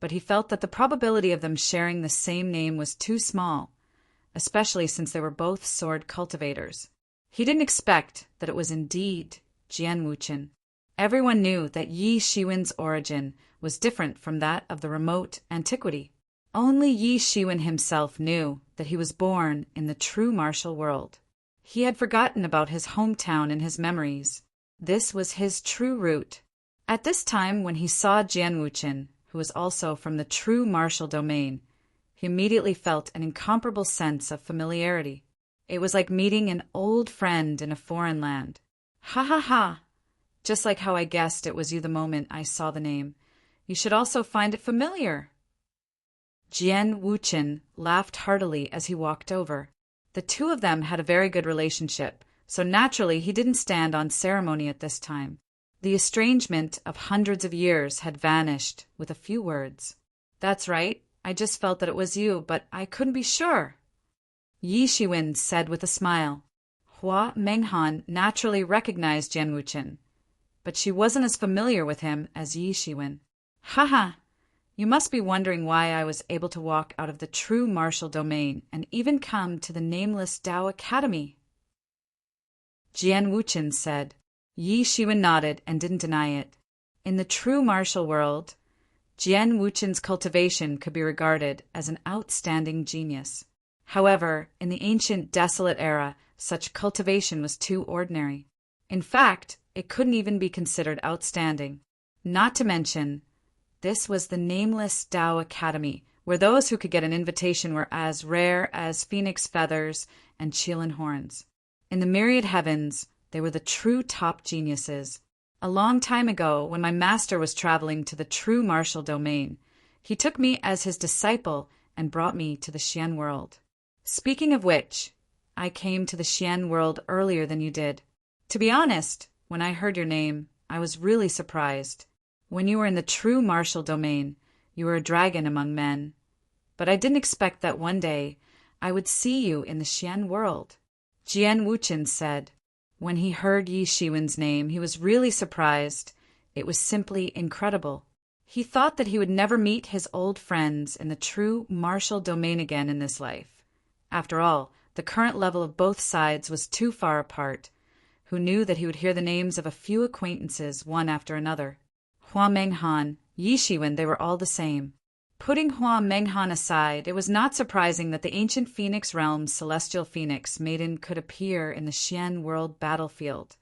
but he felt that the probability of them sharing the same name was too small, especially since they were both sword cultivators. He didn't expect that it was indeed Jian Wuchen. Everyone knew that Yi Shiwen's origin was different from that of the remote antiquity. Only Yi Shiwen himself knew that he was born in the true martial world. He had forgotten about his hometown in his memories. This was his true root. At this time, when he saw Jian Wuchen, who was also from the true martial domain, he immediately felt an incomparable sense of familiarity. It was like meeting an old friend in a foreign land. Ha ha ha! Just like how I guessed it was you the moment I saw the name. You should also find it familiar. Jian Wuchen laughed heartily as he walked over. The two of them had a very good relationship, so naturally he didn't stand on ceremony at this time. The estrangement of hundreds of years had vanished with a few words. That's right, I just felt that it was you, but I couldn't be sure, Yi Shiwen said with a smile. Hua Menghan naturally recognized Jian Wuchen, but she wasn't as familiar with him as Yi Shiwen. Haha! You must be wondering why I was able to walk out of the true martial domain and even come to the nameless Tao Academy, Jian Wuchen said. Yi Shiwen nodded and didn't deny it. In the true martial world, Jian Wuchen's cultivation could be regarded as an outstanding genius. However, in the ancient desolate era, such cultivation was too ordinary. In fact, it couldn't even be considered outstanding. Not to mention, this was the nameless Tao Academy, where those who could get an invitation were as rare as phoenix feathers and Qilin horns. In the myriad heavens, they were the true top geniuses. A long time ago, when my master was traveling to the true martial domain, he took me as his disciple and brought me to the Xian world. Speaking of which, I came to the Xian world earlier than you did. To be honest, when I heard your name, I was really surprised. When you were in the true martial domain, you were a dragon among men. But I didn't expect that one day I would see you in the Xian world. Jian Wuchen said. When he heard Yi Shiwen's name, he was really surprised. It was simply incredible. He thought that he would never meet his old friends in the true martial domain again in this life. After all, the current level of both sides was too far apart. Who knew that he would hear the names of a few acquaintances one after another? Hua Menghan, Yi Shiwen, they were all the same. Putting Hua Menghan aside, it was not surprising that the ancient Phoenix realm's celestial phoenix maiden could appear in the Xian world battlefield.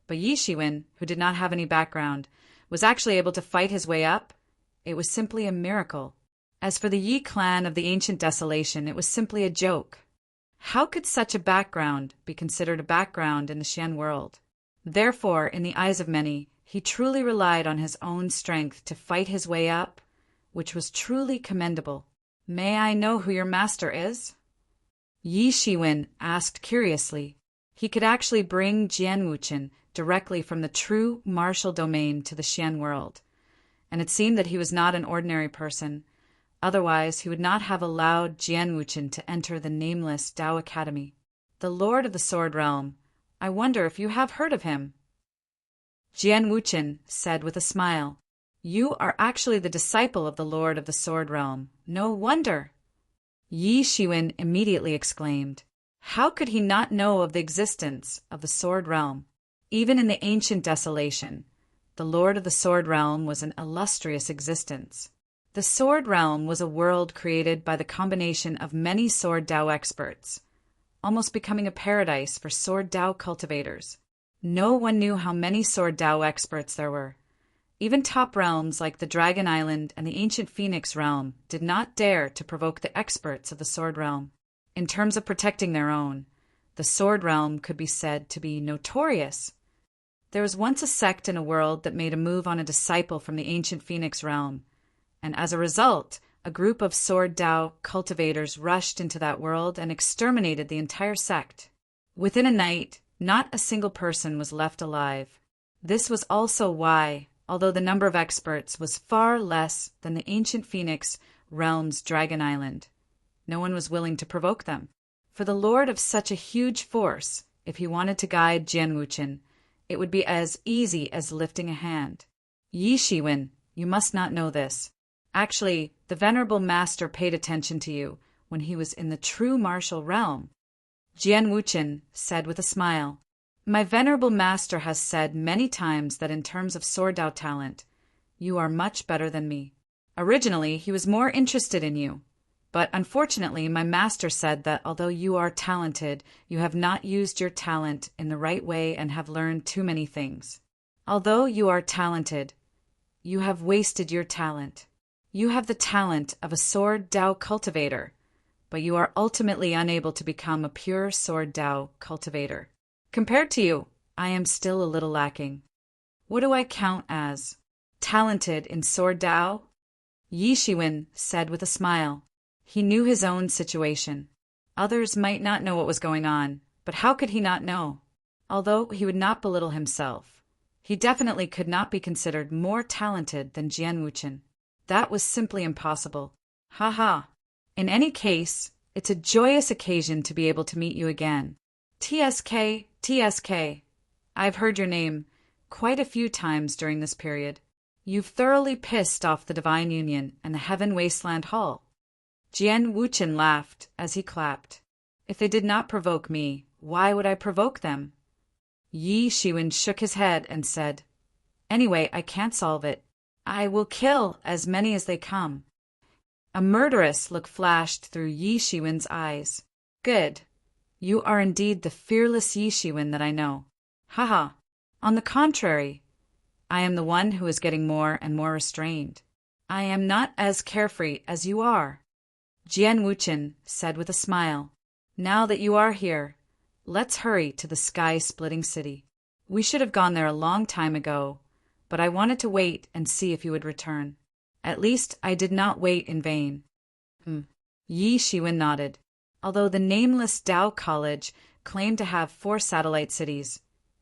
But Yi Shiwen, who did not have any background, was actually able to fight his way up. It was simply a miracle. As for the Yi clan of the ancient desolation, it was simply a joke. How could such a background be considered a background in the Xian world? Therefore, in the eyes of many, he truly relied on his own strength to fight his way up, which was truly commendable. May I know who your master is? Yi Shiwen asked curiously. He could actually bring Jian Wuchen directly from the true martial domain to the Xian world, and it seemed that he was not an ordinary person. Otherwise, he would not have allowed Jian Wuchen to enter the nameless Tao Academy. The Lord of the Sword Realm. I wonder if you have heard of him? Jian Wuchen said with a smile. You are actually the disciple of the Lord of the Sword Realm. No wonder. Yi Shiwen immediately exclaimed. How could he not know of the existence of the Sword Realm? Even in the ancient desolation, the Lord of the Sword Realm was an illustrious existence. The Sword Realm was a world created by the combination of many Sword Tao experts, almost becoming a paradise for Sword Tao cultivators. No one knew how many Sword Tao experts there were. Even top realms like the Dragon Island and the ancient Phoenix realm did not dare to provoke the experts of the Sword Realm. In terms of protecting their own, the Sword Realm could be said to be notorious. There was once a sect in a world that made a move on a disciple from the ancient Phoenix realm, and as a result, a group of Sword Tao cultivators rushed into that world and exterminated the entire sect. Within a night, not a single person was left alive. This was also why, although the number of experts was far less than the ancient Phoenix realm's Dragon Island, no one was willing to provoke them. For the lord of such a huge force, if he wanted to guide Jian Wuchen, it would be as easy as lifting a hand. Yi Shiwen, you must not know this. Actually, the venerable master paid attention to you when he was in the true martial realm. Jian Wuchen said with a smile. My venerable master has said many times that in terms of Sword Tao talent, you are much better than me. Originally, he was more interested in you. But unfortunately, my master said that although you are talented, you have not used your talent in the right way and have learned too many things. Although you are talented, you have wasted your talent. You have the talent of a Sword Tao cultivator, but you are ultimately unable to become a pure Sword Tao cultivator. Compared to you, I am still a little lacking. What do I count as? Talented in Sword Tao? Yi Shiwen said with a smile. He knew his own situation. Others might not know what was going on, but how could he not know? Although he would not belittle himself, he definitely could not be considered more talented than Jian Wuchen. That was simply impossible. Ha ha. In any case, it's a joyous occasion to be able to meet you again. TSK, TSK. I've heard your name quite a few times during this period. You've thoroughly pissed off the Divine Union and the Heaven Wasteland Hall. Jian Wuchen laughed as he clapped. If they did not provoke me, why would I provoke them? Yi Shiwen shook his head and said, Anyway, I can't solve it. I will kill as many as they come. A murderous look flashed through Yi Shiwen's eyes. Good. You are indeed the fearless Yi Shiwen that I know. Haha. On the contrary, I am the one who is getting more and more restrained. I am not as carefree as you are. Jian Wuchen said with a smile. Now that you are here, let's hurry to the sky-splitting city. We should have gone there a long time ago, but I wanted to wait and see if you would return. At least I did not wait in vain. Yi Shiwen nodded. Although the nameless Tao College claimed to have 4 satellite cities,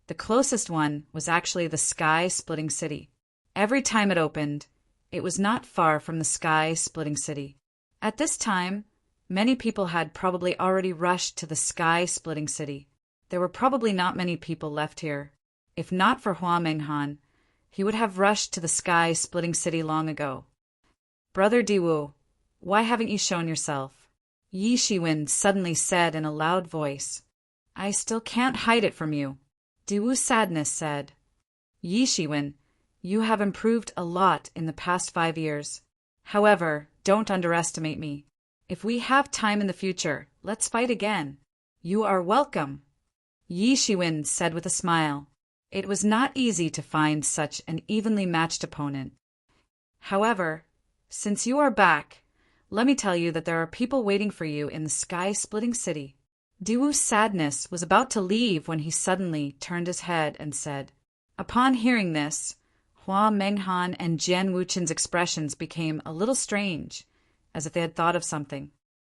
the closest one was actually the sky-splitting city. Every time it opened, it was not far from the sky-splitting city. At this time, many people had probably already rushed to the sky-splitting city. There were probably not many people left here. If not for Hua Menghan, he would have rushed to the sky-splitting city long ago. Brother Diwu, why haven't you shown yourself? Yi Shiwen suddenly said in a loud voice. I still can't hide it from you. Diwu's sadness said. Yi Shiwen, you have improved a lot in the past 5 years. However, don't underestimate me. If we have time in the future, let's fight again. You are welcome. Yi Shiwen said with a smile. It was not easy to find such an evenly matched opponent. However, since you are back, let me tell you that there are people waiting for you in the sky-splitting city. Diwu's sadness was about to leave when he suddenly turned his head and said. Upon hearing this, Hua Menghan and Jian Wuchen's expressions became a little strange, as if they had thought of something.